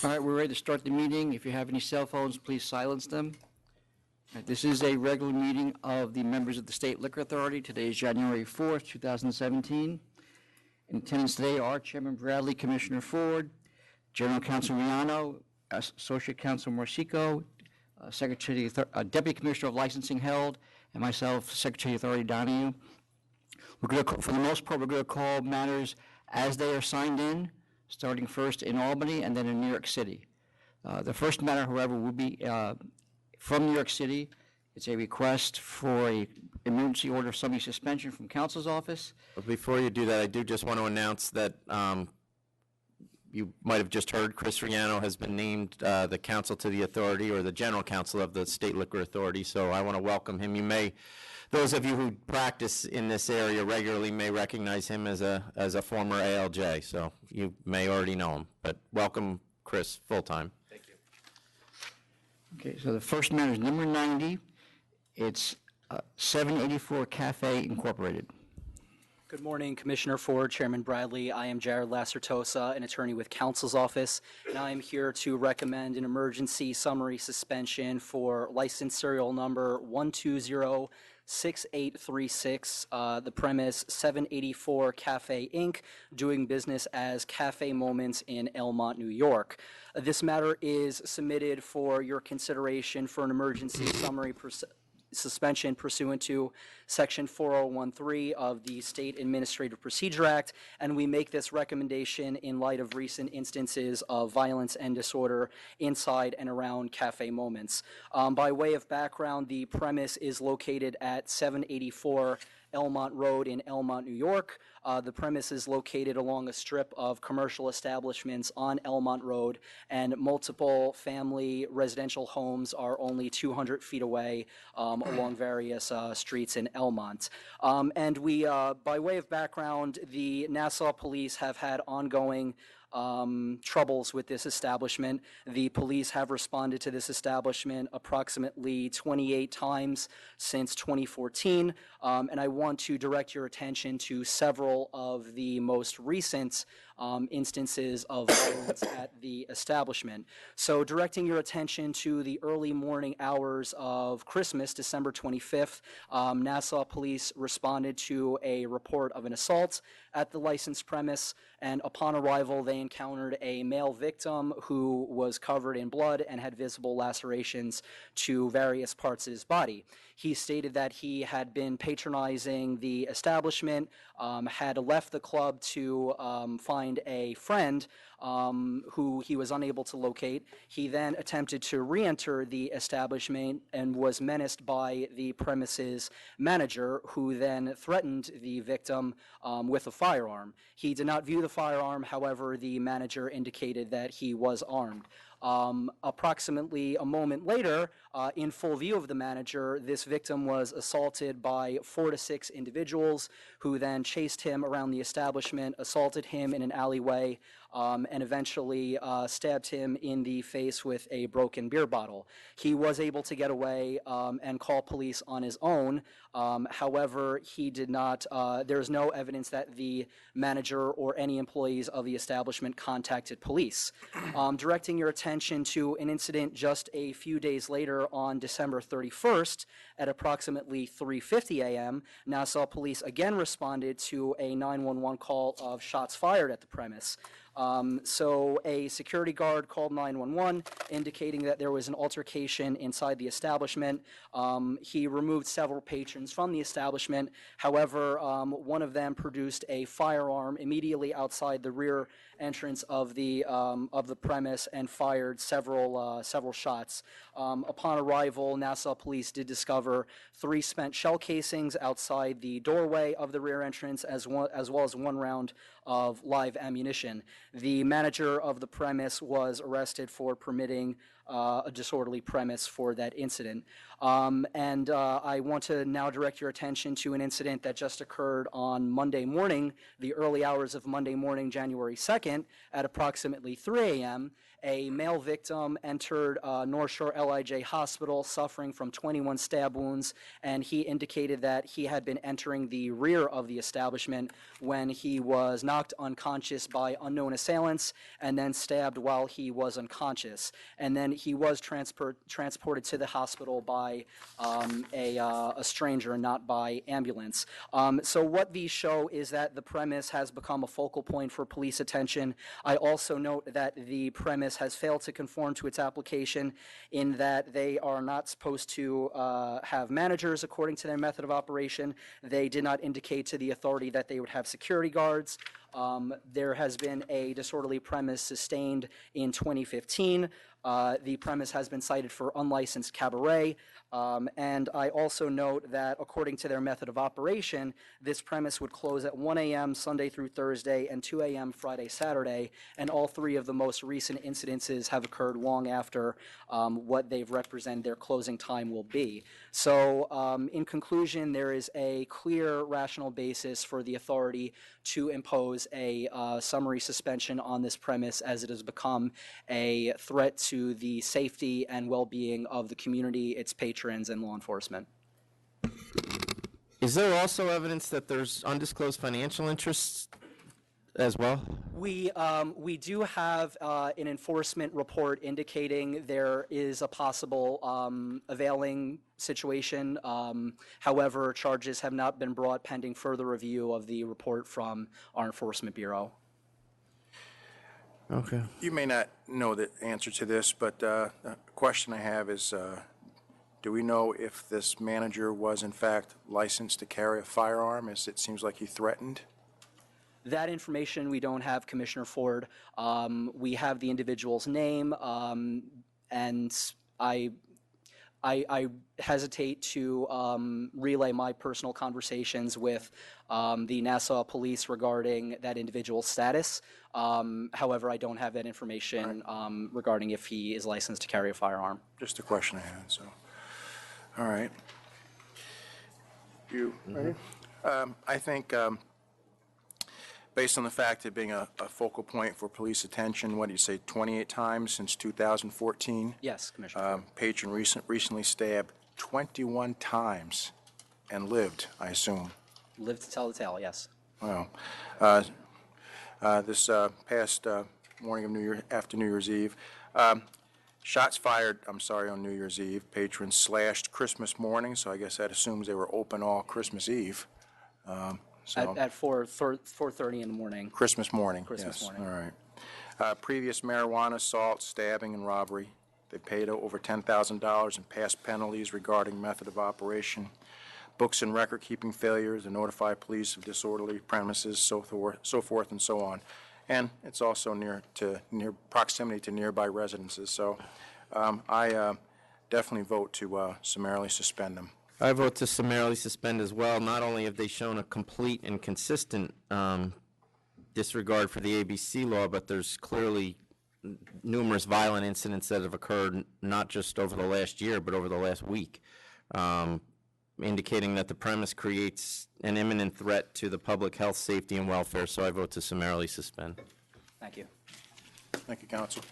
All right, we're ready to start the meeting. If you have any cell phones, please silence them. All right, this is a regular meeting of the members of the State Liquor Authority. Today is January 4th, 2017. In attendance today are Chairman Bradley, Commissioner Ford, General Counsel Riano, Associate Counsel Morsico, Deputy Commissioner of Licensing Held, and myself, Secretary of Authority Donahue. For the most part, we're going to call matters as they are signed in, starting first in Albany and then in New York City. The first matter, however, will be from New York City. It's a request for an emergency order of summary suspension from counsel's office. But before you do that, I do just want to announce that you might have just heard Chris Riano has been named the counsel to the authority, or the general counsel of the State Liquor Authority, so I want to welcome him. You may, those of you who practice in this area regularly may recognize him as a former ALJ, so you may already know him, but welcome, Chris, full-time. Thank you. Okay, so the first matter is number 90. It's 784 Cafe Incorporated. Good morning, Commissioner Ford, Chairman Bradley. I am Jared Lacertosa, an attorney with counsel's office, and I am here to recommend an emergency summary suspension for license serial number 1206836, the premise 784 Cafe Inc., doing business as Cafe Moments in Elmont, New York. This matter is submitted for your consideration for an emergency summary suspension pursuant to Section 4013 of the State Administrative Procedure Act, and we make this recommendation in light of recent instances of violence and disorder inside and around Cafe Moments. By way of background, the premise is located at 784 Elmont Road in Elmont, New York. The premise is located along a strip of commercial establishments on Elmont Road, and multiple family residential homes are only 200 feet away along various streets in Elmont. And we, by way of background, the Nassau Police have had ongoing troubles with this establishment. The police have responded to this establishment approximately 28 times since 2014, and I want to direct your attention to several of the most recent instances of violence at the establishment. So directing your attention to the early morning hours of Christmas, December 25th, Nassau Police responded to a report of an assault at the licensed premise, and upon arrival they encountered a male victim who was covered in blood and had visible lacerations to various parts of his body. He stated that he had been patronizing the establishment, had left the club to find a friend who he was unable to locate. He then attempted to re-enter the establishment and was menaced by the premises manager, who then threatened the victim with a firearm. He did not view the firearm, however, the manager indicated that he was armed. Approximately a moment later, in full view of the manager, this victim was assaulted by 4 to 6 individuals who then chased him around the establishment, assaulted him in an alleyway, and eventually stabbed him in the face with a broken beer bottle. He was able to get away and call police on his own. However, he did not, there's no evidence that the manager or any employees of the establishment contacted police. Directing your attention to an incident just a few days later on December 31st at approximately 3:50 a.m., Nassau Police again responded to a 911 call of shots fired at the premise. So a security guard called 911 indicating that there was an altercation inside the establishment. He removed several patrons from the establishment. However, one of them produced a firearm immediately outside the rear entrance of the premise and fired several shots. Upon arrival, Nassau Police did discover 3 spent shell casings outside the doorway of the rear entrance, as well as 1 round of live ammunition. The manager of the premise was arrested for permitting a disorderly premise for that incident. I want to now direct your attention to an incident that just occurred on Monday morning, the early hours of Monday morning, January 2nd, at approximately 3 a.m. A male victim entered North Shore LIJ Hospital suffering from 21 stab wounds, and he indicated that he had been entering the rear of the establishment when he was knocked unconscious by unknown assailants and then stabbed while he was unconscious. And then he was transported to the hospital by a stranger, not by ambulance. So what these show is that the premise has become a focal point for police attention. I also note that the premise has failed to conform to its application in that they are not supposed to have managers according to their method of operation. They did not indicate to the authority that they would have security guards. There has been a disorderly premise sustained in 2015. The premise has been cited for unlicensed cabaret. And I also note that according to their method of operation, this premise would close at 1 a.m. Sunday through Thursday and 2 a.m. Friday, Saturday, and all three of the most recent incidences have occurred long after what they've represented their closing time will be. So in conclusion, there is a clear rational basis for the authority to impose a summary suspension on this premise as it has become a threat to the safety and well-being of the community, its patrons, and law enforcement. Is there also evidence that there's undisclosed financial interests as well? We do have an enforcement report indicating there is a possible availing situation. However, charges have not been brought pending further review of the report from our Enforcement Bureau. Okay. You may not know the answer to this, but the question I have is, do we know if this manager was in fact licensed to carry a firearm, as it seems like he threatened? That information we don't have, Commissioner Ford. We have the individual's name, and I hesitate to relay my personal conversations with the Nassau Police regarding that individual's status. However, I don't have that information regarding if he is licensed to carry a firearm. Just a question I had, so. All right. You ready? I think, based on the fact of being a focal point for police attention, what do you say, 28 times since 2014? Yes, Commissioner. Patron recently stabbed 21 times and lived, I assume. Live to tell the tale, yes. Wow. This past morning of after New Year's Eve, shots fired, on New Year's Eve. Patrons slashed Christmas morning, so I guess that assumes they were open all Christmas Eve. At 4:30 in the morning. Christmas morning. Christmas yes. morning. All right. Previous marijuana assault, stabbing, and robbery. They paid over $10,000 in past penalties regarding method of operation. Books and record-keeping failures, to notify police of disorderly premises, so forth and so on. And it's also near proximity to nearby residences. So I definitely vote to summarily suspend them. I vote to summarily suspend as well. Not only have they shown a complete and consistent disregard for the ABC law, but there's clearly numerous violent incidents that have occurred not just over the last year, but over the last week, indicating that the premise creates an imminent threat to the public health, safety, and welfare. So I vote to summarily suspend. Thank you. Thank you, Counsel.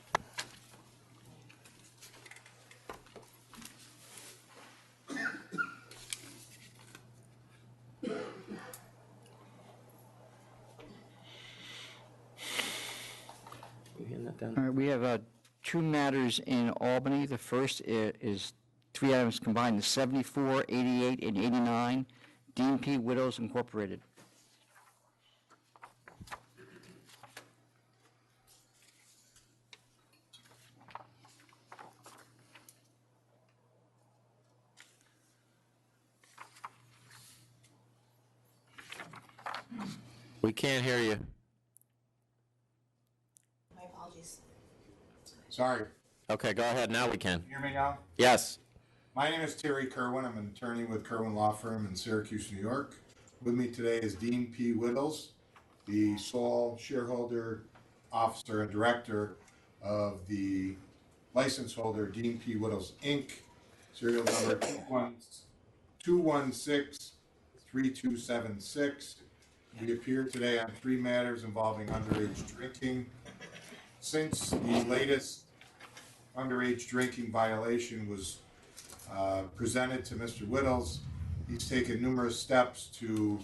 All right, we have two matters in Albany. The first is three items combined, the 74, 88, and 89, Dean P. Widows Incorporated. We can't hear you. My apologies. Sorry. Okay, go ahead. Now we can. Hear me now? Yes. My name is Terry Kerwin. I'm an attorney with Kerwin Law Firm in Syracuse, New York. With me today is Dean P. Wittles, the sole shareholder, officer, and director of the license holder Dean P. Wittles, Inc., serial number 216-3276. We appear today on 3 matters involving underage drinking. Since the latest underage drinking violation was presented to Mr. Whittles, he's taken numerous steps to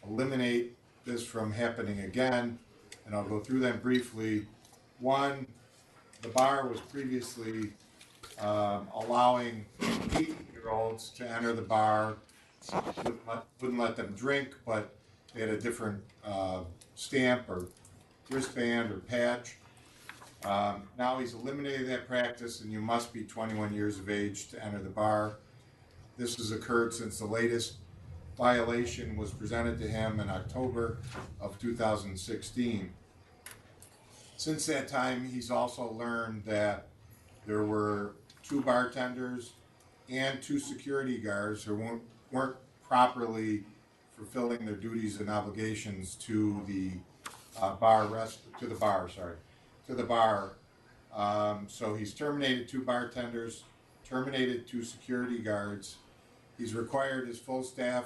eliminate this from happening again, and I'll go through them briefly. One, the bar was previously allowing 18-year-olds to enter the bar, wouldn't let them drink, but they had a different stamp or wristband or patch. Now he's eliminated that practice, and you must be 21 years of age to enter the bar. This has occurred since the latest violation was presented to him in October of 2016. Since that time, he's also learned that there were 2 bartenders and 2 security guards who weren't properly fulfilling their duties and obligations to the bar. So he's terminated 2 bartenders, terminated 2 security guards. He's required his full staff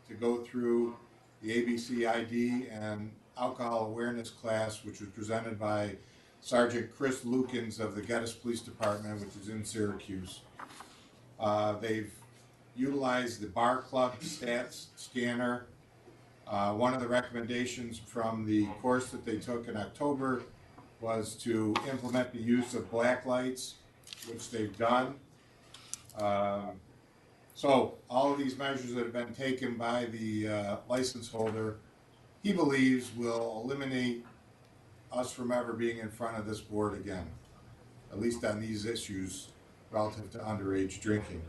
to go through the ABC ID and alcohol awareness class, which was presented by Sergeant Chris Lukens of the Geddes Police Department, which is in Syracuse. They've utilized the Bar Club Stats Scanner. One of the recommendations from the course that they took in October was to implement the use of black lights, which they've done. So all of these measures that have been taken by the license holder, he believes will eliminate us from ever being in front of this board again, at least on these issues relative to underage drinking.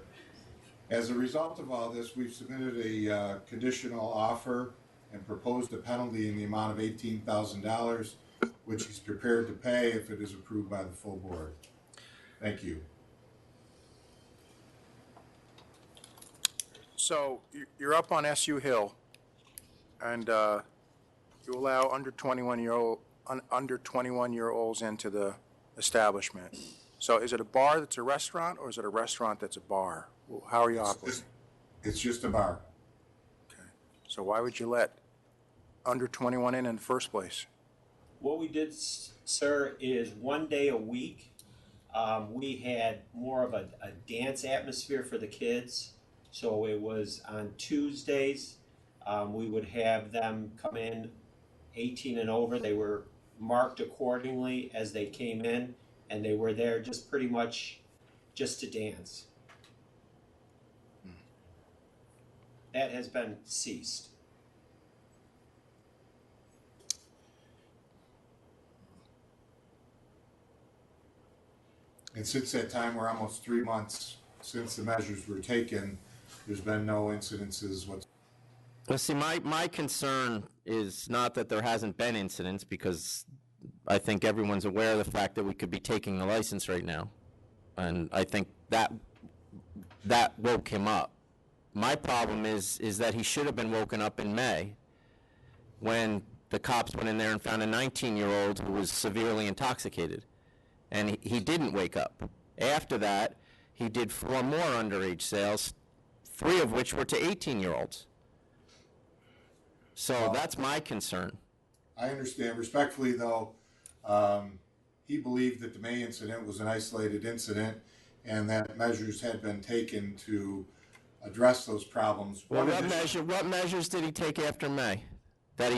As a result of all this, we've submitted a conditional offer and proposed a penalty in the amount of $18,000, which he's prepared to pay if it is approved by the full board. Thank you. So you're up on SU Hill, and you allow under 21-year-olds into the establishment. So is it a bar that's a restaurant, or is it a restaurant that's a bar? How are you operating? It's just a bar. Okay. So why would you let under 21 in the first place? What we did, sir, is 1 day a week. We had more of a dance atmosphere for the kids. So it was on Tuesdays. We would have them come in 18 and over. They were marked accordingly as they came in, and they were there just pretty much just to dance. That has been ceased. And since that time, we're almost 3 months since the measures were taken. There's been no incidences whatsoever. Well, see, my concern is not that there hasn't been incidents, because I think everyone's aware of the fact that we could be taking the license right now. And I think that woke him up. My problem is that he should have been woken up in May when the cops went in there and found a 19-year-old who was severely intoxicated. And he didn't wake up. After that, he did 4 more underage sales, 3 of which were to 18-year-olds. So that's my concern. I understand. Respectfully, though, he believed that the May incident was an isolated incident and that measures had been taken to address those problems. Well, what measures did he take after May that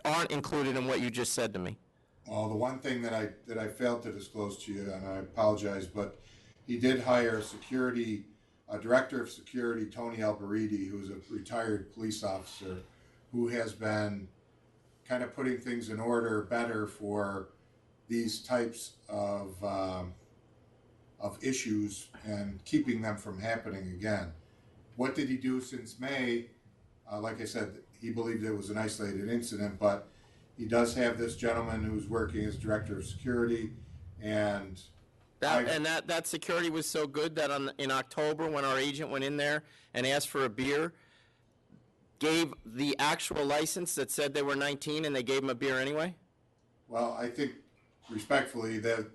aren't included in what you just said to me? Well, the one thing that I failed to disclose to you, and I apologize, but he did hire a director of security, Tony Alberidi, who's a retired police officer, who has been kind of putting things in order better for these types of issues and keeping them from happening again. What did he do since May? Like I said, he believed it was an isolated incident, but he does have this gentleman who's working as director of security, and that security was so good that in October, when our agent went in there and asked for a beer, gave the actual license that said they were 19, and they gave him a beer anyway? Well, I think respectfully that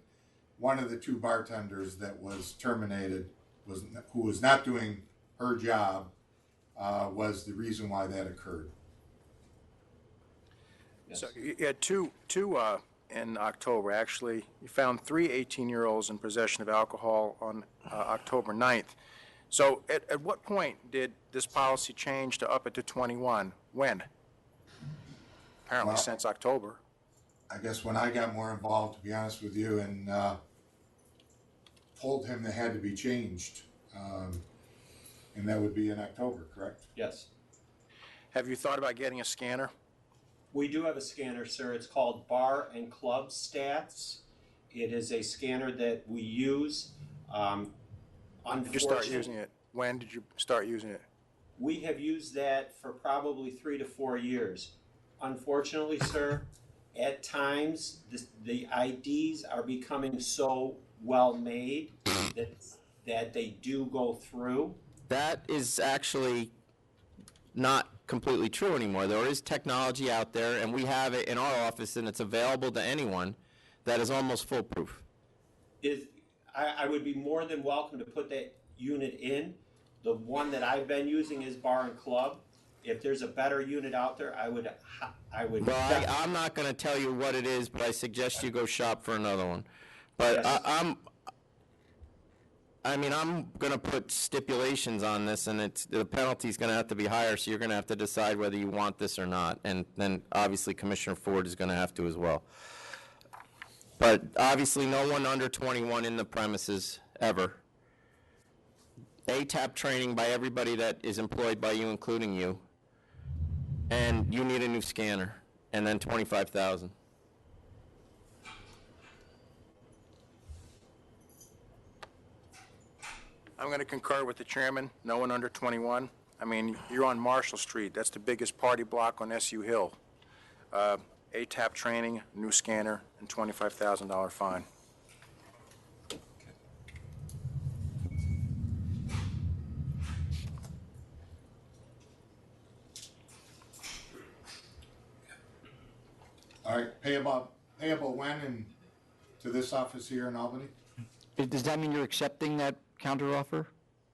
one of the two bartenders that was terminated, who was not doing her job, was the reason why that occurred. So you had two in October, actually. You found 3 18-year-olds in possession of alcohol on October 9th. So at what point did this policy change to up it to 21? When? Apparently Well- since October. I guess when I got more involved, to be honest with you, and told him they had to be changed, and that would be in October, correct? Yes. Have you thought about getting a scanner? We do have a scanner, sir. It's called Bar and Club Stats. It is a scanner that we use. Did you start using it? When did you start using it? We have used that for probably 3 to 4 years. Unfortunately, sir, at times the IDs are becoming so well made that they do go through. That is actually not completely true anymore. There is technology out there, and we have it in our office, and it's available to anyone that is almost foolproof. I would be more than welcome to put that unit in. The one that I've been using is Bar and Club. If there's a better unit out there, I would. Well, I'm not going to tell you what it is, but I suggest you go shop for another one. But Yes. I'm going to put stipulations on this, and the penalty's going to have to be higher, so you're going to have to decide whether you want this or not. And then, obviously, Commissioner Ford is going to have to as well. But obviously, no one under 21 in the premises, ever. ATAP training by everybody that is employed by you, including you. And you need a new scanner, and then $25,000. I'm going to concur with the chairman. No one under 21. I mean, you're on Marshall Street. That's the biggest party block on SU Hill. ATAP training, new scanner, and $25,000 fine. All right, payable when and to this office here in Albany? Does that mean you're accepting that counteroffer?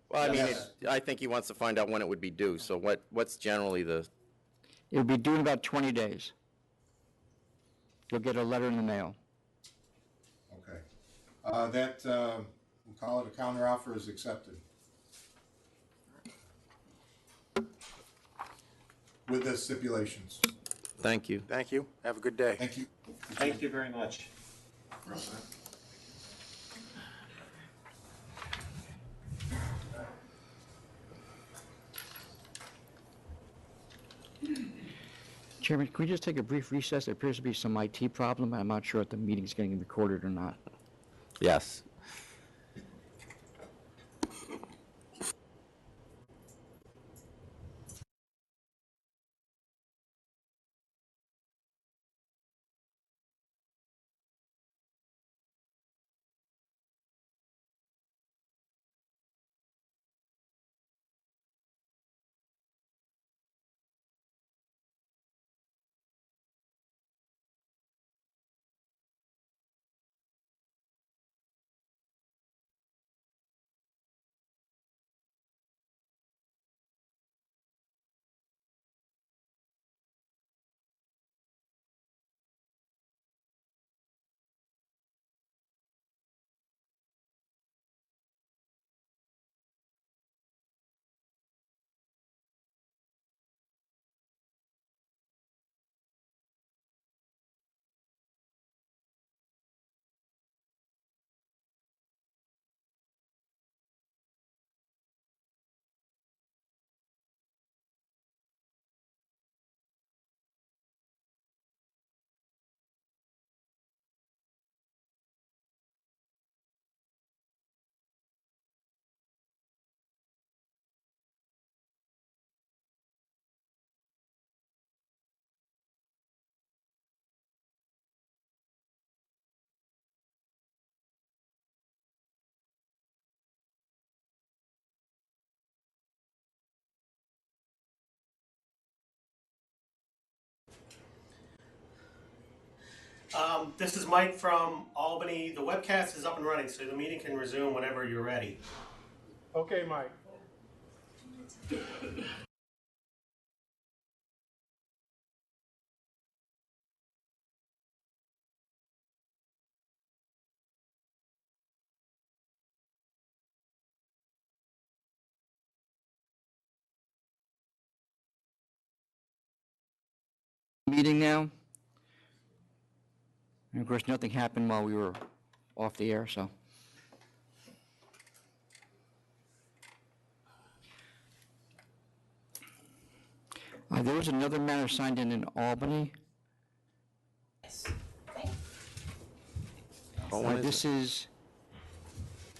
Well, I mean, Yes. I think he wants to find out when it would be due, so what's generally the, It would be due in about 20 days. You'll get a letter in the mail. Okay. We'll call it a counteroffer is accepted. With the stipulations. thank you. Thank you. Have a good day. Thank you. Thank you very much. Chairman, can we just take a brief recess? There appears to be some IT problem. I'm not sure if the meeting's getting recorded or not. Yes. This is Mike from Albany. The webcast is up and running, so the meeting can resume whenever you're ready. Okay, Mike. Meeting now. And of course, nothing happened while we were off the air, so. There was another matter signed in Albany. Oh, what is This it? is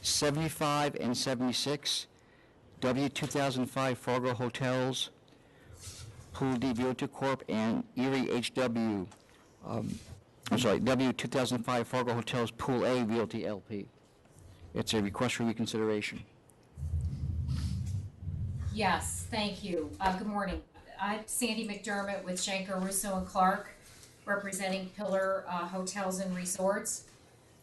75 and 76, W 2005 Fargo Hotels, Pool D Realty Corp., and Erie HW, W 2005 Fargo Hotels, Pool A Realty LP. It's a request for reconsideration. Yes, thank you. Good morning. I'm Sandy McDermott with Schenker, Russo and Clark, representing Pillar Hotels and Resorts.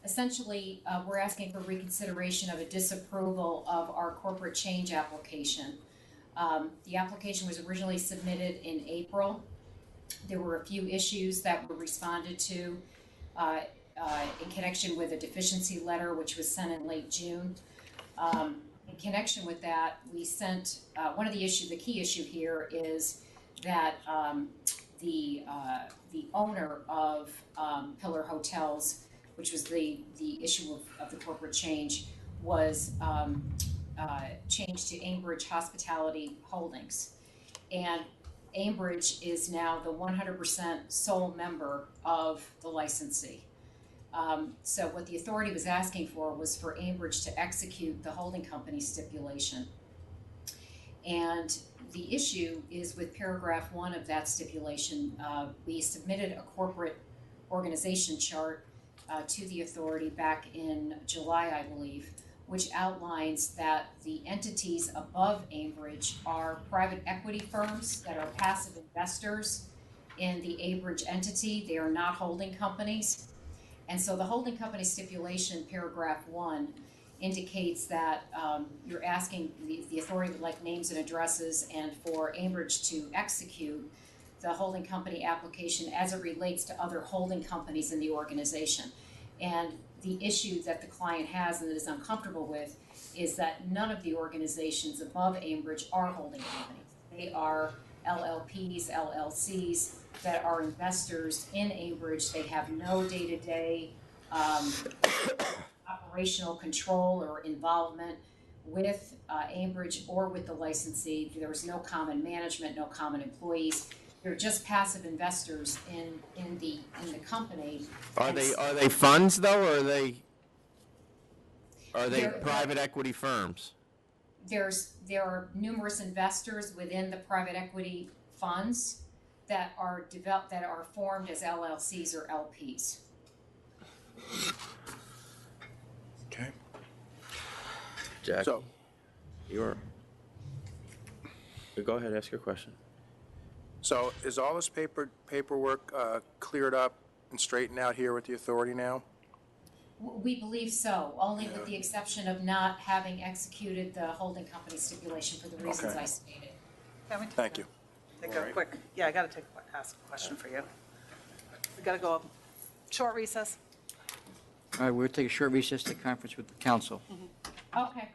Essentially, we're asking for reconsideration of a disapproval of our corporate change application. The application was originally submitted in April. There were a few issues that were responded to in connection with a deficiency letter, which was sent in late June. In connection with that, we sent, one of the key issue here is that the owner of Pillar Hotels, which was the issue of the corporate change, was changed to Aimbridge Hospitality Holdings. And Aimbridge is now the 100% sole member of the licensee. So what the authority was asking for was for Aimbridge to execute the holding company stipulation. And the issue is with paragraph 1 of that stipulation, we submitted a corporate organization chart to the authority back in July, I believe, which outlines that the entities above Aimbridge are private equity firms that are passive investors in the Aimbridge entity. They are not holding companies. And so the holding company stipulation, paragraph 1, indicates that you're asking, the authority would like names and addresses and for Aimbridge to execute the holding company application as it relates to other holding companies in the organization. And the issue that the client has and that is uncomfortable with is that none of the organizations above Aimbridge are holding companies. They are LLPs, LLCs that are investors in Aimbridge. They have no day-to-day operational control or involvement with Aimbridge or with the licensee. There was no common management, no common employees. They're just passive investors in the company. Are they funds though, or are they private equity firms? There are numerous investors within the private equity funds that are formed as LLCs or LPs. Okay. Jack, So, go ahead, ask your question. so is all this paperwork cleared up and straightened out here with the authority now? We believe so, only with the exception of not having executed the holding company stipulation for the reasons Okay. I stated. Thank you. Take a quick, yeah, I gotta ask a question for you. We gotta go short recess. All right, we'll take a short recess to conference with the council. Okay.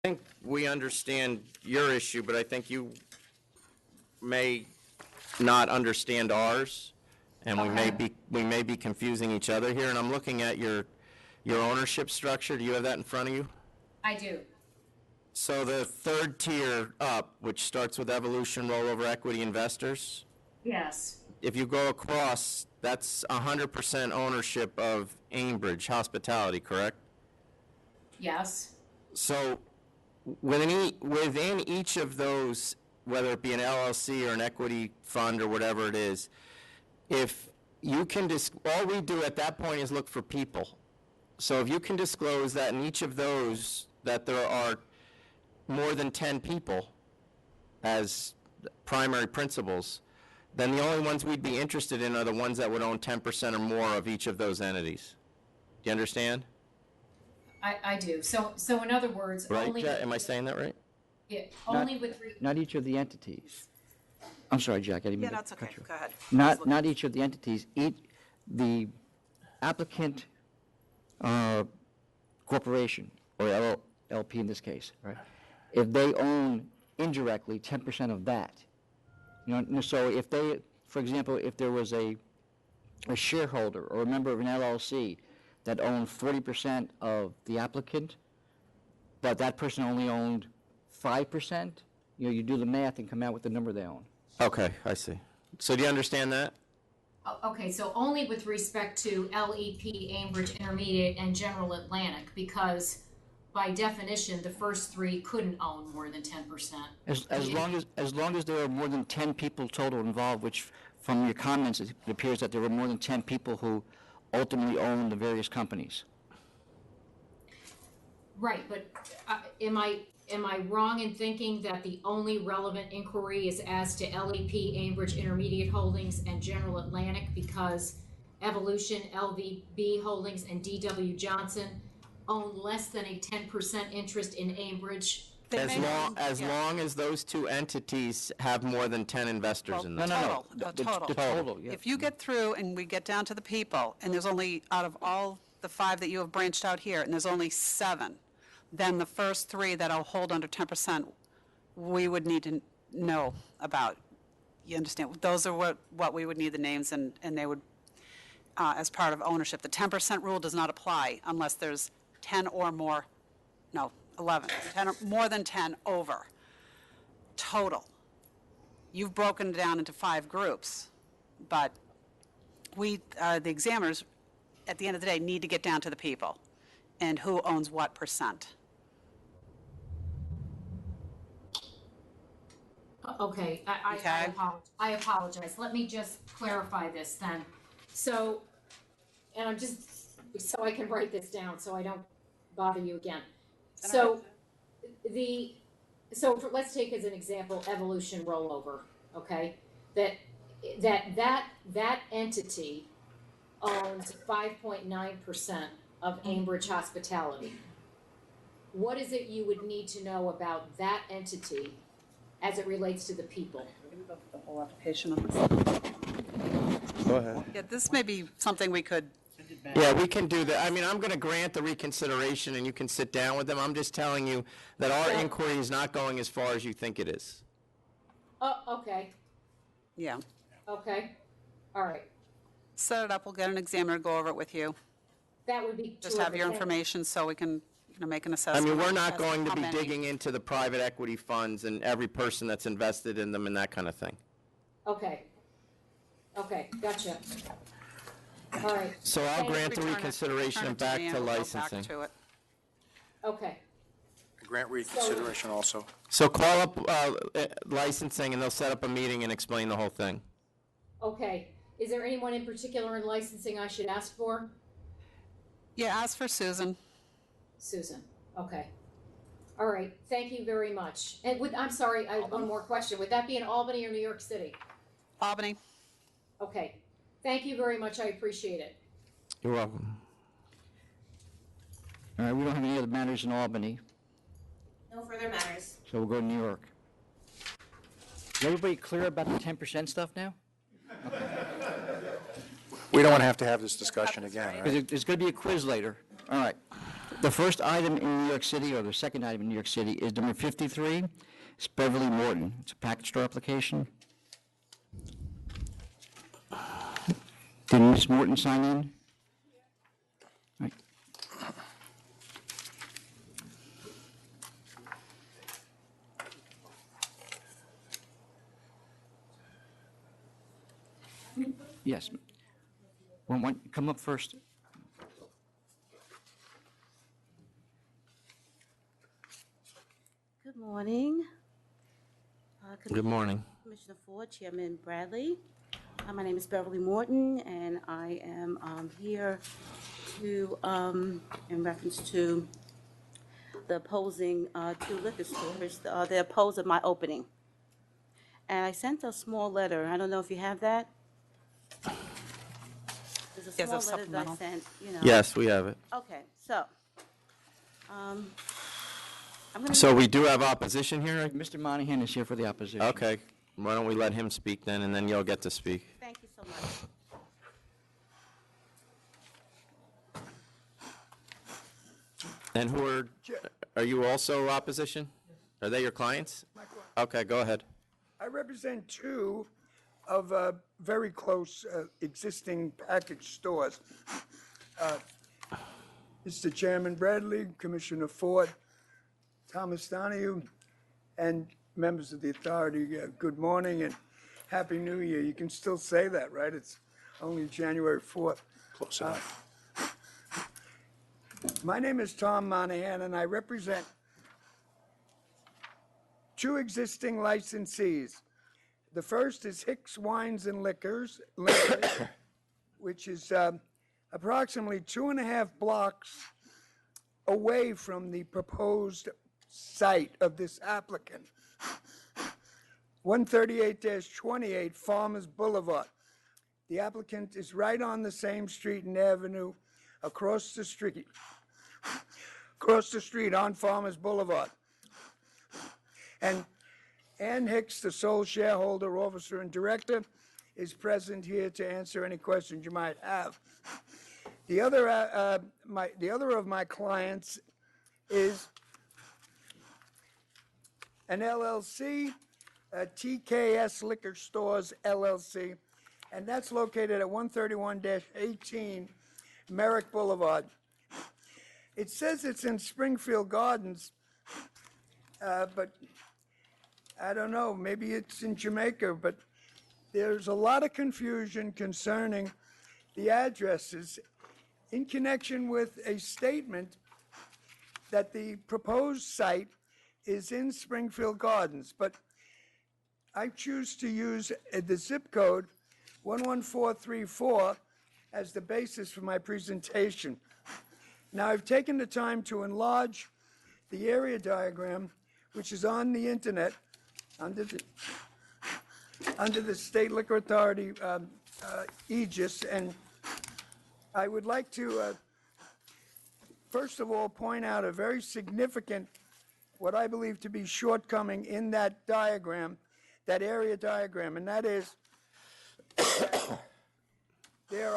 think we understand your issue, but I think you may not understand ours, and we may be confusing each other here, and I'm looking at your ownership structure. Do you have that in front of you? I do. So the third tier up, which starts with Evolution Rollover Equity Investors, Yes. if you go across, that's 100% ownership of Aimbridge Hospitality, correct? Yes. So within each of those, whether it be an LLC or an equity fund or whatever it is, if you can, all we do at that point is look for people. So if you can disclose that in each of those, that there are more than 10 people as primary principals, then the only ones we'd be interested in are the ones that would own 10% or more of each of those entities. Do you understand? I do. So in other words, Right, only. Jack? Am I saying that right? Yeah, only with. Not each of the entities. I'm sorry, Jack, I didn't Yeah, mean to that's okay, cut you. go ahead. Not each of the entities, the applicant corporation, or LLP in this case, right? If they own indirectly 10% of that, so if they, for example, if there was a shareholder or a member of an LLC that owned 40% of the applicant, but that person only owned 5%, you do the math and come out with the number they own. Okay, I see. So do you understand that? Okay, so only with respect to LEP, Aimbridge Intermediate, and General Atlantic, because by definition, the first three couldn't own more than 10%. As long as there are more than 10 people total involved, which from your comments, it appears that there were more than 10 people who ultimately own the various companies. Right, but am I wrong in thinking that the only relevant inquiry is as to LEP, Aimbridge Intermediate Holdings, and General Atlantic, because Evolution, LVB Holdings, and DW Johnson own less than a 10% interest in Aimbridge? As long as those two entities have more than 10 investors in them. Total. The total, yeah. If you get through and we get down to the people, and there's only, out of all the 5 that you have branched out here, and there's only 7, then the first 3 that I'll hold under 10%, we would need to know about. You understand? Those are what we would need the names, and they would, as part of ownership. The 10% rule does not apply unless there's 10 or more, no, 11, 10 or more than 10 over total. You've broken it down into 5 groups, but we, the examiners, at the end of the day, need to get down to the people and who owns what percent. Okay, Okay. I apologize. Let me just clarify this then. So, and I'm just, so I can write this down so I don't bother you again. So, let's take as an example Evolution Rollover, okay? That entity owns 5.9% of Aimbridge Hospitality. What is it you would need to know about that entity as it relates to the people? The whole application on this. Go ahead. Yeah, this may be something we could, Yeah, we can do that. I mean, I'm going to grant the reconsideration, and you can sit down with them. I'm just telling you that our inquiry is not going as far as you think it is. Oh, okay, yeah. all right. Set it up, we'll get an examiner to go over it with you. That would be Just have your terrific. information so we can, make an I assessment. mean, we're not as to going to how be many. digging into the private equity funds and every person that's invested in them and that kind of thing. Okay, gotcha. All right, So I'll Return grant the it- reconsideration return and it back me to and we'll go licensing. Back to it. okay. Grant reconsideration also. So call up licensing, and they'll set up a meeting and explain the whole thing. Okay, is there anyone in particular in licensing I should ask for? Yeah, ask for Susan. Susan, okay. All right, thank you very much. And I'm sorry, I have one more question. Would that be in Albany or New York City? Albany. Okay, thank you very much, I appreciate it. You're welcome. All right, we don't have any other matters in Albany, No further matters. so we'll go to New York. Is everybody clear about the 10% stuff now? We don't want to have this discussion again, right? Because there's going to be a quiz later. All right. The first item in New York City, or the second item in New York City, is number 53. It's Beverly Morton. It's a package store application. Did Ms. Morton sign in? Right. Yes. Come up first. Good morning. Good morning. Commissioner Ford, Chairman Bradley. My name is Beverly Morton, and I am here to, in reference to the opposing two liquor stores, they oppose of my opening. And I sent a small letter. I don't know if you have that? There's a Yes, small a letter that I supplemental. sent, you know. Yes, we have it. Okay, so, I'm gonna. So we do have opposition here? Mr. Monahan is here for the opposition. Okay, why don't we let him speak then, and then you'll get to speak. Thank you so much. And are you also opposition? Are they your clients? Okay, go ahead. I represent two of very close existing package stores. Mr. Chairman Bradley, Commissioner Ford, Thomas Donahue, and members of the authority, good morning and Happy New Year. You can still say that, right? It's only January 4th. Close enough. My name is Tom Monahan, and I represent two existing licensees. The first is Hicks Wines and Liquors, which is approximately 2.5 blocks away from the proposed site of this applicant. 138-28 Farmers Boulevard. The applicant is right on the same street and avenue across the street on Farmers Boulevard. And Ann Hicks, the sole shareholder, officer, and director, is present here to answer any questions you might have. The other of my clients is an LLC, TKS Liquor Stores LLC, and that's located at 131-18 Merrick Boulevard. It says it's in Springfield Gardens, but I don't know, maybe it's in Jamaica, but there's a lot of confusion concerning the addresses in connection with a statement that the proposed site is in Springfield Gardens, but I choose to use the zip code 11434 as the basis for my presentation. Now, I've taken the time to enlarge the area diagram, which is on the internet under the State Liquor Authority aegis, and I would like to first of all point out a very significant, what I believe to be shortcoming in that diagram, that area diagram, and that is there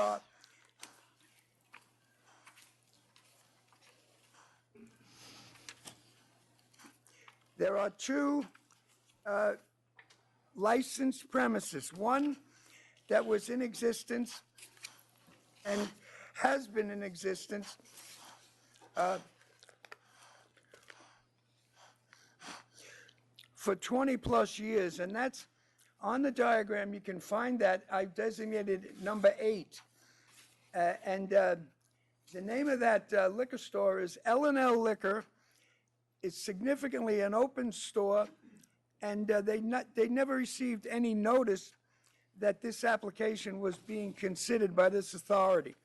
are two licensed premises, one that was in existence and has been in existence for 20 plus years, and that's on the diagram. You can find that. I've designated number 8, and the name of that liquor store is L&L Liquor. It's significantly an open store, and they never received any notice that this application was being considered by this authority.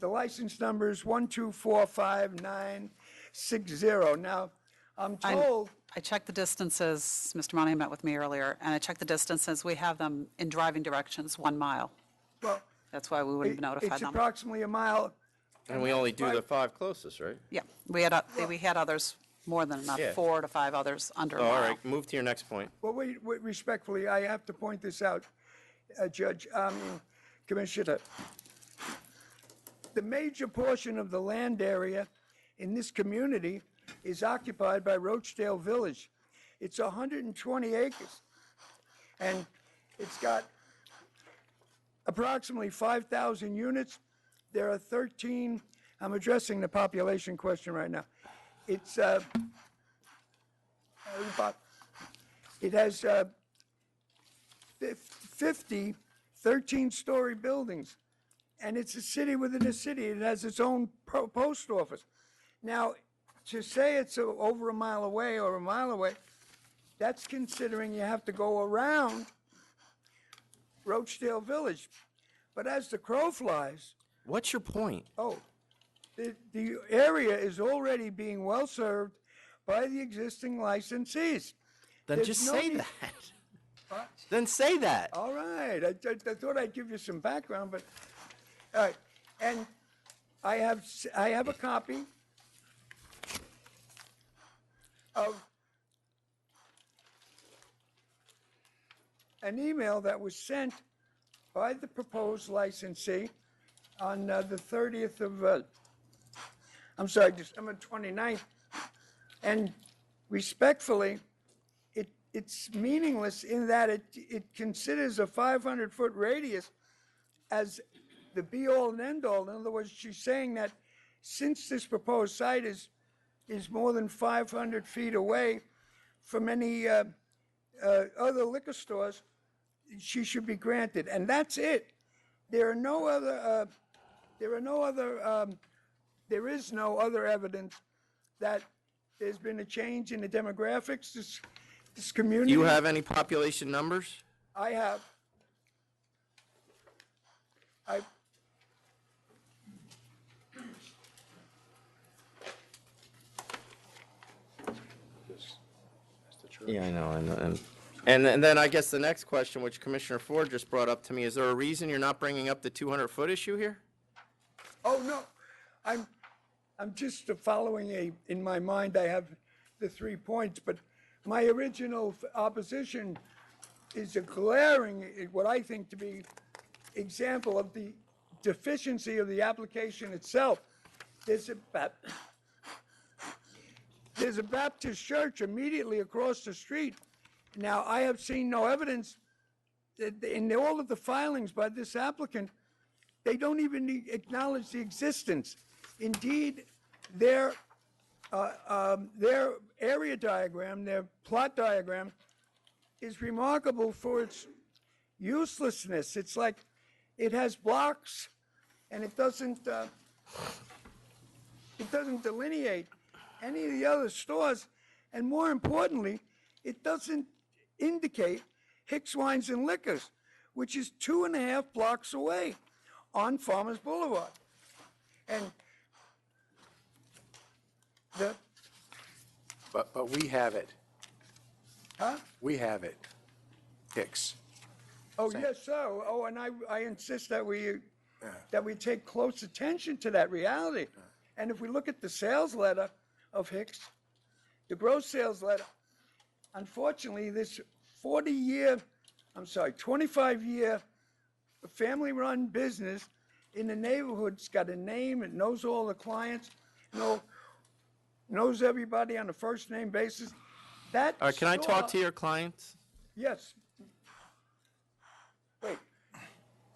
The license number is 1245960. Now, I'm told. I checked the distances, Mr. Monahan met with me earlier, and I checked the distances. We have them in driving directions, 1 mile. Well, That's why we wouldn't have notified it's them. approximately a mile. And we only do the 5 closest, right? Yeah, we had others, more than enough, Yeah. 4 to 5 others under a Oh, all mile. right, move to your next point. Well, wait, respectfully, I have to point this out, Judge, Commissioner. The major portion of the land area in this community is occupied by Rochdale Village. It's 120 acres, and it's got approximately 5,000 units. There are 13, I'm addressing the population question right now. It's, it has 50 13-story buildings, and it's a city within a city. It has its own post office. Now, to say it's over a mile away or a mile away, that's considering you have to go around Rochdale Village. But as the crow flies, What's your point? the area is already being well-served by the existing licensees. Then There's just no say need- that. What? Then say that. All right, I thought I'd give you some background, but, all right, and I have a copy of an email that was sent by the proposed licensee on the 30th of, December 29th, and respectfully, it's meaningless in that it considers a 500-foot radius as the be-all and end-all. In other words, she's saying that since this proposed site is more than 500 feet away from any other liquor stores, she should be granted, and that's it. There is no other evidence that there's been a change in the demographics. This community. Do you have any population numbers? I have. Yeah, I know. And then I guess the next question, which Commissioner Ford just brought up to me, is there a reason you're not bringing up the 200-foot issue here? Oh, no, I'm just following in my mind, I have the 3 points, but my original opposition is a glaring, what I think to be example of the deficiency of the application itself. There's a Baptist church immediately across the street. Now, I have seen no evidence that in all of the filings by this applicant, they don't even acknowledge the existence. Indeed, their area diagram, their plot diagram, is remarkable for its uselessness. It's like it has blocks, and it doesn't delineate any of the other stores, and more importantly, it doesn't indicate Hicks Wines and Liquors, which is 2.5 blocks away on Farmers Boulevard. And But we have it. Huh? We have it. Hicks. Oh, yes, sir. Oh, and I insist that we take close attention to that reality. And if we look at the sales letter of Hicks, the gross sales letter, unfortunately, this 25-year family-run business in the neighborhood's got a name, it knows all the clients, knows everybody on a first-name basis. That All right, can I talk to store- your clients? Yes. Wait.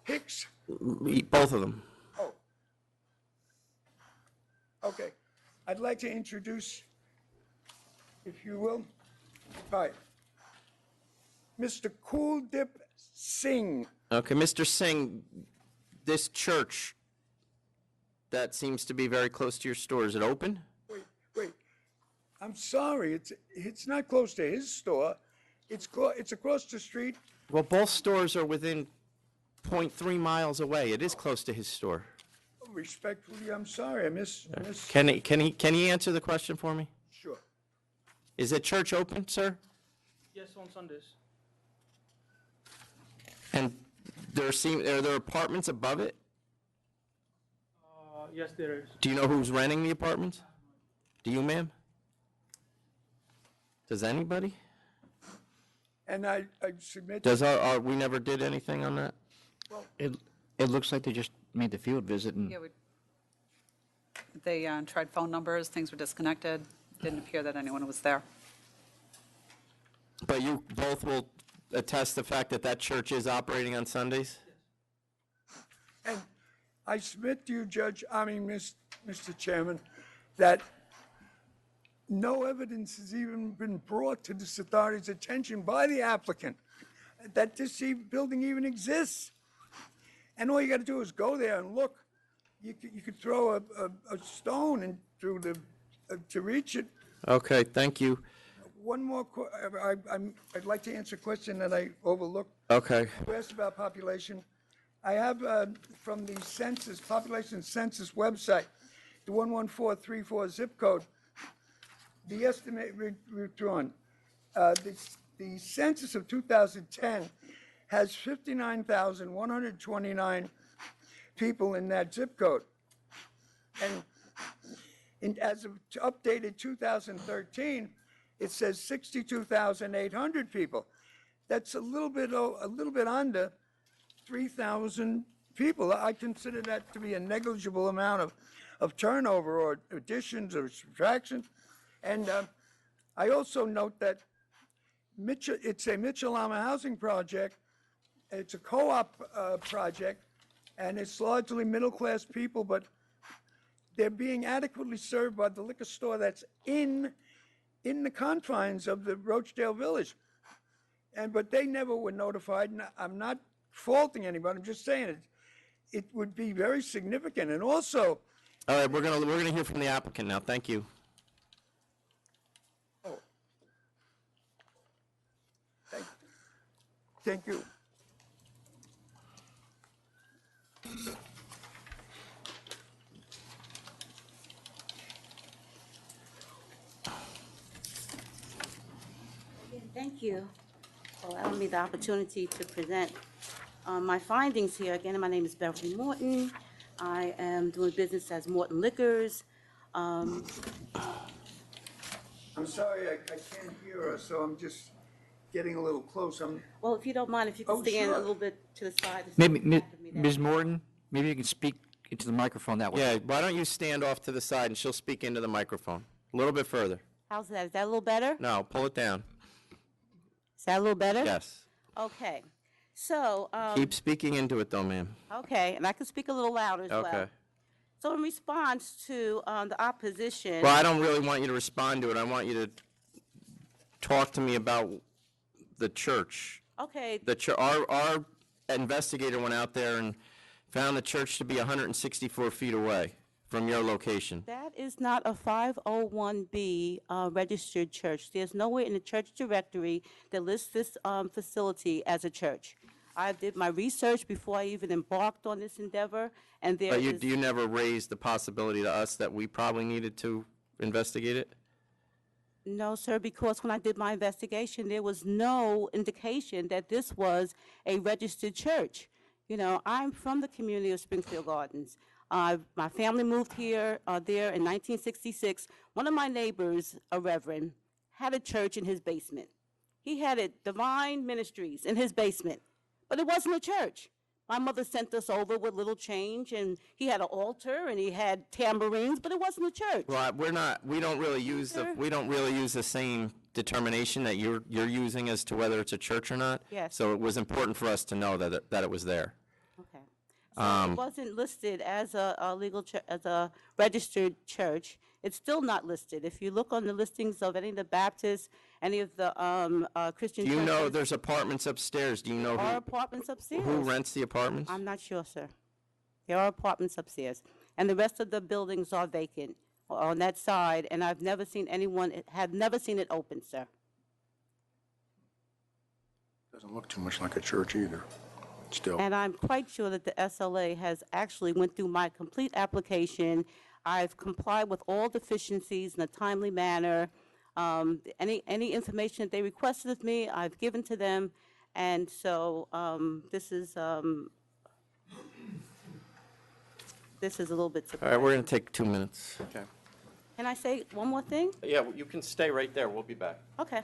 Hicks? Both of them. Oh. Okay. I'd like to introduce, if you will, hi, Mr. Kuldip Singh. Okay, Mr. Singh, this church that seems to be very close to your store, is it open? Wait. I'm sorry. It's not close to his store. It's across the street. Well, both stores are within 0.3 miles away. It is close to his store. Respectfully, I'm sorry. I miss. Can he answer the question for me? Sure. Is the church open, sir? Yes, on Sundays. And are there apartments above it? Yes, there is. Do you know who's renting the apartments? Do you, ma'am? Does anybody? And I submit. We never did anything on that? It looks like they just made the field visit and They tried phone numbers, things were disconnected. Didn't appear that anyone was there. But you both will attest the fact that that church is operating on Sundays? And I submit to you, Mr. Chairman, that no evidence has even been brought to this authority's attention by the applicant that this building even exists. And all you gotta do is go there and look. You could throw a stone and to reach it. Okay, thank you. One more, I'd like to answer a question that I overlooked. Okay. You asked about population. I have from the census, population census website, the 11434 zip code, the estimate withdrawn. The census of 2010 has 59,129 people in that zip code. And as of updated 2013, it says 62,800 people. That's a little bit under 3,000 people. I consider that to be a negligible amount of turnover or additions or subtractions. And I also note that it's a Mitchell-Lama housing project. It's a co-op project, and it's largely middle-class people, but they're being adequately served by the liquor store that's in the confines of the Rochdale Village. But they never were notified, and I'm not faulting anybody, I'm just saying it would be very significant. And also, All right, we're gonna hear from the applicant now. Thank you. thank you. Thank you for allowing me the opportunity to present my findings here. Again, my name is Beverly Morton. I am doing business as Morton Liquors. I'm sorry, I can't hear her, so I'm just getting a little close. Well, if you don't mind, if you Oh, can stand sure. a little bit to the side. Maybe, Ms. Morton, maybe you can speak into the microphone that way. Yeah, why don't you stand off to the side and she'll speak into the microphone? A little bit further. How's that? Is that a little better? No, pull it down. Is that a little better? Yes. Okay. So, Keep speaking into it though, ma'am. okay, and I can speak a little louder as well. Okay. So in response to the opposition. Well, I don't really want you to respond to it. I want you to talk to me about the church. Okay, Our investigator went out there and found the church to be 164 feet away from your location. that is not a 501B registered church. There's nowhere in the church directory that lists this facility as a church. I did my research before I even embarked on this endeavor, and there But is. you never raised the possibility to us that we probably needed to investigate it? No, sir, because when I did my investigation, there was no indication that this was a registered church. You know, I'm from the community of Springfield Gardens. My family moved there in 1966. One of my neighbors, a reverend, had a church in his basement. He had a Divine Ministries in his basement, but it wasn't a church. My mother sent us over with little change, and he had an altar, and he had tambourines, but it wasn't a church. Well, we don't really use the same determination that you're using as to whether it's a church or not. Yes. So it was important for us to know that it was there. Okay. So it wasn't listed as a legal as a registered church. It's still not listed. If you look on the listings of any of the Baptists, any of the Christian Do you churches. know there's apartments upstairs? Do you know There are apartments upstairs. who rents the apartments? I'm not sure, sir. There are apartments upstairs, and the rest of the buildings are vacant on that side. And I've never seen have never seen it open, sir. Doesn't look too much like a church either, still. And I'm quite sure that the SLA has actually went through my complete application. I've complied with all deficiencies in a timely manner. Any information that they requested of me, I've given to them. And so this is a little bit All surprising. right, we're going to take 2 minutes. Okay. Can I say one more thing? Yeah, you can stay right there. We'll be back. Okay.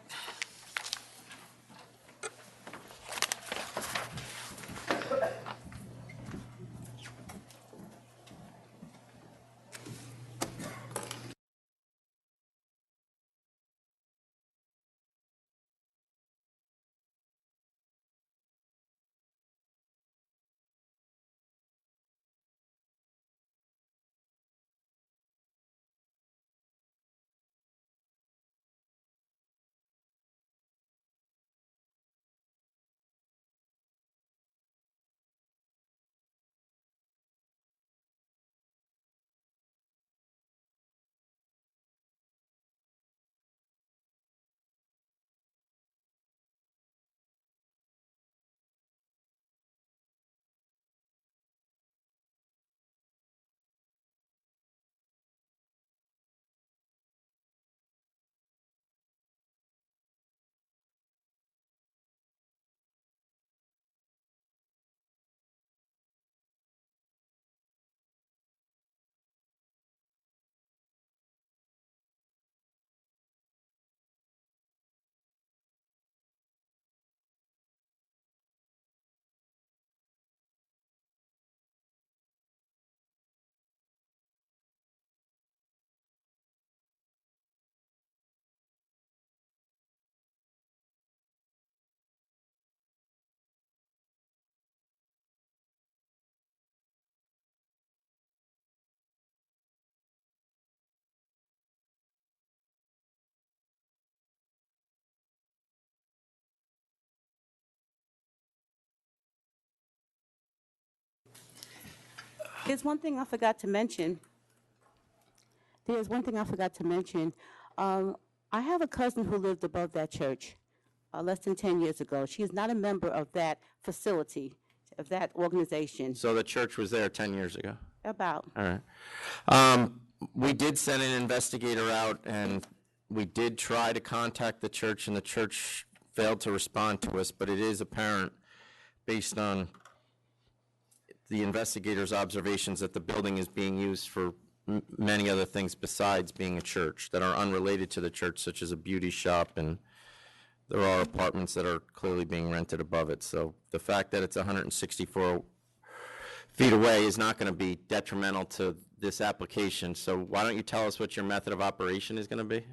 There's one thing I forgot to mention. I have a cousin who lived above that church less than 10 years ago. She is not a member of that facility, of that organization. So the church was there 10 years ago? About. All right. We did send an investigator out, and we did try to contact the church, and the church failed to respond to us, but it is apparent, based on the investigator's observations, that the building is being used for many other things besides being a church that are unrelated to the church, such as a beauty shop, and there are apartments that are clearly being rented above it. So the fact that it's 164 feet away is not going to be detrimental to this application. So why don't you tell us what your method of operation is going to be?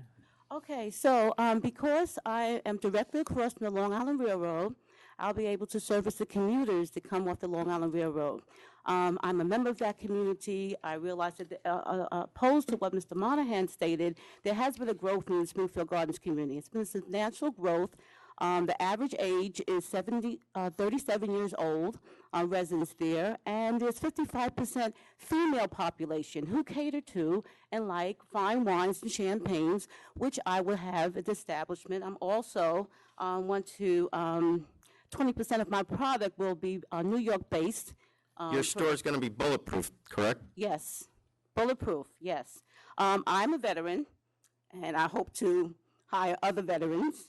Okay, so because I am directly across from the Long Island Railroad, I'll be able to service the commuters that come off the Long Island Railroad. I'm a member of that community. I realize that, opposed to what Mr. Monahan stated, there has been a growth in the Springfield Gardens community. It's been substantial growth. The average age is 37 years old, residents there, and there's 55% female population who cater to and like fine wines and champagnes, which I will have at the establishment. I'm also 20% of my product will be New York-based. Your store is going to be bulletproof, correct? Yes, bulletproof, yes. I'm a veteran, and I hope to hire other veterans.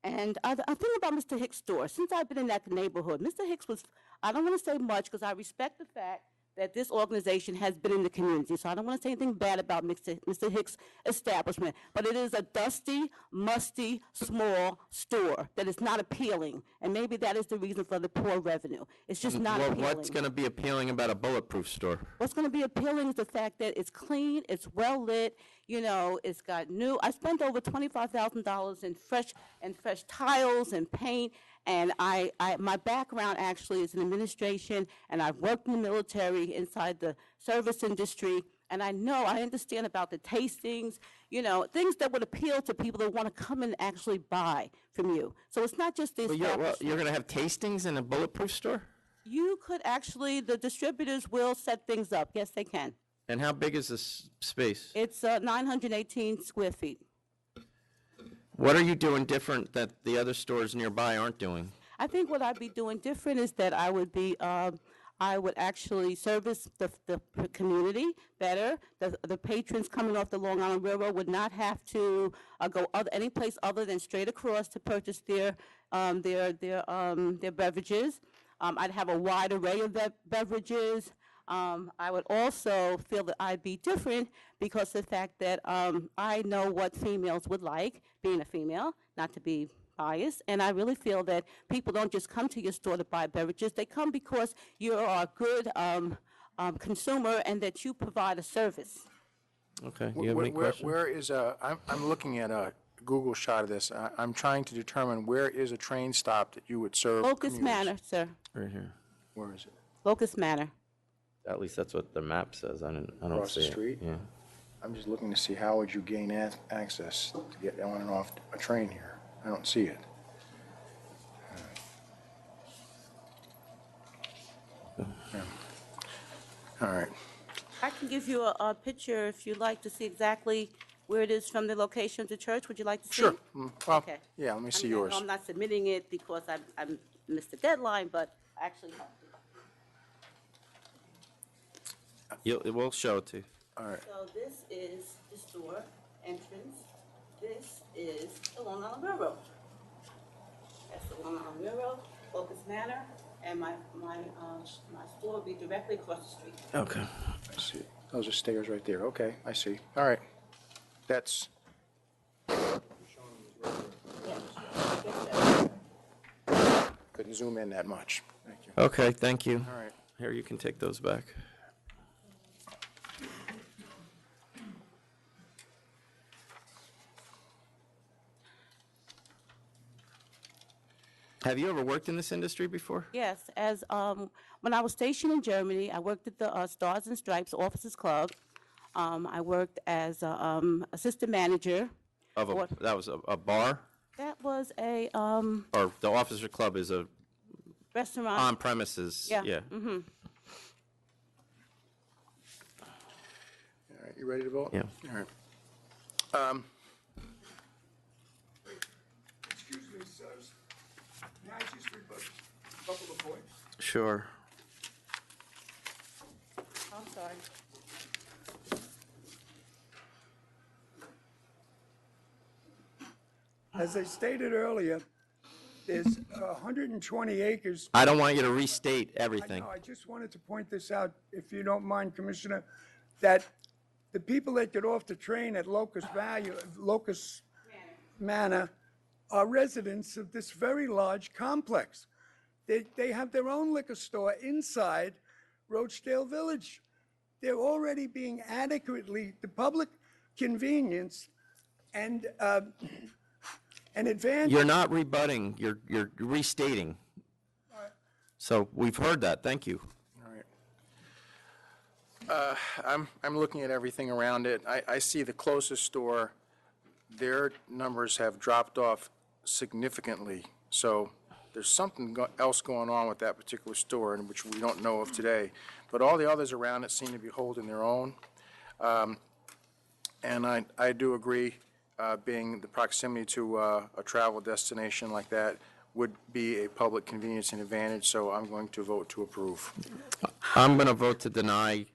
And a thing about Mr. Hicks' store, since I've been in that neighborhood, Mr. Hicks was, I don't want to say much because I respect the fact that this organization has been in the community, so I don't want to say anything bad about Mr. Hicks' establishment, but it is a dusty, musty, small store that is not appealing, and maybe that is the reason for the poor revenue. It's just not appealing. What's going to be appealing about a bulletproof store? What's going to be appealing is the fact that it's clean, it's well lit, you know, it's got new. I spent over $25,000 in fresh tiles and paint, and my background actually is in administration, and I've worked in the military inside the service industry, and I understand about the tastings, you know, things that would appeal to people that want to come and actually buy from you. So it's not just this. You're going to have tastings in a bulletproof store? You could actually, the distributors will set things up. Yes, they can. And how big is this space? It's 918 square feet. What are you doing different that the other stores nearby aren't doing? I think what I'd be doing different is that I would actually service the community better. The patrons coming off the Long Island Railroad would not have to go any place other than straight across to purchase their beverages. I'd have a wide array of beverages. I would also feel that I'd be different because of the fact that I know what females would like, being a female, not to be biased, and I really feel that people don't just come to your store to buy beverages. They come because you are a good consumer and that you provide a service. Okay. You have any questions? Where is I'm looking at a Google shot of this. I'm trying to determine where is a train stop that you would serve Locust commuters. Manor, sir. Right here. Where is it? Locust Manor. At least that's what the map says. I don't Across see the it. street? Yeah. I'm just looking to see how would you gain access to get on and off a train here. I don't see it. Yeah. All right. I can give you a picture if you'd like to see exactly where it is from the location of the church. Would you like to see? Sure. Well, Okay. yeah, let me see I yours. know I'm not submitting it because I missed the deadline, but I actually have to. We'll show it to you. All right. So this is the store entrance. This is the Long Island Railroad. That's the Long Island Railroad, Locust Manor, and my store will be directly across the street. Okay. I see. Those are stairs right there. Okay, I see. All right. That's. Couldn't zoom in that much. Thank you. Okay, thank you. All right. Here, you can take those back. Have you ever worked in this industry before? Yes, as when I was stationed in Germany, I worked at the Stars and Stripes Officers Club. I worked as assistant manager. That was a bar? That was a Or the officer club is a restaurant. on premises? Yeah. Mm-hmm. you ready to vote? Yeah. All right. Excuse me, sirs. May I just rebut a couple of points? Sure. I'm sorry. As I stated earlier, there's 120 acres. I don't want you to restate I everything. know, I just wanted to point this out, if you don't mind, Commissioner, that the people that get off the train at Locust Manor are residents of this very large complex. They have their own liquor store inside Rochdale Village. They're already being adequately, the public convenience and advantage. You're not rebutting, you're restating. So we've heard that, thank you. All right. I'm looking at everything around it. I see the closest store, their numbers have dropped off significantly. So there's something else going on with that particular store, in which we don't know of today. But all the others around it seem to be holding their own. And I do agree, being the proximity to a travel destination like that would be a public convenience and advantage, so I'm going to vote to approve. I'm going to vote to deny.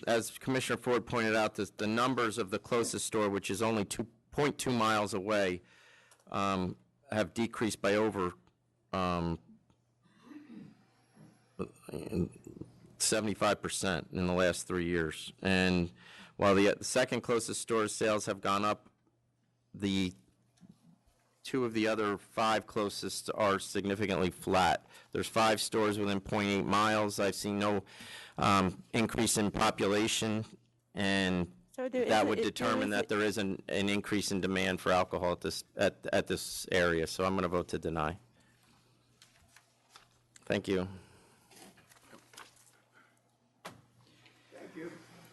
As Commissioner Ford pointed out, the numbers of the closest store, which is only 2.2 miles away, have decreased by over 75% in the last 3 years. And while the second closest store's sales have gone up, the two of the other 5 closest are significantly flat. There's 5 stores within 0.8 miles. I've seen no increase in population, and So that would determine that there is an increase in demand for alcohol at this area. So I'm going to vote to deny. Thank you.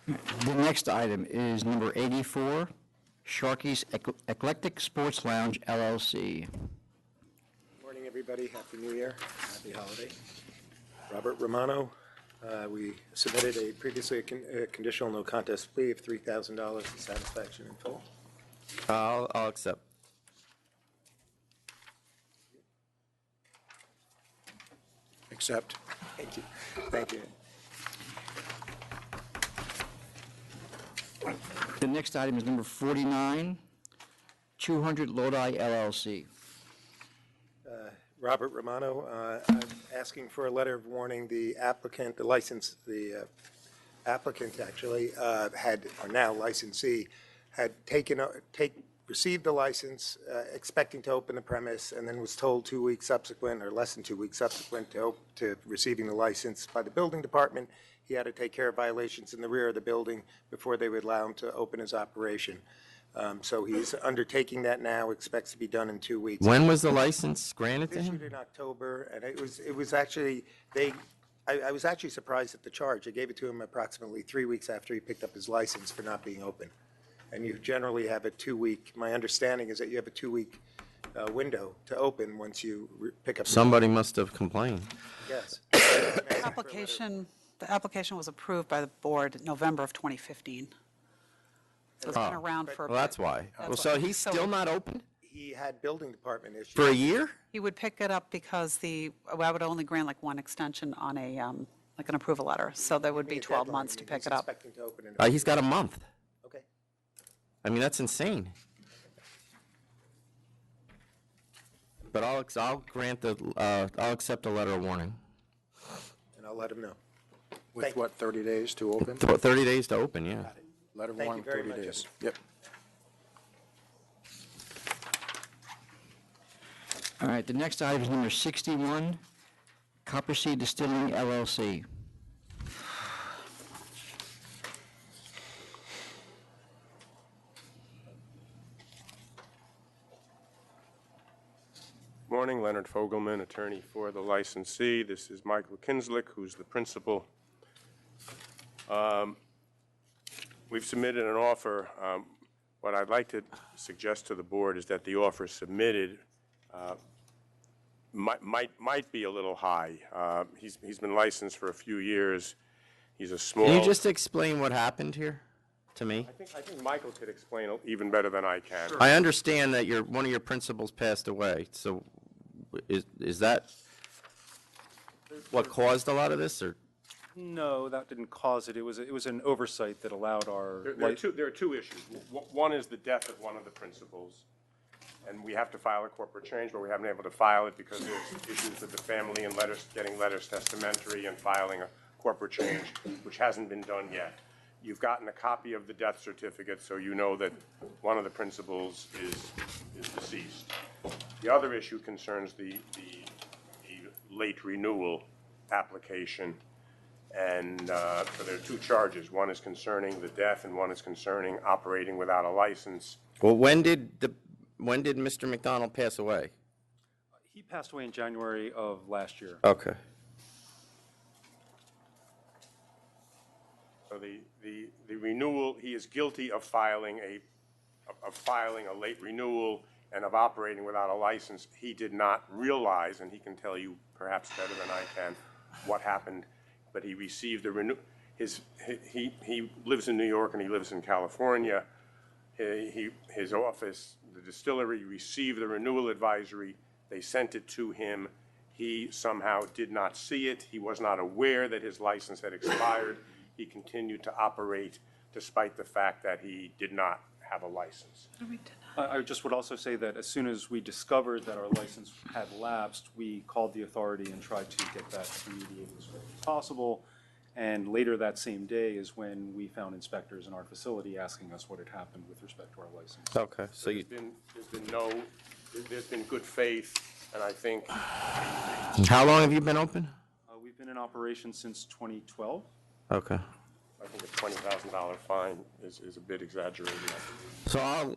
The next item is number 84, Sharky's Eclectic Sports Lounge LLC. Morning, everybody. Happy New Year. Happy holiday. Robert Romano. We submitted a previously conditional no contest plea of $3,000 for satisfaction in full. I'll accept. Accept. Thank you. Thank you. The next item is number 49, 200 Lodi LLC. Robert Romano, I'm asking for a letter of warning. The applicant, the applicant actually had, or now licensee, had received the license, expecting to open the premise, and then was told 2 weeks subsequent, or less than 2 weeks subsequent to receiving the license by the building department, he had to take care of violations in the rear of the building before they would allow him to open his operation. So he's undertaking that now, expects to be done in 2 weeks. When was the license granted to him? Issued in October, and it was actually, I was actually surprised at the charge. They gave it to him approximately 3 weeks after he picked up his license for not being open. And you generally have a 2-week, my understanding is that you have a 2-week window to open once you pick up. Somebody must have complained. Yes. The application was approved by the board in November of 2015. So it's been around for a bit. Well, that's why. Well, so he's still not open He had building department issues. for a year? He would pick it up because I would only grant like one extension on like an approval letter. So there would be 12 months to pick it up. Expecting to open in He's got a month. Okay. I mean, that's insane. But I'll grant I'll accept a letter of warning. And I'll let him know. With what, 30 days to open? 30 days to open, yeah. Letter of Thank warning, you very 30 much. days. Yep. All right, the next item is number 61, Copper Seed Distilling LLC. Morning, Leonard Fogelman, attorney for the licensee. This is Michael Kinslick, who's the principal. We've submitted an offer. What I'd like to suggest to the board is that the offer submitted might be a little high. He's been licensed for a few years. He's a small. Can you just explain what happened here? to me? I think Michael could explain even better than I can. I understand that one of your principals passed away, so is that what caused a lot of this, or? No, that didn't cause it. It was an oversight that allowed our. There are two issues. One is the death of one of the principals, and we have to file a corporate change, but we haven't been able to file it because there's issues with the family and getting letters testamentary and filing a corporate change, which hasn't been done yet. You've gotten a copy of the death certificate, so you know that one of the principals is deceased. The other issue concerns the late renewal application. And so there are two charges. One is concerning the death, and one is concerning operating without a license. Well, when did Mr. McDonald pass away? He passed away in January of last year. Okay. So the renewal, he is guilty of filing a late renewal and of operating without a license. He did not realize, and he can tell you perhaps better than I can, what happened. But he received the he lives in New York and he lives in California. His office, the distillery, received the renewal advisory. They sent it to him. He somehow did not see it. He was not aware that his license had expired. He continued to operate despite the fact that he did not have a license. I just would also say that as soon as we discovered that our license had lapsed, we called the authority and tried to get that remediated as quickly as possible. And later that same day is when we found inspectors in our facility asking us what had happened with respect to our license. Okay, so there's been good faith, and I think. How long have you been open? We've been in operation since 2012. Okay. I think a $20,000 fine is a bit exaggerated. So I'll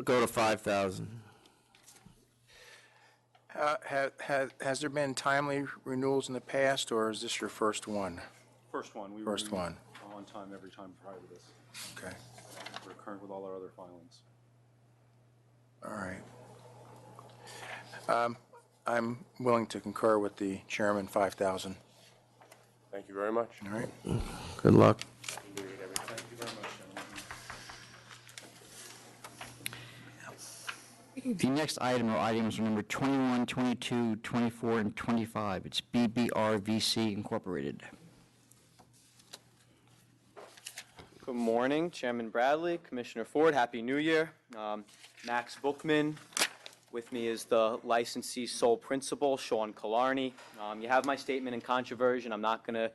go to 5,000. Has there been timely renewals in the past, or is this your first one? First one. We First one. on time every time prior to this. Okay. We're current with all our other filings. All right. I'm willing to concur with the chairman, 5,000. Thank you very much. All right. Good luck. Thank you very much, gentlemen. The next item are items number 21, 22, 24, and 25. It's BBRVC Incorporated. Good morning, Chairman Bradley, Commissioner Ford, Happy New Year. Max Bookman. With me is the licensee's sole principal, Sean Killarney. You have my statement in controversion. I'm not going to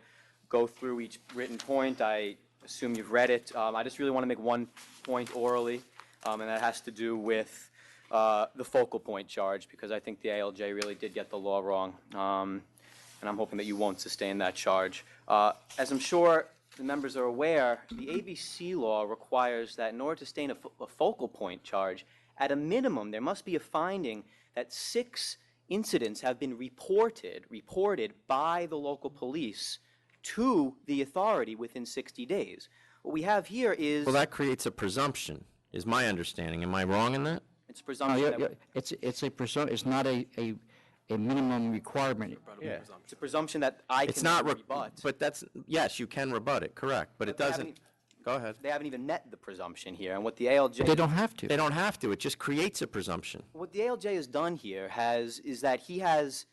go through each written point. I assume you've read it. I just really want to make one point orally, and that has to do with the focal point charge, because I think the ALJ really did get the law wrong, and I'm hoping that you won't sustain that charge. As I'm sure the members are aware, the ABC law requires that in order to sustain a focal point charge, at a minimum, there must be a finding that 6 incidents have been reported by the local police to the authority within 60 days. What we have here is... Well, that creates a presumption, is my understanding. Am I wrong in that? It's a presumption It's not a minimum requirement. Yeah, it's a presumption that I It's can not, rebut. but that's, yes, you can rebut it, correct, but it But they doesn't, go ahead. They haven't even met the presumption here, and what the ALJ... But they don't have to. They don't have to, it just creates a presumption. What the ALJ has done here is that he has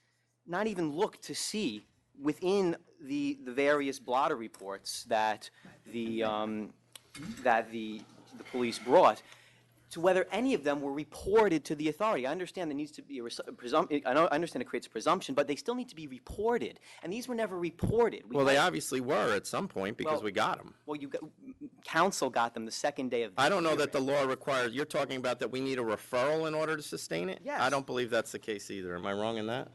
not even looked to see within the various blotter reports that the police brought to whether any of them were reported to the authority. I understand there needs to be a presumption. I understand it creates a presumption, but they still need to be reported, and these were never reported. Well, they obviously were at some point because Well, we got them. Well, council got them the second day of the I don't know hearing. that the law requires, you're talking about that we need a referral in order to sustain it? Yes. I don't believe that's the case either. Am I wrong in that?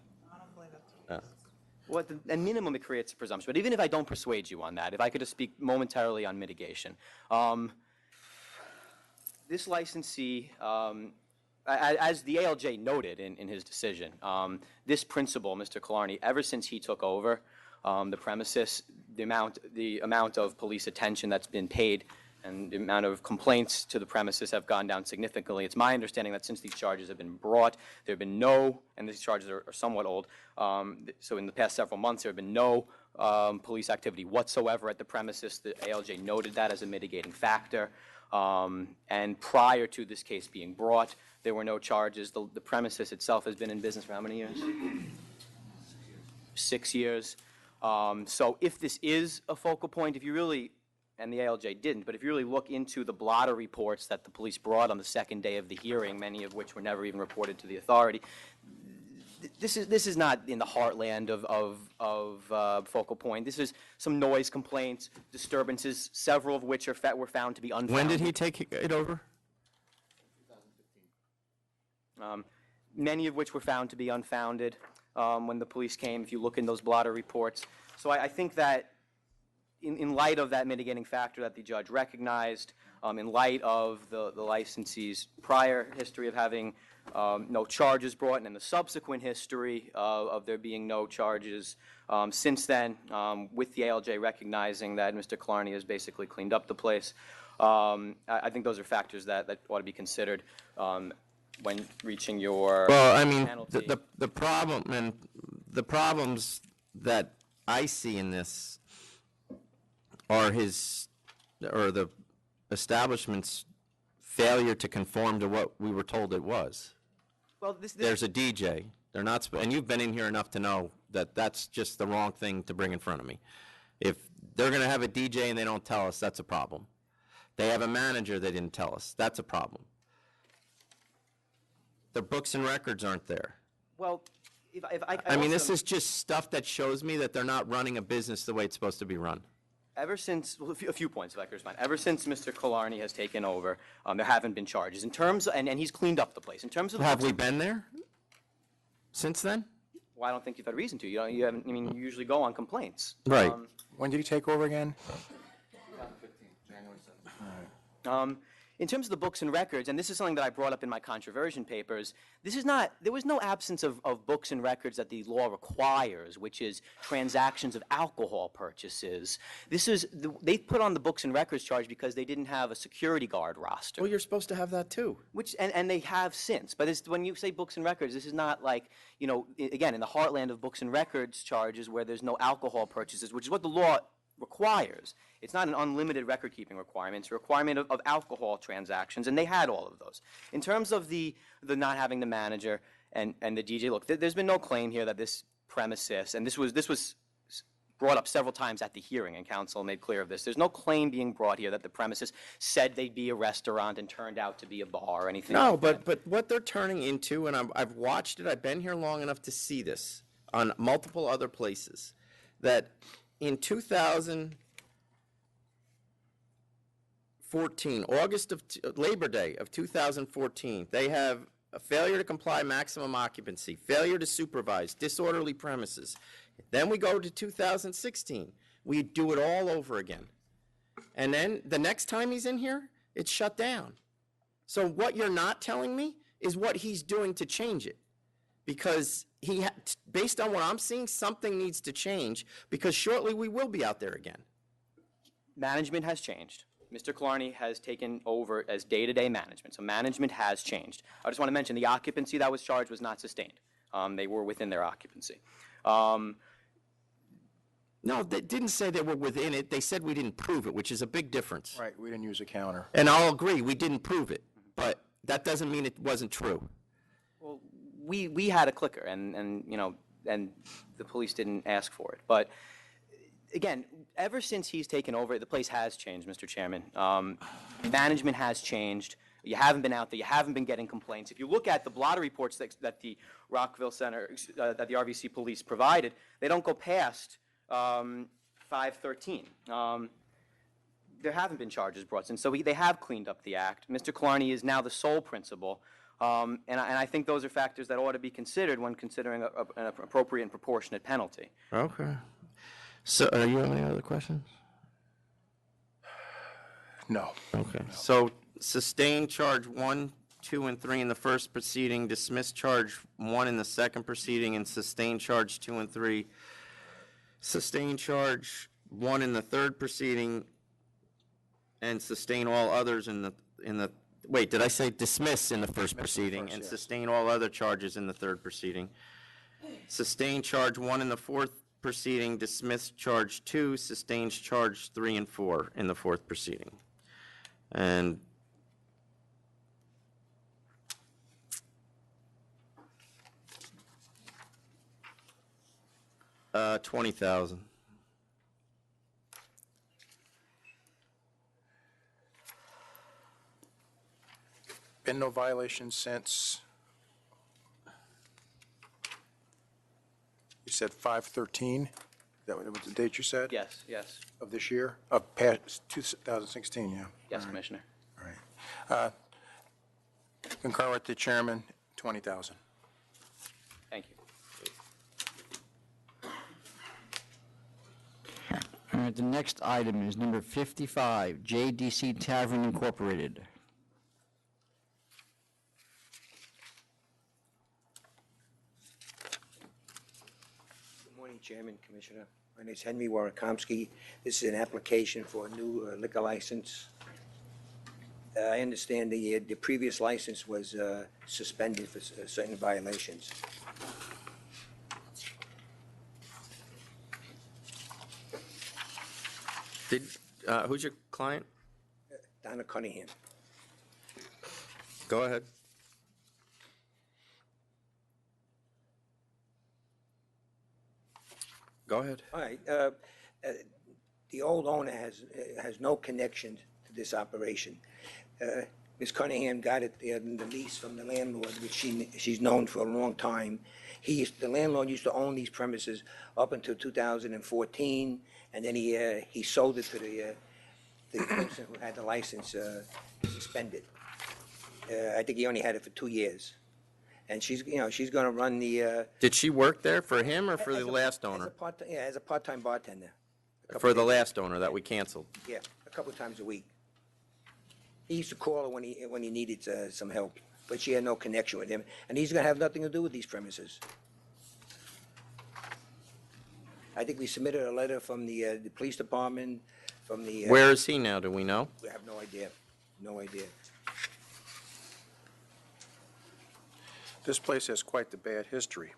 No. Well, at minimum, it creates a presumption. But even if I don't persuade you on that, if I could just speak momentarily on mitigation. This licensee, as the ALJ noted in his decision, this principal, Mr. Killarney, ever since he took over the premises, the amount of police attention that's been paid and the amount of complaints to the premises have gone down significantly. It's my understanding that since these charges have been brought, there have been no, and these charges are somewhat old, so in the past several months, there have been no police activity whatsoever at the premises. The ALJ noted that as a mitigating factor. And prior to this case being brought, there were no charges. The premises itself has been in business for how many years? 6 years. So if this is a focal point, if you really, and the ALJ didn't, but if you really look into the blotter reports that the police brought on the second day of the hearing, many of which were never even reported to the authority, this is not in the heartland of focal point. This is some noise complaints, disturbances, several of which were found to be unfounded. When did he take it over? Many of which were found to be unfounded when the police came, if you look in those blotter reports. So I think that in light of that mitigating factor that the judge recognized, in light of the licensee's prior history of having no charges brought, and in the subsequent history of there being no charges since then, with the ALJ recognizing that Mr. Killarney has basically cleaned up the place, I think those are factors that ought to be considered when reaching your Well, I mean, penalty. the problem, and the problems that I see in this are the establishment's failure to conform to what we were told it was. Well, There's a DJ. They're not, and you've been in here enough to know that that's just the wrong thing to bring in front of me. If they're going to have a DJ and they don't tell us, that's a problem. They have a manager they didn't tell us. That's a problem. The books and records aren't there. Well, I mean, this is just stuff that shows me that they're not running a business the way it's supposed to be run. Ever since, well, a few points, if I could respond. Ever since Mr. Killarney has taken over, there haven't been charges. In terms, and he's cleaned up the place. In terms of Have we been there since then? Well, I don't think you've had reason to. You haven't. I mean, you usually go on complaints. Right. When did he take over again? 2015, January 7th. In terms of the books and records, and this is something that I brought up in my controversion papers, there was no absence of books and records that the law requires, which is transactions of alcohol purchases. They put on the books and records charge because they didn't have a security guard roster. Well, you're supposed to have that too. And they have since. But when you say books and records, this is not like, again, in the heartland of books and records charges where there's no alcohol purchases, which is what the law requires. It's not an unlimited record-keeping requirement. It's a requirement of alcohol transactions, and they had all of those. In terms of the not having the manager and the DJ, look, there's been no claim here that this premises, and this was brought up several times at the hearing, and counsel made clear of this. There's no claim being brought here that the premises said they'd be a restaurant and turned out to be a bar or anything No, like that. but what they're turning into, and I've watched it, I've been here long enough to see this on multiple other places, that in 2014, Labor Day of 2014, they have a failure to comply maximum occupancy, failure to supervise, disorderly premises. Then we go to 2016. We do it all over again. And then the next time he's in here, it's shut down. So what you're not telling me is what he's doing to change it. Because based on what I'm seeing, something needs to change, because shortly we will be out there again. Management has changed. Mr. Killarney has taken over as day-to-day management, so management has changed. I just want to mention the occupancy that was charged was not sustained. They were within their occupancy. No, they didn't say they were within it. They said we didn't prove it, which is a big difference. Right, we didn't use a counter. And I'll agree, we didn't prove it, but that doesn't mean it wasn't true. Well, we had a clicker, and the police didn't ask for it. But again, ever since he's taken over, the place has changed, Mr. Chairman. Management has changed. You haven't been out there. You haven't been getting complaints. If you look at the blotter reports that the Rockville Center, that the RVC police provided, they don't go past 513. There haven't been charges brought in, so they have cleaned up the act. Mr. Killarney is now the sole principal, and I think those are factors that ought to be considered when considering an appropriate and proportionate penalty. Okay. So, do you have any other questions? No. Okay. So, sustain charge 1, 2, and 3 in the first proceeding, dismiss charge 1 in the second proceeding, and sustain charge 2 and 3. Sustain charge 1 in the third proceeding, and sustain all others in the, wait, did I say dismiss in the first proceeding and sustain all other charges in the third proceeding? Sustain charge 1 in the fourth proceeding, dismiss charge 2, sustains charge 3 and 4 in the fourth proceeding. And $20,000. Been no violations since, you said 5/13? Is that what the date you said? Yes, yes. Of this year? Of past 2016, yeah. Yes, Commissioner. Concur with the chairman, 20,000. Thank you. All right, the next item is number 55, JDC Tavern Incorporated. Good morning, Chairman, Commissioner. My name is Henry Warakomsky. This is an application for a new liquor license. I understand the previous license was suspended for certain violations. Who's your client? Donna Cunningham. Go ahead. Go ahead. All right. The old owner has no connection to this operation. Ms. Cunningham got it, the lease from the landlord, which she's known for a long time. The landlord used to own these premises up until 2014, and then he sold it to the person who had the license suspended. I think he only had it for 2 years. And she's going to run the. Did she work there for him or for the last owner? As a part-time bartender. For the last owner that we canceled? Yeah, a couple of times a week. He used to call her when he needed some help, but she had no connection with him, and he's going to have nothing to do with these premises. I think we submitted a letter from the police department, from the. Where is he now, do we know? We have no idea, no idea. This place has quite the bad history.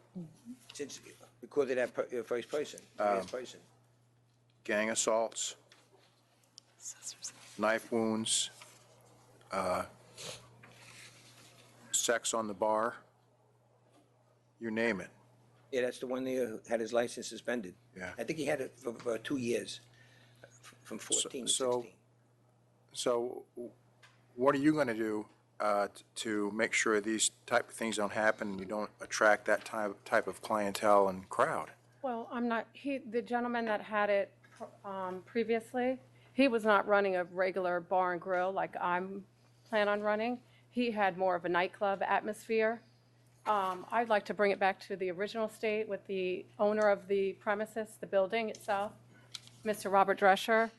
Since, because of that first person, last person. Gang assaults, knife wounds, sex on the bar, you name it. Yeah, that's the one that had his license suspended. Yeah. I think he had it for 2 years, from 14 to 16. So what are you going to do to make sure these type of things don't happen and you don't attract that type of clientele and crowd? Well, the gentleman that had it previously, he was not running a regular bar and grill like I'm plan on running. He had more of a nightclub atmosphere. I'd like to bring it back to the original state with the owner of the premises, the building itself, Mr. Robert Drescher,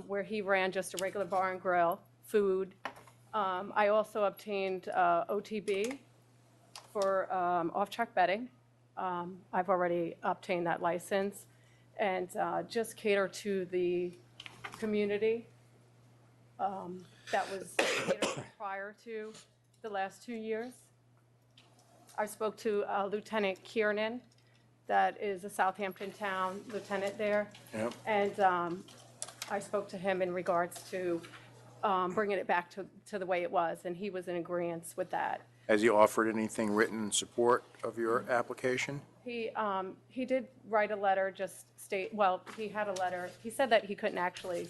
where he ran just a regular bar and grill, food. I also obtained OTB for off-track betting. I've already obtained that license, and just cater to the community that was catered prior to the last 2 years. I spoke to Lieutenant Kiernan, that is a Southampton town lieutenant there. Yep. And I spoke to him in regards to bringing it back to the way it was, and he was in agreement with that. Has he offered anything written in support of your application? He did write a letter, he had a letter. He said that he couldn't actually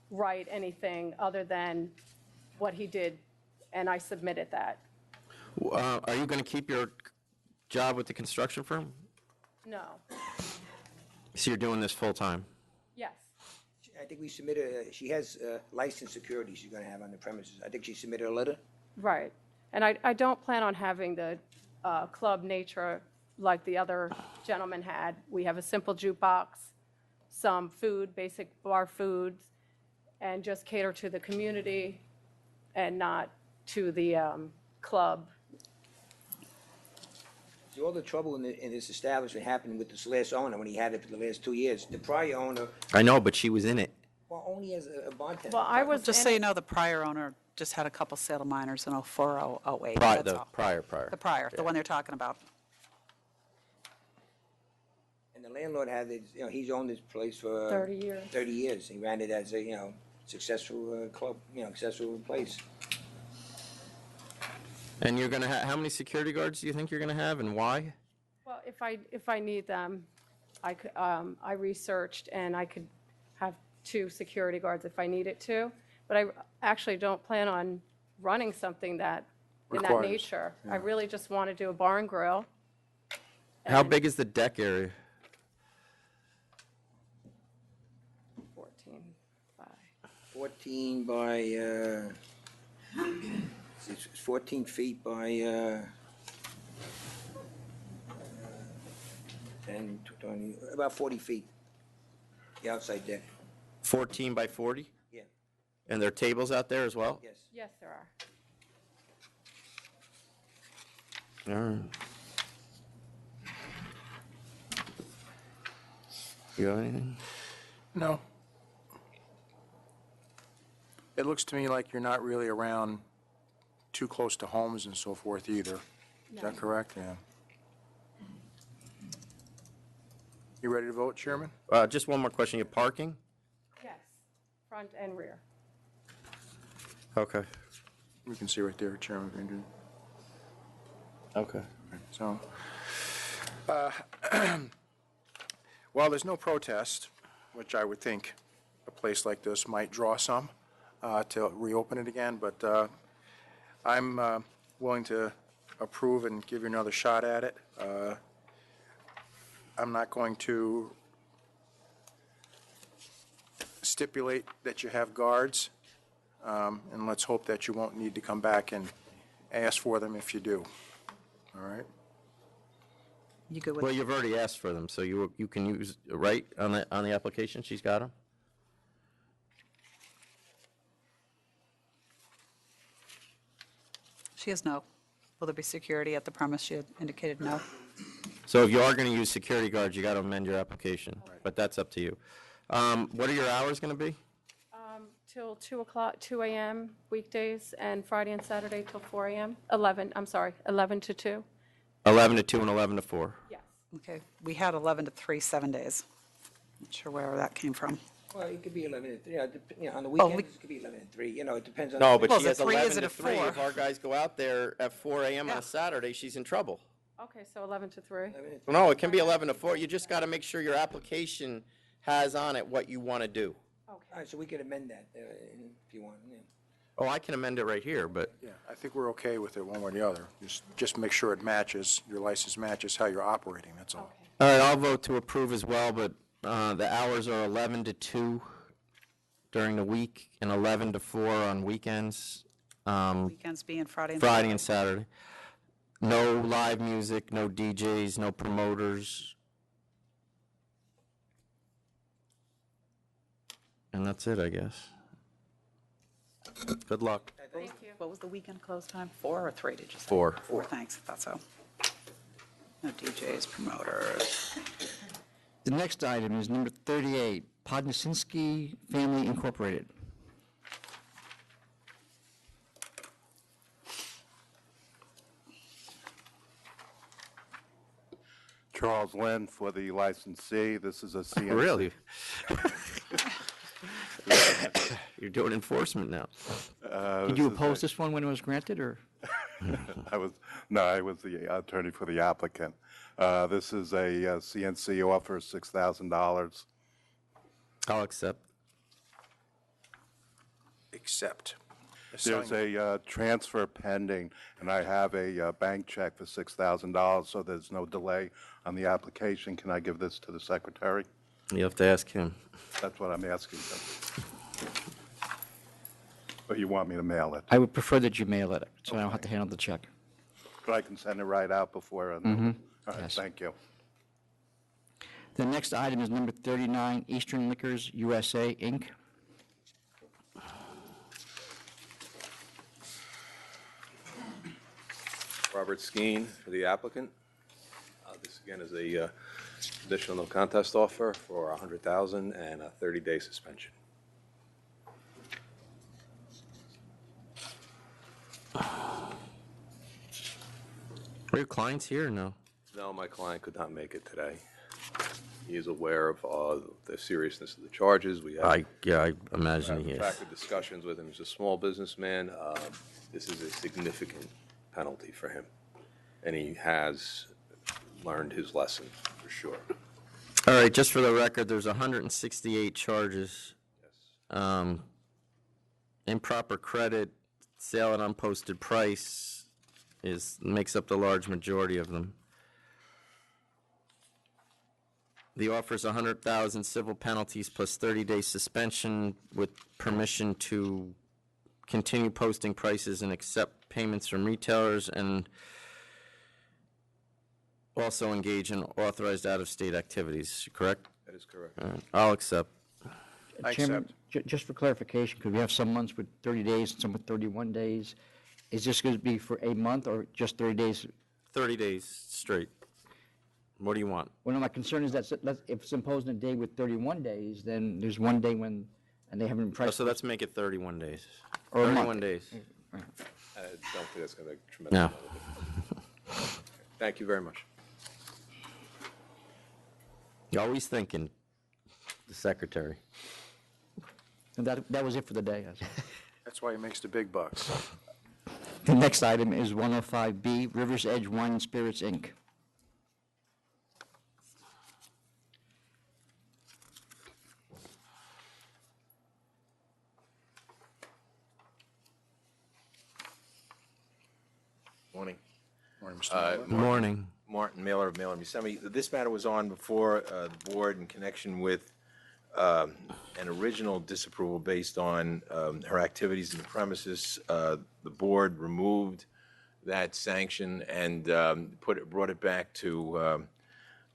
write anything other than what he did, and I submitted that. Are you going to keep your job with the construction firm? No. So you're doing this full-time? Yes. I think we submitted, she has licensed security she's going to have on the premises. I think she submitted a letter. Right. And I don't plan on having the club nature like the other gentleman had. We have a simple jukebox, some food, basic bar foods, and just cater to the community and not to the club. See, all the trouble in this establishment happened with this last owner when he had it for the last 2 years. The prior owner, I know, but she was in it. Well, only as a bartender. Well, I was Just in so it- you know, the prior owner just had a couple sale of minors in 04, 08. Pri- That's the all. prior. The prior, the one they're talking about. And the landlord had, he's owned this place for. 30 years. 30 years. He ran it as a, successful club, successful place. And you're gonna how many security guards do you think you're gonna have, and why? Well, if I need them, I researched and I could have 2 security guards if I needed to. But I actually don't plan on running something in that Requires, nature. yeah. I really just want to do a bar and grill. How big is the deck area? 14 by. 14 by, it's 14 feet by, 10, 20, about 40 feet. The outside deck. 14 by 40? Yeah. And there are tables out there as well? Yes. Yes, there are. All right. You have anything? No. It looks to me like you're not really around too close to homes and so forth either. Is that correct? Yeah. You ready to vote, Chairman? Just one more question. You parking? Yes, front and rear. Okay. We can see right there, Chairman. If you do. Okay. So, while there's no protest, which I would think a place like this might draw some to reopen it again, but I'm willing to approve and give you another shot at it. I'm not going to stipulate that you have guards, and let's hope that you won't need to come back and ask for them if you do. All right? You good with Well, you've already asked for them, so you can use, right, on the application, she's got them? She has no. Will there be security at the premise? She had indicated no. So if you are going to use security guards, you got to amend your application, but that's up to you. What are your hours going to be? Till 2 a.m. weekdays, and Friday and Saturday till 4 a.m. 11 to 2. 11 to 2 and 11 to 4. Yes. Okay, we had 11 to 3, 7 days. Not sure where that came from. Well, it could be 11 to 3, on the Oh, weekends, it could be 11 to 3, it depends on. No, but Well, she is has it 3? 11 Is it to a 3. 4? If our guys go out there at 4 a.m. on Yeah. a Saturday, she's in trouble. Okay, so 11 to 3. No, it can be 11 to 4. You just got to make sure your application has on it what you want to do. All right, so we could amend that if you want, yeah. Oh, I can amend it right here, but Yeah, I think we're okay with it one way or the other. Just make sure it matches, your license matches how you're operating, that's all. all right, I'll vote to approve as well, but the hours are 11 to 2 during the week and 11 to 4 on weekends. Weekends being Friday and Friday and Saturday. No live music, no DJs, no promoters. And that's it, I guess. Good luck. Thank you. What was the weekend close time? 4 or 3, did you say? 4. 4, thanks, I thought so. No DJs, promoters. The next item is number 38, Podnosinski Family Incorporated. Charles Lynn for the licensee. This is a CNC. Really? You're doing enforcement now. Did you oppose this one when it was granted, or? I was the attorney for the applicant. This is a CNC offer, $6,000. I'll accept. Accept. There's a transfer pending, and I have a bank check for $6,000, so there's no delay on the application. Can I give this to the secretary? You have to ask him. That's what I'm asking. Or you want me to mail it? I would prefer that you mail it, so I don't have to handle the check. But I can send it right out before. All right, Yes. thank you. The next item is number 39, Eastern Liquors USA, Inc. Robert Skeen for the applicant. This again is a conditional no contest offer for $100,000 and a 30-day suspension. Are your clients here or no? No, my client could not make it today. He is aware of the seriousness of the charges. We have I imagine he in is. fact, the discussions with him. He's a small businessman. This is a significant penalty for him, and he has learned his lesson for sure. All right, just for the record, there's 168 charges. Improper credit, sale at unposted price makes up the large majority of them. The offer is 100,000 civil penalties plus 30-day suspension with permission to continue posting prices and accept payments from retailers, and also engage in authorized out-of-state activities, correct? That is correct. All right, I'll accept. Chairman, just for clarification, because we have some months with 30 days and some with 31 days, is this going to be for a month or just 30 days? 30 days straight. What do you want? Well, no, my concern is that if it's imposed in a day with 31 days, then there's one day when, and they haven't priced. So let's make it 31 days. Or a month. 31 days. I don't think that's going to make a tremendous No. amount of difference. Thank you very much. You're always thinking, the secretary. And that was it for the day. That's why he makes the big bucks. The next item is 105B, Rivers Edge Wine and Spirits, Inc. Morning. Morning, Mr. Miller. Morning. Martin Mailer of Mailer Buscemi. This matter was on before the board in connection with an original disapproval based on her activities in the premises. The board removed that sanction and brought it back to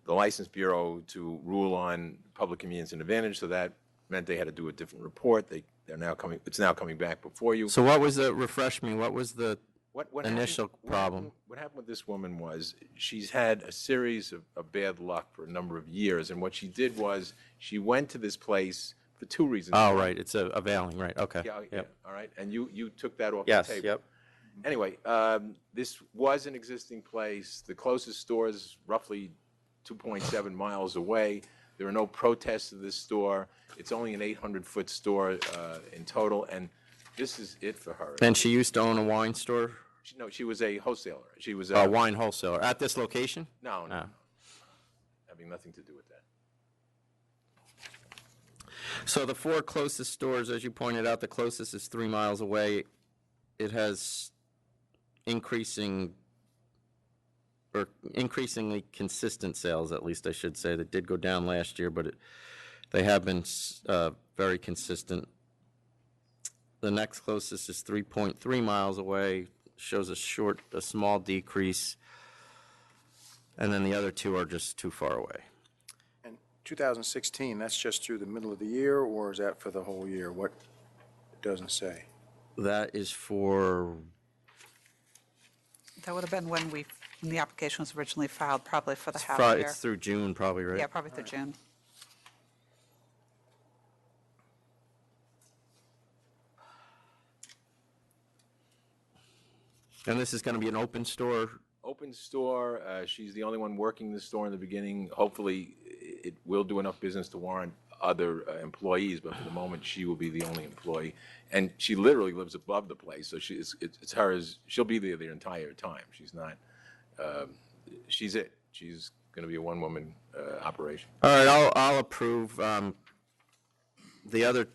the License Bureau to rule on public convenience and advantage. So that meant they had to do a different report. They're now coming. It's now coming back before you. So what was the, refresh me, what was the What initial problem? What happened with this woman was she's had a series of bad luck for a number of years, and what she did was she went to this place for two reasons. Oh, right, it's a availing, right, okay. Yeah, Yep. all right, and you took that off Yes, the table. yep. Anyway, this was an existing place. The closest store is roughly 2.7 miles away. There are no protests to this store. It's only an 800-foot store in total, and this is it for her. And she used to own a wine store? No, she was a wholesaler. She was A wine wholesaler, at this location? No, no, Oh. having nothing to do with that. So the four closest stores, as you pointed out, the closest is 3 miles away. It has increasingly consistent sales, at least I should say. That did go down last year, but they have been very consistent. The next closest is 3.3 miles away, shows a small decrease, and then the other two are just too far away. And 2016, that's just through the middle of the year, or is that for the whole year? What, it doesn't say. That is for, That would have been when the application was originally filed, probably for the half year. it's through June probably, right? Yeah, probably through June. And this is going to be an open store? Open store. She's the only one working the store in the beginning. Hopefully, it will do enough business to warrant other employees, but for the moment, she will be the only employee. And she literally lives above the place, so it's hers. She'll be there the entire time. She's not. She's it. She's going to be a one-woman operation. All right, I'll approve. The other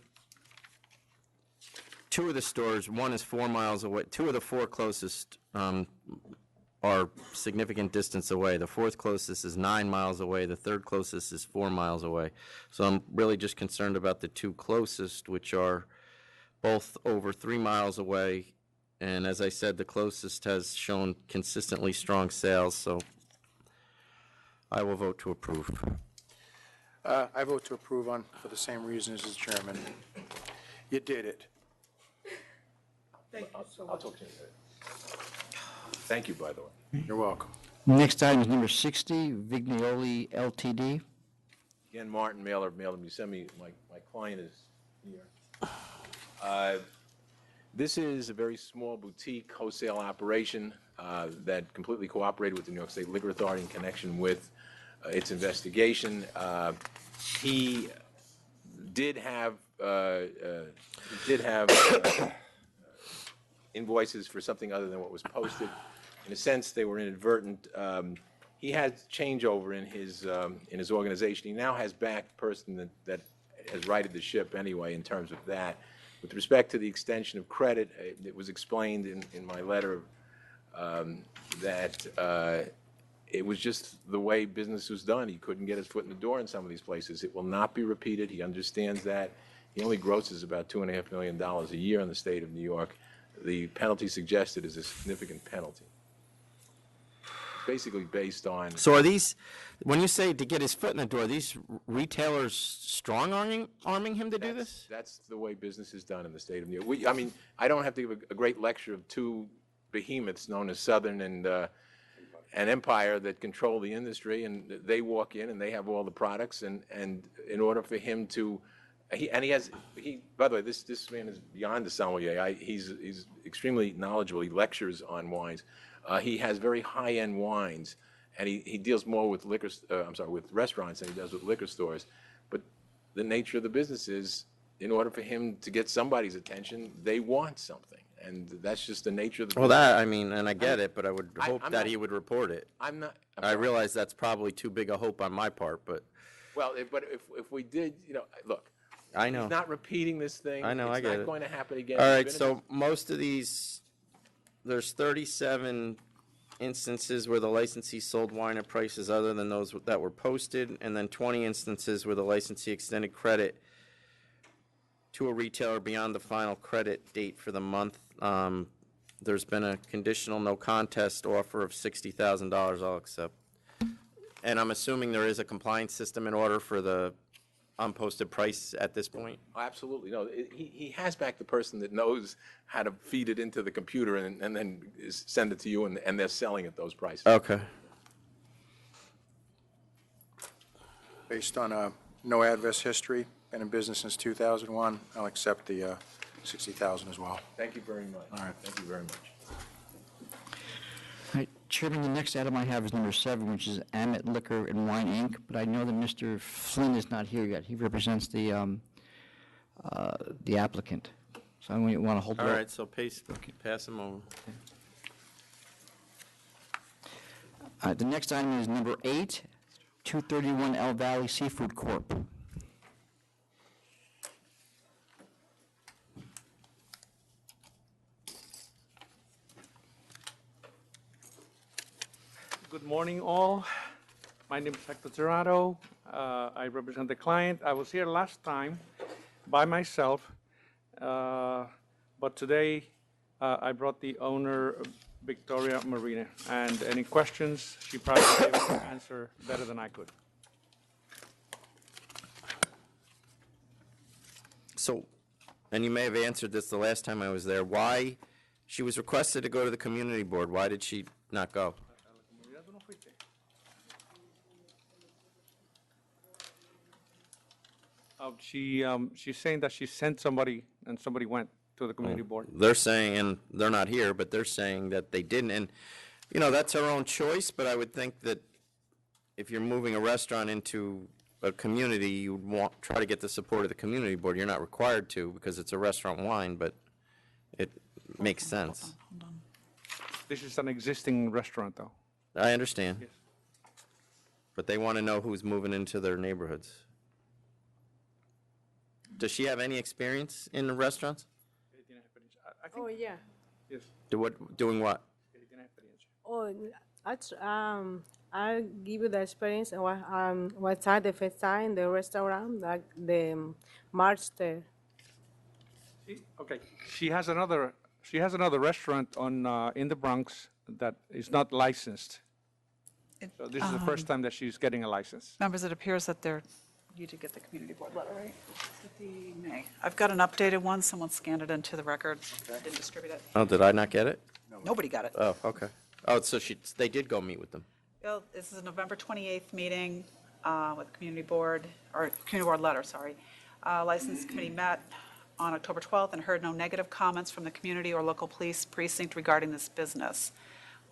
two of the stores, one is 4 miles away. Two of the four closest are significant distance away. The fourth closest is 9 miles away. The third closest is 4 miles away. So I'm really just concerned about the two closest, which are both over 3 miles away. And as I said, the closest has shown consistently strong sales, so I will vote to approve. I vote to approve for the same reasons as the chairman. You did it. Thank you so I'll much. talk to you later. Thank you, by the way. You're welcome. Next item is number 60, Vignoli Ltd. Again, Martin Mailer of Mailer Buscemi. My client is here. This is a very small boutique wholesale operation. that completely cooperated with the New York State Liquor Authority in connection with its investigation. He did have invoices for something other than what was posted. In a sense, they were inadvertent. He had changeover in his organization. He now has backed person that has righted the ship anyway in terms of that. With respect to the extension of credit, it was explained in my letter that it was just the way business was done. He couldn't get his foot in the door in some of these places. It will not be repeated. He understands that. He only grosses about $2.5 million a year in the state of New York. The penalty suggested is a significant penalty. Basically based on. So are these, when you say to get his foot in the door, are these retailers strong-arming him to do this? That's the way business is done in the state of New York. I mean, I don't have to give a great lecture of two behemoths known as Southern and Empire that control the industry, and they walk in and they have all the products, and in order for him to, by the way, this man is beyond a sommelier. He's extremely knowledgeable. He lectures on wines. He has very high-end wines, and he deals more with with restaurants than he does with liquor stores. But the nature of the business is, in order for him to get somebody's attention, they want something, and that's just the nature of the Well, business. that, I mean, and I get it, but I would hope I'm that not- he would report it. I realize that's probably too big a hope on my part, but. Well, but if we did, look. I know. He's not repeating this thing. I know, I get it. It's not going to happen again. All He's right, been in so most of these, there's 37 instances where the licensee sold wine at prices other than those that were posted, and then 20 instances where the licensee extended credit to a retailer beyond the final credit date for the month. There's been a conditional no contest offer of $60,000 I'll accept. And I'm assuming there is a compliance system in order for the unposted price at this point? Oh, absolutely. No, he has back the person that knows how to feed it into the computer and then send it to you, and they're selling at those prices. Okay. Based on no adverse history, been in business since 2001, I'll accept the 60,000 as well. Thank you very much. All right. Thank you very much. All right, Chairman, the next item I have is number 7, which is Amit Liquor and Wine, Inc., but I know that Mr. Flynn is not here yet. He represents the applicant. So I want to hold. All right, so pass him over. The next item is number 8, 231 El Valley Seafood Corp. Good morning, all. My name is Hector Tirado. I represent the client. I was here last time by myself, but today I brought the owner, Victoria Marina, and any questions, she probably be able to answer better than I could. So, and you may have answered this the last time I was there, why, she was requested to go to the community board, why did she not go? She's saying that she sent somebody and somebody went to the community board. They're saying, and they're not here, but they're saying that they didn't, and, you know, that's her own choice, but I would think that if you're moving a restaurant into a community, you would try to get the support of the community board. You're not required to, because it's a restaurant wine, but it makes sense. This is an existing restaurant, though. I understand. Yes. But they want to know who's moving into their neighborhoods. Does she have any experience in the restaurants? Oh, yeah. Yes. Doing what? Oh, I give you the experience and what time the first time the restaurant, like the March there. Okay. She has another restaurant on in the Bronx that is not licensed. So this is the first time that she's getting a license. Members, it appears that you did get the community board letter, right? May. I've got an updated one. Someone scanned it into the record. Didn't distribute it. Oh, did I not get it? Nobody got it. Oh, okay. Oh, so they did go meet with them. Well, this is a November 28th meeting with the community board, or community board letter, sorry. License committee met on October 12th and heard no negative comments from the community or local police precinct regarding this business.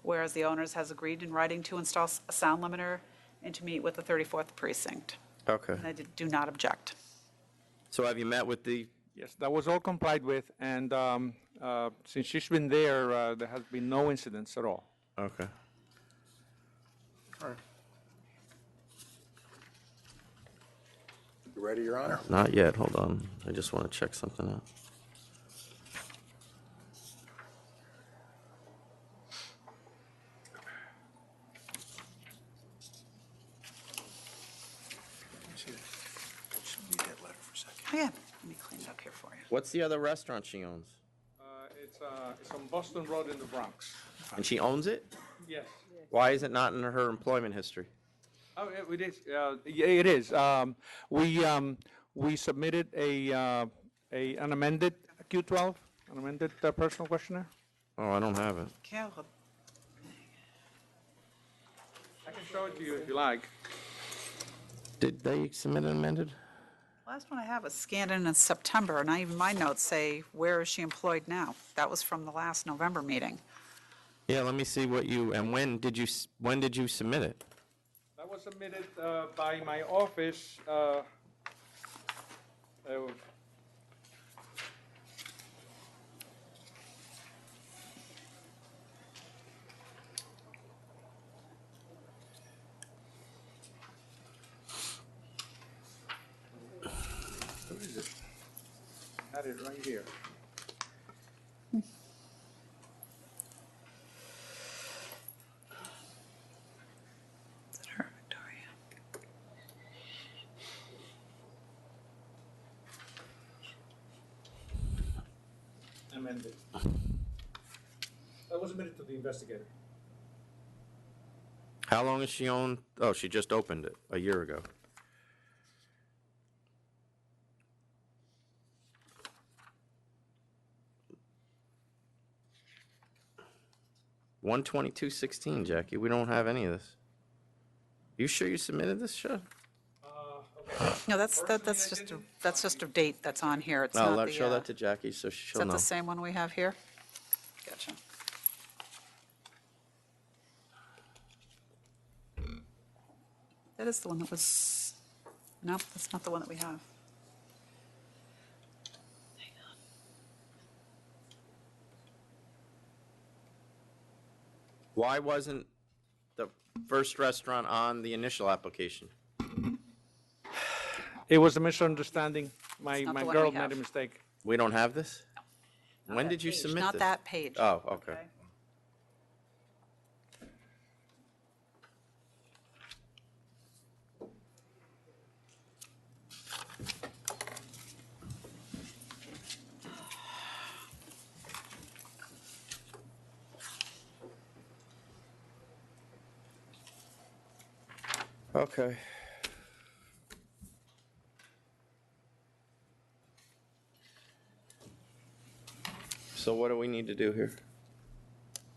whereas the owners has agreed in writing to install a sound limiter and to meet with the 34th precinct. Okay. And I do not object. So have you met with the, Yes, that was all complied with, and since she's been there, there has been no incidents at all. okay. All right. You ready, Your Honor? Not yet, hold on. I just want to check something out. Oh, yeah, let me clean it up here for you. What's the other restaurant she owns? It's on Boston Road in the Bronx. And she owns it? Yes. Why is it not in her employment history? Oh, it is. Yeah, it is. We submitted an amended Q12, an amended personal questionnaire. Oh, I don't have it. Caleb. I can show it to you if you like. Did they submit an amended? Last one I have was scanned in September, and even my notes say, where is she employed now? That was from the last November meeting. Yeah, let me see what you, and when did you submit it? That was submitted by my office. What is it? Had it right here. Is it her, Victoria? Amended. That was submitted to the investigator. How long has she owned? Oh, she just opened it a year ago. $122.16, Jackie. We don't have any of this. You sure you submitted this, Shad? No, that's just a date that's on here. It's No, not the, show that to Jackie so is she'll that know. the same one we have here? Gotcha. That is the one that was, nope, that's not the one that we have. Why wasn't the first restaurant on the initial application? It was a misunderstanding. My not the one girl we have. made a mistake. We don't have this? Not When that did you page, submit Not this? that page. Oh, okay. Okay. So what do we need to do here?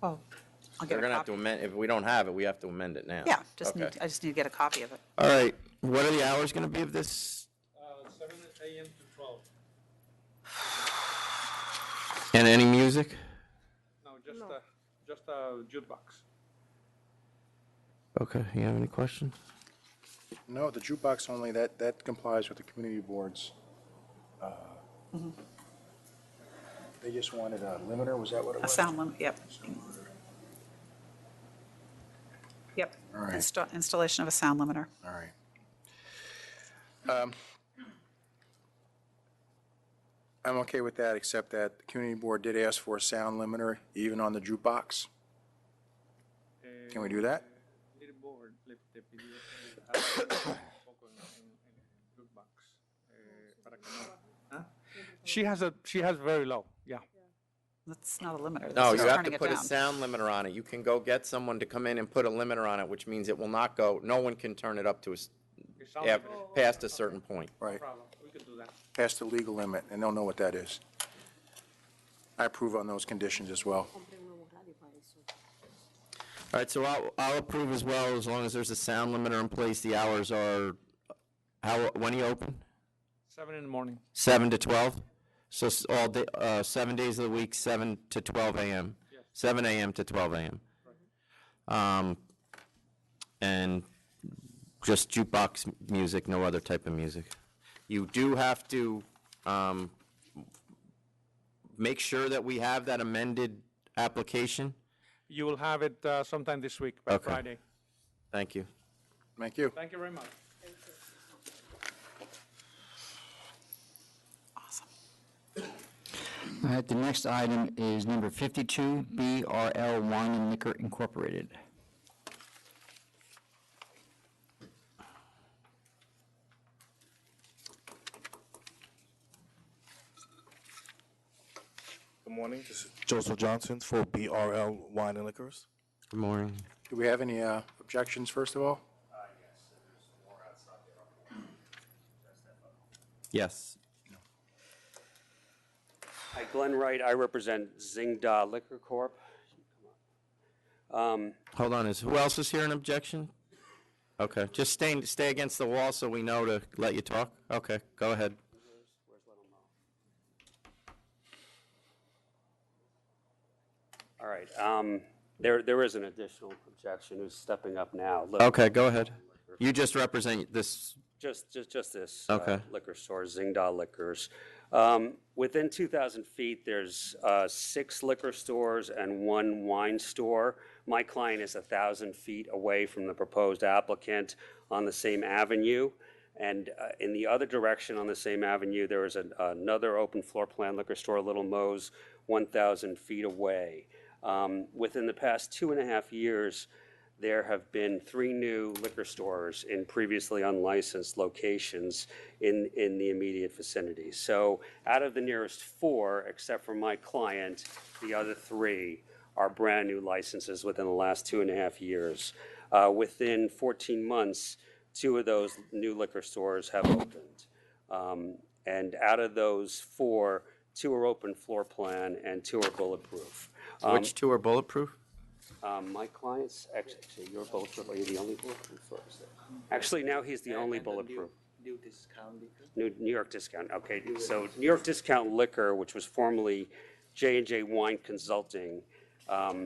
Oh, I'll They're get a gonna have to copy. amend, if we don't have it, we have to amend it now. Yeah, Okay. I just need to get a copy of it. All right, what are the hours gonna be of this? 7 a.m. to 12. And any music? No, just a jukebox. Okay, you have any questions? No, the jukebox only, that complies with the community boards. They just wanted a limiter, was that what it A was? sound limit, yep. Yep. All right. Installation of a sound limiter. All right. I'm okay with that, except that the community board did ask for a sound limiter, even on the jukebox. Can we do that? She has very low, yeah. That's not a limiter. No, That's you just have turning to it put a down. sound limiter on it. You can go get someone to come in and put a limiter on it, which means it will not go, no one can turn it up to past a certain point. Right. We could do that. Past the legal limit, and they'll know what that is. I approve on those conditions as well. All right, so I'll approve as well, as long as there's a sound limiter in place. The hours are, when are you open? 7 in the morning. 7 to 12? So all day, 7 days of the week, 7 to 12 a.m.? 7 a.m. to 12 a.m.? and just jukebox music, no other type of music. You do have to make sure that we have that amended application. You will have it sometime this week, by Okay. Friday. Thank you. Thank you. Thank you very much. All right, the next item is number 52, BRL Wine and Liquor Incorporated. Good morning. This is Joseph Johnson for BRL Wine and Liquors. Good morning. Do we have any objections, first of all? Yes. Hi, Glenn Wright. I represent Zingda Liquor Corp. Hold on, who else is here in objection? Okay, just stay against the wall so we know to let you talk. Okay, go ahead. All right. There is an additional objection who's stepping up now. Okay, go ahead. You just represent this. Just this Okay. liquor store, Zingda Liquors. Within 2,000 feet, there's 6 liquor stores and 1 wine store. My client is 1,000 feet away from the proposed applicant on the same avenue. And in the other direction on the same avenue, there is another open floor plan liquor store, Little Mo's, 1,000 feet away. Within the past 2.5 years, there have been 3 new liquor stores in previously unlicensed locations in the immediate vicinity. So out of the nearest 4, except for my client, the other 3 are brand-new licenses within the last 2.5 years. Within 14 months, 2 of those new liquor stores have opened. And out of those 4, 2 are open floor plan and 2 are bulletproof. Which 2 are bulletproof? My client's, actually, you're bulletproof. Are you the only bulletproof? Or is there- Actually, now he's the only bulletproof. New discount liquor? New York Discount, okay. So New York Discount Liquor, which was formerly J&J Wine Consulting,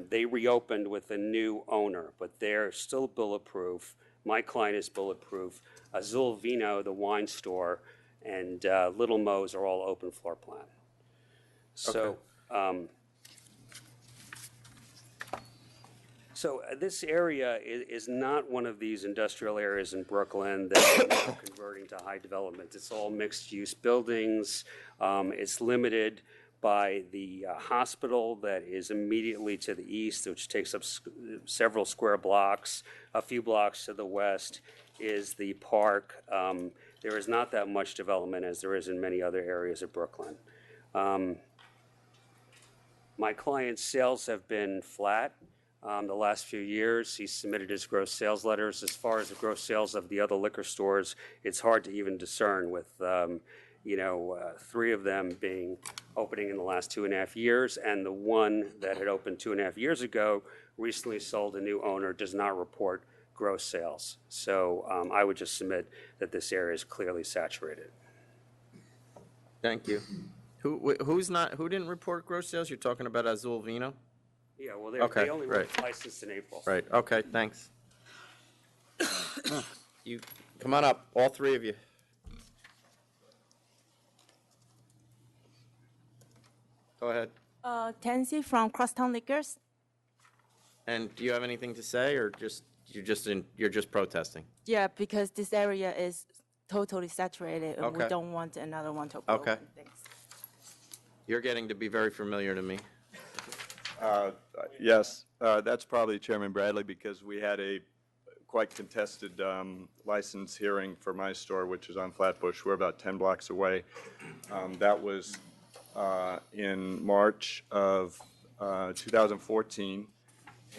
they reopened with a new owner, but they're still bulletproof. My client is bulletproof. Azul Vino, the wine store, and Little Mo's are all open floor plan. So, this area is not one of these industrial areas in Brooklyn that are converting to high development. It's all mixed-use buildings. It's limited by the hospital that is immediately to the east, which takes up several square blocks. A few blocks to the west is the park. There is not that much development as there is in many other areas of Brooklyn. My client's sales have been flat the last few years. He submitted his gross sales letters. As far as the gross sales of the other liquor stores, it's hard to even discern with, 3 of them opening in the last 2.5 years, and the one that had opened 2.5 years ago recently sold a new owner, does not report gross sales. So I would just submit that this area is clearly saturated. Thank you. Who didn't report gross sales? You're talking about Azul Vino? Yeah, well, Okay, they only were right. licensed in April. Right, okay, thanks. You, come on up, all 3 of you. Go ahead. Tansy from Crosstown Liquors. And do you have anything to say, or you're just protesting? Yeah, because this area is totally saturated, and we Okay. don't want another one to open. Okay. You're getting to be very familiar to me. Yes, that's probably Chairman Bradley, because we had a quite contested license hearing for my store, which is on Flatbush. We're about 10 blocks away. That was in March of 2014.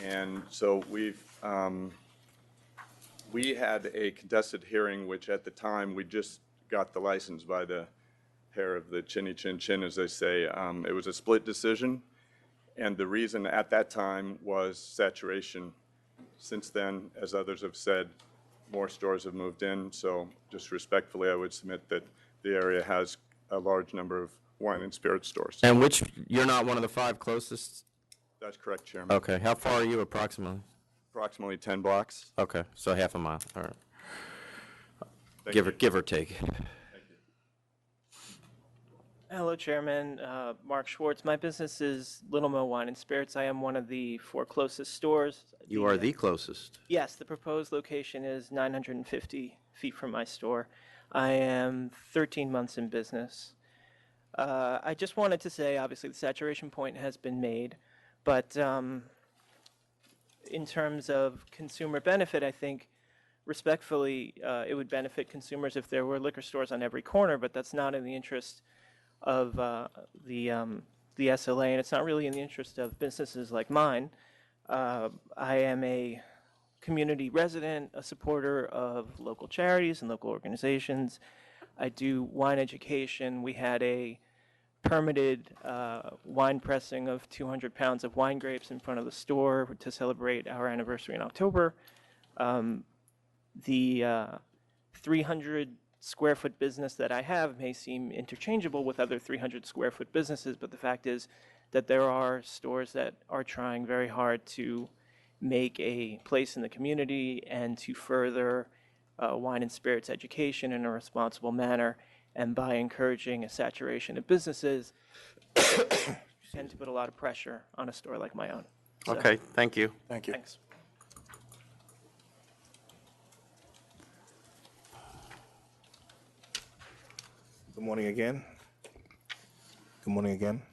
And so we had a contested hearing, which at the time, we just got the license by the hair of the chinny chin chin, as they say. It was a split decision. And the reason at that time was saturation. Since then, as others have said, more stores have moved in. So just respectfully, I would submit that the area has a large number of wine and spirit stores. And you're not one of the 5 closest? That's correct, Chairman. Okay, how far are you approximately? Approximately 10 blocks. Okay, so half a mile, all right. Thank Give or take. Hello, Chairman. Mark Schwartz. My business is Little Mo Wine and Spirits. I am one of the 4 closest stores. You are the closest. Yes, the proposed location is 950 feet from my store. I am 13 months in business. I just wanted to say, obviously, the saturation point has been made, but in terms of consumer benefit, I think respectfully, it would benefit consumers if there were liquor stores on every corner, but that's not in the interest of the SLA, and it's not really in the interest of businesses like mine. I am a community resident, a supporter of local charities and local organizations. I do wine education. We had a permitted wine pressing of 200 pounds of wine grapes in front of the store to celebrate our anniversary in October. The 300 square foot business that I have may seem interchangeable with other 300 square foot businesses, but the fact is that there are stores that are trying very hard to make a place in the community and to further wine and spirits education in a responsible manner. And by encouraging a saturation of businesses, tend to put a lot of pressure on a store like my own. So, Okay, thank you. Thank you. thanks. Good morning again. Good morning again.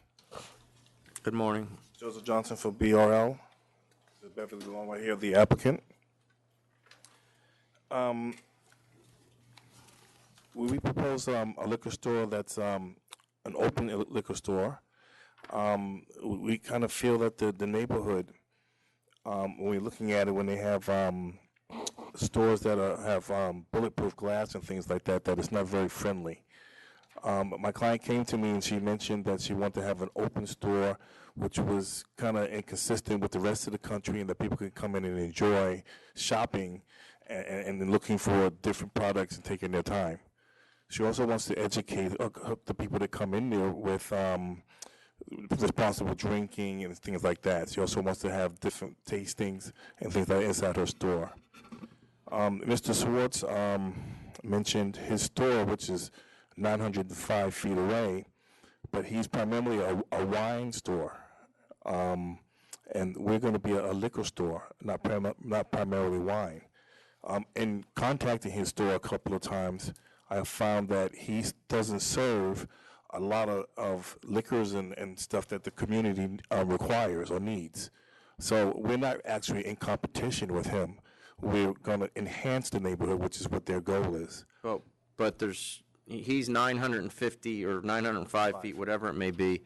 Good morning. Joseph Johnson for BRL. The Beverly Lawn right here, the applicant. We propose a liquor store that's an open liquor store. We kind of feel that the neighborhood, when we're looking at it, when they have stores that have bulletproof glass and things like that, that it's not very friendly. My client came to me and she mentioned that she wanted to have an open store, which was kind of inconsistent with the rest of the country, and that people could come in and enjoy shopping and looking for different products and taking their time. She also wants to educate the people that come in there with responsible drinking and things like that. She also wants to have different tastings and things like that inside her store. Mr. Schwartz mentioned his store, which is 905 feet away, but he's primarily a wine store, and we're going to be a liquor store, not primarily wine. In contacting his store a couple of times, I have found that he doesn't serve a lot of liquors and stuff that the community requires or needs. So we're not actually in competition with him. We're going to enhance the neighborhood, which is what their goal is. Well, but he's 950 or 905 feet, whatever it may be.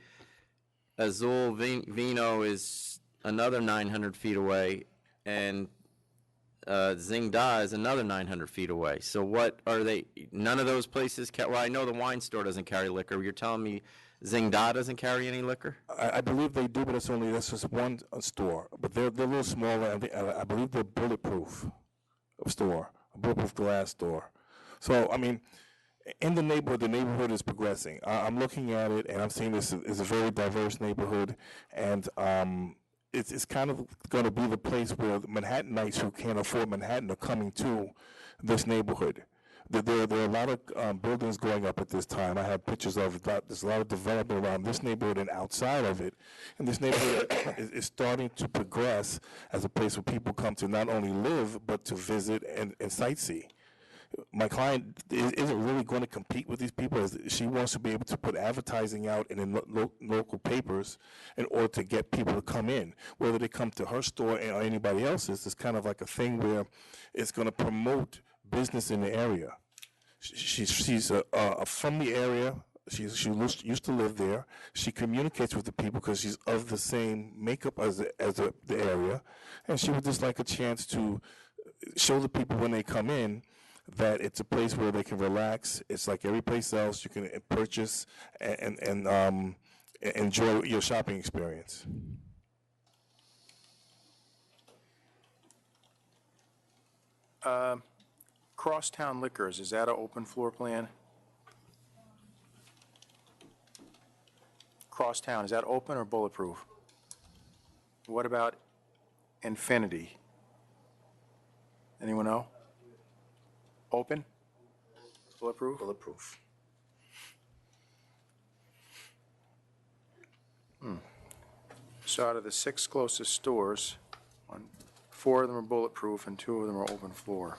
Azul Vino is another 900 feet away, and Zing Da is another 900 feet away. So what are they? None of those places well, I know the wine store doesn't carry liquor. You're telling me Zing Da doesn't carry any liquor? I believe they do, but that's just one store. But they're a little smaller. I believe they're bulletproof store, a bulletproof glass store. So, I mean, in the neighborhood is progressing. I'm looking at it, and I'm seeing this is a very diverse neighborhood, and it's kind of going to be the place where Manhattanites who can't afford Manhattan are coming to this neighborhood. There are a lot of buildings going up at this time. I have pictures of that. There's a lot of development around this neighborhood and outside of it. And this neighborhood is starting to progress as a place where people come to not only live, but to visit and sightsee. My client isn't really going to compete with these people. As she wants to be able to put advertising out in the local papers in order to get people to come in. Whether they come to her store or anybody else's, it's kind of like a thing where it's going to promote business in the area. She's from the area. She used to live there. She communicates with the people because she's of the same makeup as the area, and she would just like a chance to show the people when they come in that it's a place where they can relax. It's like every place else. You can purchase and enjoy your shopping experience. Crosstown Liquors, is that an open floor plan? Crosstown, is that open or bulletproof? What about Infinity? Anyone know? Open? Bulletproof? Bulletproof. So out of the 6 closest stores, 4 of them are bulletproof and 2 of them are open floor.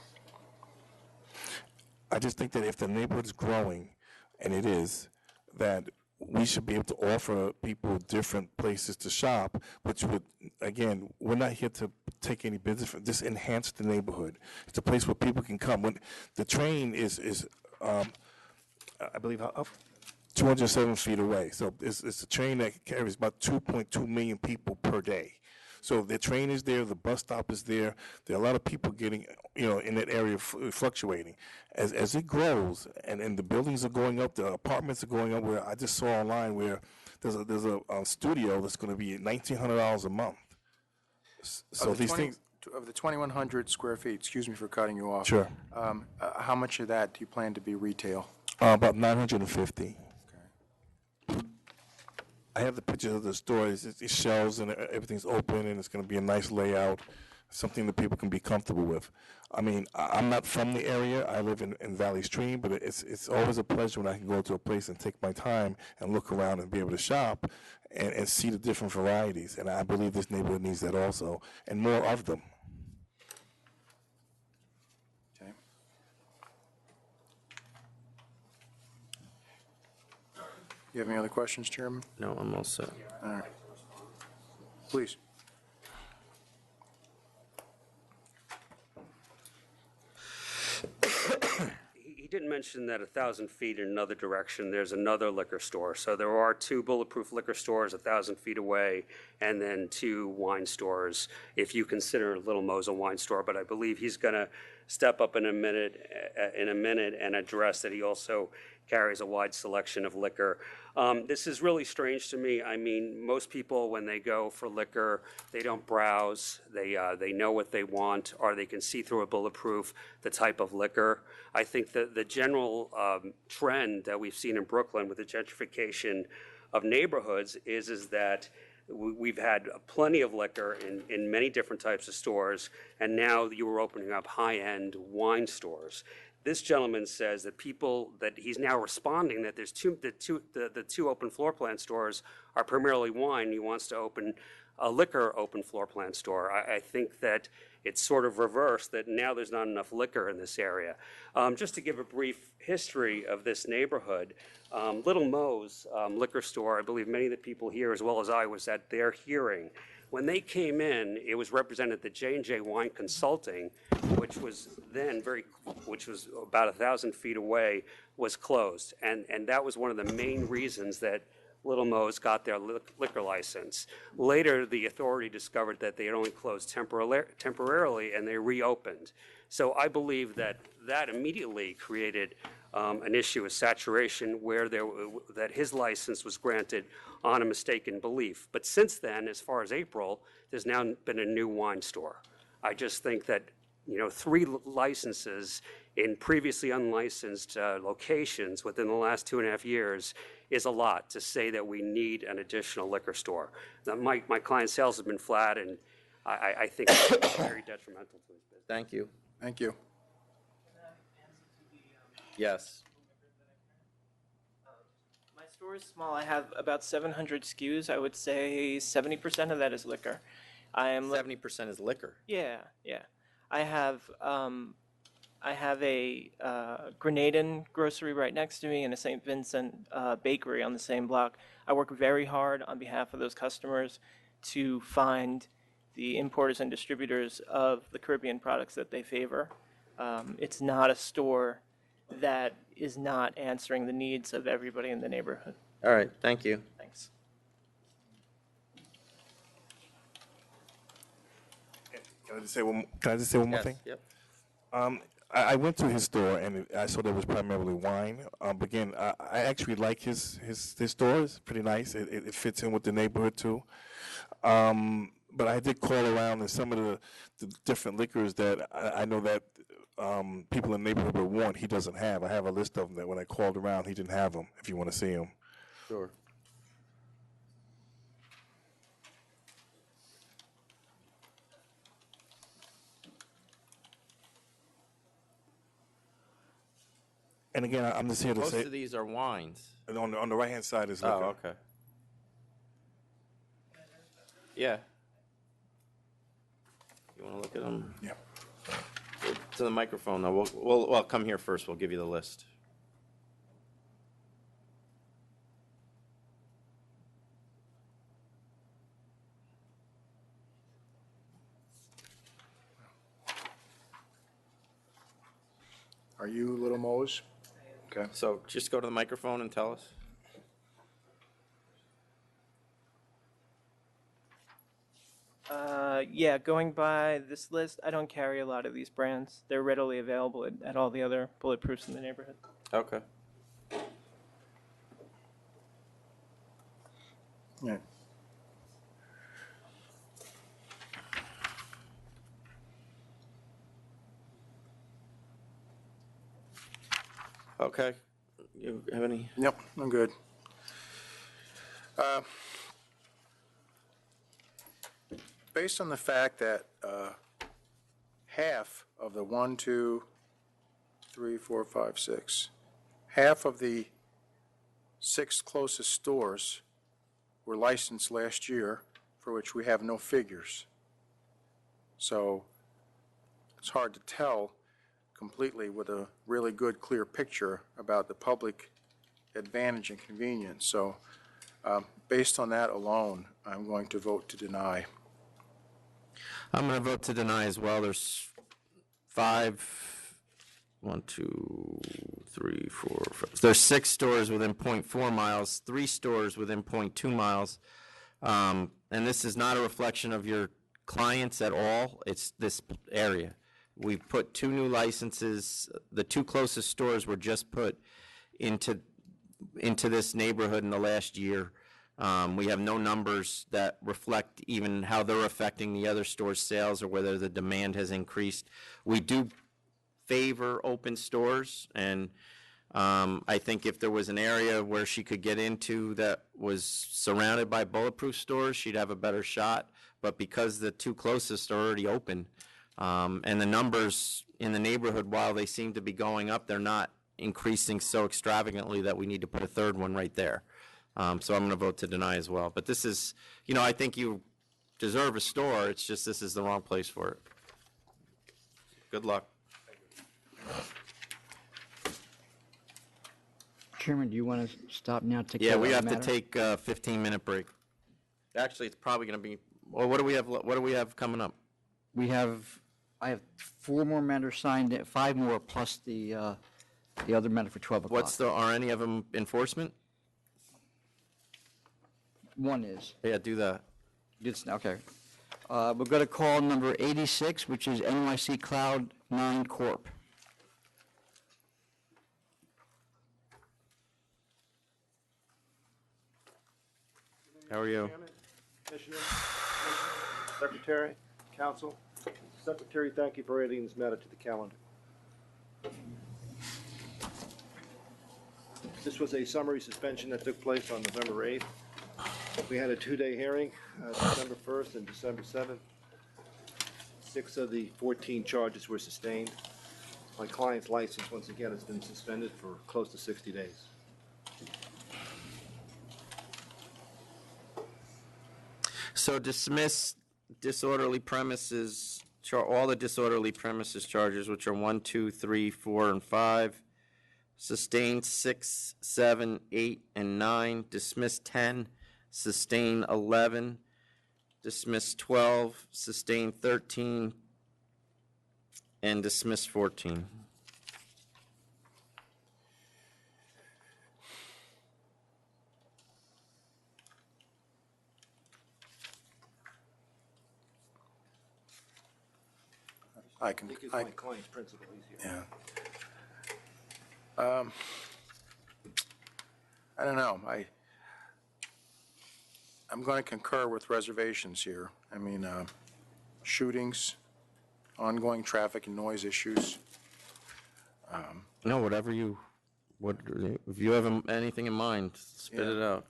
I just think that if the neighborhood's growing, and it is, that we should be able to offer people different places to shop, which would, again, we're not here to take any business from, just enhance the neighborhood. It's a place where people can come. When the train is I believe, up 207 feet away. So it's a train that carries about 2.2 million people per day. So the train is there, the bus stop is there. There are a lot of people getting, in that area fluctuating. As it grows and the buildings are going up, the apartments are going up. Where I just saw online where there's a studio that's going to be $1,900 a month. So Of the 20 of the 2,100 square feet, excuse me for cutting you off. Sure. How much of that do you plan to be retail? About 950. I have the pictures of the store. It's shelves and everything's open, and it's going to be a nice layout, something that people can be comfortable with. I mean, I'm not from the area. I live in Valley Stream, but it's always a pleasure when I can go to a place and take my time and look around and be able to shop and see the different varieties. And I believe this neighborhood needs that also, and more of them. Okay. You have any other questions, Chairman? No, I'm all set. All right. Please. He didn't mention that 1,000 feet in another direction, there's another liquor store. So there are 2 bulletproof liquor stores 1,000 feet away, and then 2 wine stores, if you consider Little Mo's a wine store. But I believe he's going to step up in a minute and address that he also carries a wide selection of liquor. This is really strange to me. I mean, most people, when they go for liquor, they don't browse. They know what they want, or they can see through a bulletproof the type of liquor. I think that the general trend that we've seen in Brooklyn with the gentrification of neighborhoods is that we've had plenty of liquor in many different types of stores, and now you are opening up high-end wine stores. This gentleman says that he's now responding that there's the 2 open floor plan stores are primarily wine. He wants to open a liquor open floor plan store. I think that it's sort of reversed, that now there's not enough liquor in this area. Just to give a brief history of this neighborhood, Little Mo's liquor store, I believe many of the people here, as well as I, was at their hearing. When they came in, it was represented that J&J Wine Consulting, which was about 1,000 feet away, was closed. And that was one of the main reasons that Little Mo's got their liquor license. Later, the authority discovered that they had only closed temporarily, and they reopened. So I believe that immediately created an issue of saturation where that his license was granted on a mistaken belief. But since then, as far as April, there's now been a new wine store. I just think that 3 licenses in previously unlicensed locations within the last 2.5 years is a lot to say that we need an additional liquor store. Now, my client sales have been flat, and I think it's very detrimental to his business. Thank you. Thank you. Yes. My store is small. I have about 700 SKUs. I would say 70% of that is liquor. 70% is liquor. Yeah. I have a Grenadian grocery right next to me and a St. Vincent bakery on the same block. I work very hard on behalf of those customers to find the importers and distributors of the Caribbean products that they favor. It's not a store that is not answering the needs of everybody in the neighborhood. All right, thank you. Thanks. Can I just say one more thing? Yep. I went to his store and I saw there was primarily wine. But again, I actually like his store. It's pretty nice. It fits in with the neighborhood too. But I did call around, and some of the different liquors that I know that people in the neighborhood would want, he doesn't have. I have a list of them that when I called around, he didn't have them, if you want to see them. Sure. And again, I'm just here to Most say, of these are wines. and on the right-hand side is liquor. Oh, okay. Yeah. You want to look at them? Yeah. To the microphone, though. Well, come here first. We'll give you the list. Are you Little Mo's? Okay. So just go to the microphone and tell us. Yeah, going by this list, I don't carry a lot of these brands. They're readily available at all the other Bulletproofs in the neighborhood. Okay. Yeah. Okay. You have any? Yep, I'm good. Based on the fact that half of the 1, 2, 3, 4, 5, 6, half of the 6 closest stores were licensed last year, for which we have no figures. So it's hard to tell completely with a really good, clear picture about the public advantage and convenience. So based on that alone, I'm going to vote to deny. I'm going to vote to deny as well. There's 1, 2, 3, 4, 5. There's 6 stores within 0.4 miles, 3 stores within 0.2 miles. And this is not a reflection of your clients at all. It's this area. We've put 2 new licenses. The 2 closest stores were just put into this neighborhood in the last year. We have no numbers that reflect even how they're affecting the other stores' sales or whether the demand has increased. We do favor open stores, and I think if there was an area where she could get into that was surrounded by Bulletproof stores, she'd have a better shot. But because the 2 closest are already open, and the numbers in the neighborhood, while they seem to be going up, they're not increasing so extravagantly that we need to put a 3rd one right there. So I'm going to vote to deny as well. But this is, I think you deserve a store. It's just this is the wrong place for it. Good luck. Chairman, do you want to stop now? Take Yeah, care we of have the to matter? take a 15-minute break. Actually, it's probably going to be, well, what do we have coming up? I have 4 more matters signed, 5 more plus the other matter for 12 o'clock. Are any of them enforcement? One is. Yeah, do that. Okay. We're going to call number 86, which is NYC Cloud 9 Corp. How are you? Commissioner, Secretary, Council. Secretary, thank you for adding this matter to the calendar. This was a summary suspension that took place on November 8th. We had a 2-day hearing, December 1st and December 7th. 6 of the 14 charges were sustained. My client's license, once again, has been suspended for close to 60 days. So dismiss disorderly premises, all the disorderly premises charges, which are 1, 2, 3, 4, and 5. Sustain 6, 7, 8, and 9. Dismiss 10. Sustain 11. Dismiss 12. Sustain 13. And dismiss 14. I can. It's my client's principal, he's here. Yeah. I don't know. I'm going to concur with reservations here. I mean, shootings, ongoing traffic and noise issues. No, whatever you, if you have anything in mind, spit it out.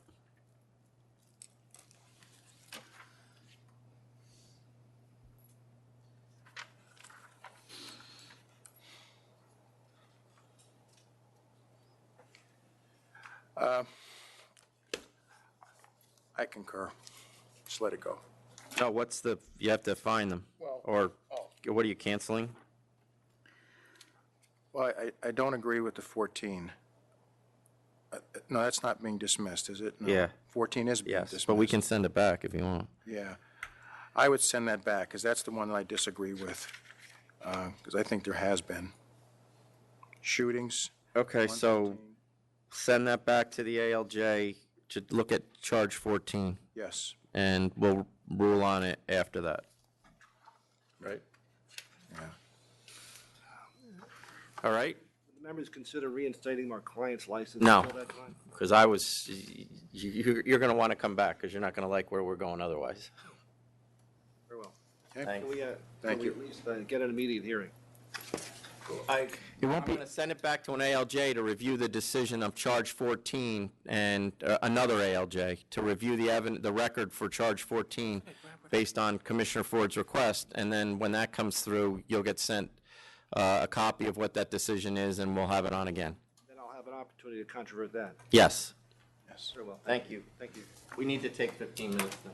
I concur. Just let it go. No, you have to fine them. Well, Or what are you canceling? Well, I don't agree with the 14. No, that's not being dismissed, is it? No. Yeah. 14 is being Yes, dismissed. but we can send it back if you want. Yeah. I would send that back, because that's the one that I disagree with, because I think there has been shootings. Okay, so send that back to the ALJ to look at charge 14. Yes. And we'll rule on it after that. Right? Yeah. All right? Members consider reinstating our client's license No, until that time? because you're going to want to come back because you're not going to like where we're going otherwise. Very well. Thank Can we, Thank you. at least get an immediate hearing? I'm going to send it back to an ALJ to review the decision of charge 14 and another ALJ to review the record for charge 14 based on Commissioner Ford's request. And then when that comes through, you'll get sent a copy of what that decision is, and we'll have it on again. Then I'll have an opportunity to controvert that. Yes. Yes. Very well. Thank you. Thank you. We need to take 15 minutes now.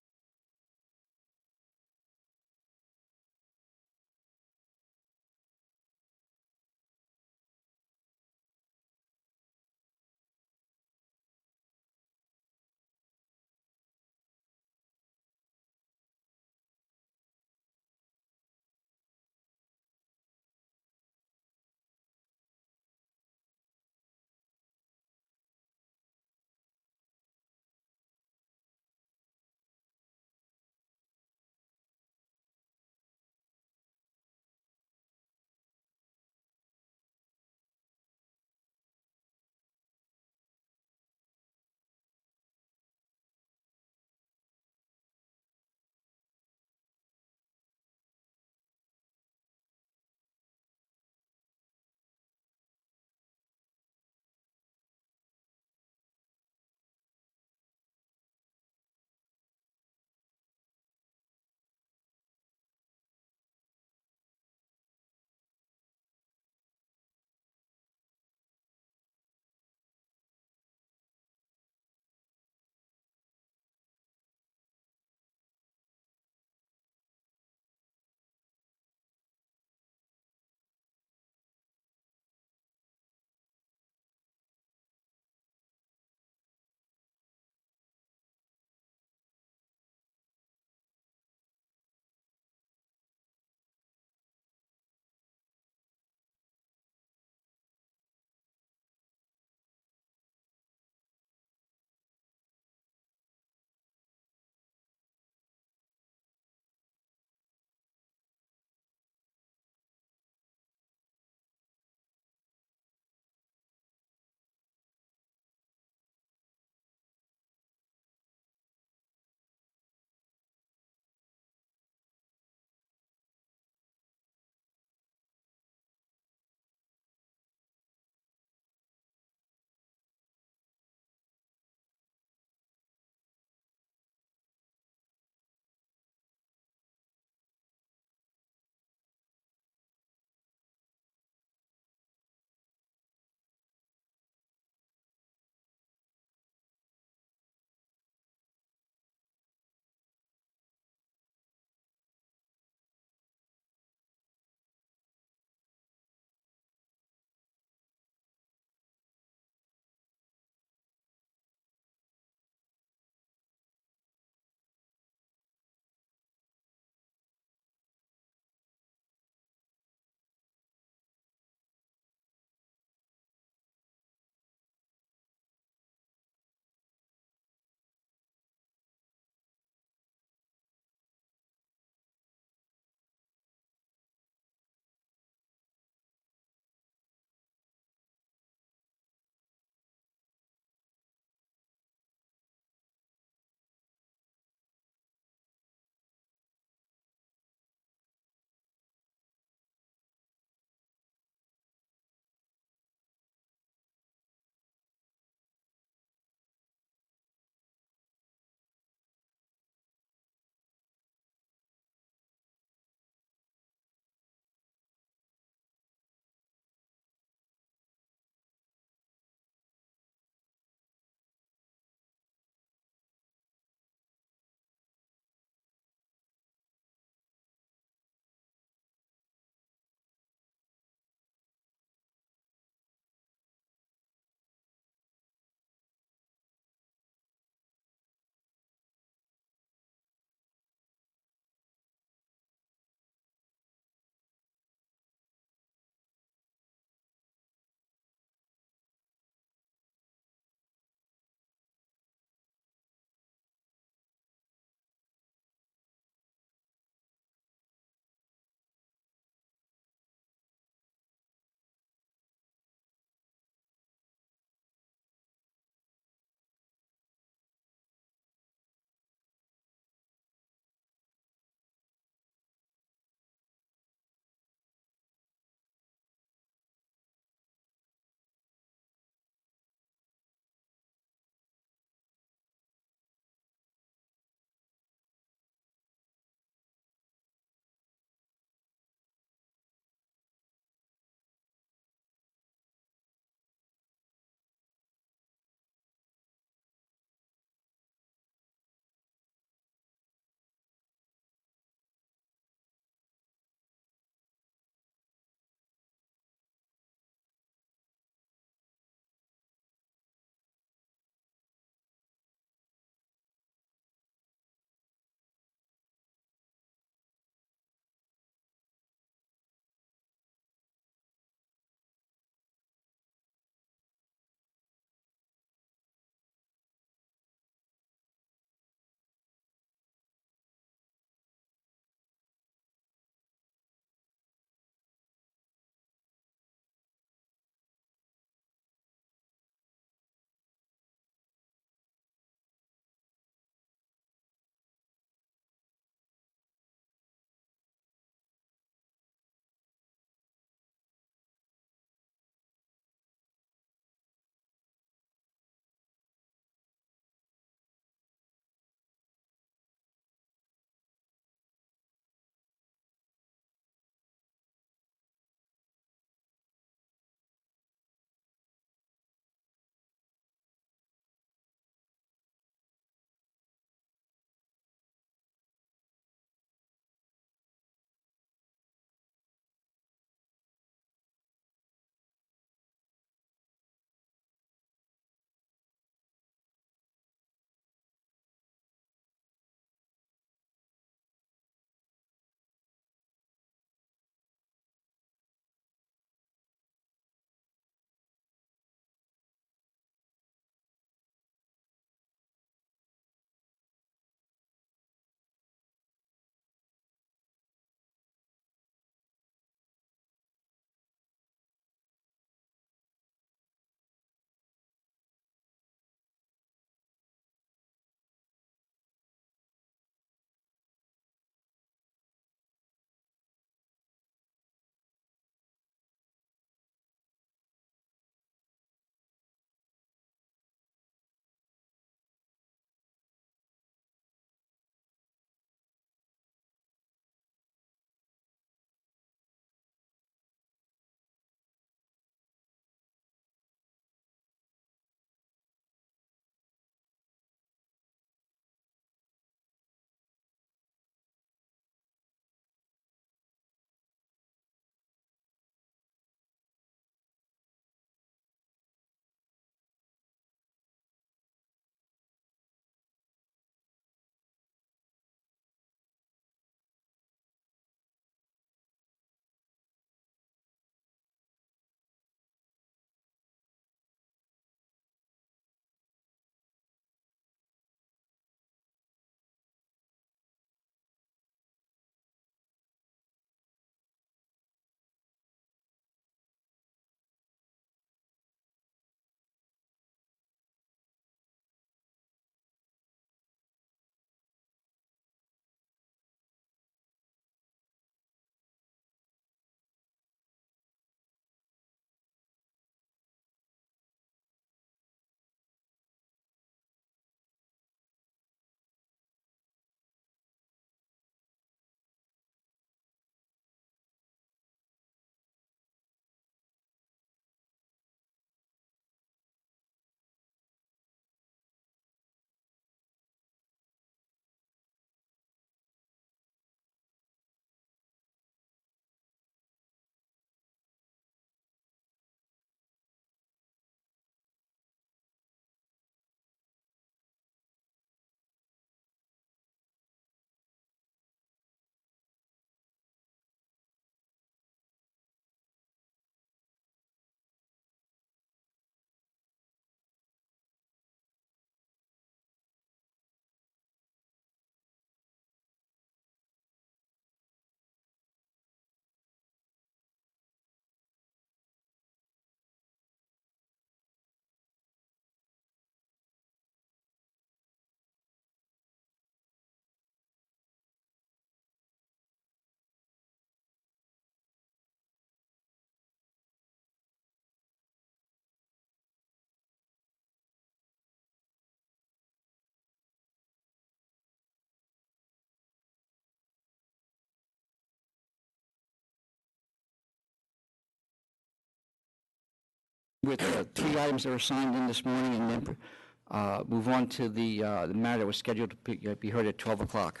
with 3 items that were signed in this morning, and then move on to the matter that was scheduled to be heard at 12 o'clock.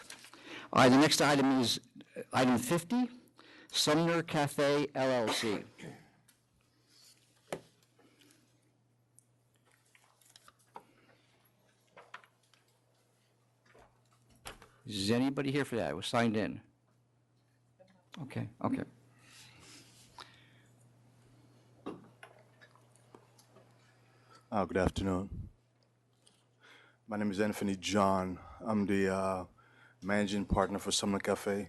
All right, the next item is item 50, Sumner Cafe LLC. Is anybody here for that? It was signed in. Okay, okay. Good afternoon. My name is Anthony John. I'm the managing partner for Sumner Cafe.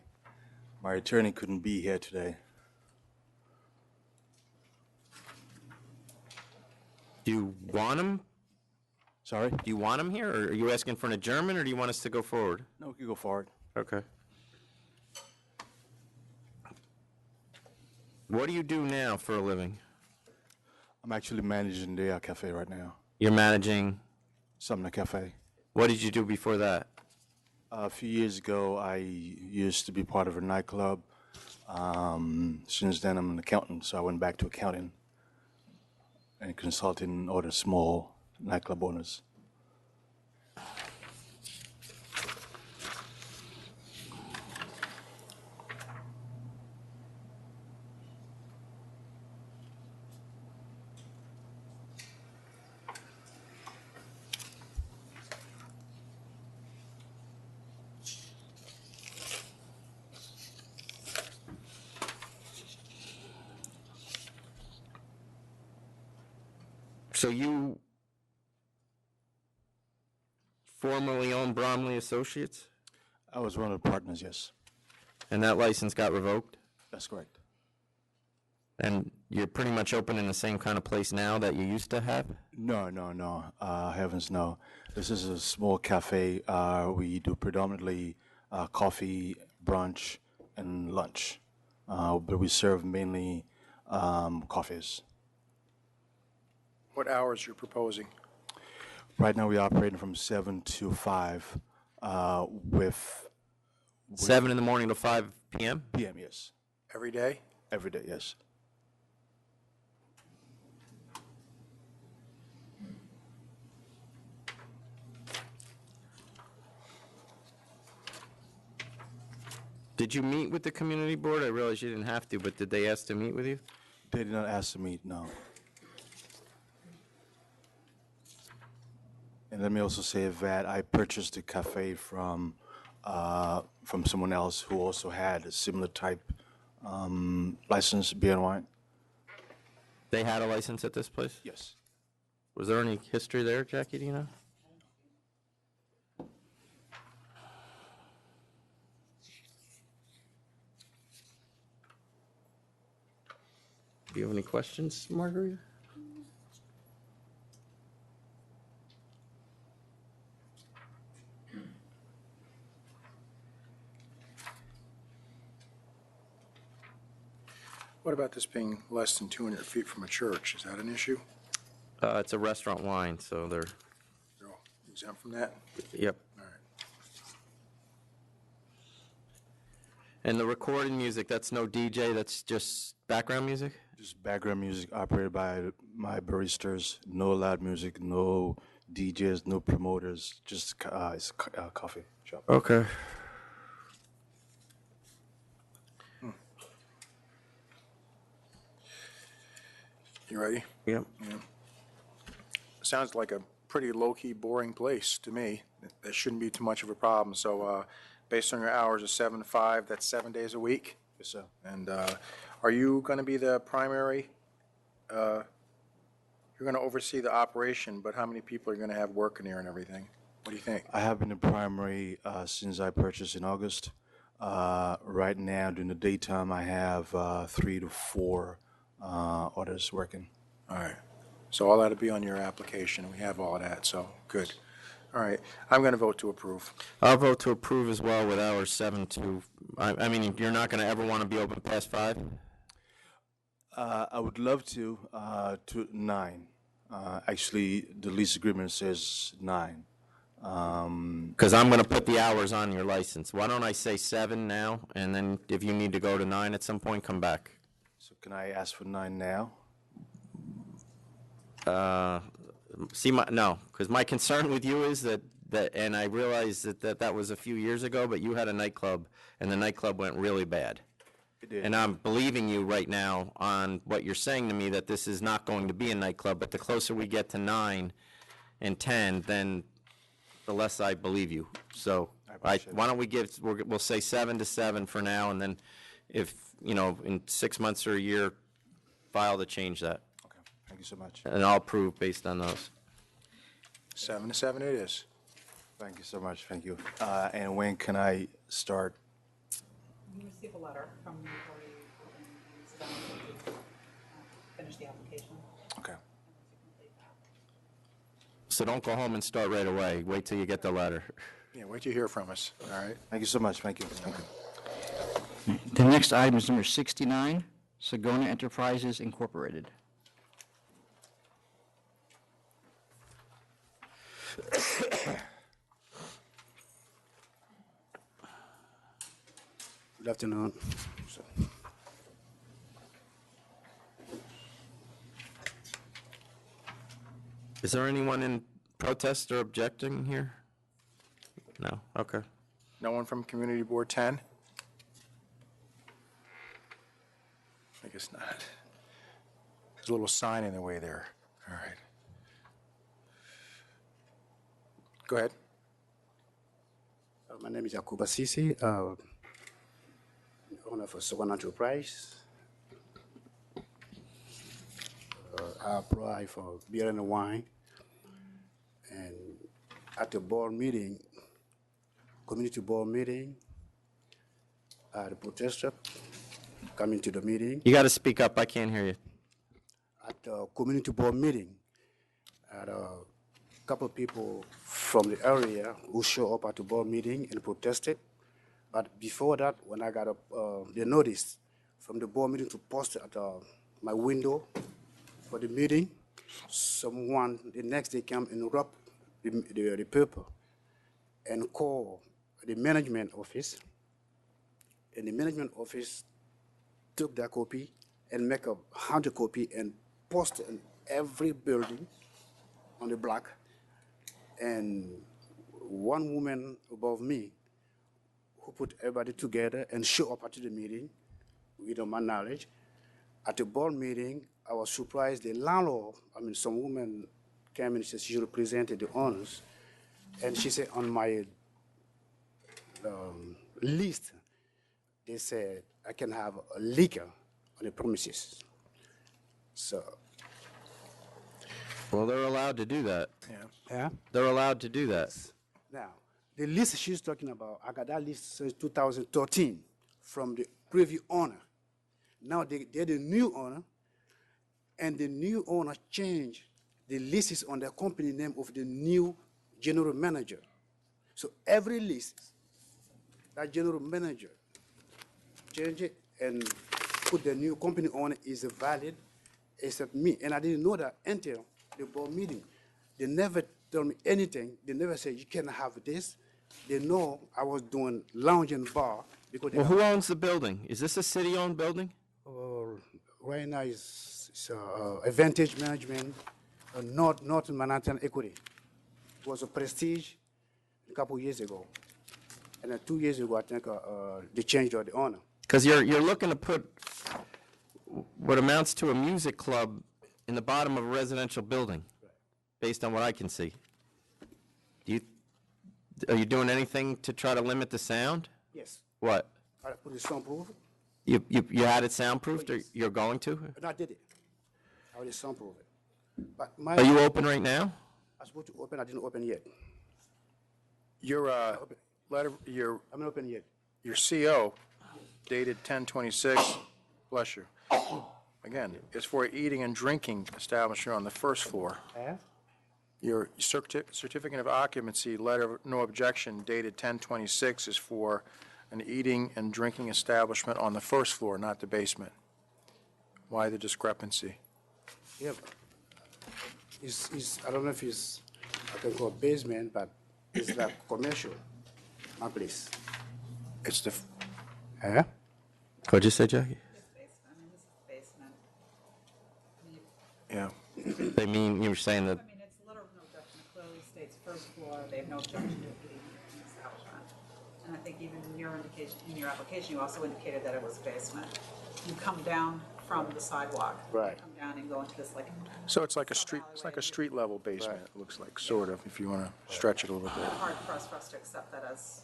My attorney couldn't be here today. Do you want him? Sorry? Do you want him here, or are you asking for an adjournment, or do you want us to go forward? No, we can go forward. Okay. What do you do now for a living? I'm actually managing the cafe right now. You're managing? Sumner Cafe. What did you do before that? A few years ago, I used to be part of a nightclub. Since then, I'm an accountant, so I went back to accounting and consulting other small nightclub owners. So you formerly owned Bromley Associates? I was one of the partners, yes. And that license got revoked? That's correct. And you're pretty much open in the same kind of place now that you used to have? No. Heavens, no. This is a small cafe. We do predominantly coffee, brunch, and lunch. But we serve mainly coffees. What hours you're proposing? Right now, we're operating from 7 to 5 with 7 in the morning to 5 p.m.? p.m., yes. Every day? Every day, yes. Did you meet with the community board? I realize you didn't have to, but did they ask to meet with you? They did not ask to meet, no. And let me also say that I purchased the cafe from someone else who also had a similar type license, beer and wine. They had a license at this place? Yes. Was there any history there, Jackie, do you know? Do you have any questions, Margarita? What about this being less than 200 feet from a church? Is that an issue? It's a restaurant wine, so they're, They're all exempt from that? yep. All right. And the recording music, that's no DJ, that's just background music? Just background music operated by my baristas. No loud music, no DJs, no promoters. Just it's a coffee shop. Okay. You ready? Yep. Yeah. Sounds like a pretty low-key, boring place to me. That shouldn't be too much of a problem. So, based on your hours of 7 to 5, that's 7 days a week? Yes, sir. And are you going to be the primary? You're going to oversee the operation, but how many people are you going to have working here and everything? What do you think? I have been the primary since I purchased in August. Right now, during the daytime, I have 3 to 4 others working. All right. So all that'll be on your application. We have all of that, so good. All right. I'm going to vote to approve. I'll vote to approve as well with hours 7 to, I mean, you're not going to ever want to be open past 5? I would love to 9. Actually, the lease agreement says 9. Because I'm going to put the hours on your license. Why don't I say 7 now, and then if you need to go to 9 at some point, come back. So can I ask for 9 now? No, because my concern with you is that, and I realize that was a few years ago, but you had a nightclub, and the nightclub went really bad. It did. And I'm believing you right now on what you're saying to me, that this is not going to be a nightclub, but the closer we get to 9 and 10, then the less I believe you. So why don't we we'll say 7 to 7 for now, and then if, in 6 months or a year, file to change that. Okay, thank you so much. And I'll approve based on those. 7 to 7 it is. Thank you so much, thank you. And when can I start? You receive a letter from the authority finish the application. Okay. So don't go home and start right away. Wait till you get the letter. Yeah, wait till you hear from us, all right? Thank you so much, thank you. The next item is number 69, Sagona Enterprises Incorporated. Good afternoon. Is there anyone in protest or objecting here? No, okay. No one from Community Board 10? I guess not. There's a little sign in the way there. All right. Go ahead. My name is Yakuba Sisi, owner of Sagona Enterprise. I apply for beer and wine, and at the board meeting, community board meeting, the protester coming to the meeting. You got to speak up. I can't hear you. At the community board meeting, had a couple of people from the area who show up at the board meeting and protested. But before that, when I got the notice from the board meeting to post at my window for the meeting, someone the next day came and wrote the paper and called the management office. And the management office took that copy and make 100 copy and post in every building on the block. And one woman above me who put everybody together and show up at the meeting, without my knowledge. At the board meeting, I was surprised the landlord, some woman came and said she represented the owners, and she said on my list, they said I can have a liquor on the premises. So. Well, they're allowed to do that. Yeah. They're allowed to do that. Now, the list she's talking about, I got that list since 2013 from the previous owner. Now they're the new owner, and the new owner changed the lists on the company name of the new general manager. So every list, that general manager change it and put the new company owner is valid, except me. And I didn't know that until the board meeting. They never told me anything. They never said, you can't have this. They know I was doing lounge and bar. Because Well, who owns the building? Is this a city-owned building? Right now it's Advantage Management, North Manhattan Equity. It was a Prestige a couple years ago. And then 2 years ago, I think they changed the owner. Because you're looking to put what amounts to a music club in the bottom of a residential building, based on what I can see. Are you doing anything to try to limit the sound? Yes. What? I put it soundproof. You had it soundproofed, or you're going to? And I did it. I already soundproof it. But Are you open right now? I was supposed to open. I didn't open yet. Your letter, your. I'm not open yet. Your CO dated 10/26, bless you. Again, it's for eating and drinking establishment on the first floor. Your certificate of occupancy, letter of no objection dated 10/26 is for an eating and drinking establishment on the first floor, not the basement. Why the discrepancy? Yeah. I don't know if it's, I can call basement, but it's like commercial, my place. It's the. Huh? What'd you say, Jackie? Yeah. They mean, you were saying that, I mean, it's a letter of no objection. It clearly states first floor, they have no objection to it being an establishment. And I think even in your indication, in your application, you also indicated that it was basement. You come down from the sidewalk. Right. You come down and go into this like. So it's like a street level basement, it looks like, sort of, if you want to stretch it a little bit. Hard pressed for us to accept that as,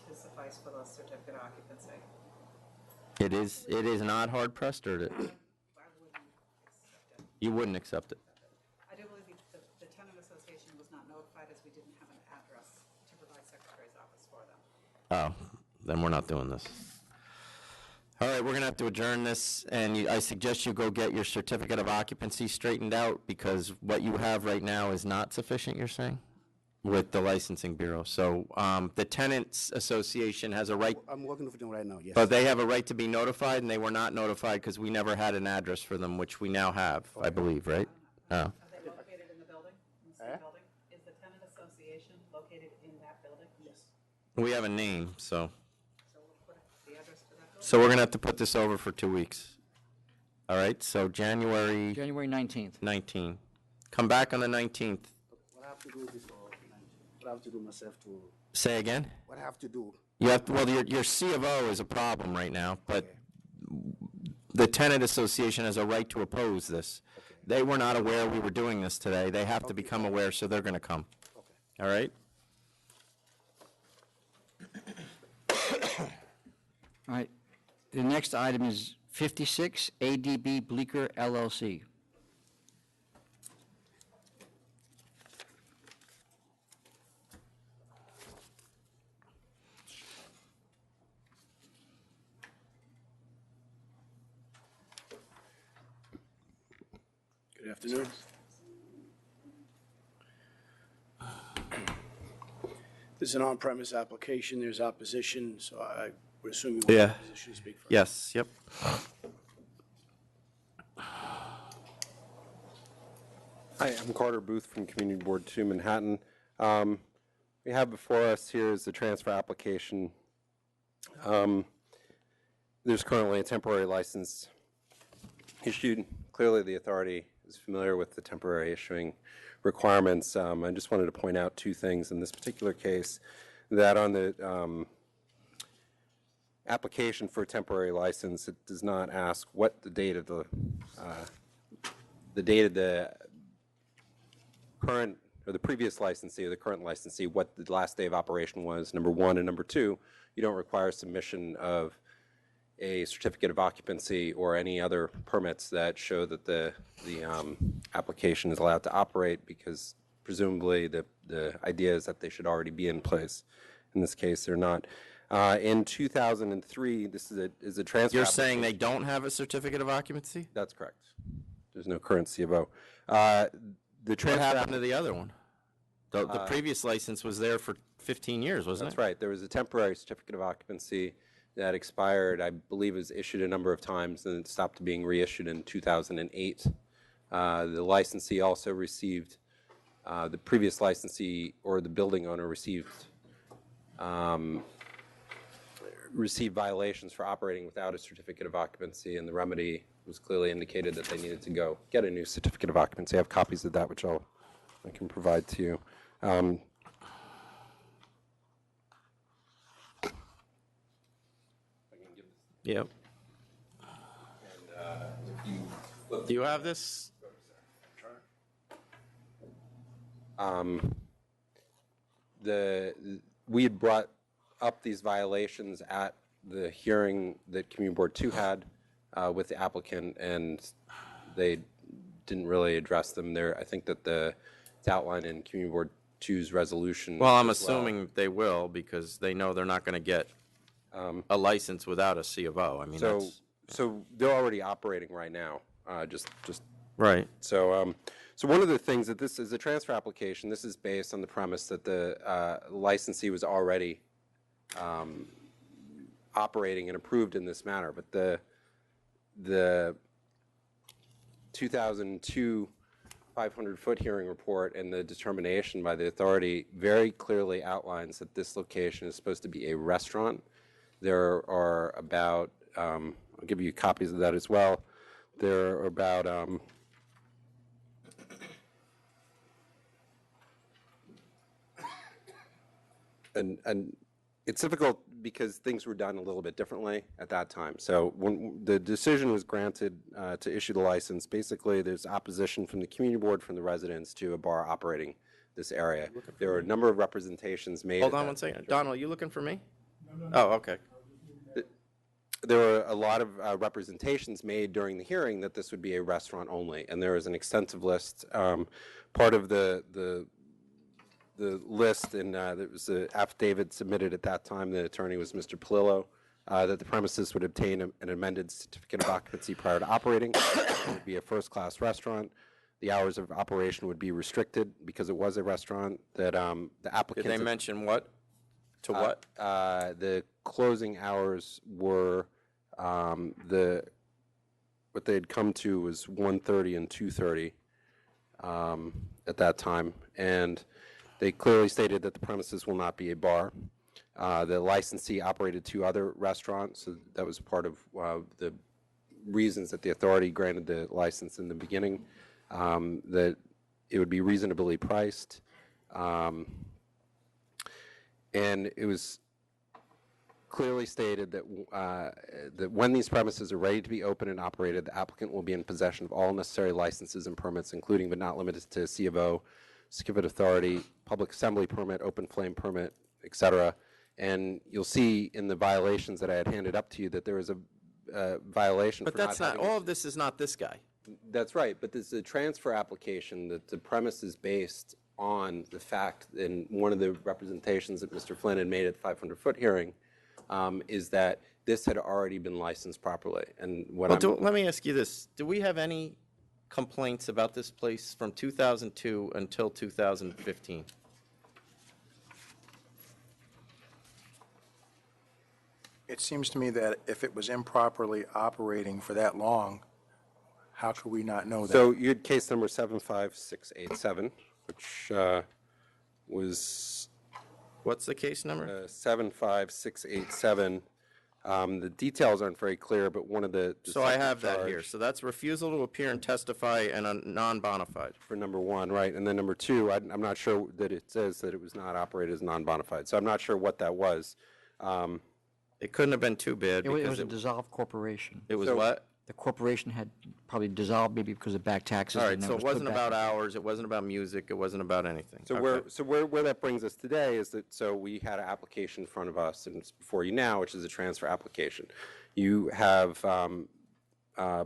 to suffice for the certificate of occupancy. it is not hard pressed, or you wouldn't accept it? I do believe the tenant association was not notified as we didn't have an address to provide secretary's office for them. Oh, then we're not doing this. All right, we're going to have to adjourn this, and I suggest you go get your certificate of occupancy straightened out, because what you have right now is not sufficient, you're saying, with the licensing bureau. So the tenants association has a right, I'm working with them right now, yes. but they have a right to be notified, and they were not notified because we never had an address for them, which we now have, I believe, right? Oh. Are they located in the building, in the same building? Is the tenant association located in that building? Yes. We have a name, so. So we'll put the address for that building? So we're going to have to put this over for 2 weeks. All right, so January 19th. 19. Come back on the 19th. What I have to do before, what I have to do myself to, Say again? what I have to do? You have to, well, your C of O is a problem right now, but the tenant association has a right to oppose this. They were not aware we were doing this today. They have to become aware, so they're going to come. All right? All right. The next item is 56, ADB Bleecker LLC. Good afternoon. This is an on-premise application. There's opposition, so I would assume you want the opposition to speak first. Yes, yep. Hi, I'm Carter Booth from Community Board 2, Manhattan. We have before us here is the transfer application. There's currently a temporary license issued. Clearly, the authority is familiar with the temporary issuing requirements. I just wanted to point out two things in this particular case, that on the application for a temporary license, it does not ask what the date of the current or the previous licensee or the current licensee, what the last day of operation was, number one, and number two, you don't require submission of a certificate of occupancy or any other permits that show that the application is allowed to operate, because presumably the idea is that they should already be in place. In this case, they're not. In 2003, this is a transfer. You're saying they don't have a certificate of occupancy? That's correct. There's no current C of O. What happened to the other one? The previous license was there for 15 years, wasn't it? That's right. There was a temporary certificate of occupancy that expired. I believe it was issued a number of times, and it stopped being reissued in 2008. The licensee also received, the previous licensee or the building owner received violations for operating without a certificate of occupancy, and the remedy was clearly indicated that they needed to go get a new certificate of occupancy. I have copies of that, which I can provide to you. Yep. Do you have this? We had brought up these violations at the hearing that Community Board 2 had with the applicant, and they didn't really address them there. I think that it's outlined in Community Board 2's resolution. Well, I'm assuming they will, because they know they're not going to get a license without a C of O. I mean, so they're already operating right now. Just right. So one of the things that this is a transfer application. This is based on the premise that the licensee was already operating and approved in this manner, but the 2002 500-foot hearing report and the determination by the authority very clearly outlines that this location is supposed to be a restaurant. There are about, I'll give you copies of that as well. There are about and it's difficult because things were done a little bit differently at that time. So when the decision was granted to issue the license, basically there's opposition from the community board, from the residents, to a bar operating this area. There were a number of representations made. Hold on one second. Donald, are you looking for me? Oh, okay. There were a lot of representations made during the hearing that this would be a restaurant only, and there was an extensive list. Part of the list, and there was an affidavit submitted at that time. The attorney was Mr. Palillo, that the premises would obtain an amended certificate of occupancy prior to operating. It would be a first-class restaurant. The hours of operation would be restricted because it was a restaurant. That the applicant. Did they mention what? To what? The closing hours were what they had come to was 1:30 and 2:30 at that time, and they clearly stated that the premises will not be a bar. The licensee operated 2 other restaurants, so that was part of the reasons that the authority granted the license in the beginning, that it would be reasonably priced. And it was clearly stated that that when these premises are ready to be opened and operated, the applicant will be in possession of all necessary licenses and permits, including but not limited to C of O, certificate of authority, public assembly permit, open flame permit, et cetera. And you'll see in the violations that I had handed up to you that there was a violation. But for that's not, having all of this is not this guy. That's right, but there's a transfer application that the premise is based on the fact, in one of the representations that Mr. Flynn had made at the 500-foot hearing, is that this had already been licensed properly. And what Let me ask you this. Do we have any complaints about this place from 2002 until 2015? It seems to me that if it was improperly operating for that long, how could we not know that? So you had case number 75687, which was... What's the case number? 75687. The details aren't very clear, but one of the... So I have that here. So that's refusal to appear and testify and a non-bona fide. For number 1, right. And then number 2, I'm not sure that it says that it was not operated as non-bona fide. So I'm not sure what that was. It couldn't have been too bad. It was a dissolved corporation. It was what? The corporation had probably dissolved maybe because of back taxes. All right, and so it was wasn't put back about in. hours, it wasn't about music, it wasn't about anything. So Okay. where that brings us today is that, so we had an application in front of us, and it's before you now, which is a transfer application. You have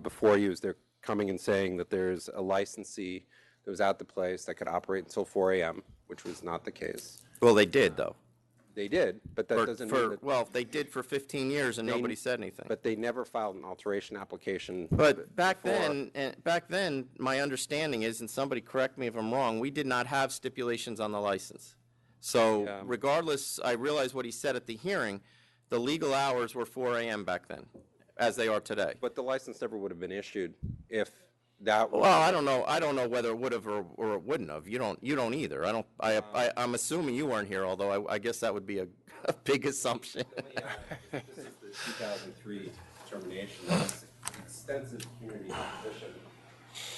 before you, is they're coming and saying that there's a licensee that was at the place that could operate until 4 a.m., which was not the case. Well, they did, though. They did, but that doesn't mean that... Well, they did for 15 years and nobody said anything. But they never filed an alteration application. But back then, my understanding is, and somebody correct me if I'm wrong, we did not have stipulations on the license. So regardless, I realize what he said at the hearing, the legal hours were 4 a.m. back then, as they are today. But the license never would have been issued if that was... Well, I don't know whether it would have or it wouldn't have. You don't either. I'm assuming you weren't here, although I guess that would be a big assumption. This is the 2003 determination. There's extensive community opposition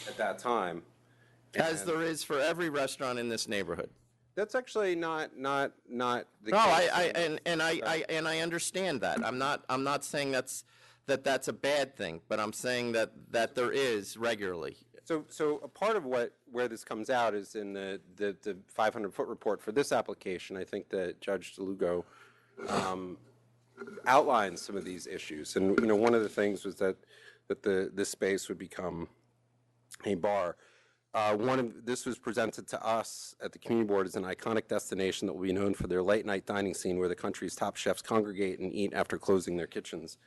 at that time. As there is for every restaurant in this neighborhood. That's actually not the No, case. I understand that. I'm not saying that's a bad thing, but I'm saying that there is regularly. So a part of where this comes out is in the 500-foot report for this application. I think that Judge DeLugo outlines some of these issues, and one of the things was that this space would become a bar. This was presented to us at the community board as an iconic destination that will be known for their late night dining scene, where the country's top chefs congregate and eat after closing their kitchens.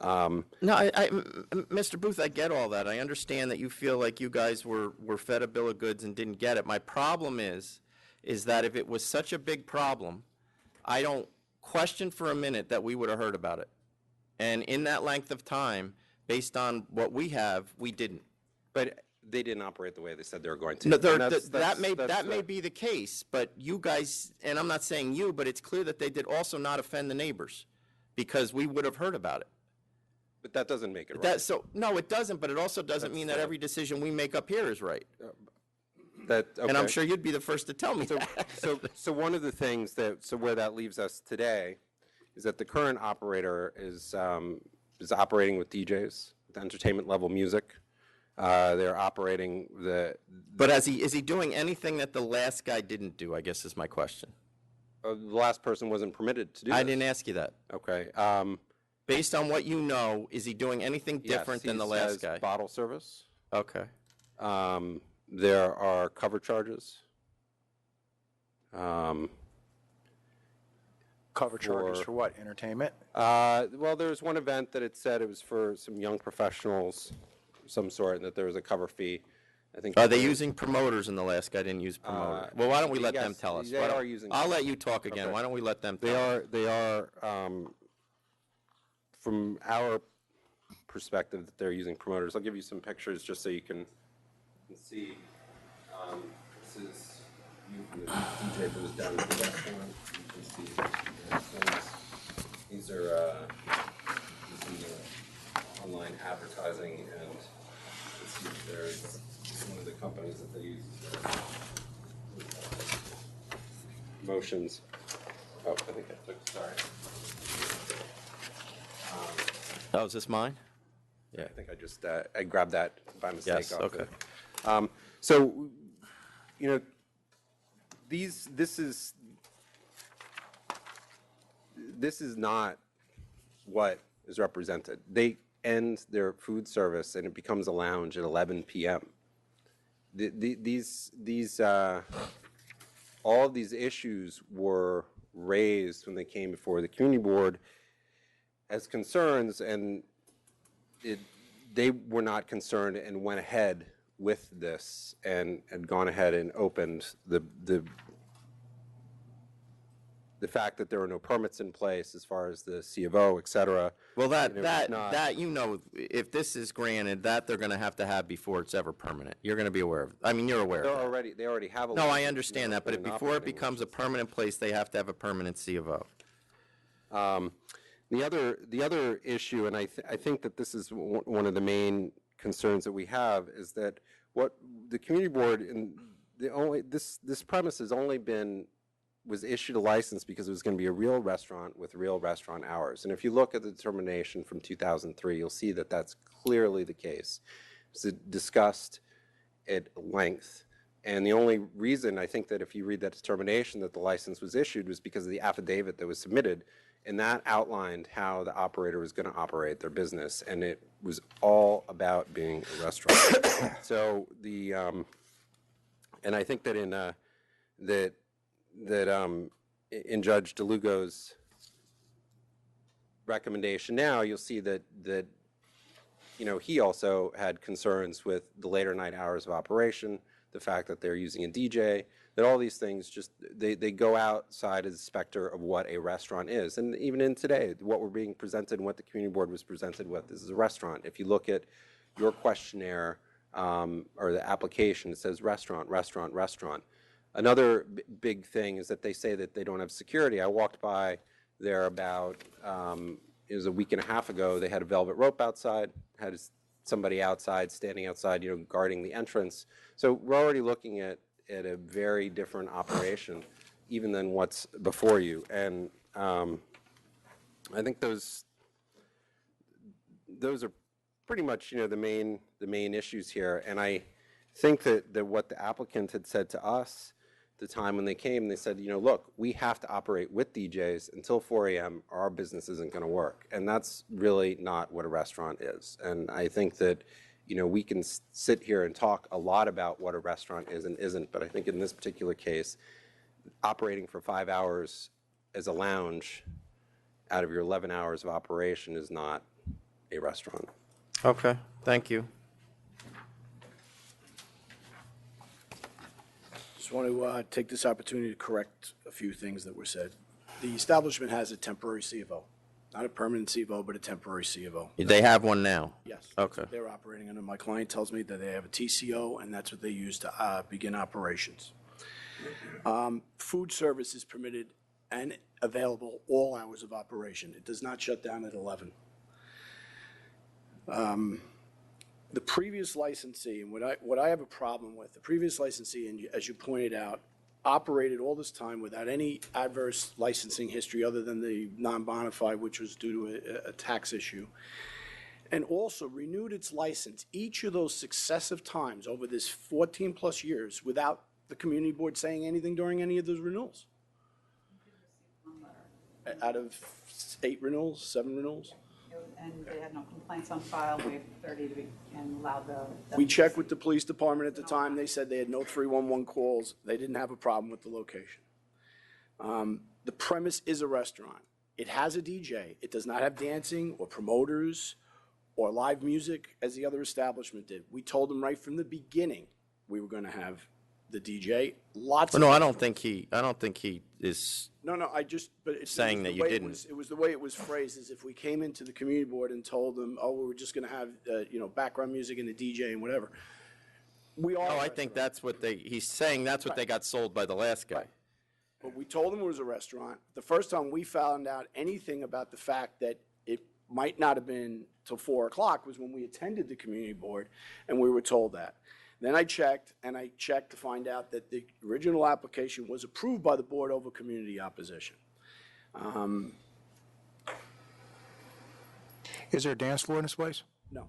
No, Mr. Booth, I get all that. I understand that you feel like you guys were fed a bill of goods and didn't get it. My problem is that if it was such a big problem, I don't question for a minute that we would have heard about it. And in that length of time, based on what we have, we didn't. But they didn't operate the way they said they were going to. No, that may be the case, but you guys, and I'm not saying you, but it's clear that they did also not offend the neighbors, because we would have heard about it. But that doesn't make it right. No, it doesn't, but it also doesn't mean that every decision we make up here is right. And I'm okay. sure you'd be the first to tell me So, that. so one of the things where that leaves us today is that the current operator is operating with DJs, with entertainment level music. They're operating But is he doing anything that the last guy didn't do, I guess is my question. The last person wasn't permitted to do this. I didn't ask you that. Okay. Based on what you know, is he doing anything different than the last guy? Bottle service. Okay. There are cover charges. Cover charges for what? Entertainment? Well, there was one event that it said it was for some young professionals of some sort, and that there was a cover fee. I think. Are they using promoters and the last guy didn't use promoters? Well, why don't we let them yes, tell us? they Why don't- are using- I'll let you talk again. Okay. Why don't we let them They tell us? are, from our perspective, that they're using promoters. I'll give you some pictures just so you can see. This is you from the DJ that was down at the restaurant. You can see these are online advertising, and you can see there's one of the companies that they use. Motions. Oh, I think I took, sorry. Oh, is this mine? Yeah, I think I just, I grabbed that by mistake. Yes, off okay. the- So, you know, this is not what is represented. They end their food service and it becomes a lounge at 11 p.m. All of these issues were raised when they came before the community board as concerns, and they were not concerned and went ahead with this and had gone ahead and opened the fact that there were no permits in place as far as the C of O, et cetera. Well, And it was not- if this is granted, that they're going to have before it's ever permanent. You're going to be aware of. I mean, you're aware of that. They already have a. No, I license, understand that, but and before it operating becomes a permanent place, they have to have a permanent C of O. The other issue, and I think that this is one of the main concerns that we have, is that what the community board and this premise has only was issued a license because it was going to be a real restaurant with real restaurant hours. And if you look at the determination from 2003, you'll see that that's clearly the case. It's discussed at length. And the only reason I think that if you read that determination that the license was issued was because of the affidavit that was submitted, and that outlined how the operator was going to operate their business, and it was all about being a restaurant. So and I think that in Judge DeLugo's recommendation now, you'll see that he also had concerns with the later night hours of operation, the fact that they're using a DJ, that all these things just, they go outside of the specter of what a restaurant is. And even in today, what we're being presented and what the community board was presented with is a restaurant. If you look at your questionnaire or the application, it says restaurant, restaurant, restaurant. Another big thing is that they say that they don't have security. I walked by there about, it was a week and a half ago, they had a velvet rope outside, had somebody outside, standing outside, guarding the entrance. So we're already looking at a very different operation, even than what's before you. And I think those are pretty much, the main issues here. And I think that what the applicant had said to us the time when they came, they said, look, we have to operate with DJs until 4 a.m. or our business isn't going to work. And that's really not what a restaurant is. And I think that, we can sit here and talk a lot about what a restaurant is and isn't, but I think in this particular case, operating for 5 hours as a lounge out of your 11 hours of operation is not a restaurant. Okay, thank you. Just want to take this opportunity to correct a few things that were said. The establishment has a temporary C of O, not a permanent C of O, but a temporary C of O. They have one now? Yes. Okay. They're operating under. My client tells me that they have a TCO, and that's what they use to begin operations. Food service is permitted and available all hours of operation. It does not shut down at 11. The previous licensee, and what I have a problem with, the previous licensee, and as you pointed out, operated all this time without any adverse licensing history other than the non-bona fide, which was due to a tax issue, and also renewed its license each of those successive times over this 14-plus years without the community board saying anything during any of those renewals. Out of 8 renewals, 7 renewals? And they had no complaints on file, waived 30 to be, and allowed the. We checked with the police department at the time. They said they had no 311 calls. They didn't have a problem with the location. The premise is a restaurant. It has a DJ. It does not have dancing or promoters or live music as the other establishment did. We told them right from the beginning we were going to have the DJ. Lots. Well, no, I don't think he is. No, but it's saying that you didn't. It was the way it was phrased, as if we came into the community board and told them, oh, we're just going to have, background music and the DJ and whatever. We are. No, I think that's what he's saying that's what they got sold by the last guy. But we told them it was a restaurant. The first time we found out anything about the fact that it might not have been till 4 o'clock was when we attended the community board, and we were told that. Then I checked to find out that the original application was approved by the board over community opposition. Is there a dance floor in this place? No.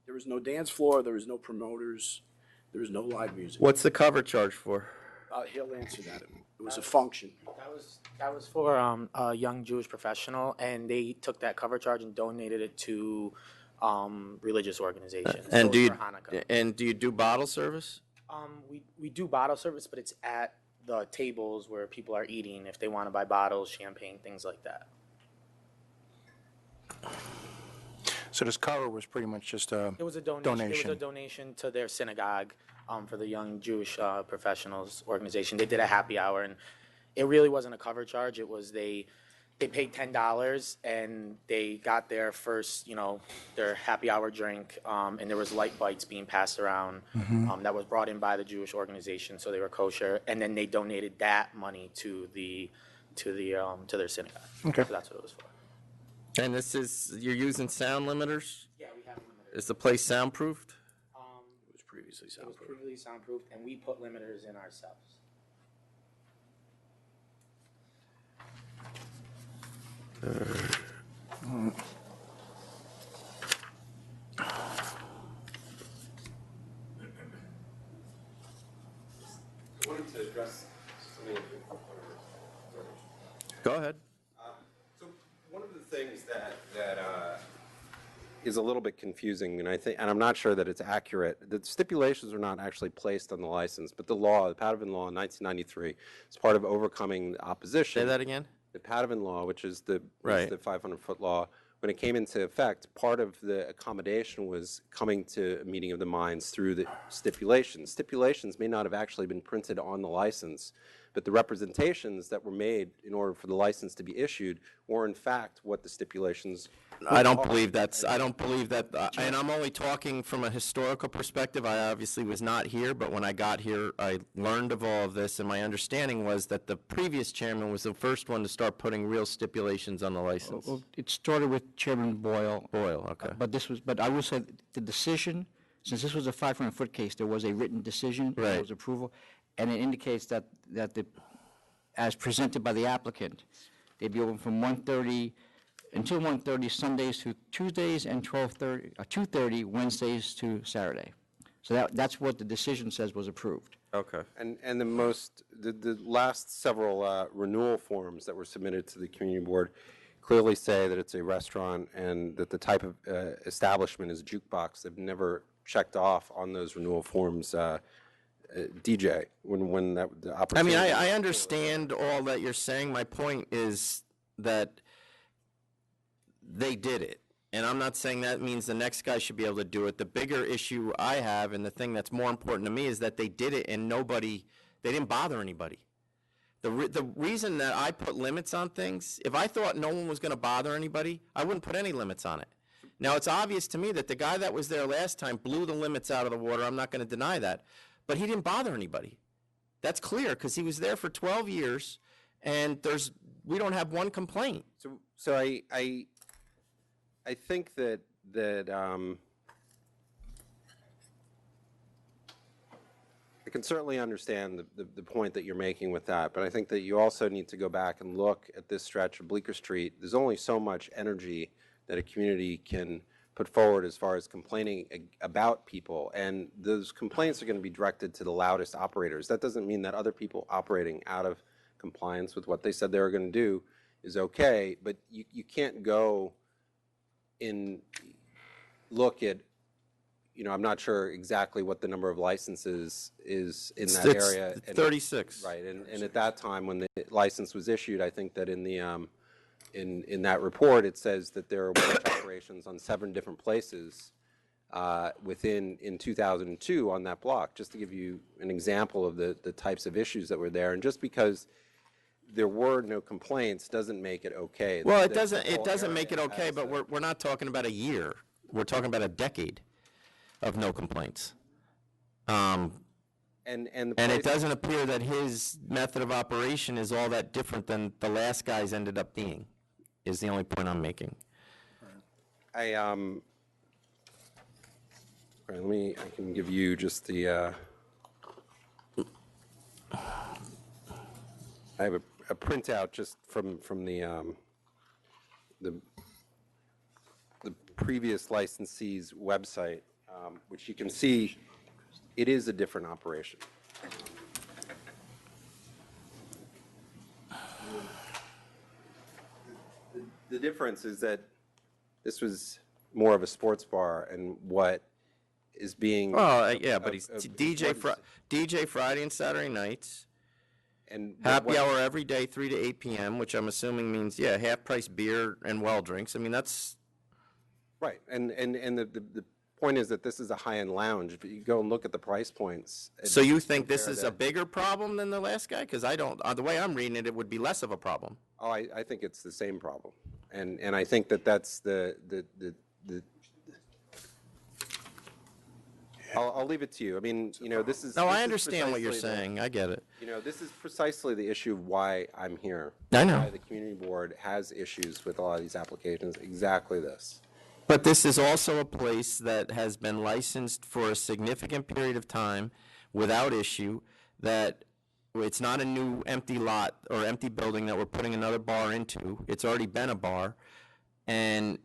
There was no dance floor, there was no promoters, there was no live music. What's the cover charge for? He'll answer that. It was a function. That was for a young Jewish professional, and they took that cover charge and donated it to religious organizations. And So it was for Hanukkah. do you do bottle service? We do bottle service, but it's at the tables where people are eating if they want to buy bottles, champagne, things like that. So this cover was pretty much just a It was a donation. It was a donation to their synagogue for the Young Jewish Professionals organization. They did a happy hour, and it really wasn't a cover charge. It was they paid $10 and they got their first, their happy hour drink, and there was light bites being passed around that was brought in by the Jewish organization, so they were kosher, and then they donated that money to their synagogue. Okay. So that's what it was for. And you're using sound limiters? Yeah, we have limiters. Is the place soundproofed? It was previously It was previously soundproofed, and we put limiters in ourselves. I wanted to address something. Go ahead. So one of the things that is a little bit confusing, and I'm not sure that it's accurate. The stipulations are not actually placed on the license, but the Padavin Law in 1993, is part of overcoming the opposition. Say that again. The Padavin Law, which is the Right. 500-foot law, when it came into effect, part of the accommodation was coming to a meeting of the minds through the stipulations. Stipulations may not have actually been printed on the license, but the representations that were made in order for the license to be issued were in fact what the stipulations. I don't believe that, and I'm only talking from a historical perspective. I obviously was not here, but when I got here, I learned of all of this, and my understanding was that the previous chairman was the first one to start putting real stipulations on the license. Well, it started with Chairman Boyle. Boyle, okay. But I will say the decision, since this was a 500-foot case, there was a written decision. Right. There was approval, and it indicates that as presented by the applicant, they'd be open from 1:30 until 1:30 Sundays to Tuesdays and 2:30 Wednesdays to Saturday. So that's what the decision says was approved. Okay. And the last several renewal forms that were submitted to the community board clearly say that it's a restaurant and that the type of establishment is a jukebox. They've never checked off on those renewal forms DJ when the I opportunity. mean, I understand all that you're saying. My point is that they did it. And I'm not saying that means the next guy should be able to do it. The bigger issue I have, and the thing that's more important to me, is that they did it and they didn't bother anybody. The reason that I put limits on things, if I thought no one was going to bother anybody, I wouldn't put any limits on it. Now, it's obvious to me that the guy that was there last time blew the limits out of the water. I'm not going to deny that. But he didn't bother anybody. That's clear because he was there for 12 years, and we don't have one complaint. So I think that that I can certainly understand the point that you're making with that, but I think that you also need to go back and look at this stretch of Bleecker Street. There's only so much energy that a community can put forward as far as complaining about people, and those complaints are going to be directed to the loudest operators. That doesn't mean that other people operating out of compliance with what they said they were going to do is okay, but you can't go and look at, I'm not sure exactly what the number of licenses is in that It's area. 36. Right, and at that time when the license was issued, I think that in the in that report, it says that there are brunch operations on 7 different places in 2002 on that block, just to give you an example of the types of issues that were there. And just because there were no complaints doesn't make it okay. Well, it doesn't make it okay, but we're not talking about a year. We're talking about a decade of no complaints. And it doesn't appear that his method of operation is all that different than the last guy's ended up being, is the only point I'm making. I can give you just the, I have a printout just from the previous licensee's website, which you can see it is a different operation. The difference is that this was more of a sports bar, and what is being... Yeah, but he's DJ Friday and Saturday nights, and happy hour every day, 3 to 8 p.m., which I'm assuming means, half-price beer and well drinks. I mean, that's... Right, and the point is that this is a high-end lounge, but you go and look at the price points. So you think this is a bigger problem than the last guy? Because I don't, the way I'm reading it, it would be less of a problem. Oh, I think it's the same problem. And I think that that's the I'll leave it to you. I mean, this is... No, I understand what you're saying. I get it. This is precisely the issue of why I'm here. I know. Why the community board has issues with a lot of these applications, exactly this. But this is also a place that has been licensed for a significant period of time without issue, that it's not a new empty lot or empty building that we're putting another bar into. It's already been a bar. And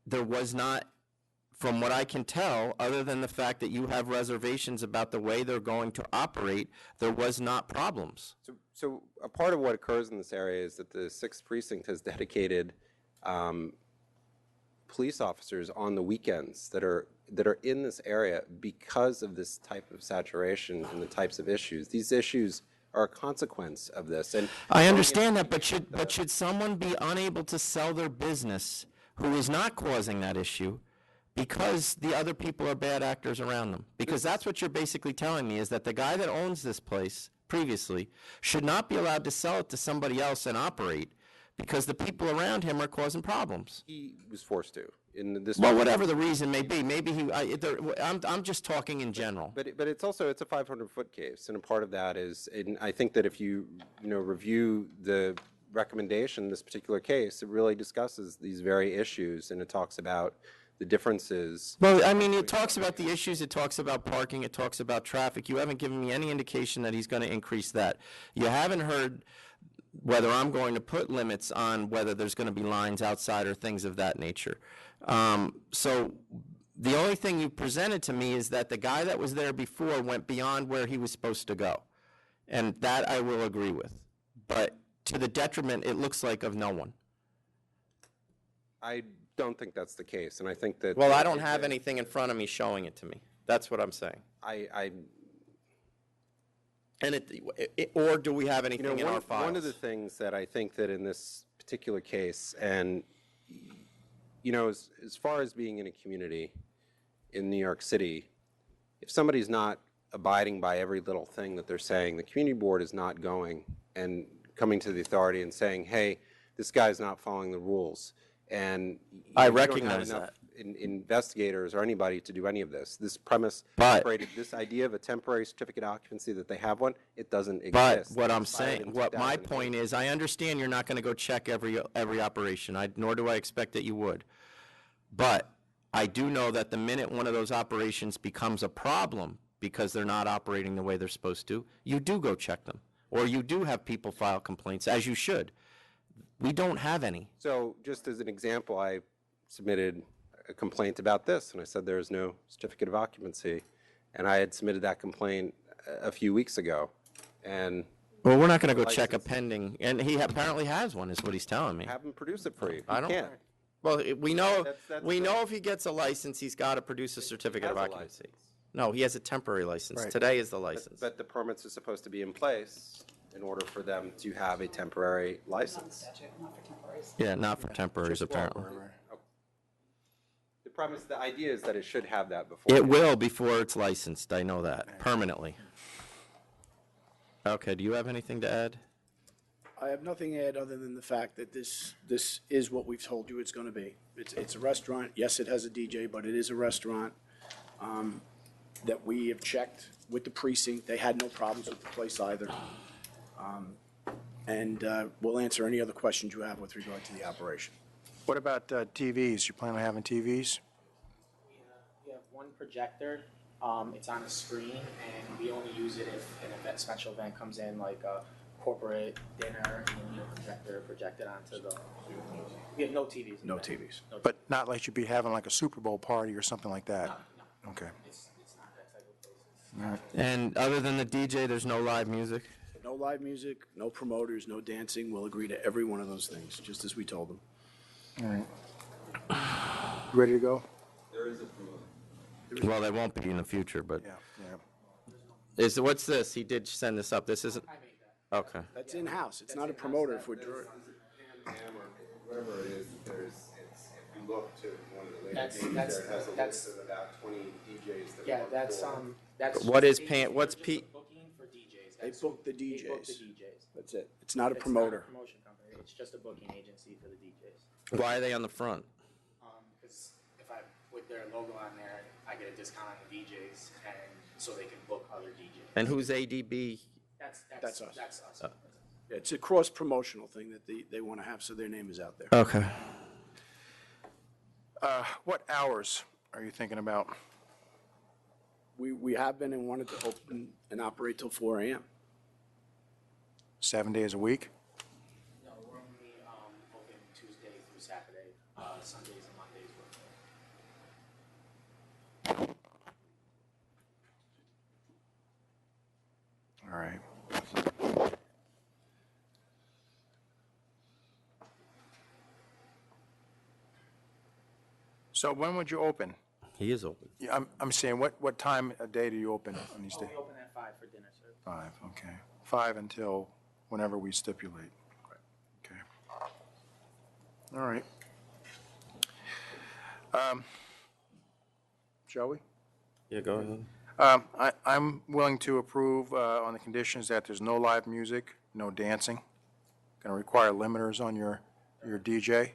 there was not, from what I can tell, other than the fact that you have reservations about the way they're going to operate, there was not problems. So a part of what occurs in this area is that the 6th Precinct has dedicated police officers on the weekends that are in this area because of this type of saturation and the types of issues. These issues are a consequence of this. And I understand that, but should someone be unable to sell their business who is not causing that issue because the other people are bad actors around them? Because that's what you're basically telling me, is that the guy that owns this place previously should not be allowed to sell it to somebody else and operate because the people around him are causing problems. He was forced to. Well, whatever the reason may be, maybe I'm just talking in general. But it's a 500-foot case, and a part of that is, and I think that if you review the recommendation in this particular case, it really discusses these very issues, and it talks about the differences. Well, I mean, it talks about the issues, it talks about parking, it talks about traffic. You haven't given me any indication that he's going to increase that. You haven't heard whether I'm going to put limits on whether there's going to be lines outside or things of that nature. So the only thing you presented to me is that the guy that was there before went beyond where he was supposed to go. And that I will agree with. But to the detriment, it looks like, of no one. I don't think that's the case, and I think that... Well, I don't have anything in front of me showing it to me. That's what I'm saying. Or do we have anything in our files? One of the things that I think that in this particular case, and as far as being in a community in New York City, if somebody's not abiding by every little thing that they're saying, the community board is not going and coming to the authority and saying, hey, this guy's not following the rules. And I recognize that. Investigators or anybody to do any of this. This premise operated, this idea of a temporary certificate of occupancy, that they have one, it doesn't exist. But what I'm saying, what my point is, I understand you're not going to go check every operation, nor do I expect that you would. But I do know that the minute one of those operations becomes a problem because they're not operating the way they're supposed to, you do go check them. Or you do have people file complaints, as you should. We don't have any. So just as an example, I submitted a complaint about this, and I said there is no certificate of occupancy. And I had submitted that complaint a few weeks ago. And Well, we're not going to go check a pending, and he apparently has one, is what he's telling me. have him produce it for you. I You don't. can't. Well, we know, That's we know if he gets a license, he's got to produce a certificate of has a occupancy. No, he has a temporary license. Right. Today is the license. But the permits are supposed to be in place in order for them to have a temporary license. Yeah, not for temporaries, apparently. The premise, the idea is that it should have that before. It will before it's licensed, I know that, permanently. Okay, do you have anything to add? I have nothing to add other than the fact that this is what we've told you it's going to be. It's a restaurant. Yes, it has a DJ, but it is a restaurant that we have checked with the precinct. They had no problems with the place either. And we'll answer any other questions you have with regard to the operation. What about TVs? You plan on having TVs? We have one projector. It's on a screen, and we only use it if an special event comes in, like a corporate dinner, and we need a projector projected onto the. We have no TVs. No TVs. But not like you'd be having like a Super Bowl party or something like that? No. Okay. It's not that type of place. All right. And other than the DJ, there's no live music? No live music, no promoters, no dancing. We'll agree to every one of those things, just as we told them. All right. Ready to go? There is a promoter. Well, they won't be in the future, but. Yeah. What's this? He did send this up. This isn't. Okay. That's in-house. It's not a promoter if we're. Whatever it is, if you look to one of the later That's- games, that's- there has a that's- list of about 20 DJs that Yeah, work that's for- that's. What is just paying- what's booking P- for DJs. They That's book the They book the DJs. DJs. That's it. It's not a It's promoter. not a promotion company. It's just a booking agency for the DJs. Why are they on the front? Because if I put their logo on there, I get a discount on the DJs, and so they can book other DJs. And who's ADB? That's us. That's us. Yeah, it's a cross-promotional thing that they want to have, so their name is out there. Okay. What hours are you thinking about? We have been and wanted to open and operate till 4 a.m. 7 days a week? No, we're only open Tuesday through Saturday. Sundays and Mondays we're All right. So when would you open? He is open. Yeah, I'm saying, what time of day do you open on these days? We open at 5 for dinner service. 5, okay. 5 until whenever we stipulate. Okay. All right. Shall we? Yeah, go ahead. I'm willing to approve on the conditions that there's no live music, no dancing. Going to require limiters on your DJ.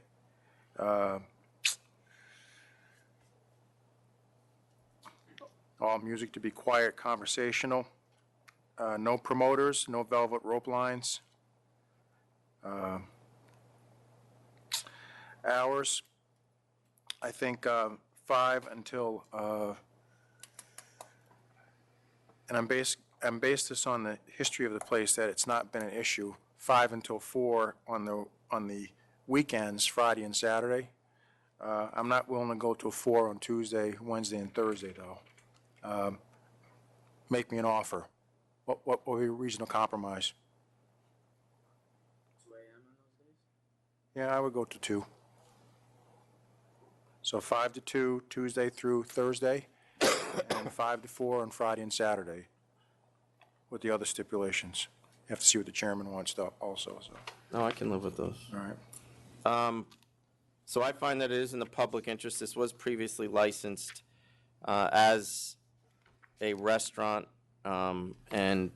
All music to be quiet, conversational. No promoters, no velvet rope lines. Hours, I think 5 until, and I'm based this on the history of the place, that it's not been an issue. 5 until 4 on the weekends, Friday and Saturday. I'm not willing to go to 4 on Tuesday, Wednesday, and Thursday, though. Make me an offer. What would be a reasonable compromise? 2 a.m. on those days? Yeah, I would go to 2. So 5 to 2, Tuesday through Thursday, and 5 to 4 on Friday and Saturday, with the other stipulations. You have to see what the chairman wants to also, so. No, I can live with those. All right. So I find that it is in the public interest. This was previously licensed as a restaurant, and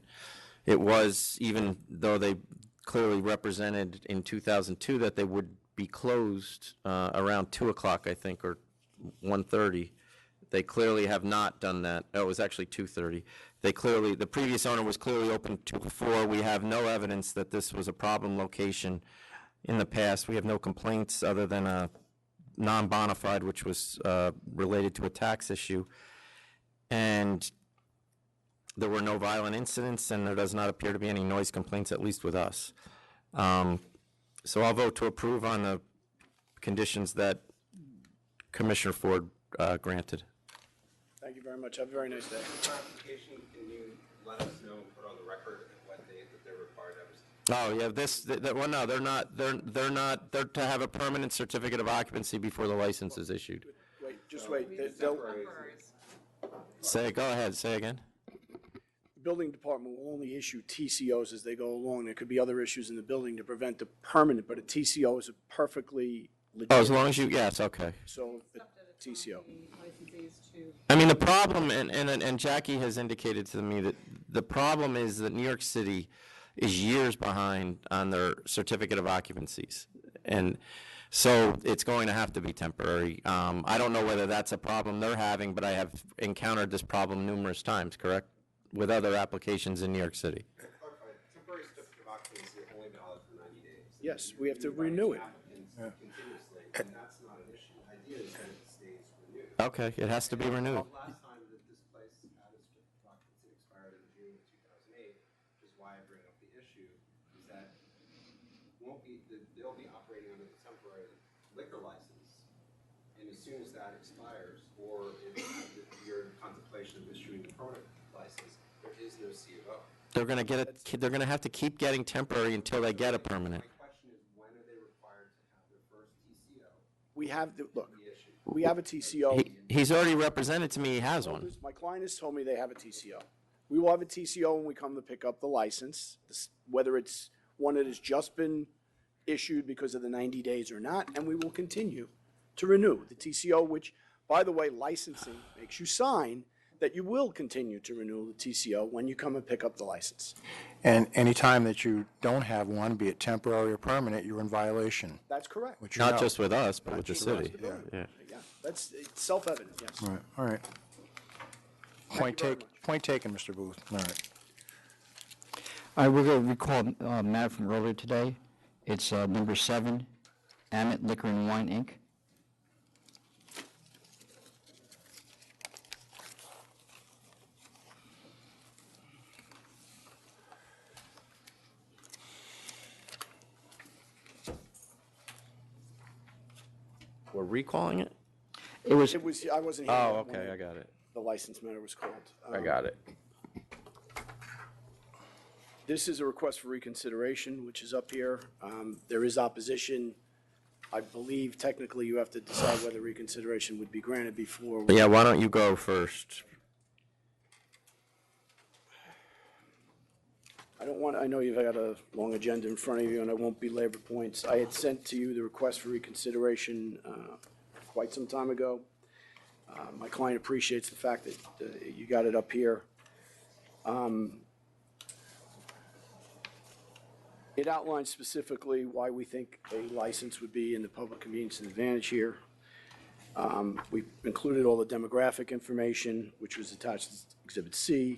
it was, even though they clearly represented in 2002 that they would be closed around 2 o'clock, I think, or 1:30. They clearly have not done that. Oh, it was actually 2:30. The previous owner was clearly open to 4. We have no evidence that this was a problem location in the past. We have no complaints other than non-bona fide, which was related to a tax issue. And there were no violent incidents, and there does not appear to be any noise complaints, at least with us. So I'll vote to approve on the conditions that Commissioner Ford granted. Thank you very much. Have a very nice day. Clarification, can you let us know, put on the record what date that they're required to have? Oh, yeah, well, no, they're to have a permanent certificate of occupancy before the license is issued. Wait, just wait. They'll- Go ahead, say again. The building department will only issue TCOs as they go along. There could be other issues in the building to prevent the permanent, but a TCO is a perfectly legit. Oh, as long as you, yes, okay. So, a TCO. I mean, the problem, and Jackie has indicated to me that the problem is that New York City is years behind on their certificate of occupancies. And so it's going to have to be temporary. I don't know whether that's a problem they're having, but I have encountered this problem numerous times, correct? With other applications in New York City. Temporary certificate of occupancy are only valid for 90 days. Yes, we have to renew it. Continuously, and that's not an issue. The idea is that it stays renewed. Okay, it has to be renewed. Last time that this place had its certificate of occupancy expired in June of 2008, which is why I bring up the issue, is that they'll be operating under the temporary liquor license, and as soon as that expires, or if you're in contemplation of issuing the permanent license, there is no C of O. They're going to have to keep getting temporary until they get a permanent. My question is, when are they required to have their first TCO? We have, we have a TCO. He's already represented to me he has one. My client has told me they have a TCO. We will have a TCO when we come to pick up the license, whether it's one that has just been issued because of the 90 days or not, and we will continue to renew the TCO, which, by the way, licensing makes you sign that you will continue to renew the TCO when you come and pick up the license. And any time that you don't have one, be it temporary or permanent, you're in violation. That's correct. which you Not know. just with us, but with the city. Yeah, that's it's self-evident, yes. All right. Point taken, Mr. Booth. All right. All right, we're going to recall a matter from earlier today. It's number 7, Amet Liquor and Wine, Inc. We're recalling it? I wasn't here. Oh, when okay, I got it. The license matter was called. I got it. This is a request for reconsideration, which is up here. There is opposition. I believe technically you have to decide whether reconsideration would be granted before. Yeah, why don't you go first? I know you've got a long agenda in front of you, and I won't belabor points. I had sent to you the request for reconsideration quite some time ago. My client appreciates the fact that you got it up here. It outlines specifically why we think a license would be in the public convenience and advantage here. We included all the demographic information, which was attached to Exhibit C.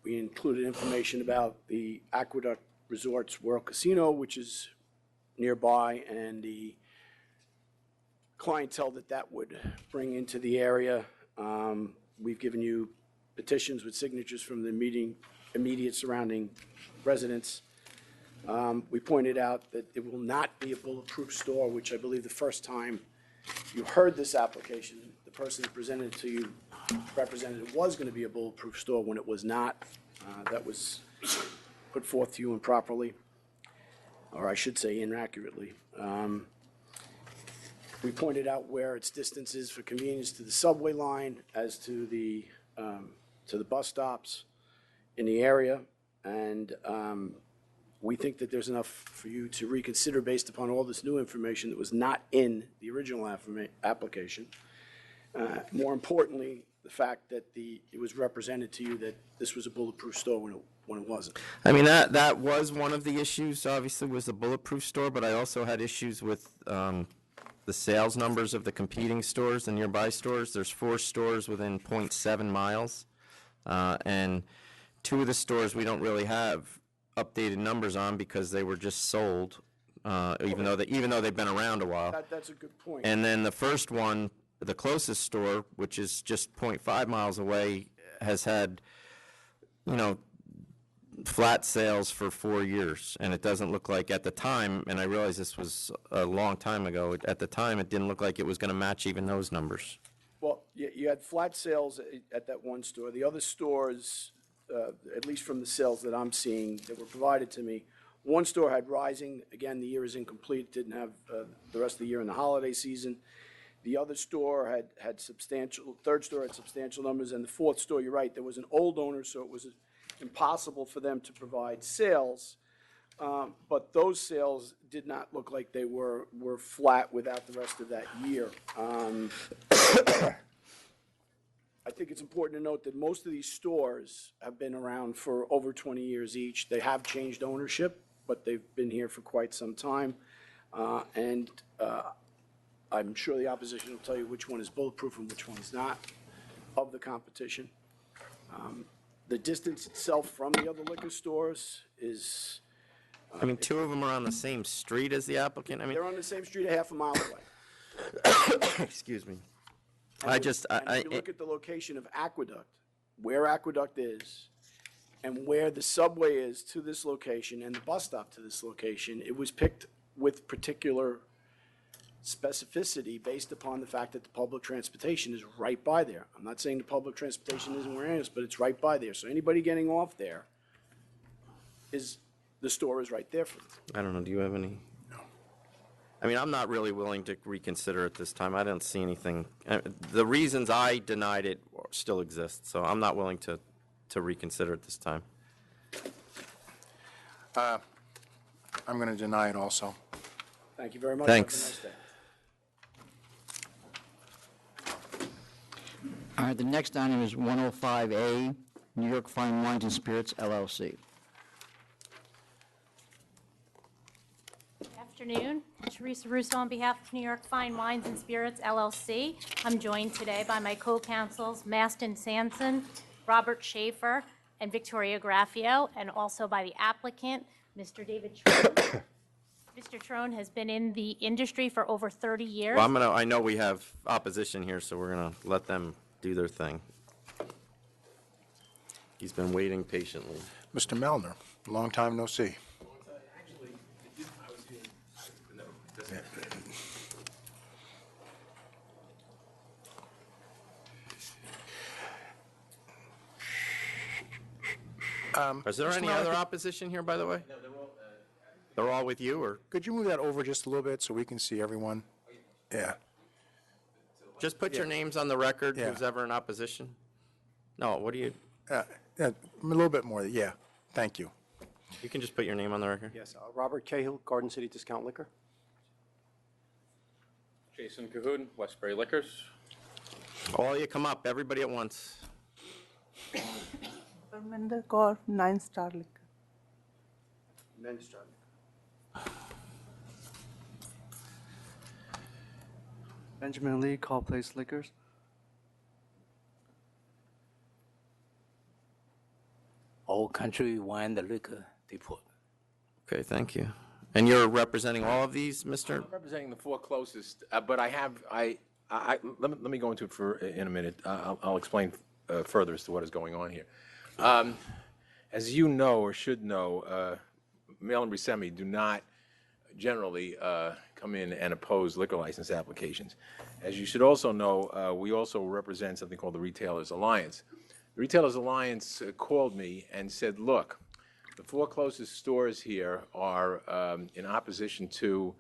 We included information about the Aqueduct Resorts World Casino, which is nearby, and the clientele that would bring into the area. We've given you petitions with signatures from the immediate surrounding residents. We pointed out that it will not be a bulletproof store, which I believe the first time you heard this application, the person that presented it to you represented it was going to be a bulletproof store when it was not. That was put forth to you improperly, or I should say inaccurately. We pointed out where its distance is for convenience to the subway line as to the bus stops in the area, and we think that there's enough for you to reconsider based upon all this new information that was not in the original application. More importantly, the fact that it was represented to you that this was a bulletproof store when it wasn't. I mean, that was one of the issues, obviously, was the bulletproof store, but I also had issues with the sales numbers of the competing stores, the nearby stores. There's 4 stores within 0.7 miles, and 2 of the stores we don't really have updated numbers on because they were just sold even though they've been around a while. That's a good point. And then the first one, the closest store, which is just 0.5 miles away, has had, flat sales for 4 years. And it doesn't look like at the time, and I realize this was a long time ago, at the time, it didn't look like it was going to match even those numbers. Well, you had flat sales at that one store. The other stores, at least from the sales that I'm seeing that were provided to me, one store had rising. Again, the year is incomplete, didn't have the rest of the year in the holiday season. The other store had substantial, third store had substantial numbers, and the fourth store, you're right, there was an old owner, so it was impossible for them to provide sales. But those sales did not look like they were flat without the rest of that year. I think it's important to note that most of these stores have been around for over 20 years each. They have changed ownership, but they've been here for quite some time. And I'm sure the opposition will tell you which one is bulletproof and which one is not of the competition. The distance itself from the other liquor stores is... I mean, two of them are on the same street as the applicant? I mean, they're on the same street a half a mile away. excuse me. And if you look at the location of Aqueduct, where Aqueduct is, and where the subway is to this location and the bus stop to this location, it was picked with particular specificity based upon the fact that the public transportation is right by there. I'm not saying the public transportation isn't where it is, but it's right by there. So anybody getting off there the store is right there for them. I don't know, do you have any? No. I mean, I'm not really willing to reconsider at this time. I don't see anything. The reasons I denied it still exist, so I'm not willing to reconsider at this time. I'm going to deny it also. Thank you very much. Thanks. Have a nice day. All right, the next item is 105A, New York Fine Wines and Spirits, LLC. Afternoon. Teresa Russo on behalf of New York Fine Wines and Spirits, LLC. I'm joined today by my co-counsels, Maston Sanson, Robert Schaefer, and Victoria Graffio, and also by the applicant, Mr. David Trone. Mr. Trone has been in the industry for over 30 years. Well, I know we have opposition here, so we're going to let them do their thing. He's been waiting patiently. Mr. Melner, long time no see. Is there any other opposition here, by the way? No, they're all with you, or? Could you move that over just a little bit so we can see everyone? Yeah. Just put your names on the record, who's ever in opposition. No, what do you? Yeah, a little bit more, yeah. Thank you. You can just put your name on the record. Yes, Robert Cahill, Garden City Discount Liquor. Jason Cahoon, Westbury Liquors. All you come up, everybody at once. Parminder Kaur, 9-Star Liquor. 9-Star Liquor. Benjamin Lee, Call Place Liquors. Old Country Wine, the Liquor Depot. Okay, thank you. And you're representing all of these, Mr.? I'm representing the four closest, but let me go into it in a minute. I'll explain further as to what is going on here. As you know or should know, Mail and Buscemi do not generally come in and oppose liquor license applications. As you should also know, we also represent something called the Retailers Alliance. The Retailers Alliance called me and said, look, the four closest stores here are in opposition to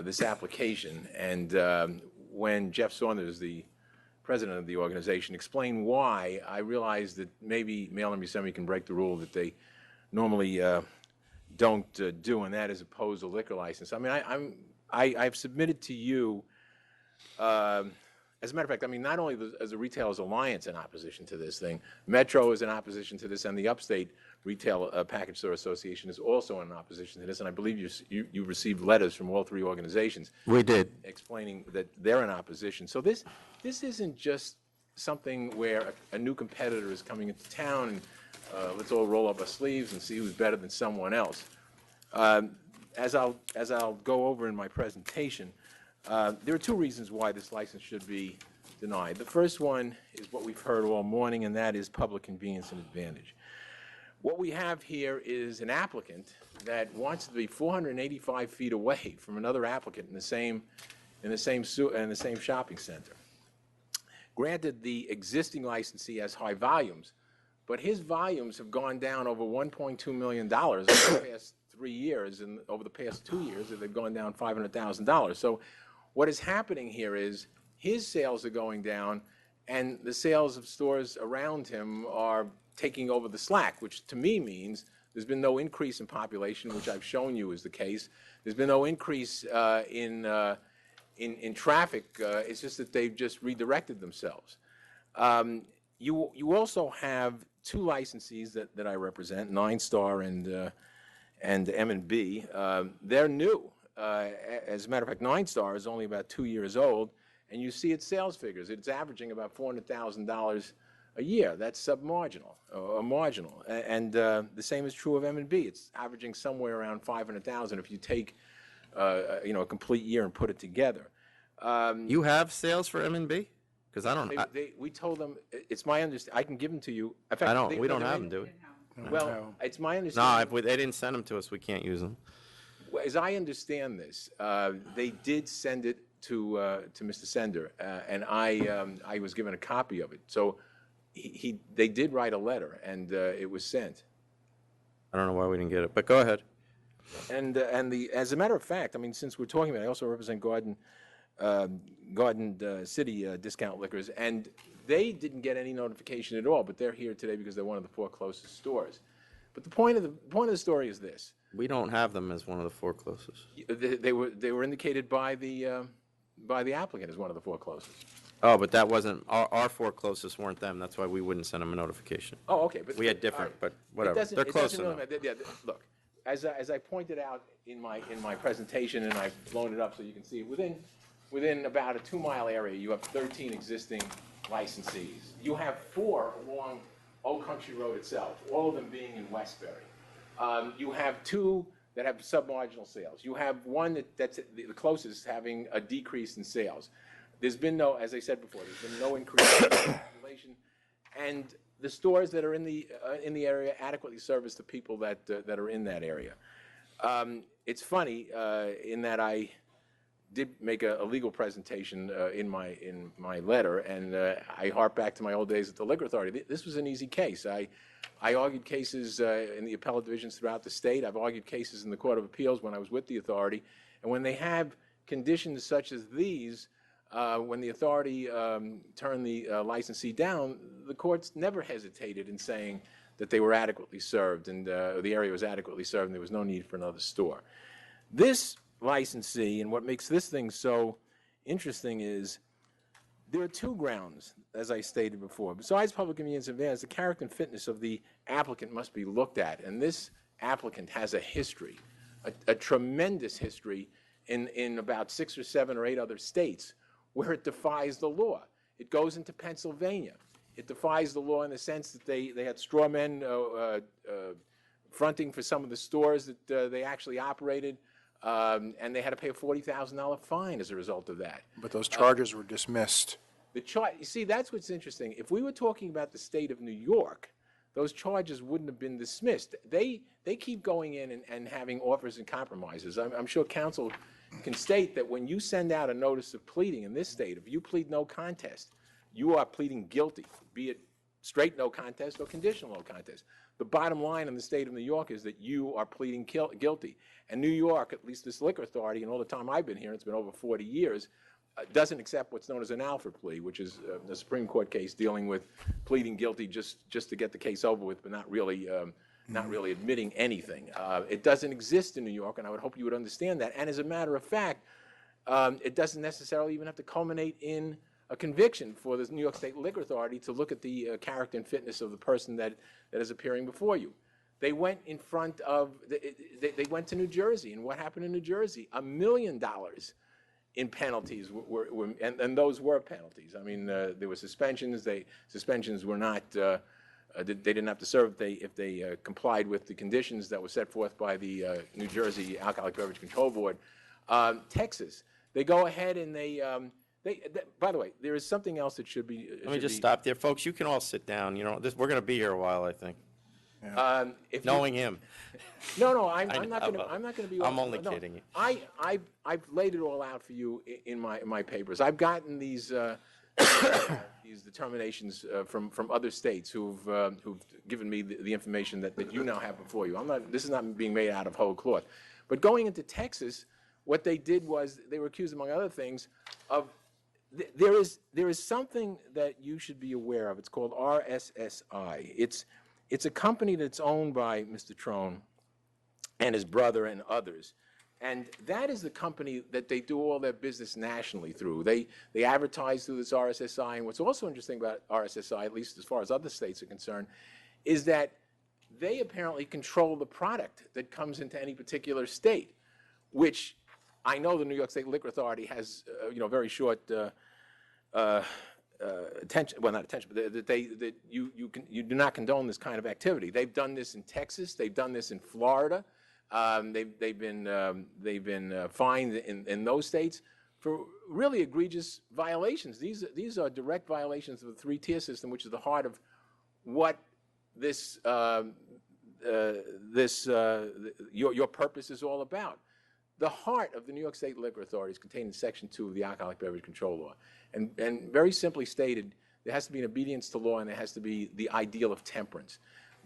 this application. And when Jeff Saunders, the president of the organization, explained why, I realized that maybe Mail and Buscemi can break the rule that they normally don't do, and that is oppose a liquor license. I mean, I've submitted to you, as a matter of fact, I mean, not only as a Retailers Alliance in opposition to this thing, Metro is in opposition to this, and the Upstate Retail Package Store Association is also in opposition to this, and I believe you received letters from all three organizations. We did. Explaining that they're in opposition. So this isn't just something where a new competitor is coming into town and let's all roll up our sleeves and see who's better than someone else. as I'll go over in my presentation, there are two reasons why this license should be denied. The first one is what we've heard all morning, and that is public convenience and advantage. What we have here is an applicant that wants to be 485 feet away from another applicant in the same shopping center. Granted, the existing licensee has high volumes, but his volumes have gone down over $1.2 million over the past 3 years, and over the past 2 years, they've gone down $500,000. So what is happening here is his sales are going down, and the sales of stores around him are taking over the slack, which to me means there's been no increase in population, which I've shown you is the case. There's been no increase in traffic. It's just that they've just redirected themselves. You also have two licensees that I represent, Nine Star and M&B. They're new. As a matter of fact, Nine Star is only about 2 years old, and you see its sales figures. It's averaging about $400,000 a year. That's submarginal or marginal. And the same is true of M&B. It's averaging somewhere around $500,000 if you take a complete year and put it together. You have sales for M&B? Because I don't. We told them, it's my understanding, I can give them to you. In fact, I don't. We don't have them, do we? Well, it's my No, understanding. if they didn't send them to us, we can't use them. As I understand this, they did send it to Mr. Sender, and I was given a copy of it. So they did write a letter, and it was sent. I don't know why we didn't get it, but go ahead. And as a matter of fact, I mean, since we're talking about it, I also represent Garden City Discount Liquors, and they didn't get any notification at all, but they're here today because they're one of the 4 closest stores. But the point of the story is this: We don't have them as one of the 4 closest. they were indicated by the applicant as one of the 4 closest. Oh, but that wasn't our 4 closest weren't them. That's why we wouldn't send them a notification. Oh, okay. But we had different, but whatever. They're It close doesn't enough. really matter. Yeah, look, as I pointed out in my presentation, and I've blown it up so you can see, within about a 2-mile area, you have 13 existing licensees. You have 4 along Old Country Road itself, all of them being in Westbury. You have 2 that have submarginal sales. You have one that's the closest having a decrease in sales. There's been no, as I said before, there's been no increase in population, and the stores that are in the area adequately service the people that are in that area. It's funny in that I did make a legal presentation in my letter, and I harp back to my old days at the Liquor Authority. This was an easy case. I argued cases in the appellate divisions throughout the state. I've argued cases in the Court of Appeals when I was with the authority, and when they have conditions such as these, when the authority turned the licensee down, the courts never hesitated in saying that they were adequately served and the area was adequately served and there was no need for another store. This licensee, and what makes this thing so interesting is there are 2 grounds, as I stated before. Besides public convenience and advantage, the character and fitness of the applicant must be looked at, and this applicant has a history, a tremendous history in about 6 or 7 or 8 other states where it defies the law. It goes into Pennsylvania. It defies the law in the sense that they had straw men fronting for some of the stores that they actually operated, and they had to pay a $40,000 fine as a result of that. But those charges were dismissed. You see, that's what's interesting. If we were talking about the state of New York, those charges wouldn't have been dismissed. They keep going in and having offers and compromises. I'm sure counsel can state that when you send out a notice of pleading in this state, if you plead no contest, you are pleading guilty, be it straight no contest or conditional no contest. The bottom line in the state of New York is that you are pleading guilty. And New York, at least this liquor authority, and all the time I've been here, it's been over 40 years, doesn't accept what's known as an Alford plea, which is a Supreme Court case dealing with pleading guilty just to get the case over with, but not really admitting anything. It doesn't exist in New York, and I would hope you would understand that. And as a matter of fact, it doesn't necessarily even have to culminate in a conviction for the New York State Liquor Authority to look at the character and fitness of the person that is appearing before you. They went in front of, they went to New Jersey, and what happened in New Jersey? $1 million in penalties, and those were penalties. I mean, there were suspensions. Suspensions were not they didn't have to serve if they complied with the conditions that were set forth by the New Jersey Alcoholic Beverage Control Board. Texas, they go ahead and by the way, there is something else that should be. Let me just stop there. Folks, you can all sit down. You know, we're going to be here a while, I think. Knowing him. No, I'm not going to be. I'm only kidding you. I've laid it all out for you in my papers. I've gotten these these determinations from other states who've given me the information that you now have before you. This is not being made out of whole cloth. But going into Texas, what they did was they were accused, among other things, of there is something that you should be aware of. It's called RSSI. It's a company that's owned by Mr. Trone and his brother and others. And that is the company that they do all their business nationally through. They advertise through this RSSI. And what's also interesting about RSSI, at least as far as other states are concerned, is that they apparently control the product that comes into any particular state, which I know the New York State Liquor Authority has, very short attention. Well, not attention, but that you do not condone this kind of activity. They've done this in Texas. They've done this in Florida. They've been fined in those states for really egregious violations. These are direct violations of the three-tier system, which is the heart of what your purpose is all about. The heart of the New York State Liquor Authority is contained in Section 2 of the Alcoholic Beverage Control Law. And very simply stated, there has to be an obedience to law and there has to be the ideal of temperance.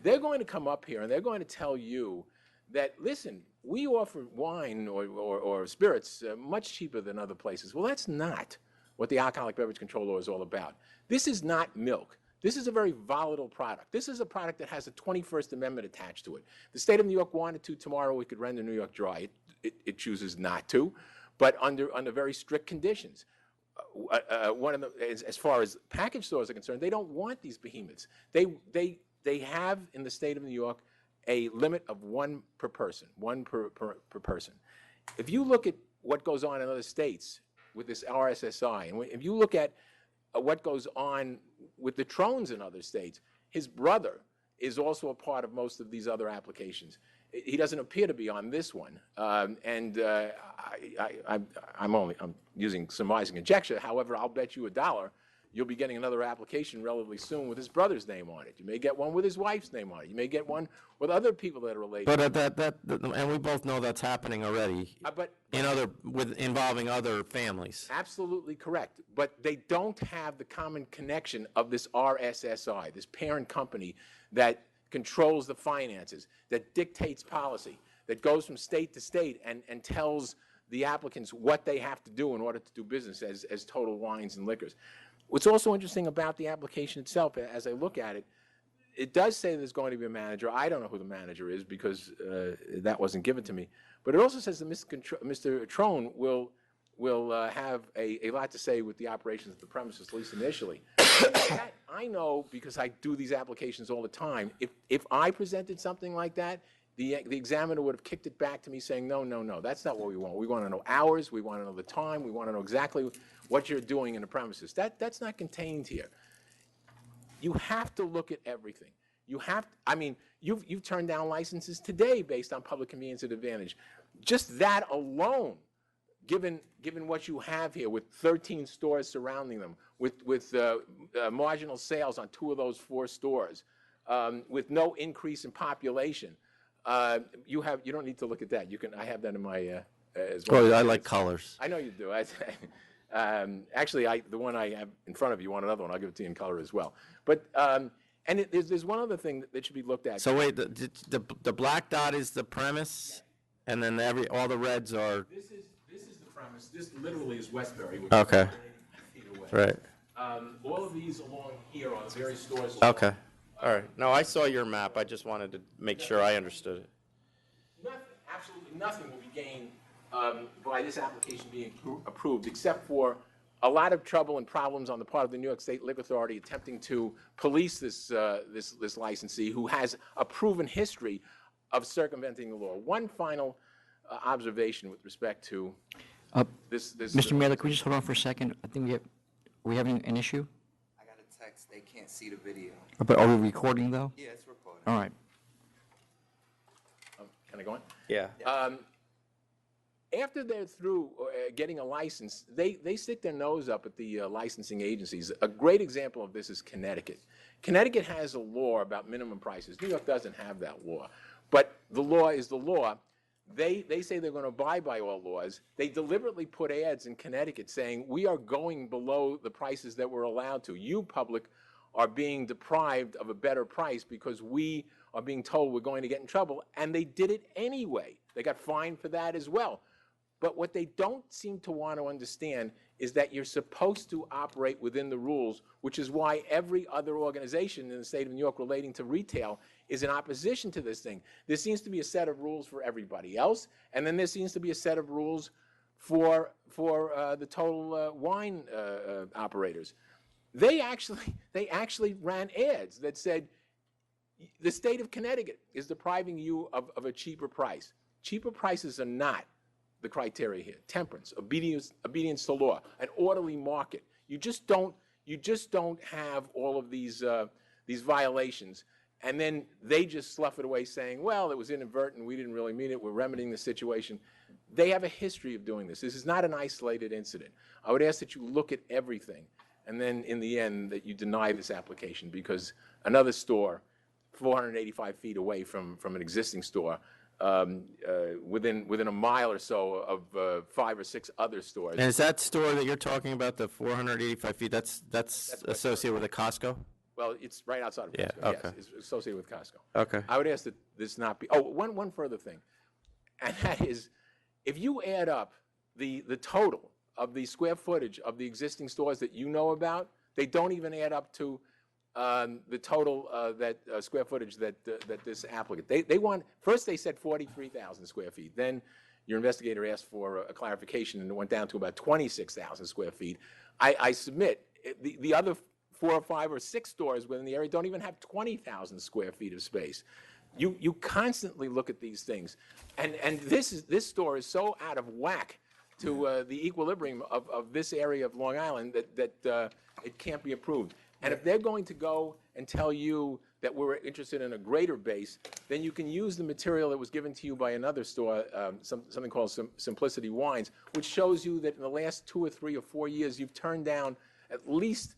They're going to come up here and they're going to tell you that, listen, we offer wine or spirits much cheaper than other places. Well, that's not what the Alcoholic Beverage Control Law is all about. This is not milk. This is a very volatile product. This is a product that has a 21st Amendment attached to it. The state of New York wanted to tomorrow, we could render New York dry. It chooses not to, but under very strict conditions. As far as package stores are concerned, they don't want these behemoths. They have in the state of New York a limit of one per person, one per person. If you look at what goes on in other states with this RSSI, and if you look at what goes on with the Trones in other states, his brother is also a part of most of these other applications. He doesn't appear to be on this one, I'm using surmising conjecture. However, I'll bet you $1 you'll be getting another application relatively soon with his brother's name on it. You may get one with his wife's name on it. You may get one with other people that are related. But and we both know that's happening already. Involving other families. Absolutely correct. But they don't have the common connection of this RSSI, this parent company that controls the finances, that dictates policy, that goes from state to state and tells the applicants what they have to do in order to do business as Total Wines and Liquors. What's also interesting about the application itself, as I look at it, it does say there's going to be a manager. I don't know who the manager is because that wasn't given to me. But it also says that Mr. Trone will have a lot to say with the operations of the premises, at least initially. That, I know because I do these applications all the time. If I presented something like that, the examiner would have kicked it back to me saying, no, that's not what we want. We want to know hours. We want to know the time. We want to know exactly what you're doing in the premises. That's not contained here. You have to look at everything. You've turned down licenses today based on public convenience and advantage. Just that alone, given what you have here with 13 stores surrounding them, with marginal sales on 2 of those 4 stores, with no increase in population, you don't need to look at that. I have that in my as well. Oh, I like colors. I know you do. Actually, the one I have in front of you, want another one? I'll give it to you in color as well. But there's one other thing that should be looked at. So wait, the black dot is the premise, and then all the reds are. This is the premise. This literally is Westbury. Which Okay. Is 8 feet away. Right. All of these along here are the various stores. Okay. All right. No, I saw your map. I just wanted to make sure I understood it. Absolutely nothing will be gained by this application being approved, except for a lot of trouble and problems on the part of the New York State Liquor Authority attempting to police this licensee who has a proven history of circumventing the law. One final observation with respect to this. Mr. Mailer, could we just hold on for a second? I think we have an issue. I got a text, they can't see the video. But are we recording, though? Yeah, it's recorded. All right. Can I go on? Yeah. After they're through getting a license, they stick their nose up at the licensing agencies. A great example of this is Connecticut. Connecticut has a law about minimum prices. New York doesn't have that law. But the law is the law. They say they're going to abide by all laws. They deliberately put ads in Connecticut saying, we are going below the prices that we're allowed to. You, public, are being deprived of a better price because we are being told we're going to get in trouble. And they did it anyway. They got fined for that as well. But what they don't seem to want to understand is that you're supposed to operate within the rules, which is why every other organization in the state of New York relating to retail is in opposition to this thing. There seems to be a set of rules for everybody else, and then there seems to be a set of rules for the total wine operators. They actually ran ads that said, the state of Connecticut is depriving you of a cheaper price. Cheaper prices are not the criteria here. Temperance, obedience to law, an orderly market. You just don't have all of these violations, and then they just slough it away saying, well, it was inadvertent, we didn't really mean it, we're remedying the situation. They have a history of doing this. This is not an isolated incident. I would ask that you look at everything, and then in the end that you deny this application, because another store 485 feet away from an existing store, within a mile or so of 5 or 6 other stores. And is that store that you're talking about, the 485 feet, that's associated with a Costco? Well, it's right outside of Yeah, Costco. okay. Yes, it's associated with Costco. Okay. I would ask that this not be. Oh, one further thing, and that is, if you add up the total of the square footage of the existing stores that you know about, they don't even add up to the total square footage that this applicant. They want, first they said 43,000 square feet. Then your investigator asked for a clarification, and it went down to about 26,000 square feet. I submit the other 4 or 5 or 6 stores within the area don't even have 20,000 square feet of space. You constantly look at these things, and this store is so out of whack to the equilibrium of this area of Long Island that it can't be approved. And if they're going to go and tell you that we're interested in a greater base, then you can use the material that was given to you by another store, something called Simplicity Wines, which shows you that in the last 2 or 3 or 4 years, you've turned down at least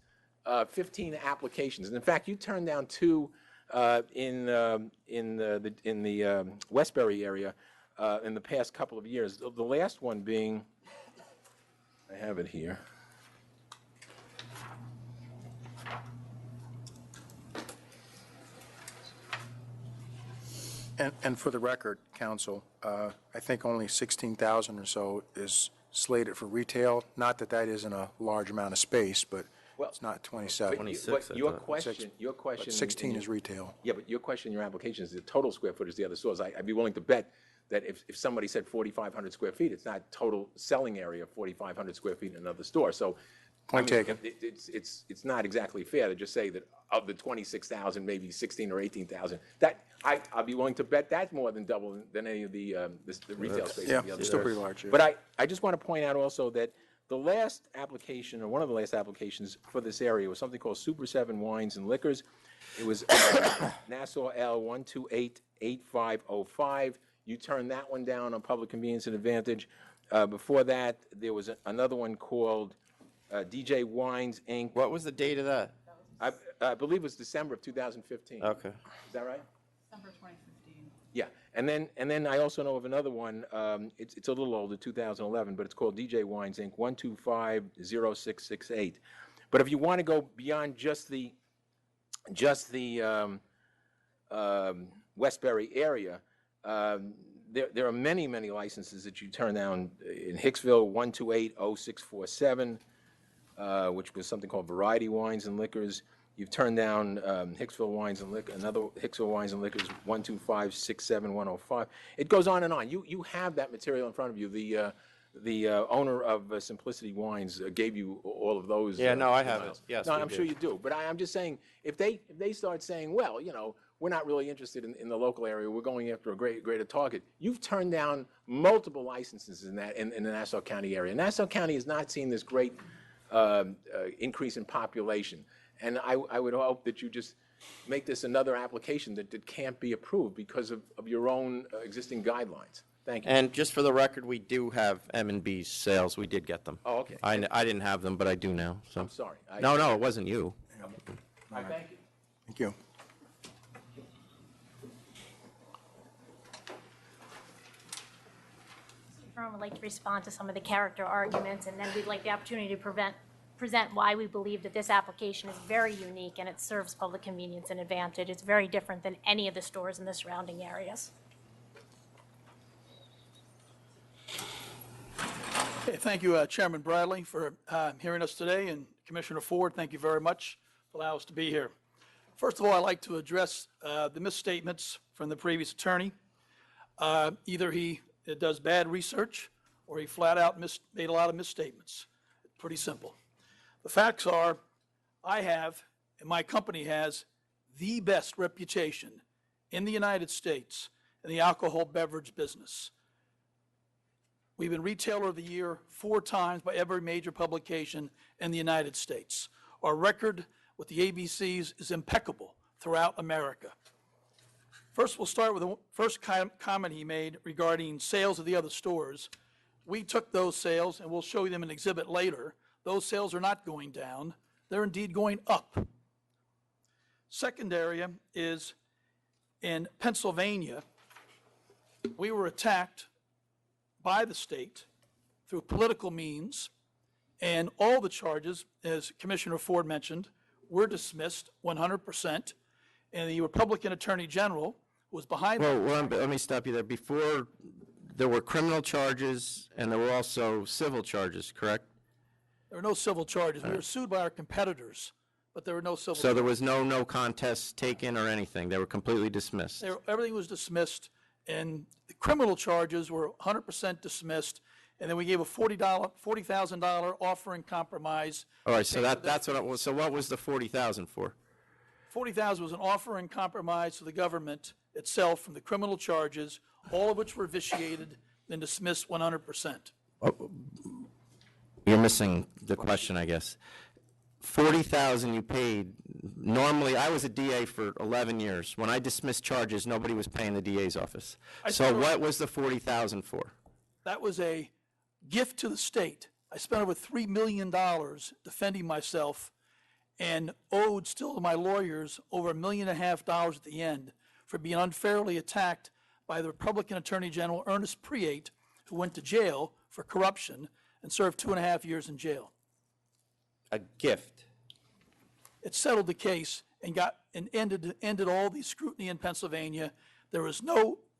15 applications. And in fact, you turned down 2 in the Westbury area in the past couple of years. The last one being, I have it here. And for the record, counsel, I think only 16,000 or so is slated for retail. Not that that isn't a large amount of space, but it's not 27. But your question. 16 is retail. Yeah, but your question in your application is the total square footage of the other stores. I'd be willing to bet that if somebody said 4,500 square feet, it's not total selling area of 4,500 square feet in another store. So, Point taken. It's not exactly fair to just say that of the 26,000, maybe 16 or 18,000. That I'll be willing to bet that's more than double than any of the retail space. Yeah, of the other it's still stores. pretty large. Yeah. But I just want to point out also that the last application, or one of the last applications for this area, was something called Super 7 Wines and Liquors. It was Nassau L 1288505. You turned that one down on public convenience and advantage. Before that, there was another one called DJ Wines Inc. What was the date of that? I believe it was December of 2015. Okay. Is that right? December 2015. Yeah, and then I also know of another one. It's a little older, 2011, but it's called DJ Wines Inc. 1250668. But if you want to go beyond just the Westbury area, there are many licenses that you turn down in Hicksville. 1280647, which was something called Variety Wines and Liquors. You've turned down Hicksville Wines and Liquor, another Hicksville Wines and Liquors, 12567-105. It goes on and on. You have that material in front of you. The owner of Simplicity Wines gave you all of those. Yeah, no, I have it. Yes, no, we I'm did. sure you do. But I'm just saying, if they start saying, well, we're not really interested in the local area, we're going after a greater target. You've turned down multiple licenses in the Nassau County area. Nassau County has not seen this great increase in population. And I would hope that you just make this another application that can't be approved because of your own existing guidelines. Thank you. And just for the record, we do have M&B's sales. We did get them. Oh, okay. I didn't have them, but I do now, so. I'm sorry. No, it wasn't you. I thank you. Thank you. Firm would like to respond to some of the character arguments, and then we'd like the opportunity to present why we believe that this application is very unique and it serves public convenience and advantage. It's very different than any of the stores in the surrounding areas. Okay, thank you, Chairman Bradley, for hearing us today, and Commissioner Ford, thank you very much for allowing us to be here. First of all, I'd like to address the misstatements from the previous attorney. Either he does bad research or he flat out made a lot of misstatements. It's pretty simple. The facts are, I have, and my company has, the best reputation in the United States in the alcohol beverage business. We've been Retailer of the Year 4 times by every major publication in the United States. Our record with the ABCs is impeccable throughout America. First, we'll start with the first comment he made regarding sales of the other stores. We took those sales, and we'll show you them in an exhibit later. Those sales are not going down. They're indeed going up. Second area is in Pennsylvania. We were attacked by the state through political means, and all the charges, as Commissioner Ford mentioned, were dismissed 100%, and the Republican Attorney General was behind that. Well, let me stop you there. Before, there were criminal charges, and there were also civil charges, correct? There were no civil charges. We were sued by our competitors, but there were no civil charges. So there was no contest taken or anything? They were completely dismissed? Everything was dismissed, and the criminal charges were 100% dismissed, and then we gave a $40,000 offer in compromise. All right, so that's what it was. So what was the $40,000 for? $40,000 was an offer in compromise to the government itself from the criminal charges, all of which were vitiated and dismissed 100%. You're missing the question, I guess. $40,000 you paid. Normally, I was a DA for 11 years. When I dismissed charges, nobody was paying the DA's office. So what was the $40,000 for? That was a gift to the state. I spent over $3 million defending myself and owed still to my lawyers over $1.5 million at the end for being unfairly attacked by the Republican Attorney General Ernest Priate, who went to jail for corruption and served 2.5 years in jail. A gift. It settled the case and ended all the scrutiny in Pennsylvania.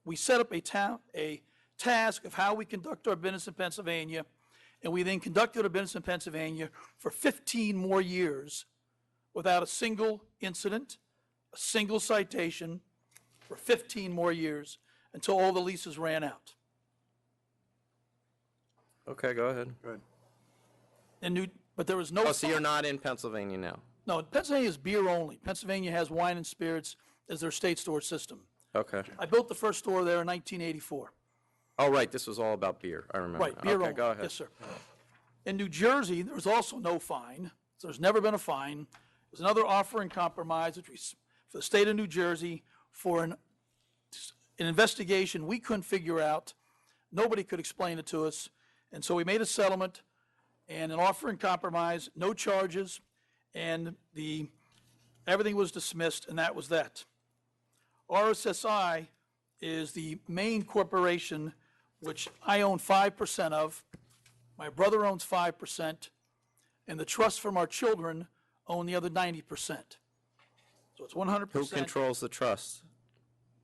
We set up a task of how we conduct our business in Pennsylvania, and we then conducted our business in Pennsylvania for 15 more years without a single incident, a single citation, for 15 more years until all the leases ran out. Okay, go ahead. But there was no. Oh, so you're not in Pennsylvania now? No, Pennsylvania is beer only. Pennsylvania has wine and spirits as their state store system. Okay. I built the first store there in 1984. Oh, right, this was all about beer, I remember. Right, beer okay, only. go ahead. Yes, sir. In New Jersey, there was also no fine. So there's never been a fine. It was another offer in compromise for the state of New Jersey for an investigation we couldn't figure out. Nobody could explain it to us. And so we made a settlement and an offer in compromise, no charges, and everything was dismissed, and that was that. RSSI is the main corporation which I own 5% of, my brother owns 5%, and the trust from our children own the other 90%. So it's 100%. Who controls the trust?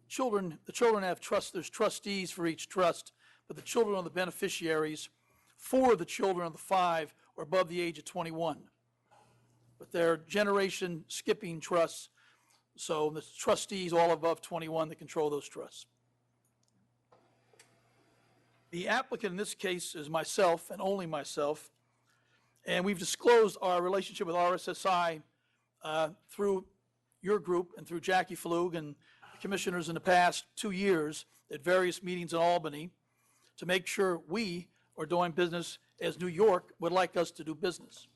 The children have trust. There's trustees for each trust, but the children are the beneficiaries. 4 of the children of the 5 are above the age of 21. But they're generation skipping trusts, so the trustees all above 21 that control those trusts. The applicant in this case is myself and only myself, and we've disclosed our relationship with RSSI through your group and through Jackie Flug and commissioners in the past 2 years at various meetings in Albany to make sure we are doing business as New York would like us to do business.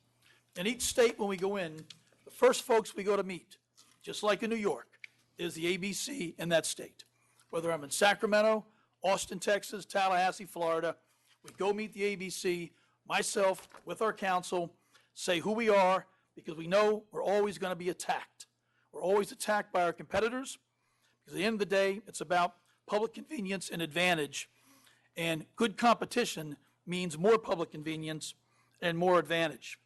In each state when we go in, the first folks we go to meet, just like in New York, is the ABC in that state. Whether I'm in Sacramento, Austin, Texas, Tallahassee, Florida, we go meet the ABC, myself, with our council, say who we are, because we know we're always going to be attacked. We're always attacked by our competitors, because at the end of the day, it's about public convenience and advantage, and good competition means more public convenience and more advantage.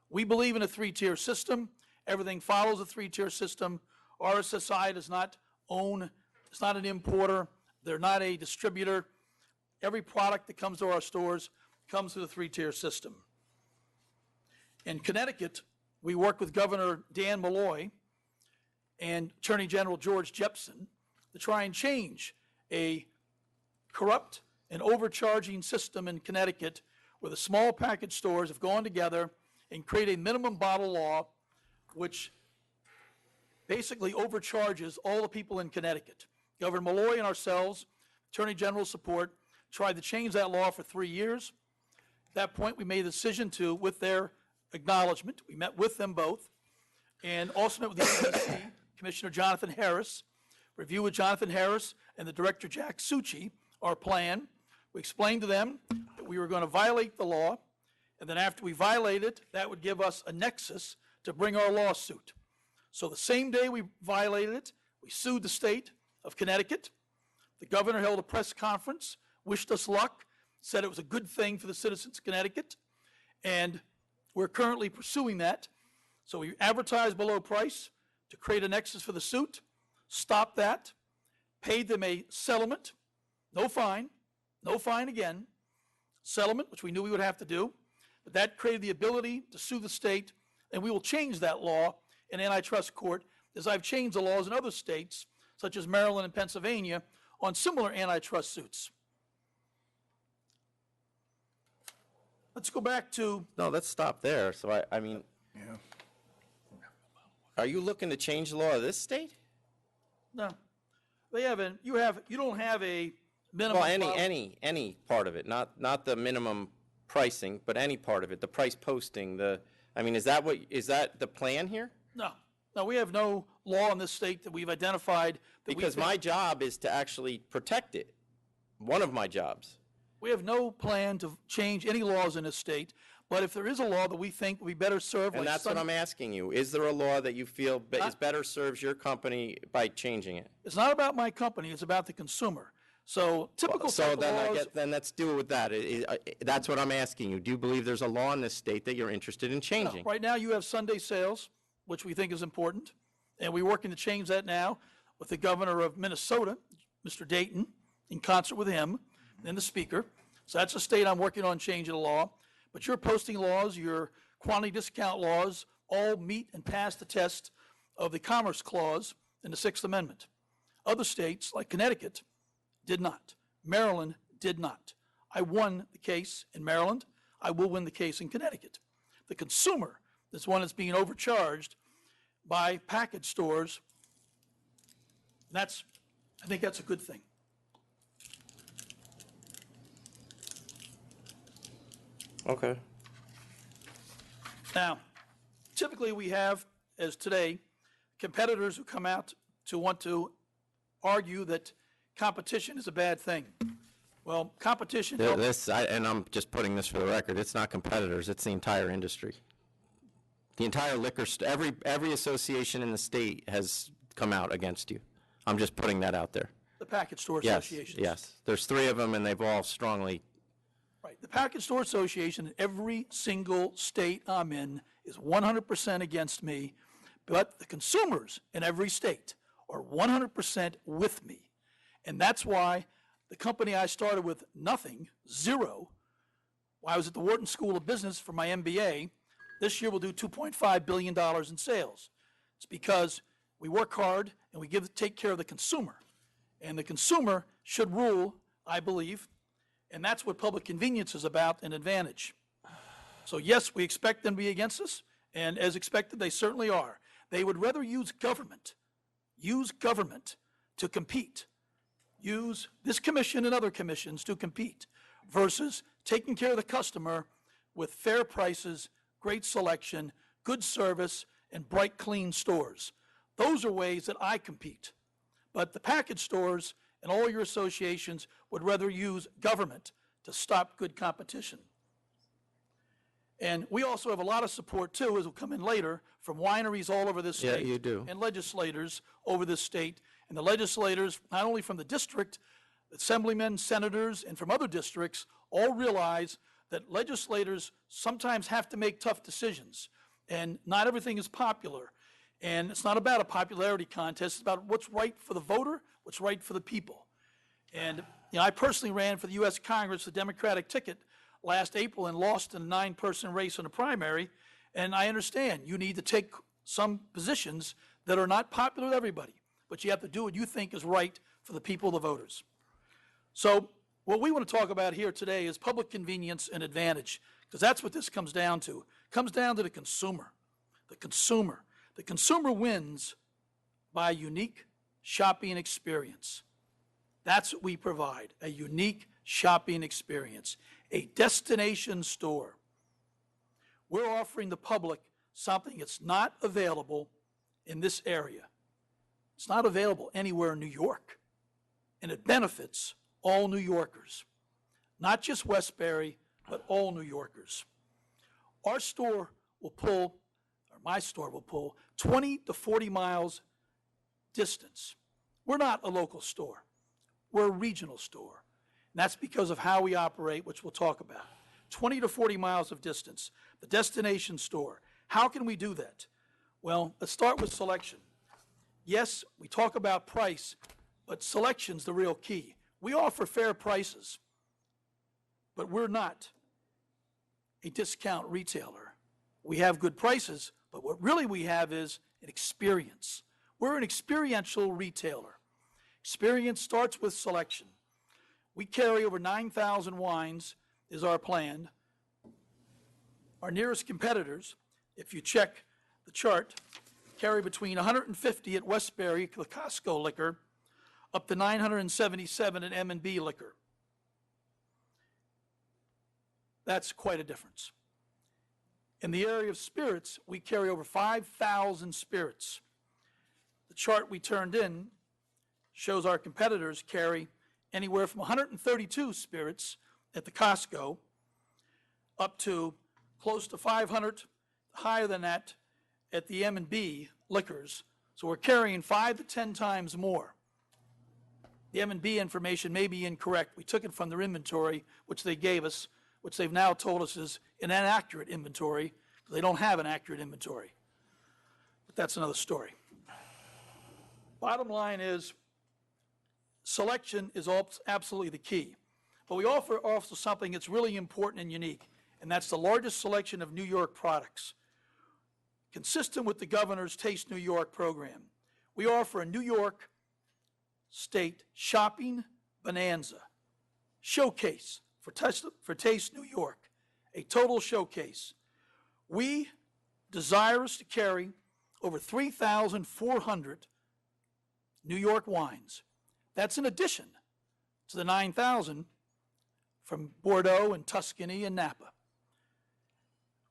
We believe in a three-tier system. Everything follows a three-tier system. RSSI does not own, it's not an importer, they're not a distributor. Every product that comes to our stores comes through the three-tier system. In Connecticut, we work with Governor Dan Malloy and Attorney General George Jepsen to try and change a corrupt and overcharging system in Connecticut where the small package stores have gone together and create a minimum bottle law which basically overcharges all the people in Connecticut. Governor Malloy and ourselves, Attorney General's support, tried to change that law for 3 years. At that point, we made a decision to, with their acknowledgement, we met with them both, and also met with the ABC, Commissioner Jonathan Harris, review with Jonathan Harris and the Director Jack Succi our plan. We explained to them that we were going to violate the law, and then after we violate it, that would give us a nexus to bring our lawsuit. So the same day we violated it, we sued the state of Connecticut. The governor held a press conference, wished us luck, said it was a good thing for the citizens of Connecticut, and we're currently pursuing that. So we advertised below price to create a nexus for the suit, stopped that, paid them a settlement, no fine again, settlement, which we knew we would have to do, but that created the ability to sue the state, and we will change that law in antitrust court, as I've changed the laws in other states, such as Maryland and Pennsylvania, on similar antitrust suits. Let's go back to... No, let's stop there. So I mean, are you looking to change the law of this state? No. They haven't, you don't have a minimum... Well, any part of it, not the minimum pricing, but any part of it, the price posting, I mean, is that the plan here? No, we have no law in this state that we've identified. Because my job is to actually protect it. One of my jobs. We have no plan to change any laws in this state, but if there is a law that we think we better serve... And that's what I'm asking you. Is there a law that you feel is better serves your company by changing it? It's not about my company, it's about the consumer. So typical type of laws... Then let's deal with that. That's what I'm asking you. Do you believe there's a law in this state that you're interested in changing? No, right now you have Sunday sales, which we think is important, and we're working to change that now with the governor of Minnesota, Mr. Dayton, in concert with him, and the speaker. So that's a state I'm working on changing the law. But your posting laws, your quantity discount laws, all meet and pass the test of the Commerce Clause in the Sixth Amendment. Other states, like Connecticut, did not. Maryland did not. I won the case in Maryland. I will win the case in Connecticut. The consumer is one that's being overcharged by package stores. I think that's a good thing. Okay. Now, typically we have, as today, competitors who come out to want to argue that competition is a bad thing. Well, competition... And I'm just putting this for the record, it's not competitors, it's the entire industry. The entire every association in the state has come out against you. I'm just putting that out there. The package store associations. Yes. There's 3 of them, and they've all strongly... Right. The Package Store Association in every single state I'm in is 100% against me, but the consumers in every state are 100% with me. And that's why the company I started with nothing, zero, while I was at the Wharton School of Business for my MBA, this year we'll do $2.5 billion in sales. It's because we work hard and we take care of the consumer. And the consumer should rule, I believe, and that's what public convenience is about, an advantage. So yes, we expect them to be against us, and as expected, they certainly are. They would rather use government to compete, use this commission and other commissions to compete, versus taking care of the customer with fair prices, great selection, good service, and bright, clean stores. Those are ways that I compete. But the package stores and all your associations would rather use government to stop good competition. And we also have a lot of support, too, as will come in later, from wineries all over this Yeah, state. you do. And legislators over this state. And the legislators, not only from the district, assemblymen, senators, and from other districts, all realize that legislators sometimes have to make tough decisions. And not everything is popular. And it's not about a popularity contest. It's about what's right for the voter, what's right for the people. And I personally ran for the U.S. Congress, the Democratic ticket, last April and lost in a 9-person race in a primary. And I understand you need to take some positions that are not popular with everybody, but you have to do what you think is right for the people, the voters. So what we want to talk about here today is public convenience and advantage, because that's what this comes down to. It comes down to the consumer. The consumer. The consumer wins by a unique shopping experience. That's what we provide, a unique shopping experience, a destination store. We're offering the public something that's not available in this area. It's not available anywhere in New York, and it benefits all New Yorkers, not just Westbury, but all New Yorkers. Our store will pull, or my store will pull, 20 to 40 miles distance. We're not a local store. We're a regional store. And that's because of how we operate, which we'll talk about. 20 to 40 miles of distance, the destination store. How can we do that? Well, let's start with selection. Yes, we talk about price, but selection's the real key. We offer fair prices, but we're not a discount retailer. We have good prices, but what really we have is an experience. We're an experiential retailer. Experience starts with selection. We carry over 9,000 wines, is our plan. Our nearest competitors, if you check the chart, carry between 150 at Westbury, the Costco liquor, up to 977 at M&B liquor. That's quite a difference. In the area of spirits, we carry over 5,000 spirits. The chart we turned in shows our competitors carry anywhere from 132 spirits at the Costco up to close to 500, higher than that at the M&B liquors. So we're carrying 5 to 10 times more. The M&B information may be incorrect. We took it from their inventory, which they gave us, which they've now told us is an inaccurate inventory. They don't have an accurate inventory. But that's another story. Bottom line is, selection is absolutely the key. But we offer also something that's really important and unique, and that's the largest selection of New York products. Consistent with the governor's Taste New York program, we offer a New York State shopping bonanza, showcase for Taste New York, a total showcase. We desirous to carry over 3,400 New York wines. That's in addition to the 9,000 from Bordeaux and Tuscany and Napa.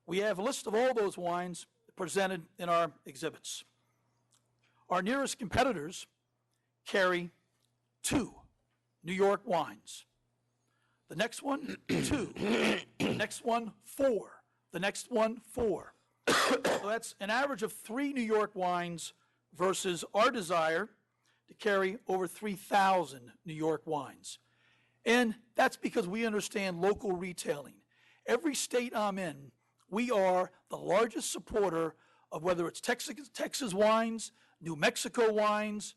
We have a list of all those wines presented in our exhibits. Our nearest competitors carry 2 New York wines. The next one, 2. The next one, 4. The next one, 4. So that's an average of 3 New York wines versus our desire to carry over 3,000 New York wines. And that's because we understand local retailing. Every state I'm in, we are the largest supporter of whether it's Texas wines, New Mexico wines,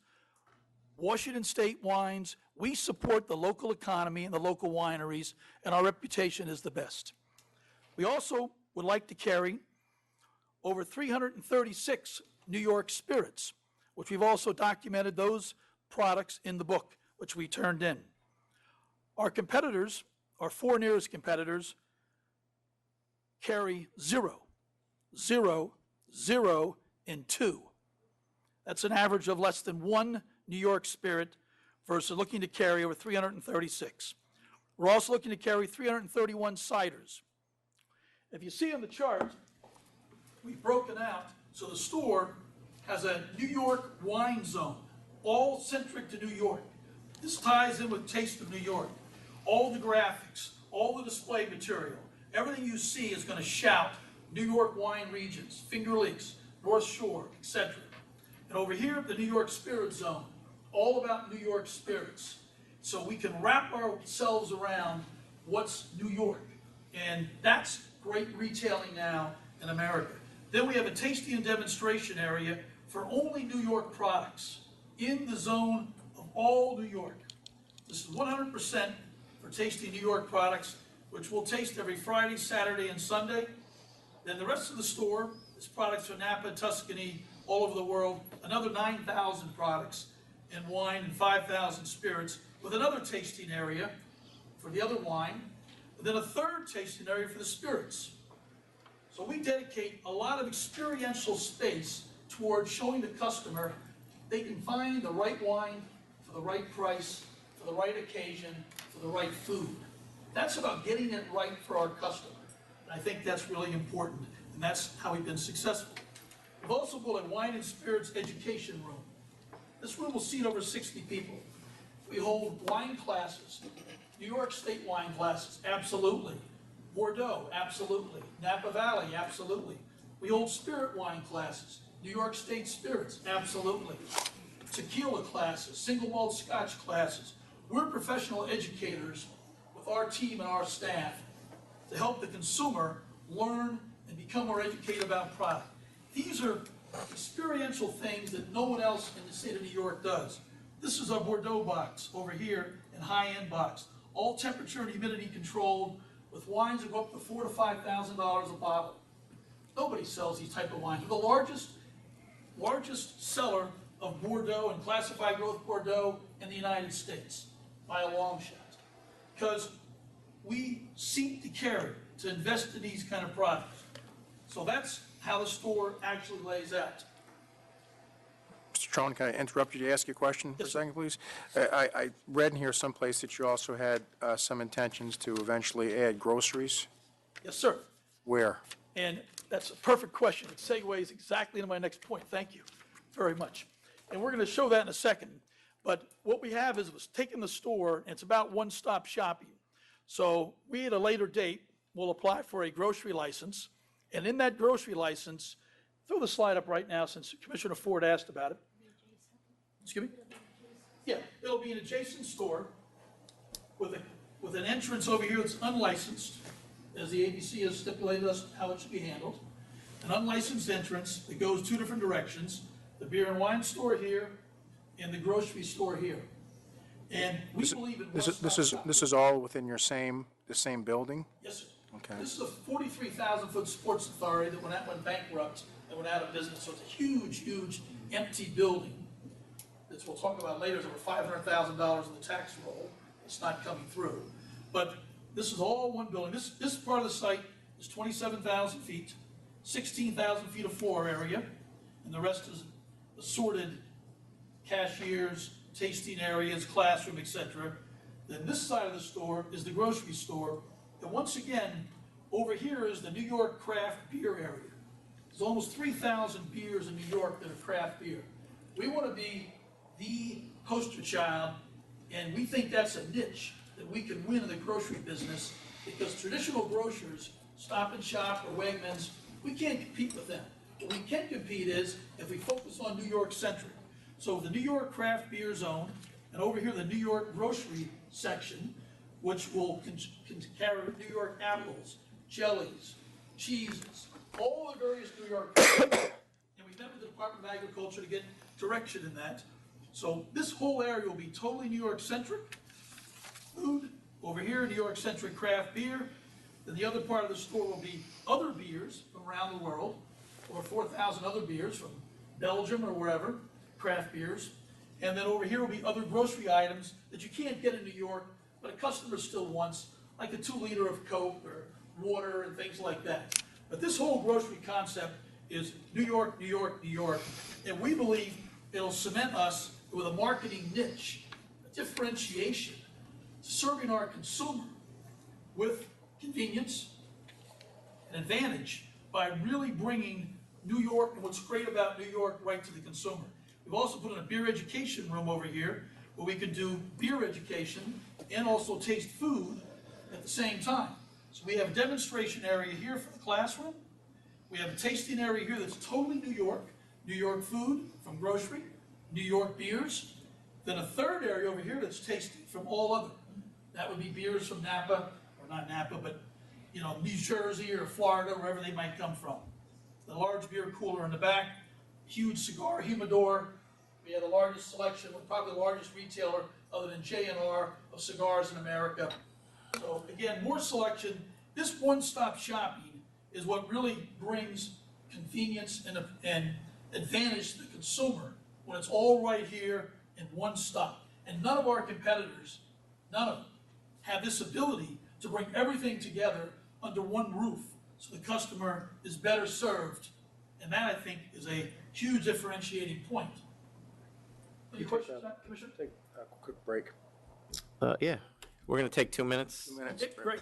Washington State wines. We support the local economy and the local wineries, and our reputation is the best. We also would like to carry over 336 New York spirits, which we've also documented those products in the book, which we turned in. Our competitors, our 4 nearest competitors, carry 0, 0, 0, and 2. That's an average of less than 1 New York spirit versus looking to carry over 336. We're also looking to carry 331 ciders. If you see on the chart, we've broken out So the store has a New York wine zone, all centric to New York. This ties in with Taste of New York. All the graphics, all the display material, everything you see is going to shout New York wine regions, Finger Lakes, North Shore, etc. And over here, the New York Spirit Zone, all about New York spirits. So we can wrap ourselves around what's New York. And that's great retailing now in America. Then we have a tasting and demonstration area for only New York products in the zone of all New York. This is 100% for tasting New York products, which we'll taste every Friday, Saturday, and Sunday. Then the rest of the store is products from Napa, Tuscany, all over the world, another 9,000 products in wine and 5,000 spirits, with another tasting area for the other wine, and then a third tasting area for the spirits. So we dedicate a lot of experiential space towards showing the customer they can find the right wine for the right price, for the right occasion, for the right food. That's about getting it right for our customer. And I think that's really important, and that's how we've been successful. We've also built a wine and spirits education room. This room will seat over 60 people. We hold wine classes, New York State wine classes, absolutely. Bordeaux, absolutely. Napa Valley, absolutely. We hold spirit wine classes, New York State spirits, absolutely. Tequila classes, single malt scotch classes. We're professional educators with our team and our staff to help the consumer learn and become more educated about product. These are experiential things that no one else in the state of New York does. This is our Bordeaux box over here, and high-end box, all temperature and humidity controlled, with wines that go up to $4,000 to $5,000 a bottle. Nobody sells these type of wines. We're the largest seller of Bordeaux and classified growth Bordeaux in the United States by a long shot, because we seek to carry, to invest in these kind of products. So that's how the store actually lays out. Mr. Trone, can I interrupt you to ask you a question for a second, please? I read in here someplace that you also had some intentions to eventually add groceries. Yes, sir. Where? And that's a perfect question. It segues exactly into my next point. Thank you very much. And we're going to show that in a second. But what we have is taking the store, and it's about one-stop shopping. So we, at a later date, will apply for a grocery license. And in that grocery license, throw the slide up right now since Commissioner Ford asked about it. Excuse me? Yeah, it'll be an adjacent store with an entrance over here that's unlicensed, as the ABC has stipulated us how it should be handled. An unlicensed entrance that goes two different directions, the beer and wine store here and the grocery store here. And we believe in This is all within the same building? Yes, sir. Okay. This is a 43,000-foot sports authority that went bankrupt and went out of business. So it's a huge, huge empty building. That we'll talk about later. There's over $500,000 in the tax roll. It's not coming through. But this is all one building. This part of the site is 27,000 feet, 16,000 feet of floor area, and the rest is assorted cashiers, tasting areas, classroom, etc. Then this side of the store is the grocery store. And once again, over here is the New York craft beer area. There's almost 3,000 beers in New York that are craft beer. We want to be the poster child, and we think that's a niche that we can win in the grocery business, because traditional grocers, Stop and Shop or Wegmans, we can't compete with them. What we can compete is if we focus on New York centric. So the New York craft beer zone, and over here the New York grocery section, which will carry New York apples, jellies, cheeses, all the various New York products. And we met with the Department of Agriculture to get direction in that. So this whole area will be totally New York centric food. Over here, New York centric craft beer. Then the other part of the store will be other beers from around the world, over 4,000 other beers from Belgium or wherever, craft beers. And then over here will be other grocery items that you can't get in New York, but a customer still wants, like a 2-liter of Coke or water and things like that. But this whole grocery concept is New York, New York, New York. And we believe it'll cement us with a marketing niche, a differentiation, serving our consumer with convenience and advantage by really bringing New York and what's great about New York right to the consumer. We've also put in a beer education room over here where we can do beer education and also taste food at the same time. So we have a demonstration area here for the classroom. We have a tasting area here that's totally New York food from grocery, New York beers. Then a third area over here that's tasting from all other. That would be beers from Napa, or not Napa, but New Jersey or Florida, wherever they might come from. The large beer cooler in the back, huge cigar humidor. We have the largest selection, probably the largest retailer other than J&R of cigars in America. So again, more selection. This one-stop shopping is what really brings convenience and advantage to the consumer when it's all right here in one stop. And none of our competitors, none of them, have this ability to bring everything together under one roof so the customer is better served. And that, I think, is a huge differentiating point. Any questions, Commissioner? Take a quick break. Yeah, we're going to take 2 minutes. 2 minutes. Okay, great.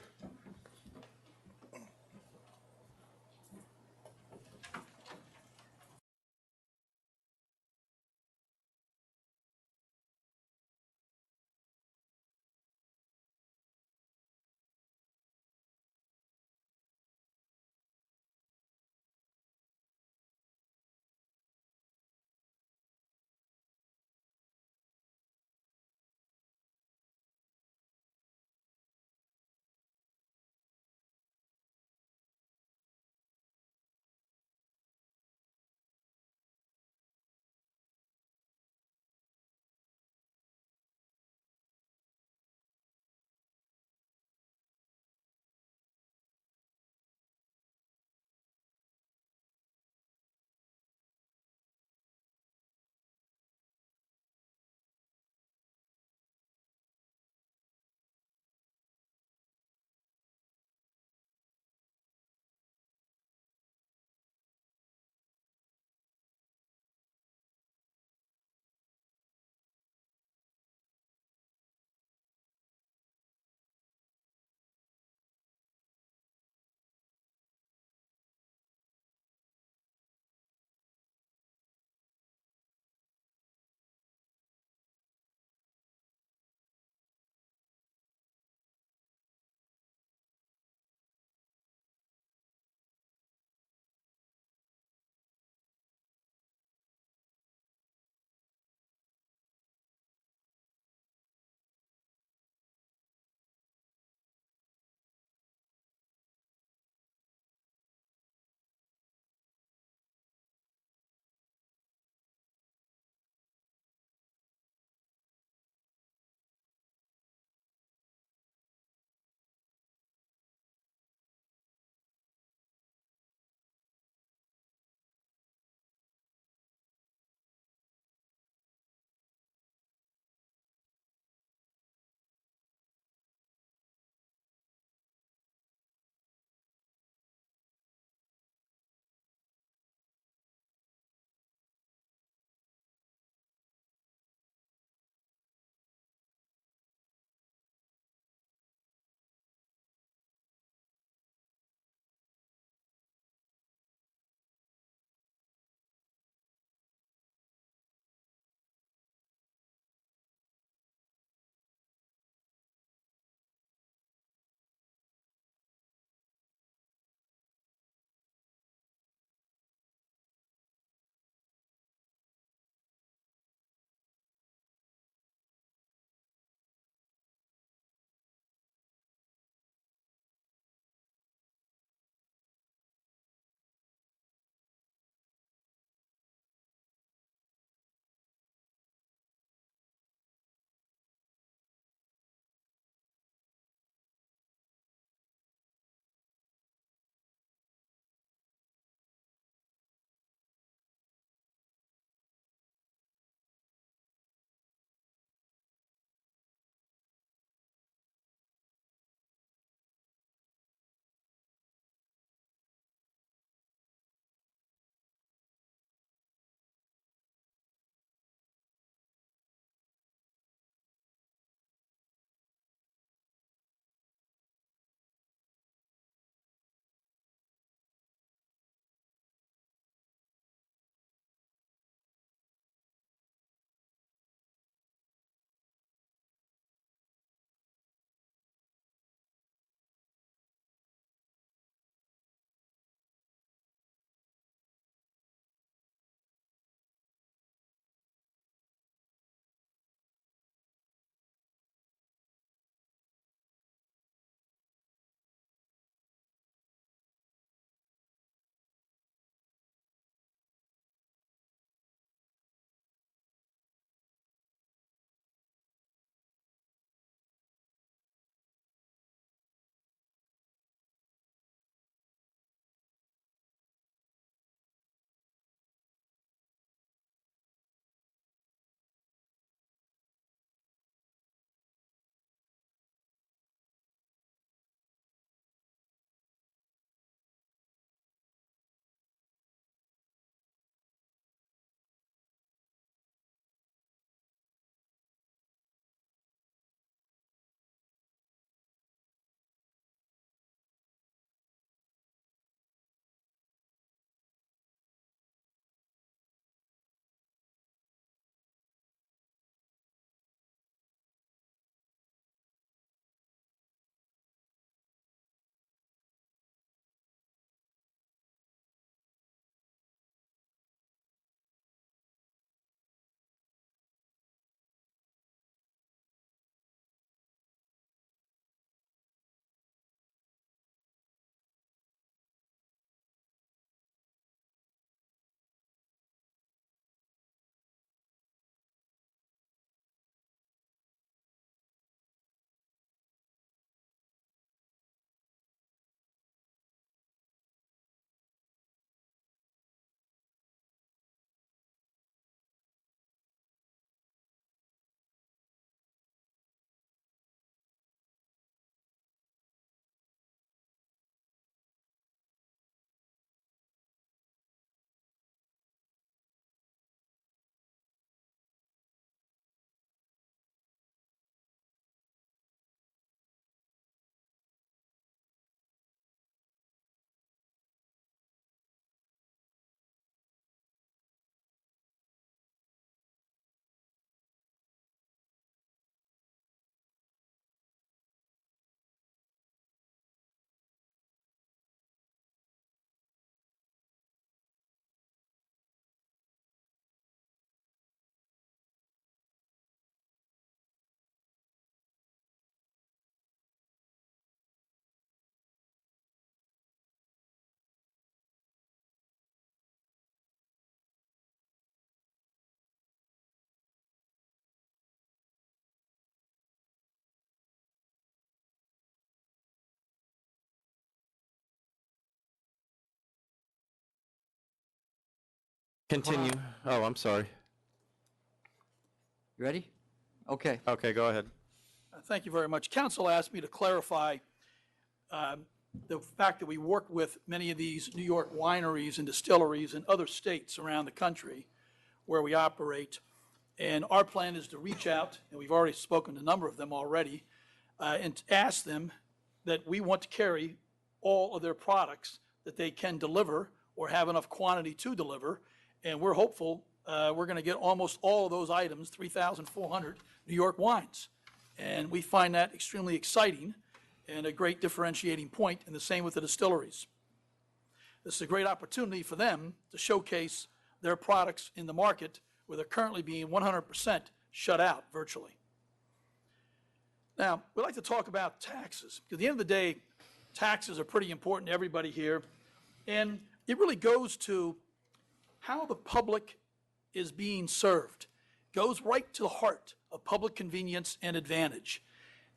Continue. Oh, I'm sorry. You ready? Okay. Okay, go ahead. Thank you very much. Council asked me to clarify the fact that we work with many of these New York wineries and distilleries in other states around the country where we operate. And our plan is to reach out, and we've already spoken to a number of them already, and ask them that we want to carry all of their products that they can deliver or have enough quantity to deliver. And we're hopeful we're going to get almost all of those items, 3,400 New York wines. And we find that extremely exciting and a great differentiating point, and the same with the distilleries. This is a great opportunity for them to showcase their products in the market where they're currently being 100% shut out virtually. Now, we'd like to talk about taxes, because at the end of the day, taxes are pretty important to everybody here, and it really goes to how the public is being served. It goes right to the heart of public convenience and advantage.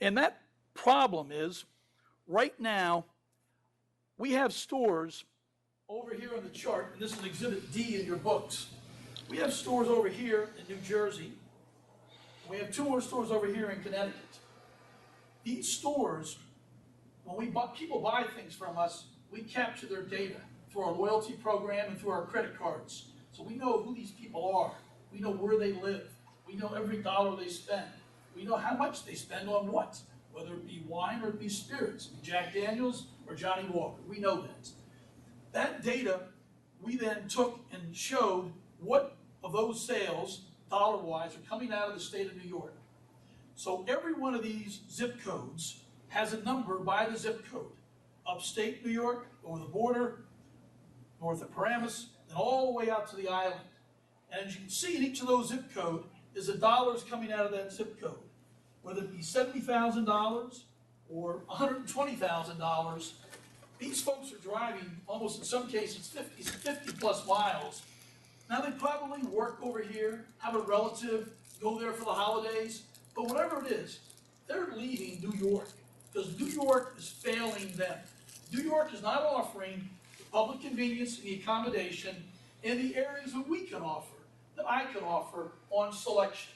And that problem is, right now, we have stores over here on the chart, and this is Exhibit D in your books. We have stores over here in New Jersey. We have 2 more stores over here in Connecticut. These stores, when people buy things from us, we capture their data through our loyalty program and through our credit cards. So we know who these people are. We know where they live. We know every dollar they spend. We know how much they spend on what, whether it be wine or it be spirits, be Jack Daniels or Johnny Walker. We know that. That data, we then took and showed what of those sales, dollar-wise, are coming out of the state of New York. So every one of these zip codes has a number by the zip code. Upstate New York, over the border, north of Paramus, and all the way out to the island. And as you can see, in each of those zip code is the dollars coming out of that zip code. Whether it be $70,000 or $120,000, these folks are driving almost in some cases 50 plus miles. Now they probably work over here, have a relative, go there for the holidays, but whatever it is, they're leaving New York because New York is failing them. New York is not offering the public convenience and the accommodation in the areas that we can offer, that I can offer on selection,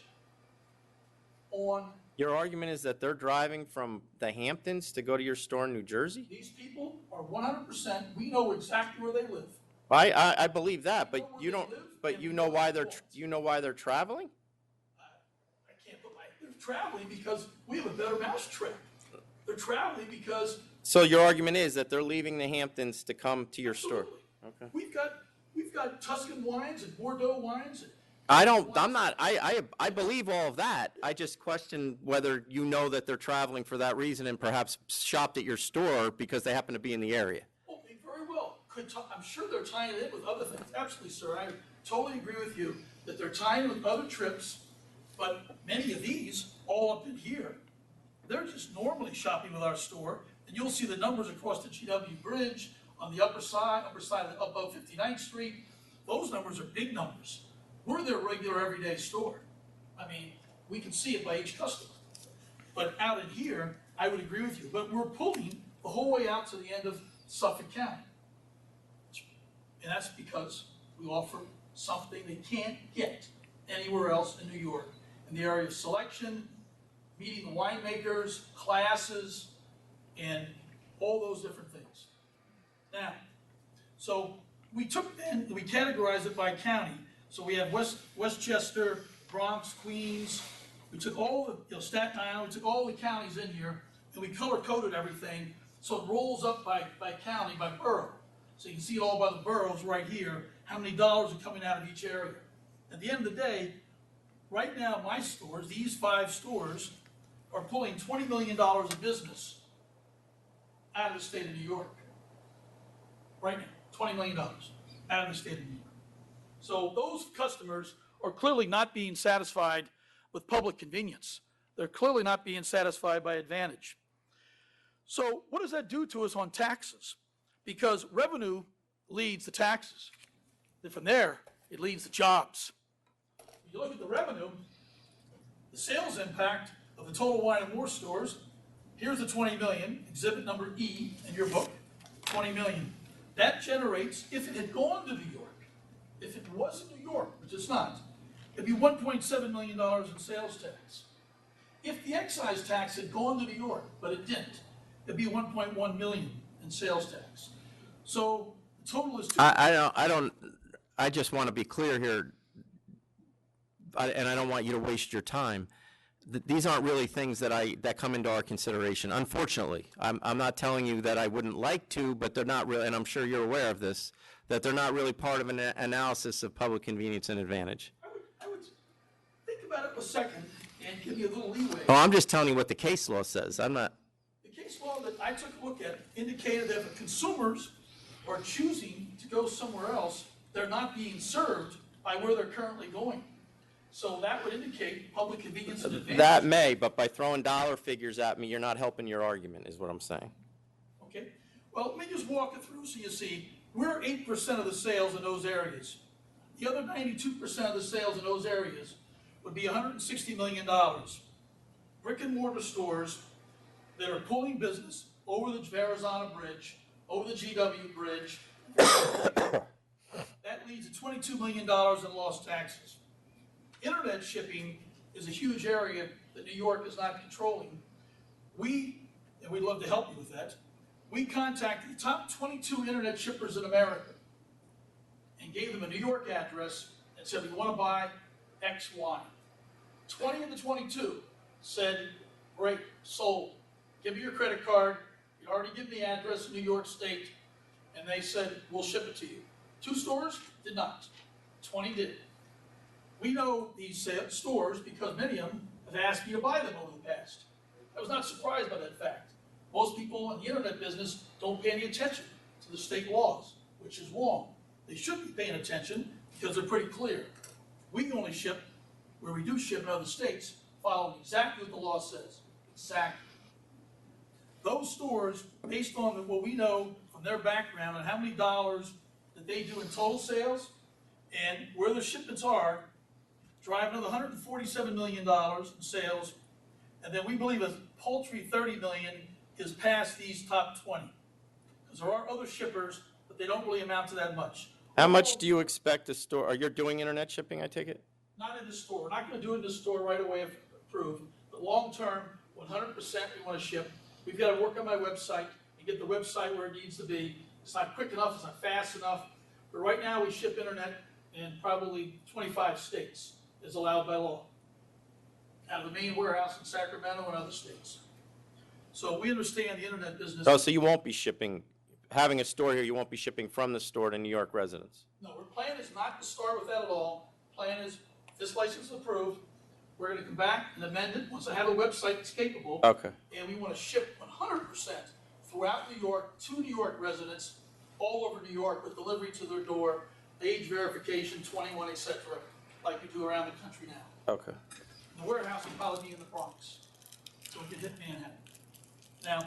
on Your argument is that they're driving from the Hamptons to go to your store in New Jersey? these people are 100%, we know exactly where they live. I believe that, but you don't. But you know why they're traveling? I can't put they're traveling because we have a better mousetrap. They're traveling because So your argument is that they're leaving the Hamptons to come to your store. Okay. we've got Tuscan wines and Bordeaux wines. I believe all of that. I just question whether you know that they're traveling for that reason and perhaps shopped at your store because they happen to be in the area. Oh, they very well could. I'm sure they're tying it in with other things. Absolutely, sir. I totally agree with you that they're tying it with other trips. But many of these, all up in here, they're just normally shopping with our store, and you'll see the numbers across the GW Bridge on the upper side above 59th Street. Those numbers are big numbers. We're their regular everyday store. I mean, we can see it by each customer. But out in here, I would agree with you. But we're pulling the whole way out to the end of Suffolk County. And that's because we offer something they can't get anywhere else in New York in the area of selection, meeting the winemakers, classes, and all those different things. Now, so we categorized it by county. So we have Westchester, Bronx, Queens. We took all the, Staten Island, we took all the counties in here, and we color-coded everything so it rolls up by county, by borough. So you can see it all by the boroughs right here, how many dollars are coming out of each area. At the end of the day, right now my stores, these 5 stores, are pulling $20 million of business out of the state of New York. Right now, $20 million out of the state of New York. So those customers are clearly not being satisfied with public convenience. They're clearly not being satisfied by advantage. So what does that do to us on taxes? Because revenue leads to taxes. Then from there, it leads to jobs. If you look at the revenue, the sales impact of the Total Wine & More stores, here's the 20 million, exhibit number E in your book, 20 million. That generates, if it had gone to New York, if it was in New York, which it's not, it'd be $1.7 million in sales tax. If the excise tax had gone to New York, but it didn't, it'd be 1.1 million in sales tax. So the total is. I just want to be clear here, and I don't want you to waste your time. These aren't really things that come into our consideration, unfortunately. I'm not telling you that I wouldn't like to, but they're not really, and I'm sure you're aware of this, that they're not really part of an analysis of public convenience and advantage. I would think about it for a second and give you a little leeway. Oh, I'm just telling you what the case law says. I'm not. The case law that I took a look at indicated that if consumers are choosing to go somewhere else, they're not being served by where they're currently going. So that would indicate public convenience and advantage. That may, but by throwing dollar figures at me, you're not helping your argument, is what I'm saying. Okay. Well, let me just walk it through so you see. We're 8% of the sales in those areas. The other 92% of the sales in those areas would be $160 million. Brick and mortar stores that are pulling business over the Verrazano Bridge, over the GW Bridge. That leads to $22 million in lost taxes. Internet shipping is a huge area that New York is not controlling. We'd love to help you with that. We contacted the top 22 internet shippers in America and gave them a New York address and said, we want to buy X, Y. 20 of the 22 said, great, sold. Give me your credit card. You already give me the address in New York State. And they said, we'll ship it to you. 2 stores did not. 20 did. We know these stores because many of them have asked me to buy them over the past. I was not surprised by that fact. Most people in the internet business don't pay any attention to the state laws, which is wrong. They should be paying attention because they're pretty clear. We only ship where we do ship in other states, following exactly what the law says. Exactly. Those stores, based on what we know from their background and how many dollars that they do in total sales and where the shipments are, drive another $147 million in sales, and then we believe a paltry $30 million is past these top 20. Because there are other shippers, but they don't really amount to that much. How much do you expect a store? Are you doing internet shipping, I take it? Not in the store. We're not going to do it in the store right away if approved. But long term, 100% we want to ship. We've got to work on my website and get the website where it needs to be. It's not quick enough. It's not fast enough. But right now we ship internet in probably 25 states as allowed by law, out of the main warehouse in Sacramento and other states. So we understand the internet business. Oh, so you won't be shipping, having a store here, you won't be shipping from the store to New York residents? No, our plan is not to start with that at all. Plan is, if this license is approved, we're going to come back and amend it once I have a website that's capable. Okay. And we want to ship 100% throughout New York to New York residents, all over New York with delivery to their door, age verification, 21, etc., like we do around the country now. Okay. The warehouse will probably be in the Bronx, so we can hit Manhattan. Now,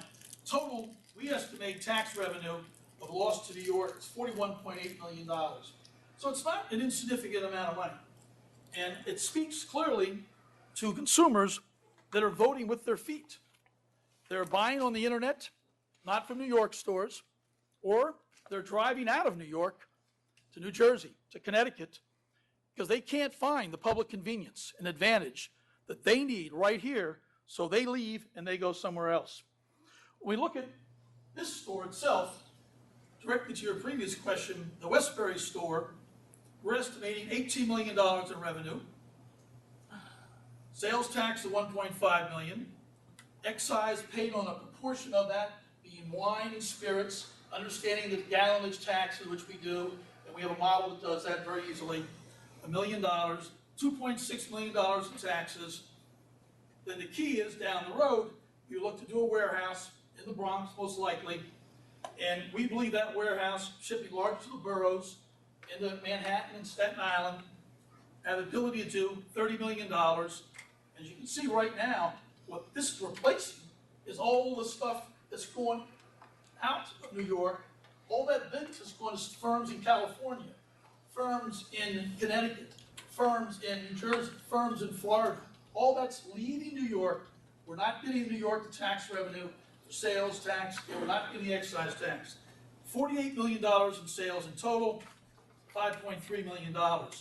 total, we estimate tax revenue of loss to New York is $41.8 million. So it's not an insignificant amount of money. And it speaks clearly to consumers that are voting with their feet. They're buying on the internet, not from New York stores, or they're driving out of New York to New Jersey, to Connecticut, because they can't find the public convenience and advantage that they need right here, so they leave and they go somewhere else. When we look at this store itself, directly to your previous question, the Westbury store, we're estimating $18 million in revenue, sales tax of $1.5 million, excise paid on a proportion of that being wine and spirits, understanding the gallonage tax, which we do, and we have a model that does that very easily, $1 million, $2.6 million in taxes. Then the key is down the road, you look to do a warehouse in the Bronx, most likely, and we believe that warehouse should be large to the boroughs, into Manhattan and Staten Island, have the ability to do $30 million. As you can see right now, what this is replacing is all the stuff that's going out of New York. All that business is going to firms in California, firms in Connecticut, firms in New Jersey, firms in Florida. All that's leaving New York. We're not getting New York the tax revenue, the sales tax, and we're not getting the excise tax. $48 million in sales in total. $5.3 million. At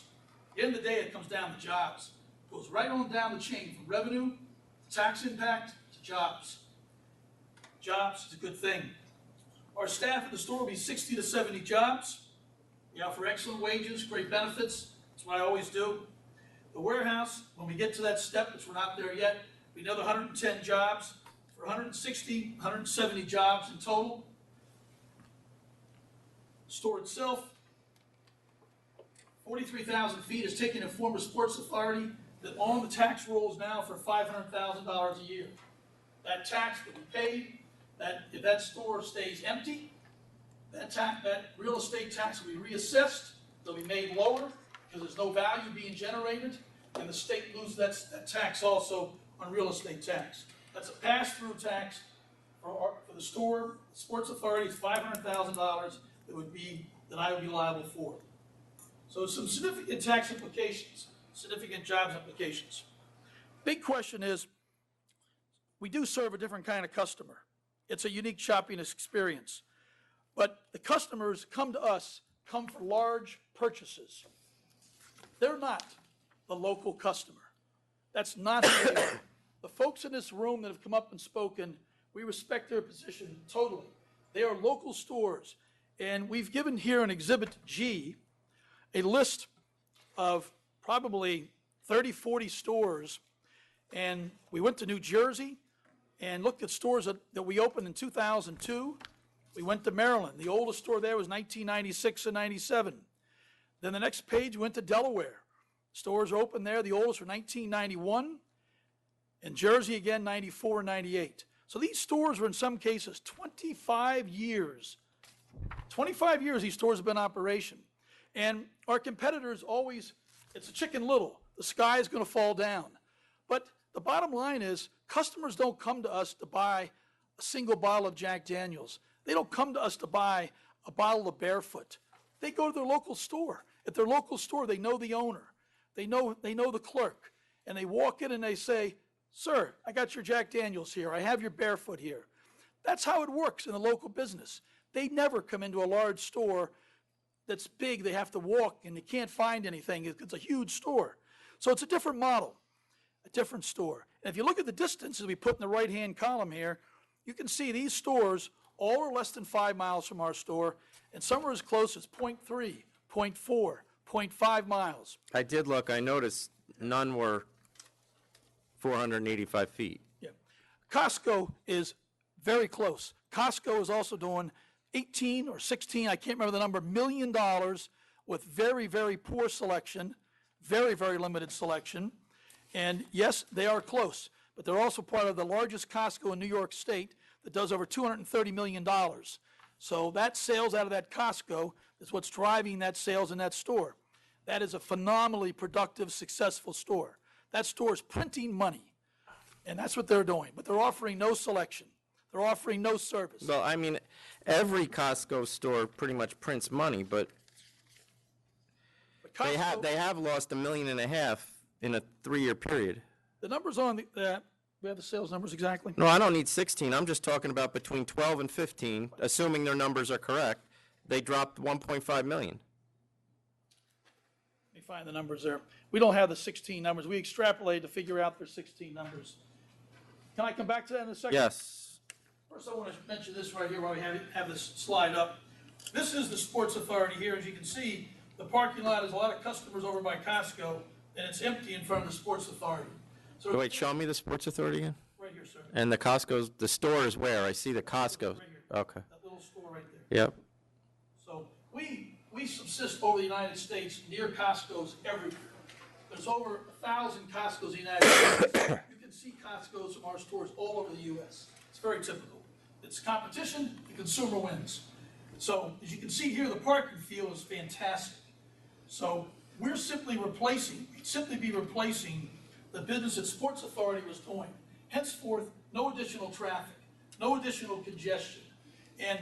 the end of the day, it comes down to jobs. It goes right on down the chain from revenue, tax impact, to jobs. Jobs is a good thing. Our staff at the store will be 60 to 70 jobs. We offer excellent wages, great benefits. That's what I always do. The warehouse, when we get to that step, which we're not there yet, we another 110 jobs for 160, 170 jobs in total. The store itself, 43,000 feet, is taking a former sports authority that on the tax rolls now for $500,000 a year. That tax will be paid. That if that store stays empty, that real estate tax will be reassessed. They'll be made lower because there's no value being generated, and the state loses that tax also on real estate tax. That's a pass-through tax for the store. The sports authority is $500,000 that I would be liable for. So some significant tax implications, significant jobs implications. Big question is, we do serve a different kind of customer. It's a unique shopping experience. But the customers come to us, come for large purchases. They're not the local customer. That's not who they are. The folks in this room that have come up and spoken, we respect their position totally. They are local stores. And we've given here in Exhibit G a list of probably 30, 40 stores. And we went to New Jersey and looked at stores that we opened in 2002. We went to Maryland. The oldest store there was 1996 and 97. Then the next page, we went to Delaware. Stores are open there. The oldest were 1991. In Jersey, again, 94 and 98. So these stores were in some cases 25 years. 25 years these stores have been in operation. And our competitors always, it's a Chicken Little. The sky is going to fall down. But the bottom line is, customers don't come to us to buy a single bottle of Jack Daniels. They don't come to us to buy a bottle of Barefoot. They go to their local store. At their local store, they know the owner. They know the clerk. And they walk in and they say, "Sir, I got your Jack Daniels here. I have your Barefoot here." That's how it works in the local business. They never come into a large store that's big. They have to walk and they can't find anything. It's a huge store. So it's a different model, a different store. And if you look at the distances we put in the right-hand column here, you can see these stores all are less than 5 miles from our store, and some are as close as 0.3, 0.4, 0.5 miles. I did look, I noticed none were 485 feet. Yeah. Costco is very close. Costco is also doing 18 or 16, I can't remember the number, $1 million with very, very poor selection, very, very limited selection. And yes, they are close, but they're also part of the largest Costco in New York State that does over $230 million. So that sales out of that Costco is what's driving that sales in that store. That is a phenomenally productive, successful store. That store is printing money, and that's what they're doing. But they're offering no selection. They're offering no service. Well, I mean, every Costco store pretty much prints money, but they have lost $1.5 million in a 3-year period. The numbers on we have the sales numbers exactly? No, I don't need 16. I'm just talking about between 12 and 15, assuming their numbers are correct. They dropped 1.5 million. Let me find the numbers there. We don't have the 16 numbers. We extrapolated to figure out their 16 numbers. Can I come back to that in a second? Yes. First, I want to mention this right here while we have this slide up. This is the Sports Authority here. As you can see, the parking lot has a lot of customers over by Costco, and it's empty in front of the Sports Authority. So Wait, show me the Sports Authority again. Right here, sir. And the Costco's, the store is where? I see the Costco. Right here. Okay. That little store right there. Yep. So we subsist over the United States near Costco's everywhere. There's over 1,000 Costco's in the United States. You can see Costco's from our stores all over the U.S. It's very typical. It's competition, the consumer wins. So as you can see here, the parking field is fantastic. So we're simply be replacing the business that Sports Authority was doing. Henceforth, no additional traffic, no additional congestion, and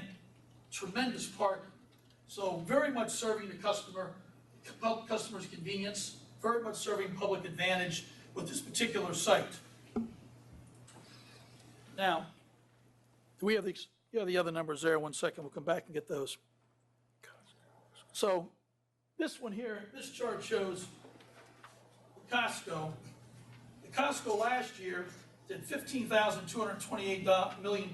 tremendous parking. So very much serving the customer's convenience, very much serving public advantage with this particular site. Now, we have the other numbers there. 1 second, we'll come back and get those. So This one here, this chart shows Costco. The Costco last year did $15,228 million.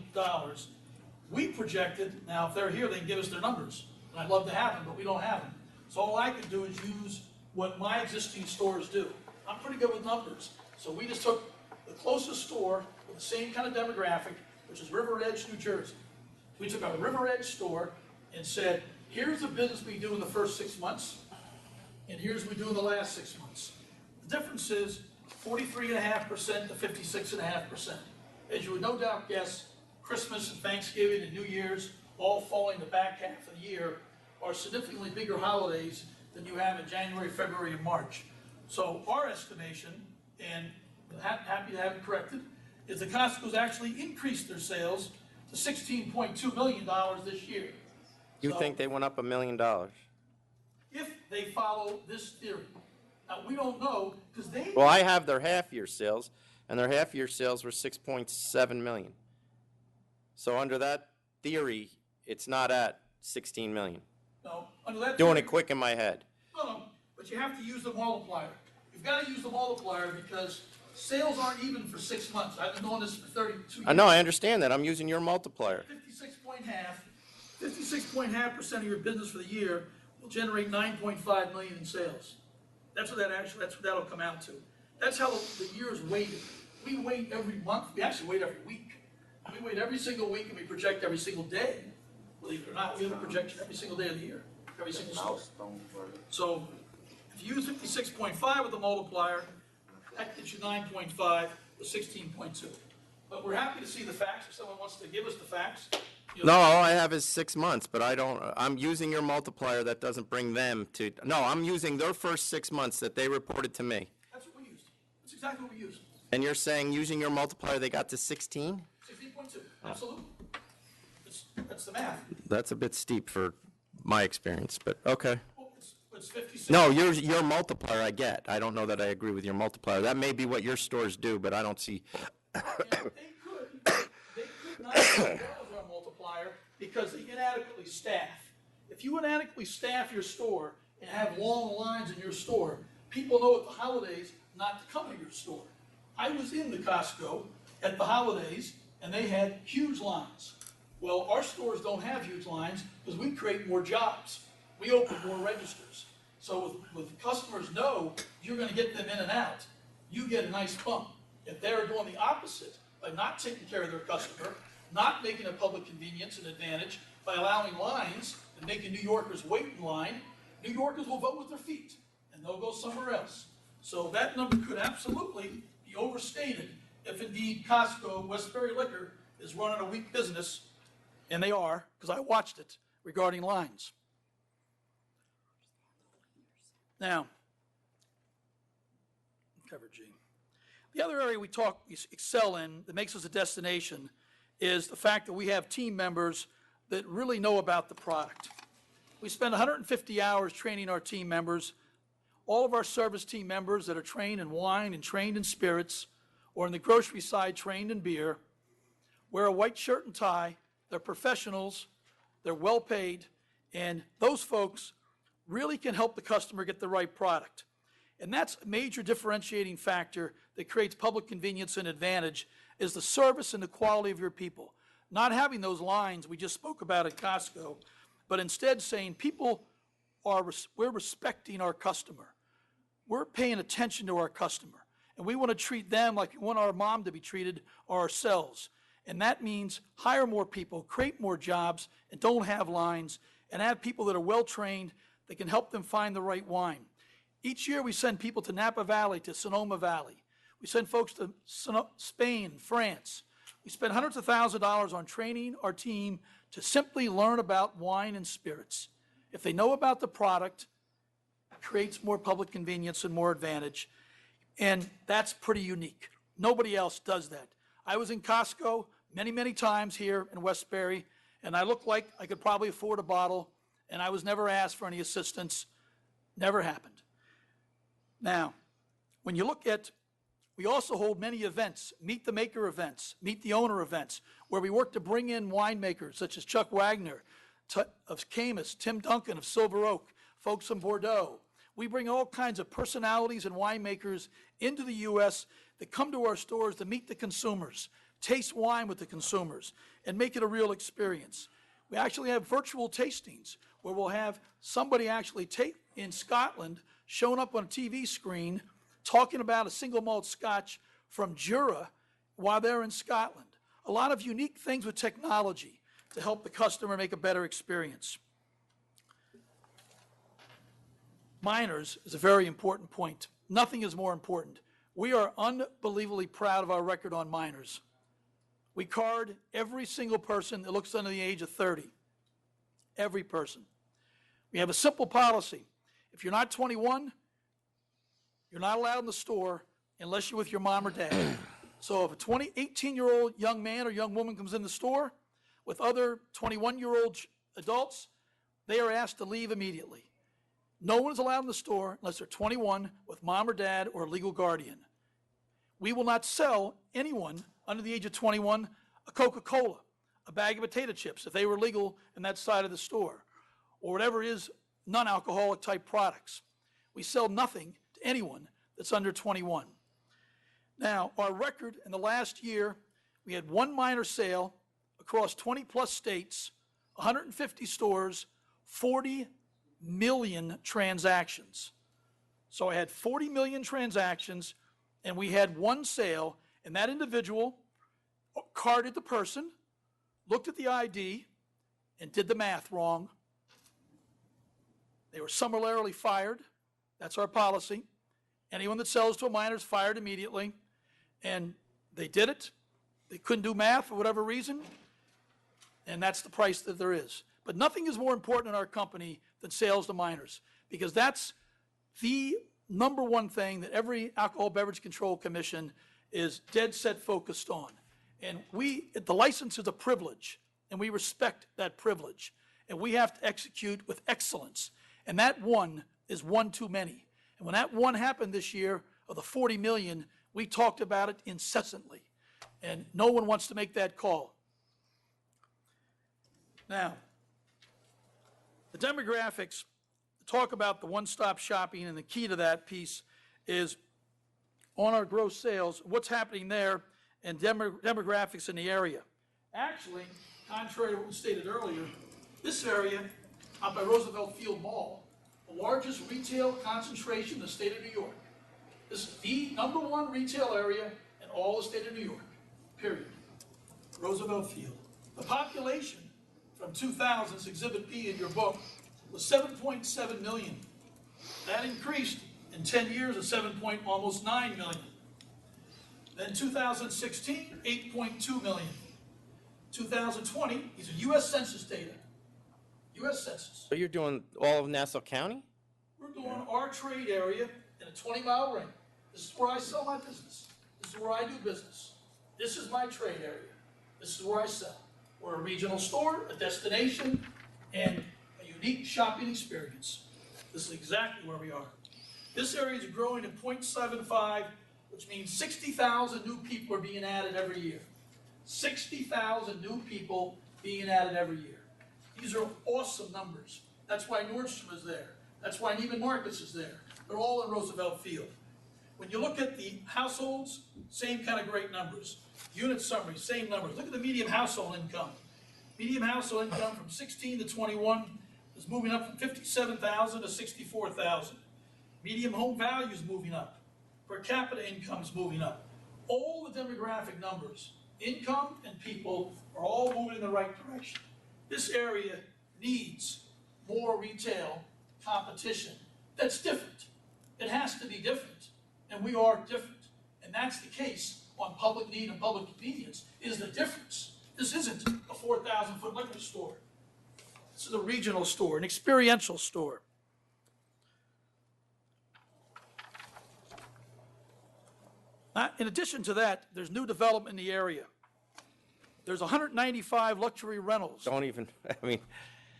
We projected, now if they're here, they can give us their numbers. And I'd love to have them, but we don't have them. So all I can do is use what my existing stores do. I'm pretty good with numbers. So we just took the closest store with the same kind of demographic, which is River Edge, New Jersey. We took our River Edge store and said, here's the business we do in the first 6 months, and here's what we do in the last 6 months. The difference is 43.5% to 56.5%. As you would no doubt guess, Christmas and Thanksgiving and New Year's, all falling the back half of the year, are significantly bigger holidays than you have in January, February, and March. So our estimation, and happy to have it corrected, is that Costco's actually increased their sales to $16.2 million this year. You So, think they went up $1 million? if they follow this theory. Now, we don't know, because they... Well, I have their half-year sales, and their half-year sales were 6.7 million. So under that theory, it's not at 16 million. No, under that Doing theory- it quick in my head. No, but you have to use the multiplier. You've got to use the multiplier because sales aren't even for 6 months. I've been doing this for 32 years. I know, I understand that. I'm using your multiplier. 56.5% of your business for the year will generate 9.5 million in sales. That's what that'll come out to. That's how the year is weighted. We wait every month. We actually wait every week. We wait every single week and we project every single day. Believe it or not, we have a projection every single day of the year, every single store. So if you use 56.5 with the multiplier, that gets you 9.5 with 16.2. But we're happy to see the facts. If someone wants to give us the facts. No, all I have is 6 months, but I'm using your multiplier that doesn't bring them to, no, I'm using their first 6 months that they reported to me. That's what we used. That's exactly what we used. And you're saying using your multiplier, they got to 16? 16.2, absolutely. That's the math. That's a bit steep for my experience, but okay. Well, it's 56. No, your multiplier I get. I don't know that I agree with your multiplier. That may be what your stores do, but I don't see. They could not use our multiplier because they inadequately staff. If you inadequately staff your store and have long lines in your store, people know at the holidays not to come to your store. I was in the Costco at the holidays and they had huge lines. Well, our stores don't have huge lines because we create more jobs. We open more registers. So with customers know you're going to get them in and out, you get a nice bump. If they're doing the opposite by not taking care of their customer, not making a public convenience an advantage, by allowing lines and making New Yorkers wait in line, New Yorkers will vote with their feet and they'll go somewhere else. So that number could absolutely be overstated if indeed Costco, Westbury Liquor, is running a weak business. And they are, because I watched it, regarding lines. Now, cover G. The other area we excel in that makes us a destination is the fact that we have team members that really know about the product. We spend 150 hours training our team members. All of our service team members that are trained in wine and trained in spirits, or in the grocery side trained in beer, wear a white shirt and tie. They're professionals, they're well paid, and those folks really can help the customer get the right product. And that's a major differentiating factor that creates public convenience and advantage, is the service and the quality of your people. Not having those lines we just spoke about at Costco, but instead saying we're respecting our customer. We're paying attention to our customer, and we want to treat them like we want our mom to be treated or ourselves. And that means hire more people, create more jobs, and don't have lines, and have people that are well-trained that can help them find the right wine. Each year we send people to Napa Valley, to Sonoma Valley. We send folks to Spain, France. We spend hundreds of thousands of dollars on training our team to simply learn about wine and spirits. If they know about the product, it creates more public convenience and more advantage. And that's pretty unique. Nobody else does that. I was in Costco many, many times here in Westbury, and I looked like I could probably afford a bottle, and I was never asked for any assistance. Never happened. Now, when you look at, we also hold many events, Meet the Maker events, Meet the Owner events, where we work to bring in winemakers such as Chuck Wagner of Camus, Tim Duncan of Silver Oak, folks from Bordeaux. We bring all kinds of personalities and winemakers into the U.S. that come to our stores to meet the consumers, taste wine with the consumers, and make it a real experience. We actually have virtual tastings where we'll have somebody actually in Scotland showing up on a TV screen talking about a single malt scotch from Jura while they're in Scotland. A lot of unique things with technology to help the customer make a better experience. Minors is a very important point. Nothing is more important. We are unbelievably proud of our record on minors. We card every single person that looks under the age of 30. Every person. We have a simple policy. If you're not 21, you're not allowed in the store unless you're with your mom or dad. So if a 18-year-old young man or young woman comes in the store with other 21-year-old adults, they are asked to leave immediately. No one is allowed in the store unless they're 21 with mom or dad or a legal guardian. We will not sell anyone under the age of 21 a Coca-Cola, a bag of potato chips, if they were legal in that side of the store, or whatever is non-alcoholic type products. We sell nothing to anyone that's under 21. Now, our record in the last year, we had one minor sale across 20-plus states, 150 stores, 40 million transactions. So I had 40 million transactions, and we had one sale, and that individual carded the person, looked at the ID, and did the math wrong. They were summarily fired. That's our policy. Anyone that sells to a minor is fired immediately. And they did it. They couldn't do math for whatever reason, and that's the price that there is. But nothing is more important in our company than sales to minors, because that's the number one thing that every Alcohol Beverage Control Commission is dead set focused on. And the license is a privilege, and we respect that privilege. And we have to execute with excellence. And that one is one too many. And when that one happened this year, of the 40 million, we talked about it incessantly. And no one wants to make that call. Now, the demographics talk about the one-stop shopping, and the key to that piece is on our gross sales, what's happening there, and demographics in the area. Actually, contrary to what was stated earlier, this area out by Roosevelt Field Mall, the largest retail concentration in the state of New York. This is the number one retail area in all the state of New York, period. Roosevelt Field. The population from 2000's Exhibit B in your book was 7.7 million. That increased in 10 years to almost 9 million. Then 2016, 8.2 million. 2020, these are U.S. Census data. U.S. Census. So you're doing all of Nassau County? We're doing our trade area in a 20-mile ring. This is where I sell my business. This is where I do business. This is my trade area. This is where I sell. We're a regional store, a destination, and a unique shopping experience. This is exactly where we are. This area is growing at 0.75, which means 60,000 new people are being added every year. 60,000 new people being added every year. These are awesome numbers. That's why Nordstrom is there. That's why Neiman Marcus is there. They're all in Roosevelt Field. When you look at the households, same kind of great numbers. Unit summary, same numbers. Look at the median household income. Median household income from 16 to 21 is moving up from 57,000 to 64,000. Median home value is moving up. Per capita income is moving up. All the demographic numbers, income and people, are all moving in the right direction. This area needs more retail competition that's different. It has to be different, and we are different. And that's the case on public need and public convenience, is the difference. This isn't a 4,000-foot liquor store. This is a regional store, an experiential store. In addition to that, there's new development in the area. There's 195 luxury rentals. Don't even, I mean,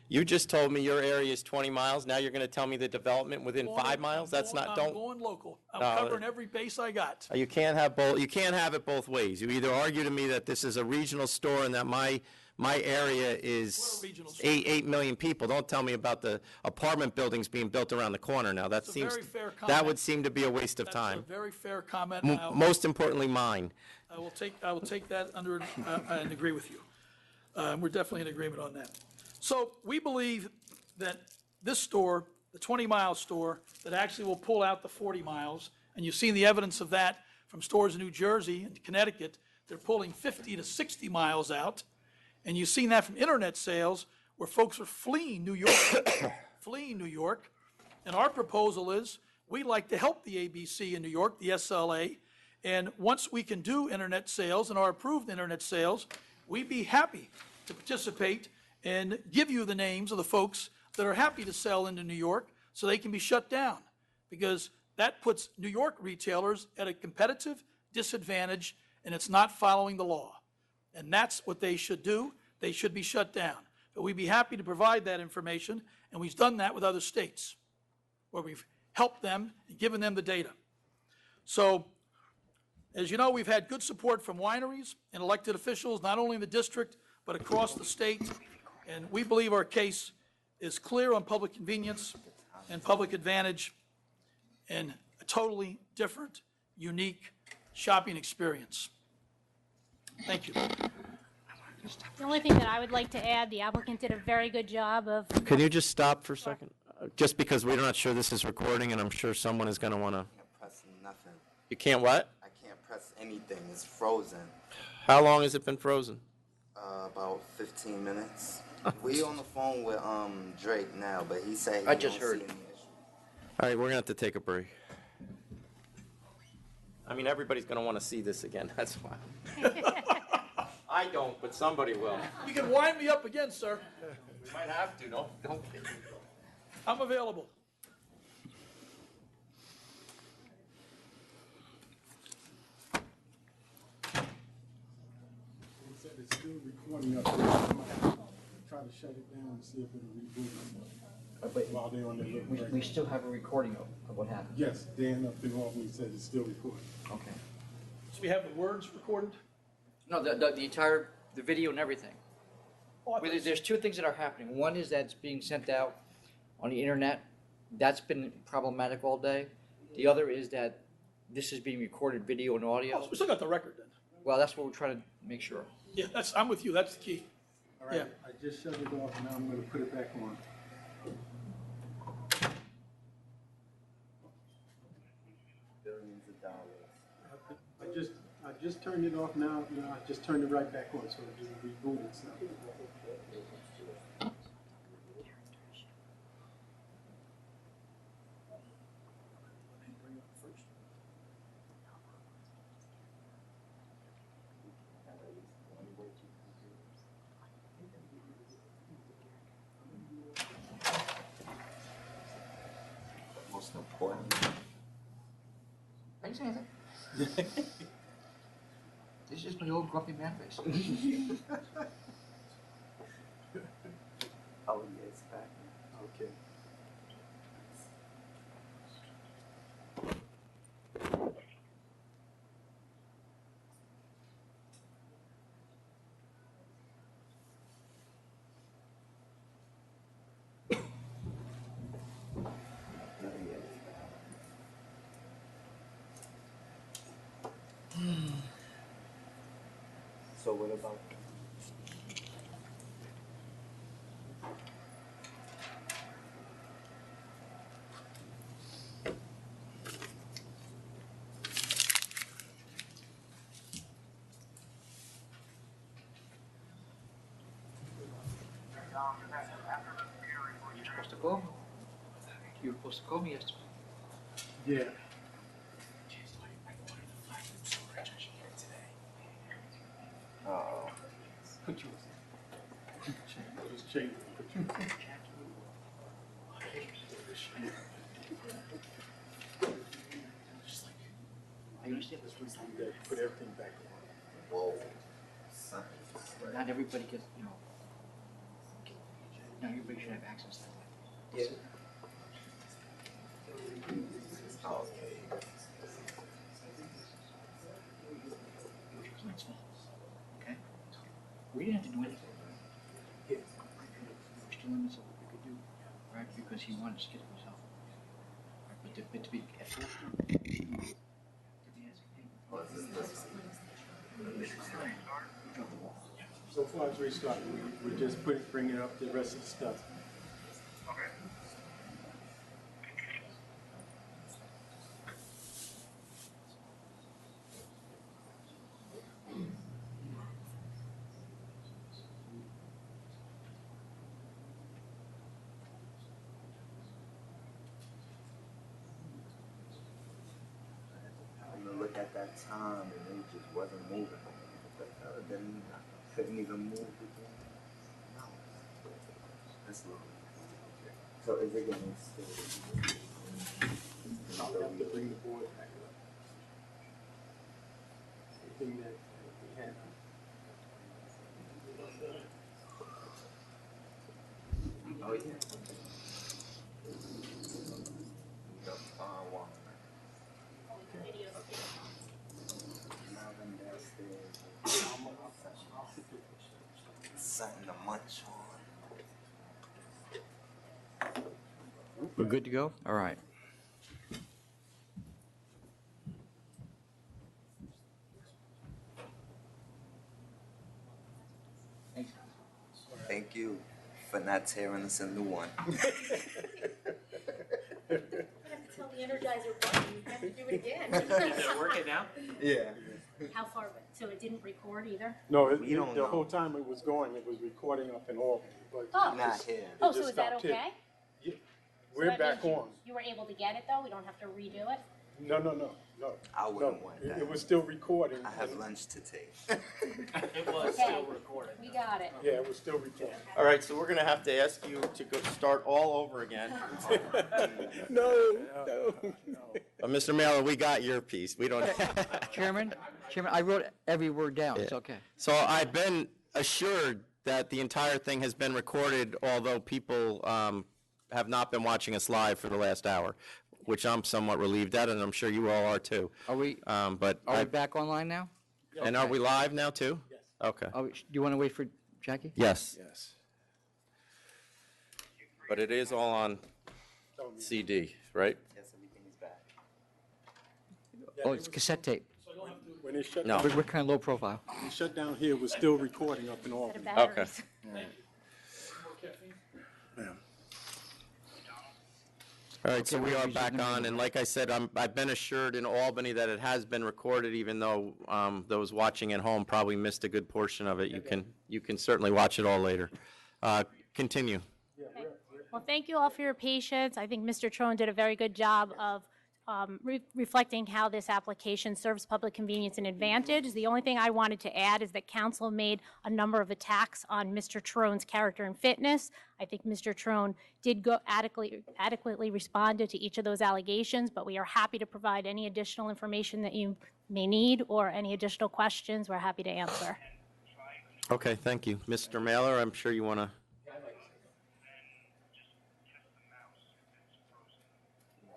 you just told me your area is 20 miles. Now you're going to tell me the development within 5 miles? That's not, I'm going local. I'm covering every base I got. You can't have both. You can't have it both ways. You either argue to me that this is a regional store and that my my area is 8 million people. Don't tell me about the apartment buildings being built around the corner now. That That's a seems, very fair that comment. would seem to be a waste of That's a time. very fair comment. Most importantly, mine. I will take that under, and agree with you. We're definitely in agreement on that. So we believe that this store, the 20-mile store, that actually will pull out the 40 miles, and you've seen the evidence of that from stores in New Jersey and Connecticut. They're pulling 50 to 60 miles out, and you've seen that from internet sales where folks are fleeing New York, fleeing New York. And our proposal is, we'd like to help the ABC in New York, the SLA, and once we can do internet sales and are approved internet sales, we'd be happy to participate and give you the names of the folks that are happy to sell into New York so they can be shut down, because that puts New York retailers at a competitive disadvantage, and it's not following the law. And that's what they should do. They should be shut down. But we'd be happy to provide that information, and we've done that with other states where we've helped them and given them the data. So, as you know, we've had good support from wineries and elected officials, not only in the district, but across the state. And we believe our case is clear on public convenience and public advantage and a totally different, unique shopping experience. Thank you. The only thing that I would like to add, the applicant did a very good job of. Can you just stop for a second? Just because we're not sure this is recording, and I'm sure someone is going to want to. Press nothing. You can't what? I can't press anything. It's frozen. How long has it been frozen? About 15 minutes. We on the phone with Drake now, but he said he I just don't heard. see any issue. All right, we're going to have to take a break. I mean, everybody's going to want to see this again, that's why. I don't, but somebody will. You can wind me up again, sir. We might have to, don't. I'm available. He said it's still recording up there. I'm gonna try to shut it down and see if it'll reboot while they're on their little break. We still have a recording of what happened. Yes, Dan up there always said it's still recording. Okay. So we have the words recorded? No, the entire, the video and everything. Well, there's two things that are happening. One is that it's being sent out on the internet. That's been problematic all day. The other is that this is being recorded video and audio. Oh, so we still got the record then. Well, that's what we're trying to make sure. Yeah, I'm with you. That's the key. All right, I just shut it off and now I'm gonna put it back on. Billions of dollars. I just turned it off now, I just turned it right back on, so it just rebooted itself. Most important. I didn't say anything. This is my old grumpy man face. Oh, yeah, it's back. Okay. So what about? You're supposed to call me. You were supposed to call me yesterday. Yeah. Oh. Put you. Just change. I understand this was Put everything back on. Whoa. not everybody gets, not everybody should have access to that. Yeah. Okay. Okay? We didn't have to do anything. limits of what we could do, right? Because he wanted to skip himself. Right, but to be at full speed. So far as restart, we're just bringing up the rest of the stuff. Look at that time and it just wasn't moving. Then I couldn't even move again. No. That's low. So is it going to stay? I'll have to bring the board back up. Anything that we had. Oh, yeah. Something to munch on. We're good to go? All right. Thank you for not tearing us a new one. I have to tell the Energizer button, you have to do it again. Is it working now? Yeah. How far, so it didn't record either? No, We don't the know. whole time it was going, it was recording up in Albany, but Oh. Not here. Oh, It so just is that stopped here. okay? Yeah. So We're that back means you- on. You were able to get it, though? We don't have to redo it? No. I wouldn't No, want it- that. It was still recording. I have lunch to take. It was Okay. still recording. We got it. Yeah, it was still recording. All right, so we're going to have to ask you to go start all over again. No. Mr. Mailer, we got your piece. We don't. Chairman, I wrote every word down. It's Yeah. okay. So I've been assured that the entire thing has been recorded, although people have not been watching us live for the last hour, which I'm somewhat relieved at, and I'm sure you all are too. Are we, But are we back online now? and are we live now too? Yes. Okay. Do you want to wait for Jackie? Yes. Yes. But it is all on CD, right? Yes, everything is back. Oh, it's cassette tape. When it shut No. down, We're kind of low profile. when it shut down here, it was still recording up in Albany. Okay. All right, so we are back on, and like I said, I've been assured in Albany that it has been recorded, even though those watching at home probably missed a good portion of it. You can certainly watch it all later. Continue. Well, thank you all for your patience. I think Mr. Trone did a very good job of reflecting how this application serves public convenience and advantage. The only thing I wanted to add is that council made a number of attacks on Mr. Trone's character and fitness. I think Mr. Trone did adequately responded to each of those allegations, but we are happy to provide any additional information that you may need or any additional questions. We're happy to answer. Okay, thank you. Mr. Mailer, I'm sure you want to.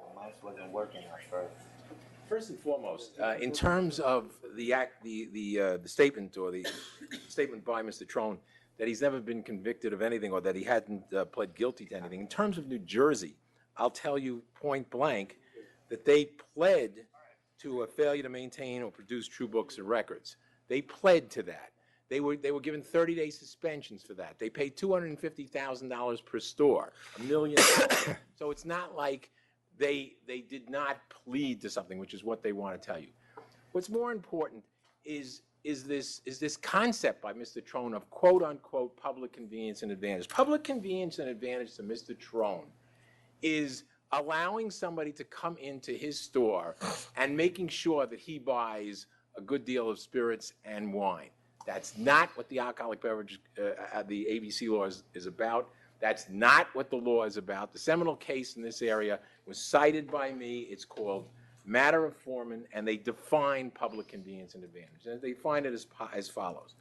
The mouse wasn't working at first. First and foremost, in terms of the statement or the statement by Mr. Trone that he's never been convicted of anything or that he hadn't pled guilty to anything, in terms of New Jersey, I'll tell you point blank that they pled to a failure to maintain or produce true books and records. They pled to that. They were given 30-day suspensions for that. They paid $250,000 per store, $1 million. So it's not like they did not plead to something, which is what they want to tell you. What's more important is this concept by Mr. Trone of quote-unquote public convenience and advantage. Public convenience and advantage to Mr. Trone is allowing somebody to come into his store and making sure that he buys a good deal of spirits and wine. That's not what the alcoholic beverage, the ABC law is about. That's not what the law is about. The seminal case in this area was cited by me. It's called Matter of Foreman, and they define public convenience and advantage. And they define it as follows.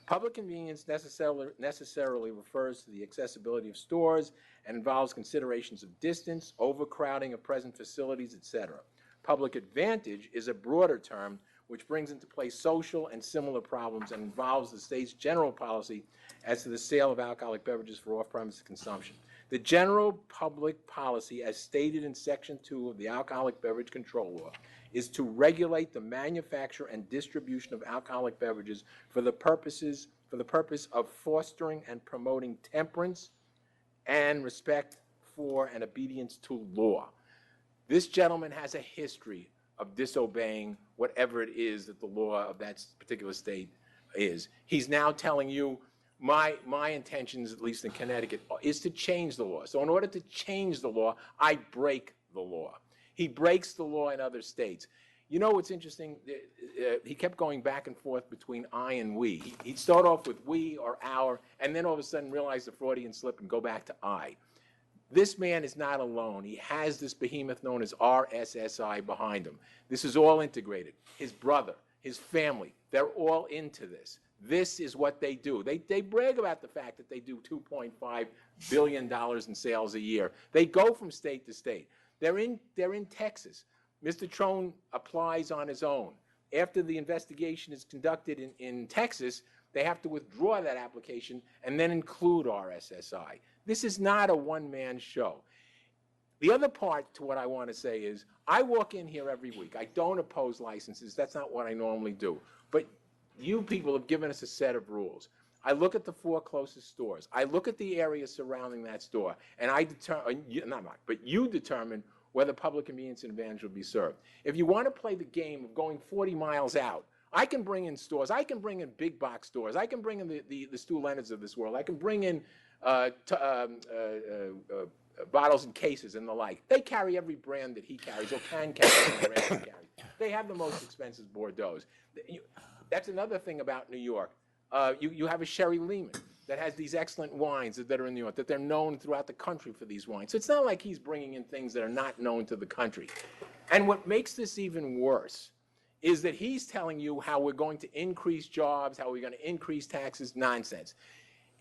Public convenience necessarily refers to the accessibility of stores and involves considerations of distance, overcrowding of present facilities, etc. Public advantage is a broader term which brings into play social and similar problems and involves the state's general policy as to the sale of alcoholic beverages for off-premise consumption. The general public policy, as stated in Section 2 of the Alcoholic Beverage Control Law, is to regulate the manufacture and distribution of alcoholic beverages for the purpose of fostering and promoting temperance and respect for and obedience to law. This gentleman has a history of disobeying whatever it is that the law of that particular state is. He's now telling you, my intentions, at least in Connecticut, is to change the law. So in order to change the law, I break the law. He breaks the law in other states. You know what's interesting? He kept going back and forth between I and we. He'd start off with we or our, and then all of a sudden realize the Freudian slip and go back to I. This man is not alone. He has this behemoth known as RSSI behind him. This is all integrated. His brother, his family, they're all into this. This is what they do. They brag about the fact that they do $2.5 billion in sales a year. They go from state to state. They're in Texas. Mr. Trone applies on his own. After the investigation is conducted in Texas, they have to withdraw that application and then include RSSI. This is not a one-man show. The other part to what I want to say is, I walk in here every week. I don't oppose licenses. That's not what I normally do. But you people have given us a set of rules. I look at the 4 closest stores. I look at the area surrounding that store, and I determine, you determine whether public convenience and advantage will be served. If you want to play the game of going 40 miles out, I can bring in stores. I can bring in big box stores. I can bring in the Stu Leonards of this world. I can bring in bottles and cases and the like. They carry every brand that he carries or can carry every brand he carries. They have the most expensive Bordeaux. That's another thing about New York. You have a Sherry Lehman that has these excellent wines that are in New York, that they're known throughout the country for these wines. So it's not like he's bringing in things that are not known to the country. And what makes this even worse is that he's telling you how we're going to increase jobs, how we're going to increase taxes. Nonsense.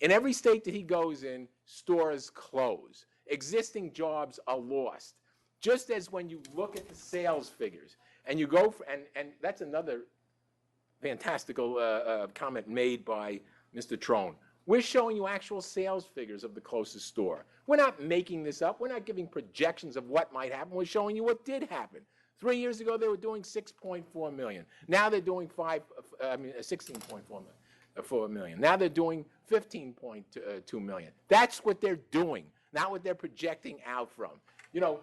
In every state that he goes in, stores close. Existing jobs are lost. Just as when you look at the sales figures, and you go for, and that's another fantastical comment made by Mr. Trone. We're showing you actual sales figures of the closest store. We're not making this up. We're not giving projections of what might happen. We're showing you what did happen. 3 years ago, they were doing $6.4 million. Now they're doing $16.4 million. Now they're doing $15.2 million. That's what they're doing, not what they're projecting out from. You know,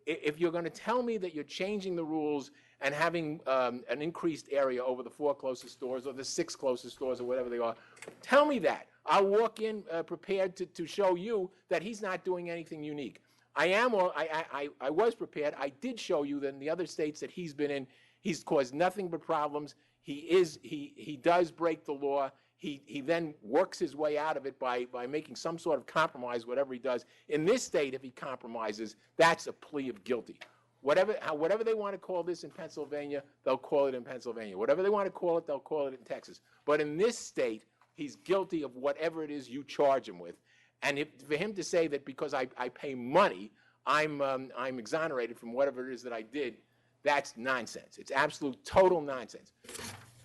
if you're going to tell me that you're changing the rules and having an increased area over the 4 closest stores or the 6 closest stores or whatever they are, tell me that. I'll walk in prepared to show you that he's not doing anything unique. I was prepared. I did show you that in the other states that he's been in, he's caused nothing but problems. He does break the law. He then works his way out of it by making some sort of compromise, whatever he does. In this state, if he compromises, that's a plea of guilty. Whatever they want to call this in Pennsylvania, they'll call it in Pennsylvania. Whatever they want to call it, they'll call it in Texas. But in this state, he's guilty of whatever it is you charge him with. And for him to say that because I pay money, I'm exonerated from whatever it is that I did, that's nonsense. It's absolute, total nonsense.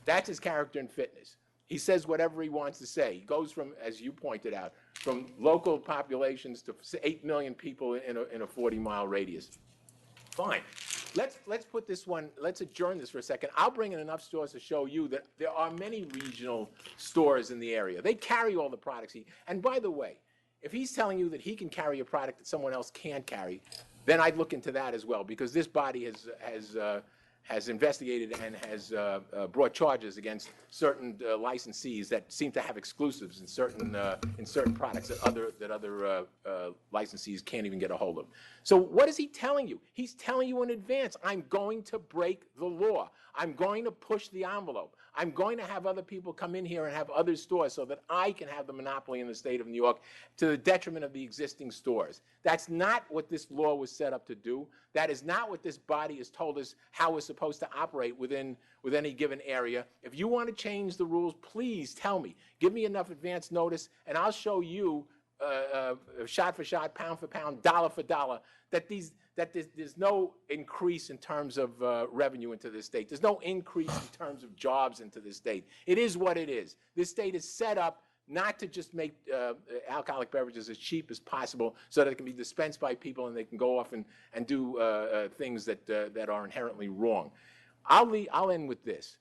That's his character and fitness. He says whatever he wants to say. He goes from, as you pointed out, from local populations to 8 million people in a 40-mile radius. Fine. Let's put this one, let's adjourn this for a second. I'll bring in enough stores to show you that there are many regional stores in the area. They carry all the products. And by the way, if he's telling you that he can carry a product that someone else can't carry, then I'd look into that as well, because this body has investigated and has brought charges against certain licensees that seem to have exclusives in certain products that other licensees can't even get a hold of. So what is he telling you? He's telling you in advance, I'm going to break the law. I'm going to push the envelope. I'm going to have other people come in here and have other stores so that I can have the monopoly in the state of New York to the detriment of the existing stores. That's not what this law was set up to do. That is not what this body has told us how we're supposed to operate with any given area. If you want to change the rules, please tell me. Give me enough advance notice, and I'll show you shot for shot, pound for pound, dollar for dollar, that there's no increase in terms of revenue into this state. There's no increase in terms of jobs into this state. It is what it is. This state is set up not to just make alcoholic beverages as cheap as possible so that it can be dispensed by people and they can go off and do things that are inherently wrong. I'll end with this.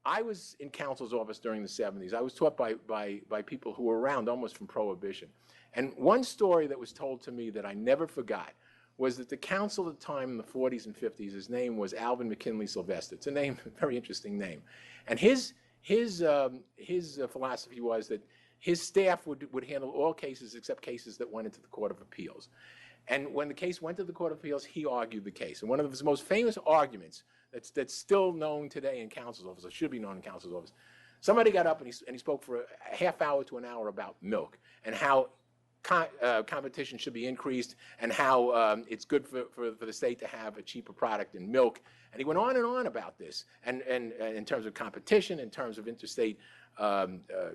I was in counsel's office during the 70s. I was taught by people who were around almost from Prohibition. And one story that was told to me that I never forgot was that the counsel at the time in the 40s and 50s, his name was Alvin McKinley Sylvester. It's a name, a very interesting name. And his philosophy was that his staff would handle all cases except cases that went into the Court of Appeals. And when the case went to the Court of Appeals, he argued the case. And one of his most famous arguments that's still known today in counsel's office, or should be known in counsel's office, somebody got up and he spoke for a half hour to an hour about milk and how competition should be increased and how it's good for the state to have a cheaper product in milk. And he went on and on about this, and in terms of competition, in terms of interstate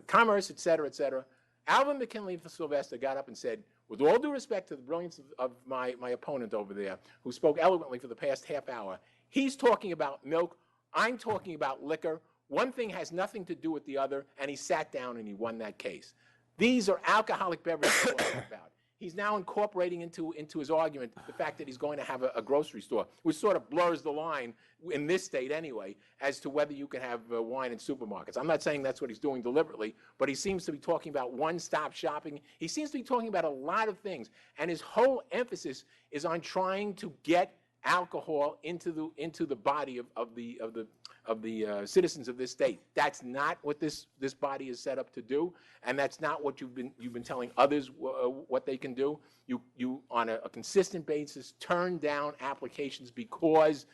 commerce, et cetera, et cetera. Alvin McKinley Sylvester got up and said, with all due respect to the brilliance of my opponent over there, who spoke eloquently for the past half hour, he's talking about milk, I'm talking about liquor. One thing has nothing to do with the other, and he sat down and he won that case. These are alcoholic beverages we're talking about. He's now incorporating into his argument the fact that he's going to have a grocery store, which sort of blurs the line, in this state anyway, as to whether you can have wine in supermarkets. I'm not saying that's what he's doing deliberately, but he seems to be talking about one-stop shopping. He seems to be talking about a lot of things, and his whole emphasis is on trying to get alcohol into the body of the citizens of this state. That's not what this body is set up to do, and that's not what you've been telling others what they can do. You on a consistent basis turn down applications because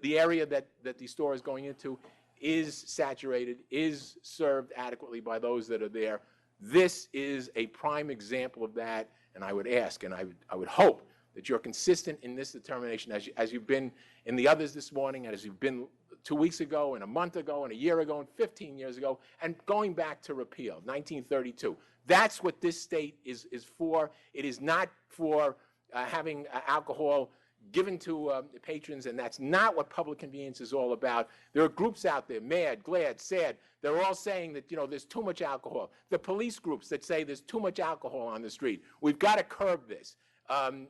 the area that the store is going into is saturated, is served adequately by those that are there. This is a prime example of that, and I would ask, and I would hope that you're consistent in this determination as you've been in the others this morning, and as you've been 2 weeks ago, and a month ago, and a year ago, and 15 years ago, and going back to repeal, 1932. That's what this state is for. It is not for having alcohol given to patrons, and that's not what public convenience is all about. There are groups out there, MAD, GLAD, SAD, they're all saying that, there's too much alcohol. The police groups that say there's too much alcohol on the street. We've got to curb this. And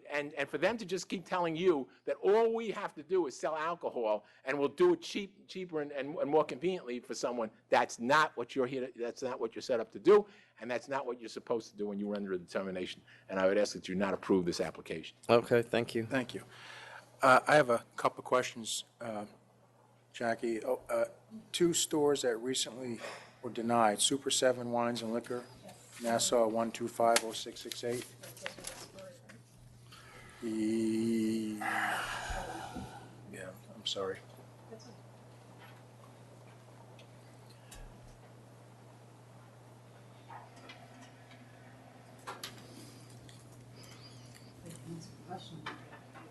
for them to just keep telling you that all we have to do is sell alcohol and we'll do it cheaper and more conveniently for someone, that's not what you're here. That's not what you're set up to do, and that's not what you're supposed to do when you render a determination. And I would ask that you not approve this application. Okay, thank you. Thank you. I have a couple of questions, Jackie. Two stores that recently were denied: Super 7 Wines and Liquor, Nassau 1250668. Yeah, I'm sorry.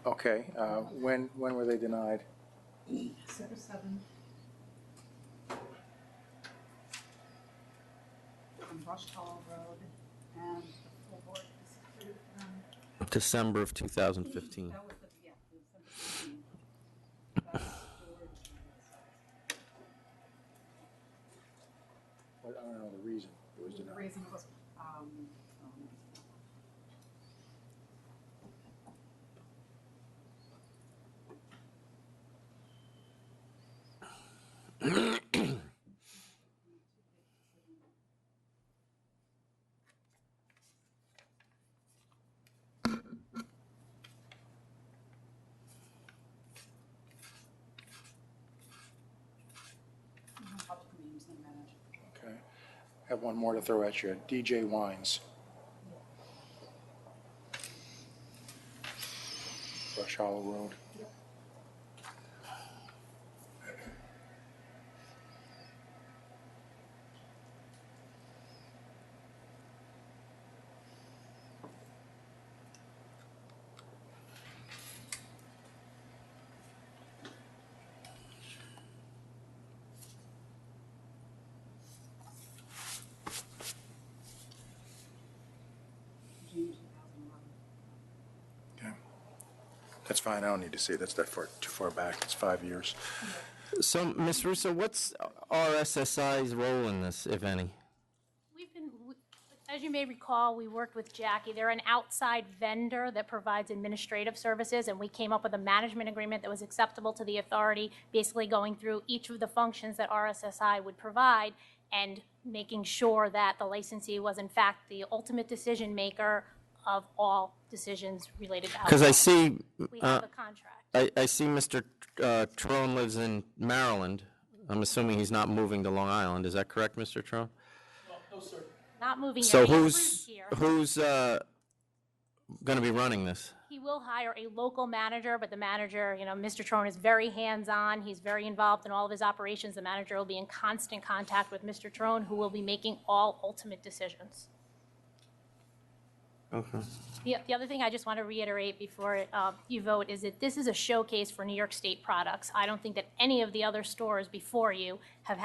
Okay, when were they denied? Super 7. On Rush Hollow Road, and the full board disapproved them. December of 2015. That was the, yeah, December 15. I don't know the reason it was The denied. reason was, public convenience and management. Okay. I have one more to throw at you. DJ Wines. Rush Hollow Road. That's fine, I don't need to see it, that's too far back, it's 5 years. So, Ms. Russo, what's RSSI's role in this, if any? As you may recall, we worked with Jackie. They're an outside vendor that provides administrative services, and we came up with a management agreement that was acceptable to the authority, basically going through each of the functions that RSSI would provide and making sure that the licensee was in fact the ultimate decision maker of all decisions related to alcohol. Because I see, We have a contract. I see Mr. Trone lives in Maryland. I'm assuming he's not moving to Long Island. Is that correct, Mr. Trone? No, sir. Not moving here. So He who's approved here. going to be running this? He will hire a local manager, but the manager, Mr. Trone is very hands-on. He's very involved in all of his operations. The manager will be in constant contact with Mr. Trone, who will be making all ultimate decisions. Okay. The other thing I just want to reiterate before you vote is that this is a showcase for New York State products. I don't think that any of the other stores before you have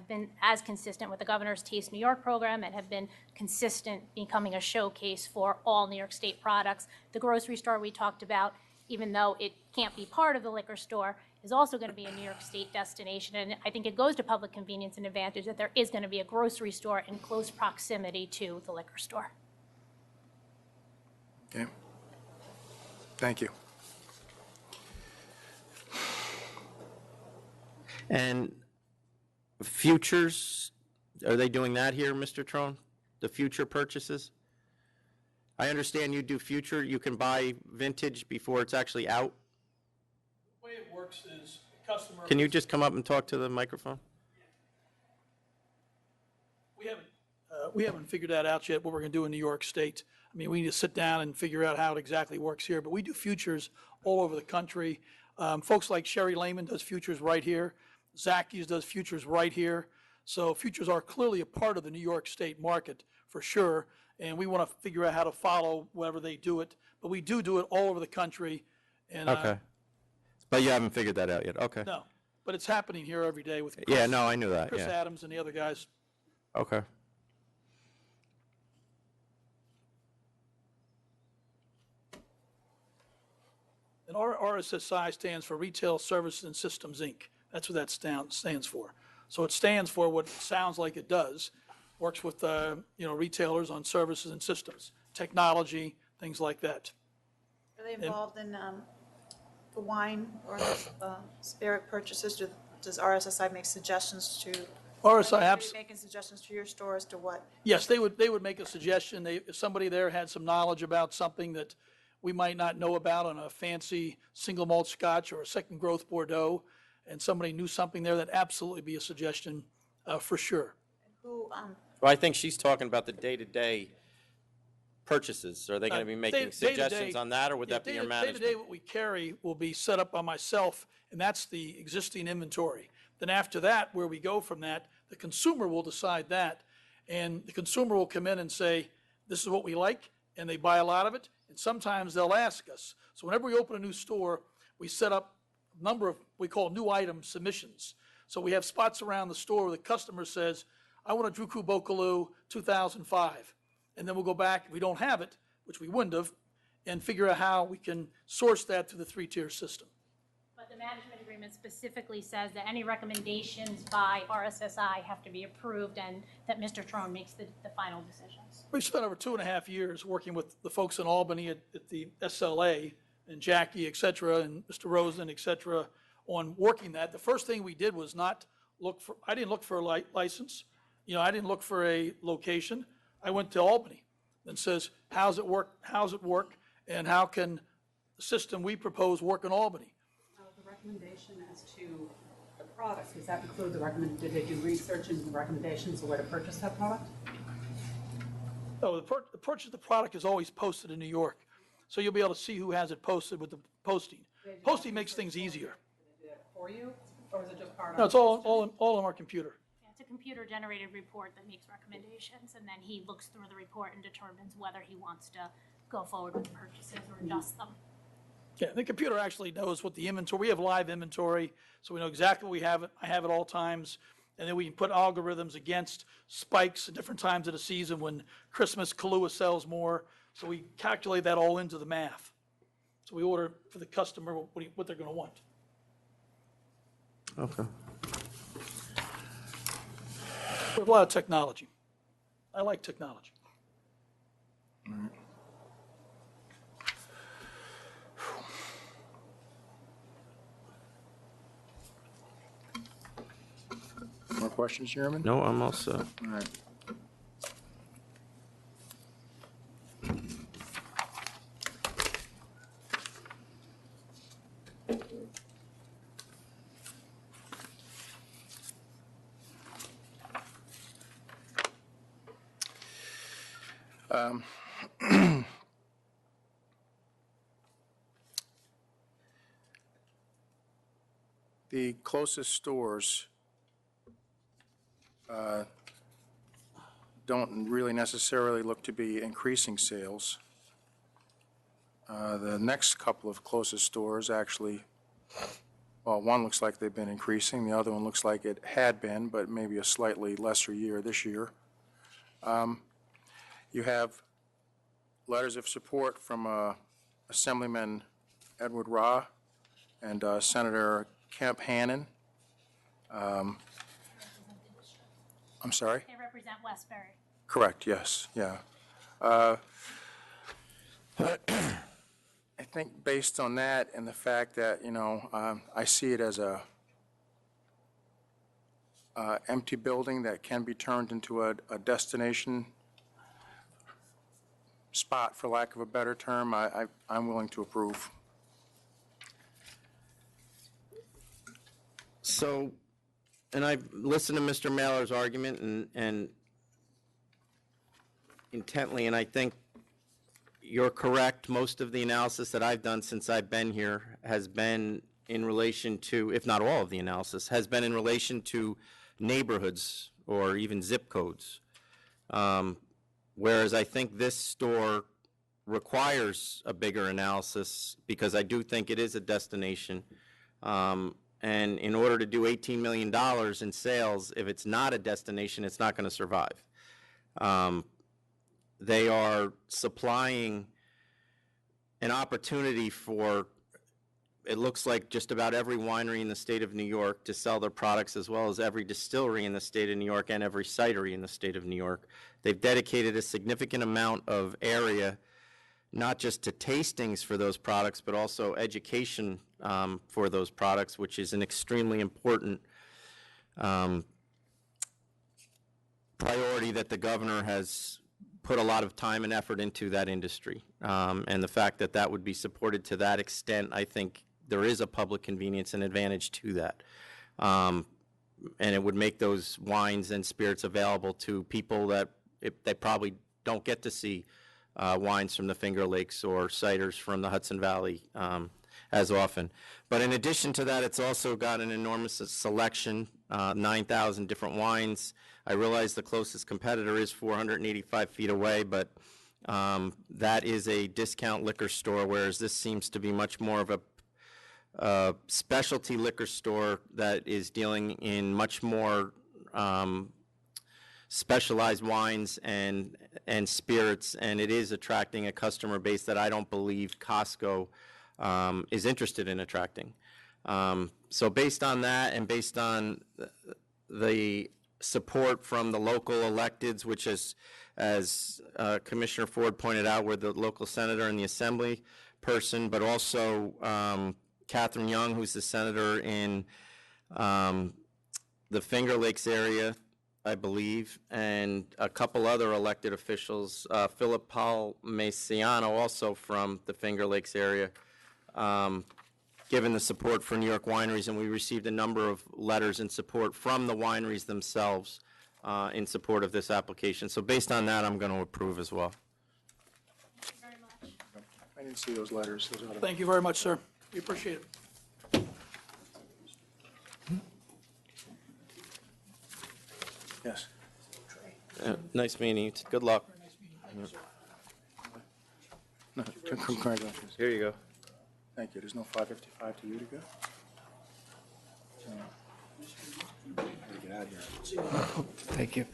been as consistent with the Governor's Taste New York program and have been consistent becoming a showcase for all New York State products. The grocery store we talked about, even though it can't be part of the liquor store, is also going to be a New York State destination. And I think it goes to public convenience and advantage that there is going to be a grocery store in close proximity to the liquor store. Okay. Thank you. And futures, are they doing that here, Mr. Trone? The future purchases? I understand you do future, you can buy vintage before it's actually out. The way it works is customer. Can you just come up and talk to the microphone? We haven't figured that out yet, what we're going to do in New York State. I mean, we need to sit down and figure out how it exactly works here, but we do futures all over the country. Folks like Sherry Lehman does futures right here. Zacky's does futures right here. So futures are clearly a part of the New York State market for sure, and we want to figure out how to follow wherever they do it. But we do it all over the country. And, Okay. But you haven't figured that out yet, okay. No, but it's happening here every day with Yeah, no, I knew that, Chris yeah. Adams and the other guys. Okay. And RSSI stands for Retail Services and Systems, Inc. That's what that stands for. So it stands for what it sounds like it does. Works with, retailers on services and systems, technology, things like that. Are they involved in the wine or the spirit purchases? Does RSSI make suggestions to? RSI Are they making suggestions to your store as to what? Yes, they would make a suggestion. If somebody there had some knowledge about something that we might not know about on a fancy single malt scotch or a second growth Bordeaux, and somebody knew something there, that'd absolutely be a suggestion for sure. Who, Well, I think she's talking about the day-to-day purchases. Are they going to be making suggestions on that, or would that be your management? Day-to-day, what we carry will be set up by myself, and that's the existing inventory. Then after that, where we go from that, the consumer will decide that, and the consumer will come in and say, this is what we like, and they buy a lot of it, and sometimes they'll ask us. So whenever we open a new store, we set up a number of, we call new item submissions. So we have spots around the store where the customer says, I want a Druku Bokaloo 2005. And then we'll go back, if we don't have it, which we wouldn't have, and figure out how we can source that through the three-tier system. But the management agreement specifically says that any recommendations by RSSI have to be approved and that Mr. Trone makes the final decisions. We've spent over 2.5 years working with the folks in Albany at the SLA and Jackie, et cetera, and Mr. Rosen, et cetera, on working that. The first thing we did was not look for, I didn't look for a license. I didn't look for a location. I went to Albany and says, how's it work, and how can the system we propose work in Albany? The recommendation as to the products, does that include did they do research and recommendations of where to purchase that product? No, the purchase of the product is always posted in New York, so you'll be able to see who has it posted with the posting. Posting makes things easier. Did they do that for you, or is it just part of? No, it's all on our computer. Yeah, it's a computer-generated report that makes recommendations, and then he looks through the report and determines whether he wants to go forward with the purchases or adjust them. Yeah, the computer actually knows what the inventory, we have live inventory, so we know exactly what we have. I have at all times, and then we can put algorithms against spikes at different times of the season when Christmas Kahlua sells more, so we calculate that all into the math. So we order for the customer what they're going to want. Okay. We have a lot of technology. I like technology. More questions, Chairman? No, I'm all set. All right. The closest stores don't really necessarily look to be increasing sales. The next couple of closest stores actually, well, one looks like they've been increasing, the other one looks like it had been, but maybe a slightly lesser year this year. You have letters of support from Assemblyman Edward Rah and Senator Kemp Hannon. I'm sorry? They represent Westbury. Correct, yes, yeah. I think based on that and the fact that, you know, I see it as a empty building that can be turned into a destination spot, for lack of a better term, I'm willing to approve. So, and I've listened to Mr. Mailer's argument and intently, and I think you're correct. Most of the analysis that I've done since I've been here has been in relation to, if not all of the analysis, has been in relation to neighborhoods or even zip codes. Whereas I think this store requires a bigger analysis because I do think it is a destination. And in order to do $18 million in sales, if it's not a destination, it's not going to survive. They are supplying an opportunity for, it looks like just about every winery in the state of New York to sell their products, as well as every distillery in the state of New York and every cidery in the state of New York. They've dedicated a significant amount of area, not just to tastings for those products, but also education for those products, which is an extremely important priority that the governor has put a lot of time and effort into that industry. And the fact that that would be supported to that extent, I think there is a public convenience and advantage to that. And it would make those wines and spirits available to people that they probably don't get to see wines from the Finger Lakes or ciders from the Hudson Valley as often. But in addition to that, it's also got an enormous selection, 9,000 different wines. I realize the closest competitor is 485 feet away, but that is a discount liquor store, whereas this seems to be much more of a specialty liquor store that is dealing in much more specialized wines and spirits, and it is attracting a customer base that I don't believe Costco is interested in attracting. So based on that and based on the support from the local electeds, which is, as Commissioner Ford pointed out, we're the local senator and the assembly person, but also Catherine Young, who's the senator in the Finger Lakes area, I believe, and a couple other elected officials, Philip Palmesiano, also from the Finger Lakes area, given the support for New York wineries, and we received a number of letters in support from the wineries themselves in support of this application. So based on that, I'm going to approve as well. I didn't see those letters. Thank you very much, sir. We appreciate it. Yes. Nice meeting you. Good luck. No, congratulations. Here you go. Thank you. There's no 555 to you to go? Thank you.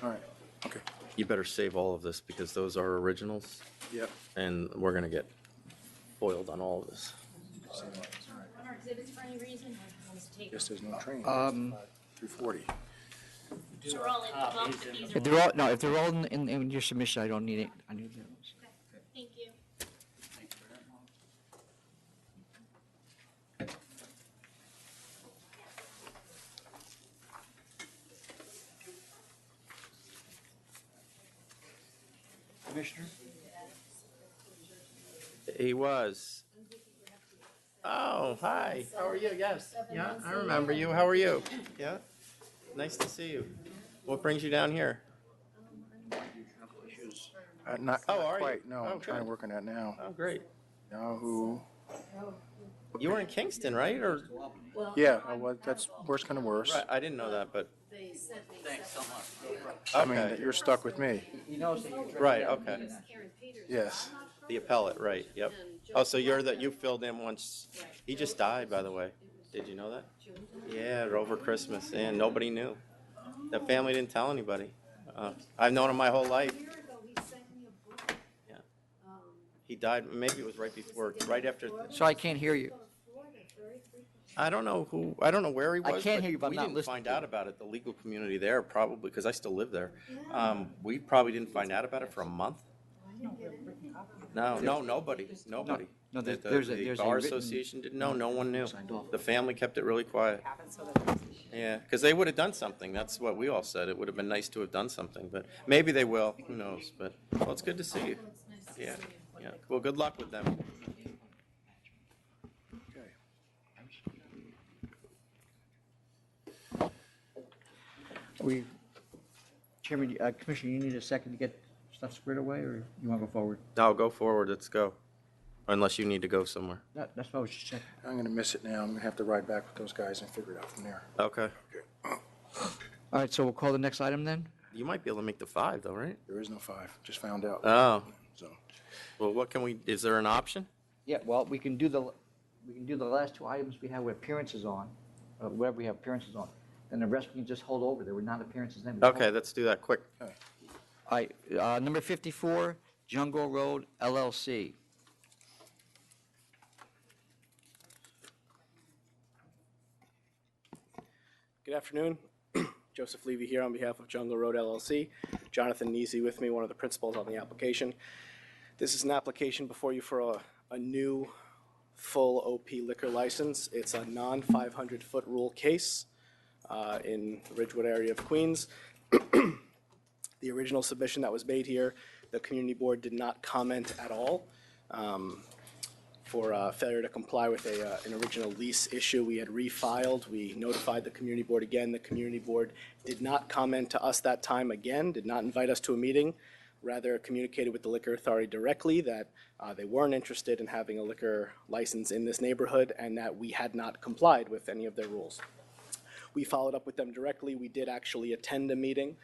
All right. You better save all of this because those are originals. Yep. And we're going to get foiled on all of this. On our exhibits for any reason? Guess there's no train. 340. They're all in the book, but these are. If they're all, no, if they're all in your submission, I don't need it. I need those. Thank you. Commissioner? He was. Oh, hi. How are you? Yes. Yeah, I remember you. How are you? Yeah. Nice to see you. What brings you down here? Not Oh, are you? quite, no. Oh, I'm trying to good. work on that now. Oh, great. Yahoo. You were in Kingston, right? Or Yeah, that's worse kind of worse. right? I didn't know that, but Thanks so much. I mean, okay. you're stuck with me. He knows that you're. Right. Okay. Yes. The appellate, right? Yep. Oh, so you filled in once. He just died, by the way. Did you know that? Yeah, over Christmas, and nobody knew. The family didn't tell anybody. I've known him my whole life. Yeah. He died. Maybe it was right after. So I can't hear you. I don't know where he was. I can't hear you, but I'm we not didn't listening find to you. out about it. The legal community there probably, because I still live there. We probably didn't find out about it for a month. No, nobody. No, The there's a Bar written- Association didn't know, no one knew. The family kept it really quiet. Yeah, because they would have done something, that's what we all said, it would have been nice to have done something, but maybe they will, who knows, but, well, it's good to see you. Yeah, yeah, well, good luck with them. Chairman, Commissioner, you need a second to get stuff squared away, or you want to go forward? No, go forward, let's go. Unless you need to go somewhere. That's what I was just checking. I'm going to miss it now. I'm going to have to ride back with those guys and figure it out from there. Okay. All right, so we'll call the next item then? You might be able to make the 5 though, right? There is no 5. Just found out. Oh, So, well, is there an option? Yeah, well, we can do the last 2 items we have with appearances on, whatever we have appearances on. Then the rest we can just hold over. There were not appearances then. Okay, let's do that quick. All right, number 54, Jungle Road LLC. Good afternoon. Joseph Levy here on behalf of Jungle Road LLC. Jonathan Neesey with me, one of the principals on the application. This is an application before you for a new full OP liquor license. It's a non-500-foot rule case in the Ridgewood area of Queens. The original submission that was made here, the community board did not comment at all. For failure to comply with an original lease issue. We had refiled. We notified the community board again. The community board did not comment to us that time again, did not invite us to a meeting, rather communicated with the liquor authority directly that they weren't interested in having a liquor license in this neighborhood and that we had not complied with any of their rules. We followed up with them directly. We did actually attend a meeting.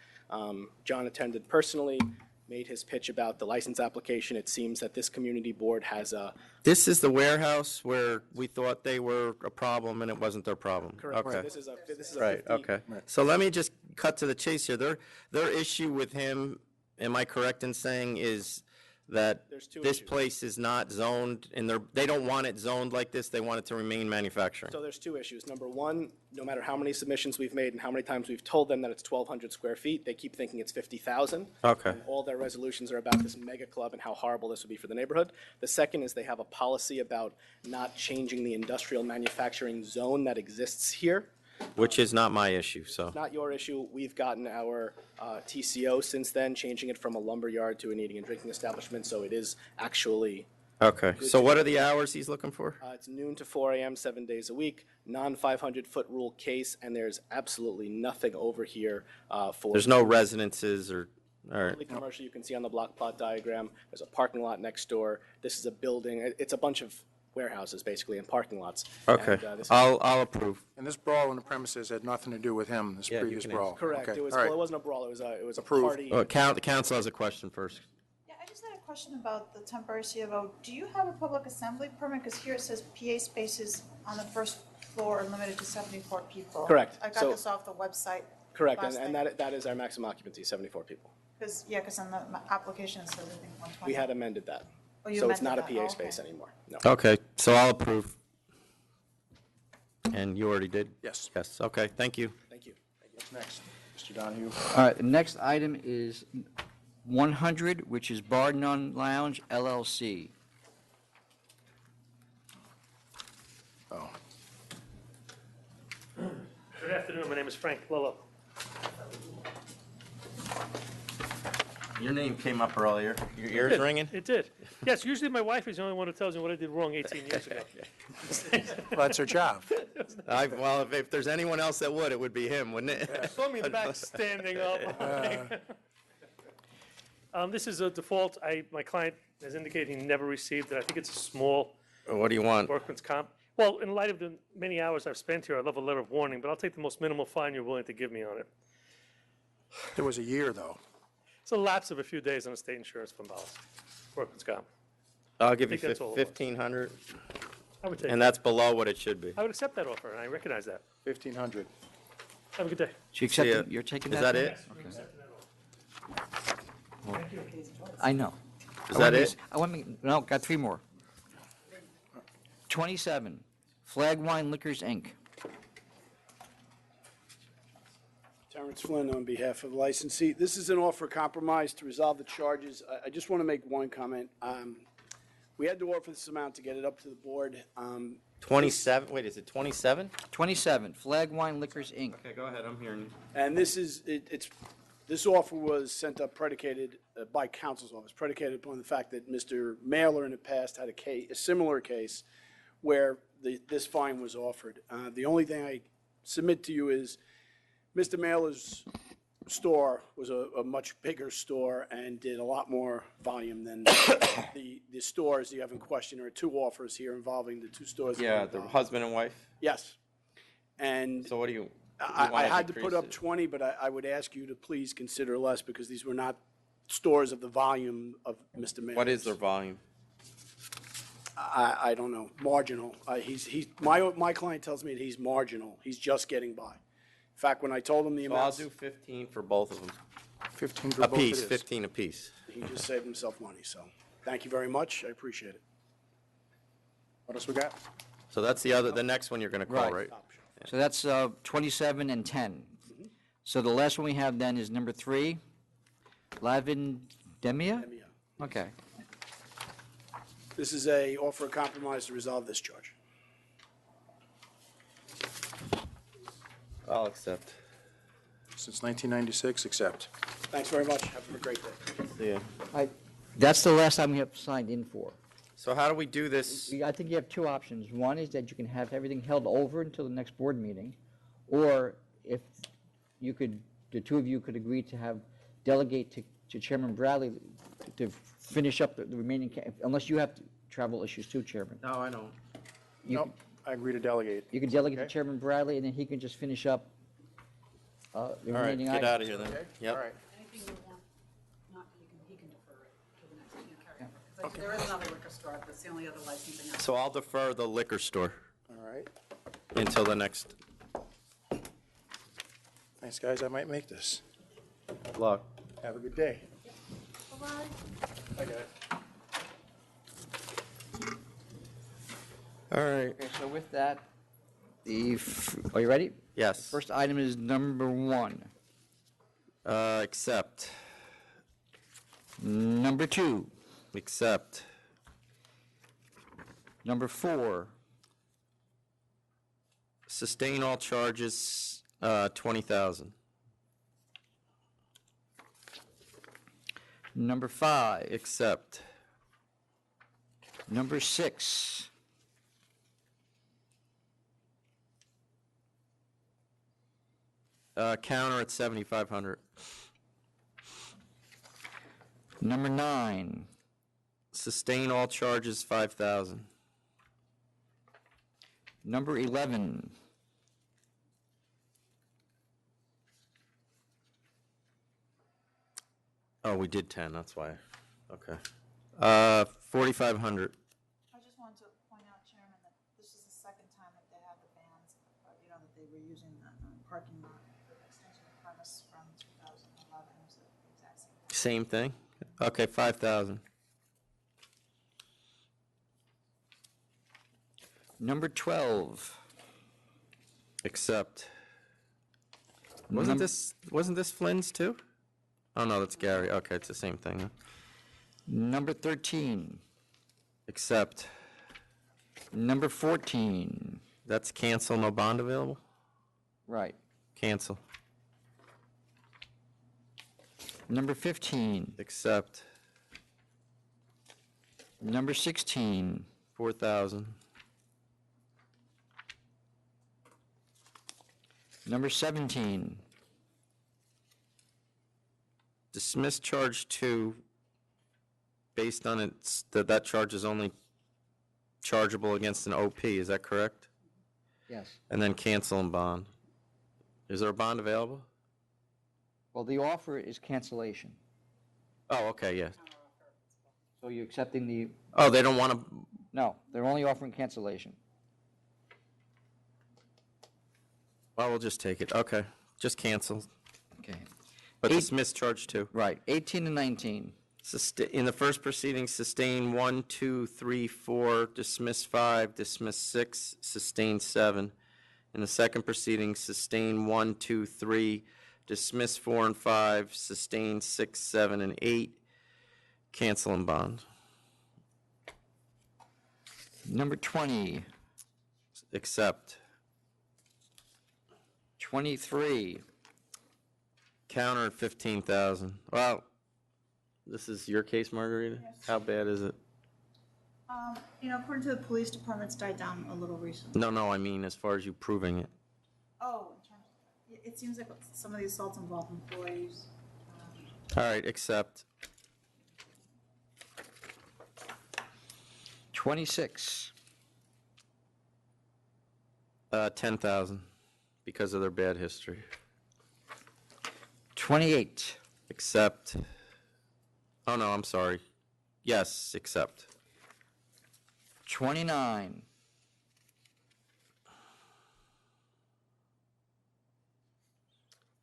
John attended personally, made his pitch about the license application. It seems that this community board has a... This is the warehouse where we thought they were a problem and it wasn't their problem. Correct. Okay. This is a Right, 50 okay. So let me just cut to the chase here. Their issue with him, am I correct in saying, is that There's two this issues. place is not zoned, and they don't want it zoned like this, they want it to remain manufacturing? So there's 2 issues. Number one, no matter how many submissions we've made and how many times we've told them that it's 1,200 square feet, they keep thinking it's 50,000. Okay. And all their resolutions are about this mega club and how horrible this would be for the neighborhood. The second is they have a policy about not changing the industrial manufacturing zone that exists here. Which is not my issue, so. Not your issue. We've gotten our TCO since then, changing it from a lumber yard to an eating and drinking establishment, so it is actually... Okay, Good so to what know. are the hours he's looking for? It's noon to 4 a.m., 7 days a week, non-500-foot rule case, and there's absolutely nothing over here for... There's no residences or, all right. Only commercial you can see on the block plot diagram. There's a parking lot next door. This is a building. It's a bunch of warehouses, basically, and parking lots. Okay, And, this is- I'll approve. and this brawl on the premises had nothing to do with him, this Yeah, you previous can brawl? Correct. Okay, It was, all right. well, it wasn't a brawl. It was a Approved. party. The council has a question first. Yeah, I just had a question about the temporary CO. Do you have a public assembly permit? Because here it says PA spaces on the first floor are limited to 74 people. Correct. I got So- this off the website. Correct, last and night. that is our maximum occupancy, 74 people. Because on the application it says I think 120. We had amended that. Oh, you So it's amended not a that. PA Oh, space okay. anymore. No. Okay, so I'll approve. And you already did? Yes. Yes, okay, thank you. Thank you. What's next? Mr. Donahue? All right, the next item is 100, which is Bar None Lounge LLC. Oh. Good afternoon, my name is Frank Lillo. Your name came up earlier. Your It ears did. ringing? It did. Yes, usually my wife is the only one who tells me what I did wrong 18 years ago. Well, that's her job. Well, if there's anyone else that would, it would be him, wouldn't it? Saw me in the back standing up. This is a default. My client has indicated he never received it. I think it's a small What do you want? workman's comp. Well, in light of the many hours I've spent here, I'd love a letter of warning, but I'll take the most minimal fine you're willing to give me on it. It was a year, though. It's a lapse of a few days on a state insurance fund policy, workman's comp. I'll give you I think that's all it was. 1,500, I would take and it. that's below what it should be. I would accept that offer, and I recognize that. 1,500. Have a good day. So you accept See ya. it? You're taking Is that? that then? it? I know. Is that it? No, got three more. 27, Flag Wine Liquors, Inc. Terrence Flynn on behalf of the licensee. This is an offer of compromise to resolve the charges. I just want to make one comment. We had to offer this amount to get it up to the board. 27, wait, is it 27? 27, Flag Wine Liquors, Inc. Okay, go ahead, I'm hearing you. And this is, this offer was sent up predicated by counsel's office, predicated upon the fact that Mr. Mailer in the past had a similar case where this fine was offered. The only thing I submit to you is Mr. Mailer's store was a much bigger store and did a lot more volume than the stores you have in question. There are two offers here involving the two stores. that Yeah, are the involved. husband and wife? Yes. And So what do you? I had to put up 20, but I would ask you to please consider less because these were not stores of the volume of Mr. Mailer's. What is their volume? I don't know, marginal. My client tells me that he's marginal. He's just getting by. In fact, when I told him the So I'll amounts, do 15 for both of them. 15 for A both it piece, is. 15 apiece. he just saved himself money, so thank you very much. I appreciate it. What else we got? So that's the next one you're going to call, right? So that's 27 and 10. So the last one we have then is number 3, Lavindemia? Okay. This is a offer of compromise to resolve this charge. I'll accept. Since 1996, accept. Thanks very much. Have a great day. See ya. That's the last time we have signed in for. So how do we do this? I think you have two options. One is that you can have everything held over until the next board meeting, or if you could, the two of you could agree to have, delegate to Chairman Bradley to finish up the remaining, unless you have travel issues too, Chairman. No, I don't. Nope, I agree to delegate. You can delegate to Chairman Bradley, and then he can just finish up the All right, remaining get items. out of here then. Yep. All right. Anything you want, not, he can defer it to the next meeting. Carry on. There is another liquor store, that's the only other licensing. So I'll defer the liquor store All right. until the next. Thanks, guys. I might make this. Good luck. Have a good day. Bye-bye. Bye, guys. All right. Okay, so with that, are you ready? Yes. First item is number 1. Accept. Number 2. Accept. Number 4. Sustain all charges, 20,000. Number 5. Accept. Number 6. Counter at 7,500. Number 9. Sustain all charges, 5,000. Number 11. Oh, we did 10, that's why. Okay. 4,500. I just wanted to point out, Chairman, that this is the second time that they had the bans, that they were using that parking lot for the extension of premise from 2011. It was the exact same. Same thing? Okay, 5,000. Number 12. Accept. Wasn't this Flynn's too? Oh, no, that's Gary. Okay, it's the same thing. Huh? Number 13. Accept. Number 14. That's cancel, no bond available? Right. Cancel. Number 15. Accept. Number 16. 4,000. Number 17. Dismiss charge 2 based on its, that charge is only chargeable against an OP, is that correct? Yes. And then cancel and bond. Is there a bond available? Well, the offer is cancellation. Oh, okay, yes. So you're accepting the, Oh, they don't want to, no, they're only offering cancellation. well, we'll just take it. Okay, just cancel. Okay. But dismiss charge 2. Right. 18 and 19. In the first proceeding, sustain 1, 2, 3, 4, dismiss 5, dismiss 6, sustain 7. In the second proceeding, sustain 1, 2, 3, dismiss 4 and 5, sustain 6, 7, and 8, cancel and bond. Number 20. Accept. 23. Counter at 15,000. Well, this is your case, Margarita? How bad is it? According to the police department's died down a little recently. No, I mean as far as you proving it. Oh, in terms of, it seems like some of the assaults involve employees. All right, accept. 26. 10,000 because of their bad history. 28. Accept. Oh, no, I'm sorry. Yes, accept. 29.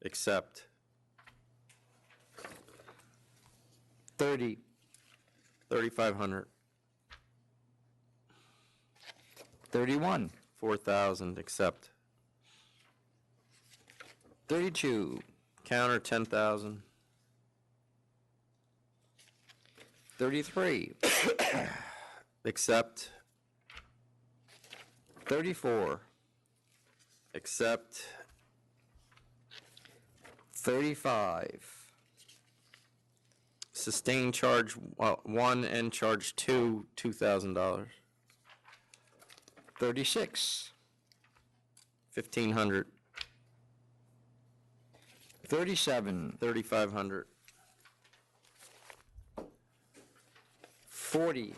Accept. 30. 3,500. 31. 4,000, accept. 32. Counter 10,000. 33. Accept. 34. Accept. 35. Sustain charge 1 and charge 2, $2,000. 36. 1,500. 37. 3,500. 40.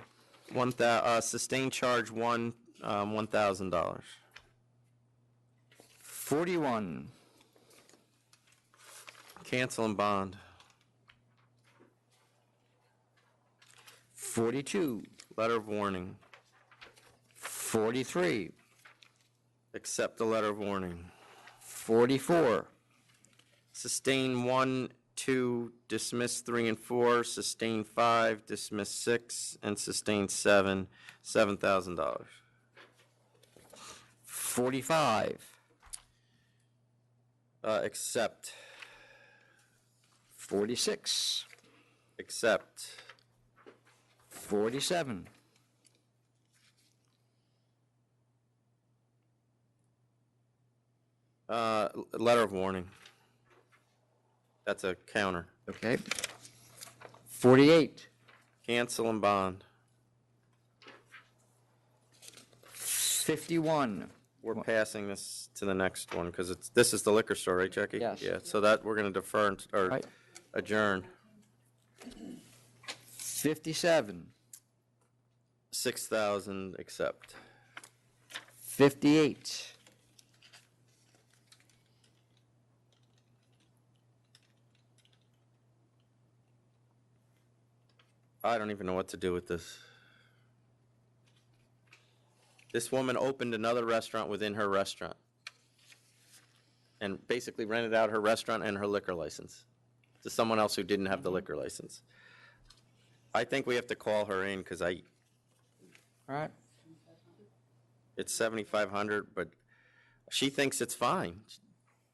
Sustain charge 1, $1,000. 41. Cancel and bond. 42. Letter of warning. 43. Accept the letter of warning. 44. Sustain 1, 2, dismiss 3 and 4, sustain 5, dismiss 6, and sustain 7, $7,000. 45. Accept. 46. Accept. 47. Letter of warning. That's a counter. Okay. 48. Cancel and bond. 51. We're passing this to the next one because this is the liquor store, right, Jackie? Yes. Yeah, so that we're going to defer or Right. adjourn. 57. 6,000, accept. 58. I don't even know what to do with this. This woman opened another restaurant within her restaurant and basically rented out her restaurant and her liquor license. to someone else who didn't have the liquor license. I think we have to call her in because All right, it's 7,500, but she thinks it's fine.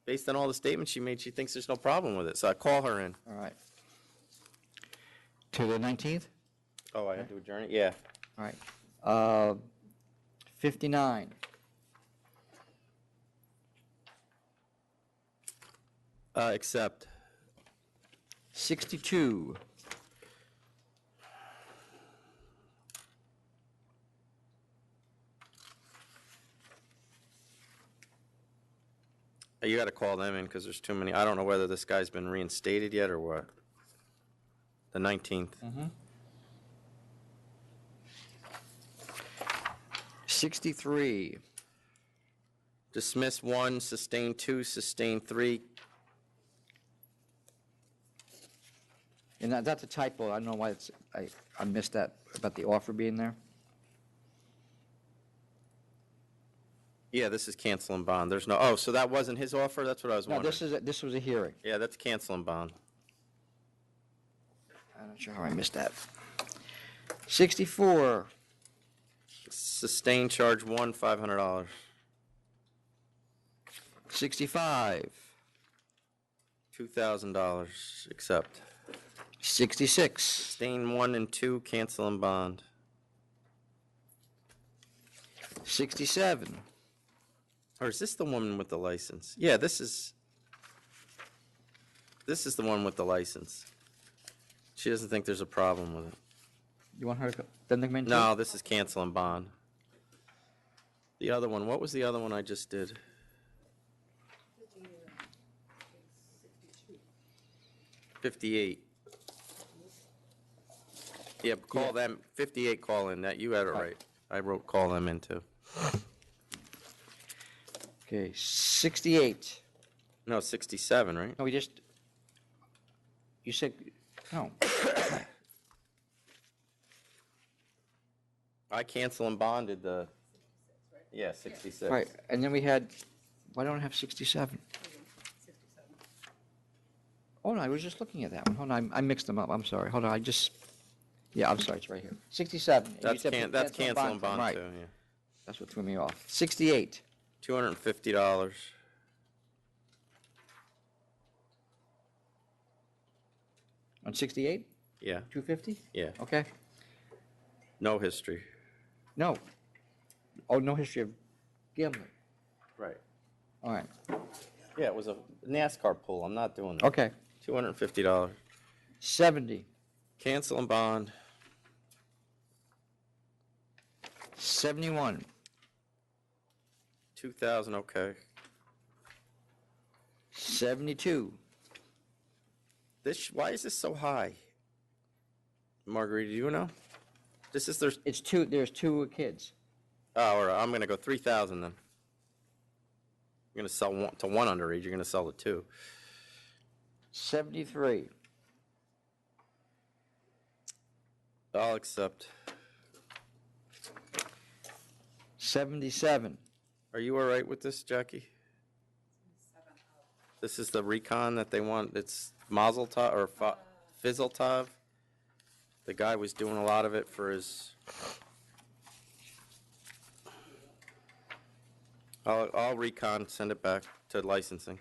Based on all the statements she made, she thinks there's no problem with it. So I call her in. all right. To the 19th? Oh, I had to adjourn it? Yeah. All right. 59. Accept. 62. You got to call them in because there's too many. I don't know whether this guy's been reinstated yet or what. The 19th. 63. Dismiss 1, sustain 2, sustain 3. And that's a typo. I don't know why I missed that about the offer being there. Yeah, this is cancel and bond. There's no, oh, so that wasn't his offer? That's what I was No, wondering. this was a hearing. Yeah, that's cancel and bond. I'm not sure how I missed that. 64. Sustain charge 1, $500. 65. $2,000, accept. 66. Sustain 1 and 2, cancel and bond. 67. Or is this the woman with the license? Yeah, this is the one with the license. She doesn't think there's a problem with it. You want her to then come in? too? No, this is cancel and bond. The other one, what was the other one I just did? 58. Yeah, call them, 58 call in, that, you had it right. I wrote call them in too. Okay, 68. No, 67, right? No, you said, no. I cancel and bonded the, yeah, 66. Right, and then we had, why don't I have 67? Oh, no, I was just looking at that one. Hold on, I mixed them up. I'm sorry. Hold on, I'm sorry, it's right here. 67. And you That's said put that's cancel and bond right. too, yeah. That's what threw me off. 68. $250. On 68? Yeah, 250? yeah. Okay. No history. No. Oh, no history of gambling. Right. All right. Yeah, it was a NASCAR pool. I'm not doing that. Okay. $250. 70. Cancel and bond. 71. 2,000, okay. 72. Why is this so high? Marguerite, do you know? There's two kids. Oh, all right, I'm gonna go 3,000 then. You're gonna sell one to one underage, you're gonna sell to two. 73. I'll accept. 77. Are you all right with this, Jackie? This is the recon that they want, it's Mazel Tov, or Fizzle Tov. The guy was doing a lot of it for his... I'll recon, send it back to licensing.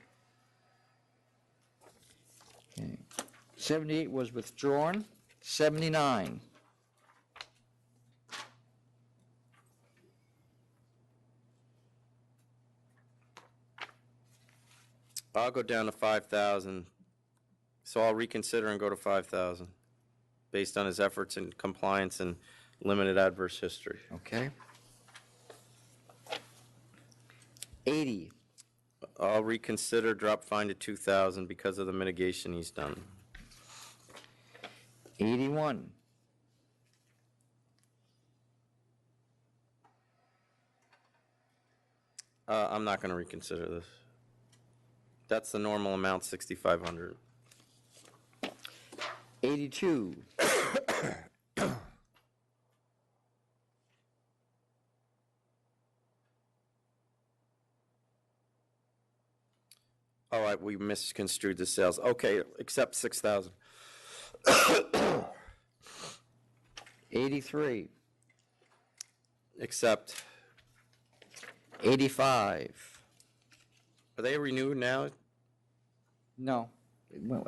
Okay. 78 was withdrawn. 79. I'll go down to 5,000. So I'll reconsider and go to 5,000 based on his efforts in compliance and limited adverse history. Okay. 80. I'll reconsider, drop fine to 2,000 because of the mitigation he's done. 81. I'm not going to reconsider this. That's the normal amount, 6,500. 82. We misconstrued the sales. Okay, accept 6,000. 83, Accept. 85. Are they renewed now? No. Well,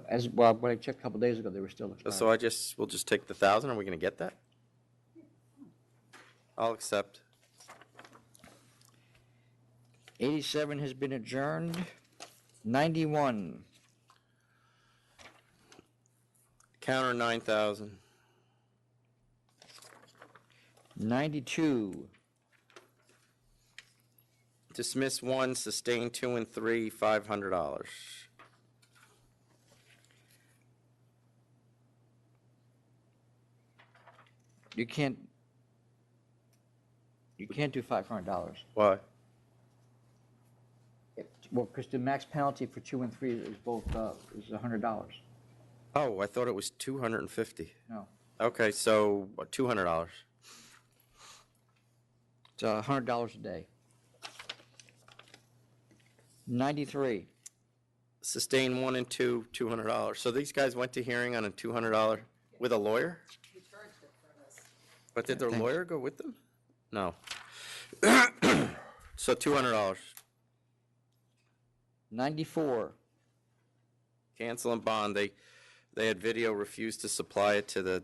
when I checked a couple days ago, they were still expired. So we'll just take the 1,000. Are we going to get that? I'll accept. 87 has been adjourned. 91, Counter 9,000. 92, Dismiss 1, sustain 2 and 3, $500. you can't do $500. Why? Well, because the max penalty for 2 and 3 is both, is $100. Oh, I thought it was 250. No. Okay, so $200. It's $100 a day. 93, Sustain 1 and 2, $200. So these guys went to hearing on a $200 with a lawyer? But did their lawyer go with them? No. So $200. 94, Cancel and bond. They had video, refused to supply it to the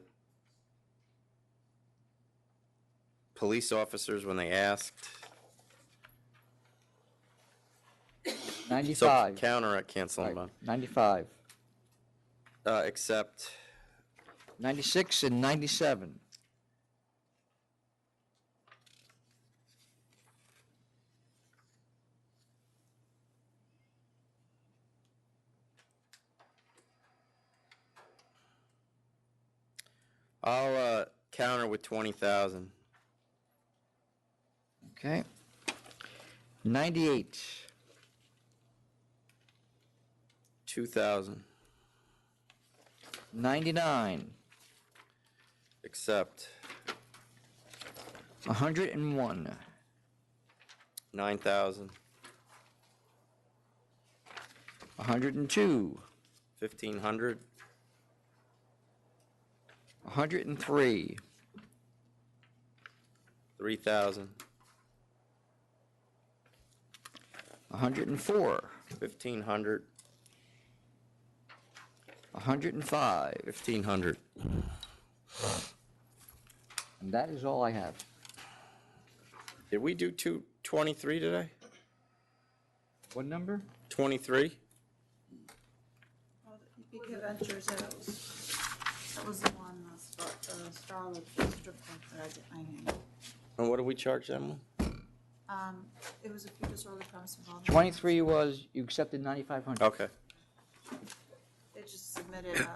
police officers when they asked. 95. So counter at cancel and bond. 95, Accept. 96, and 97. I'll counter with 20,000. Okay. 98, 2,000. 99, Accept. 101, 9,000. 102, 1,500. 103, 3,000. 104, 1,500. 105, 1,500. and that is all I have. Did we do 23 today? What number? 23? BK Ventures, that was the one, Starwood Strip Club that I hang. And what do we charge them? It was a few disorderly premises involved. 23 was, you accepted 9,500. Okay. They just submitted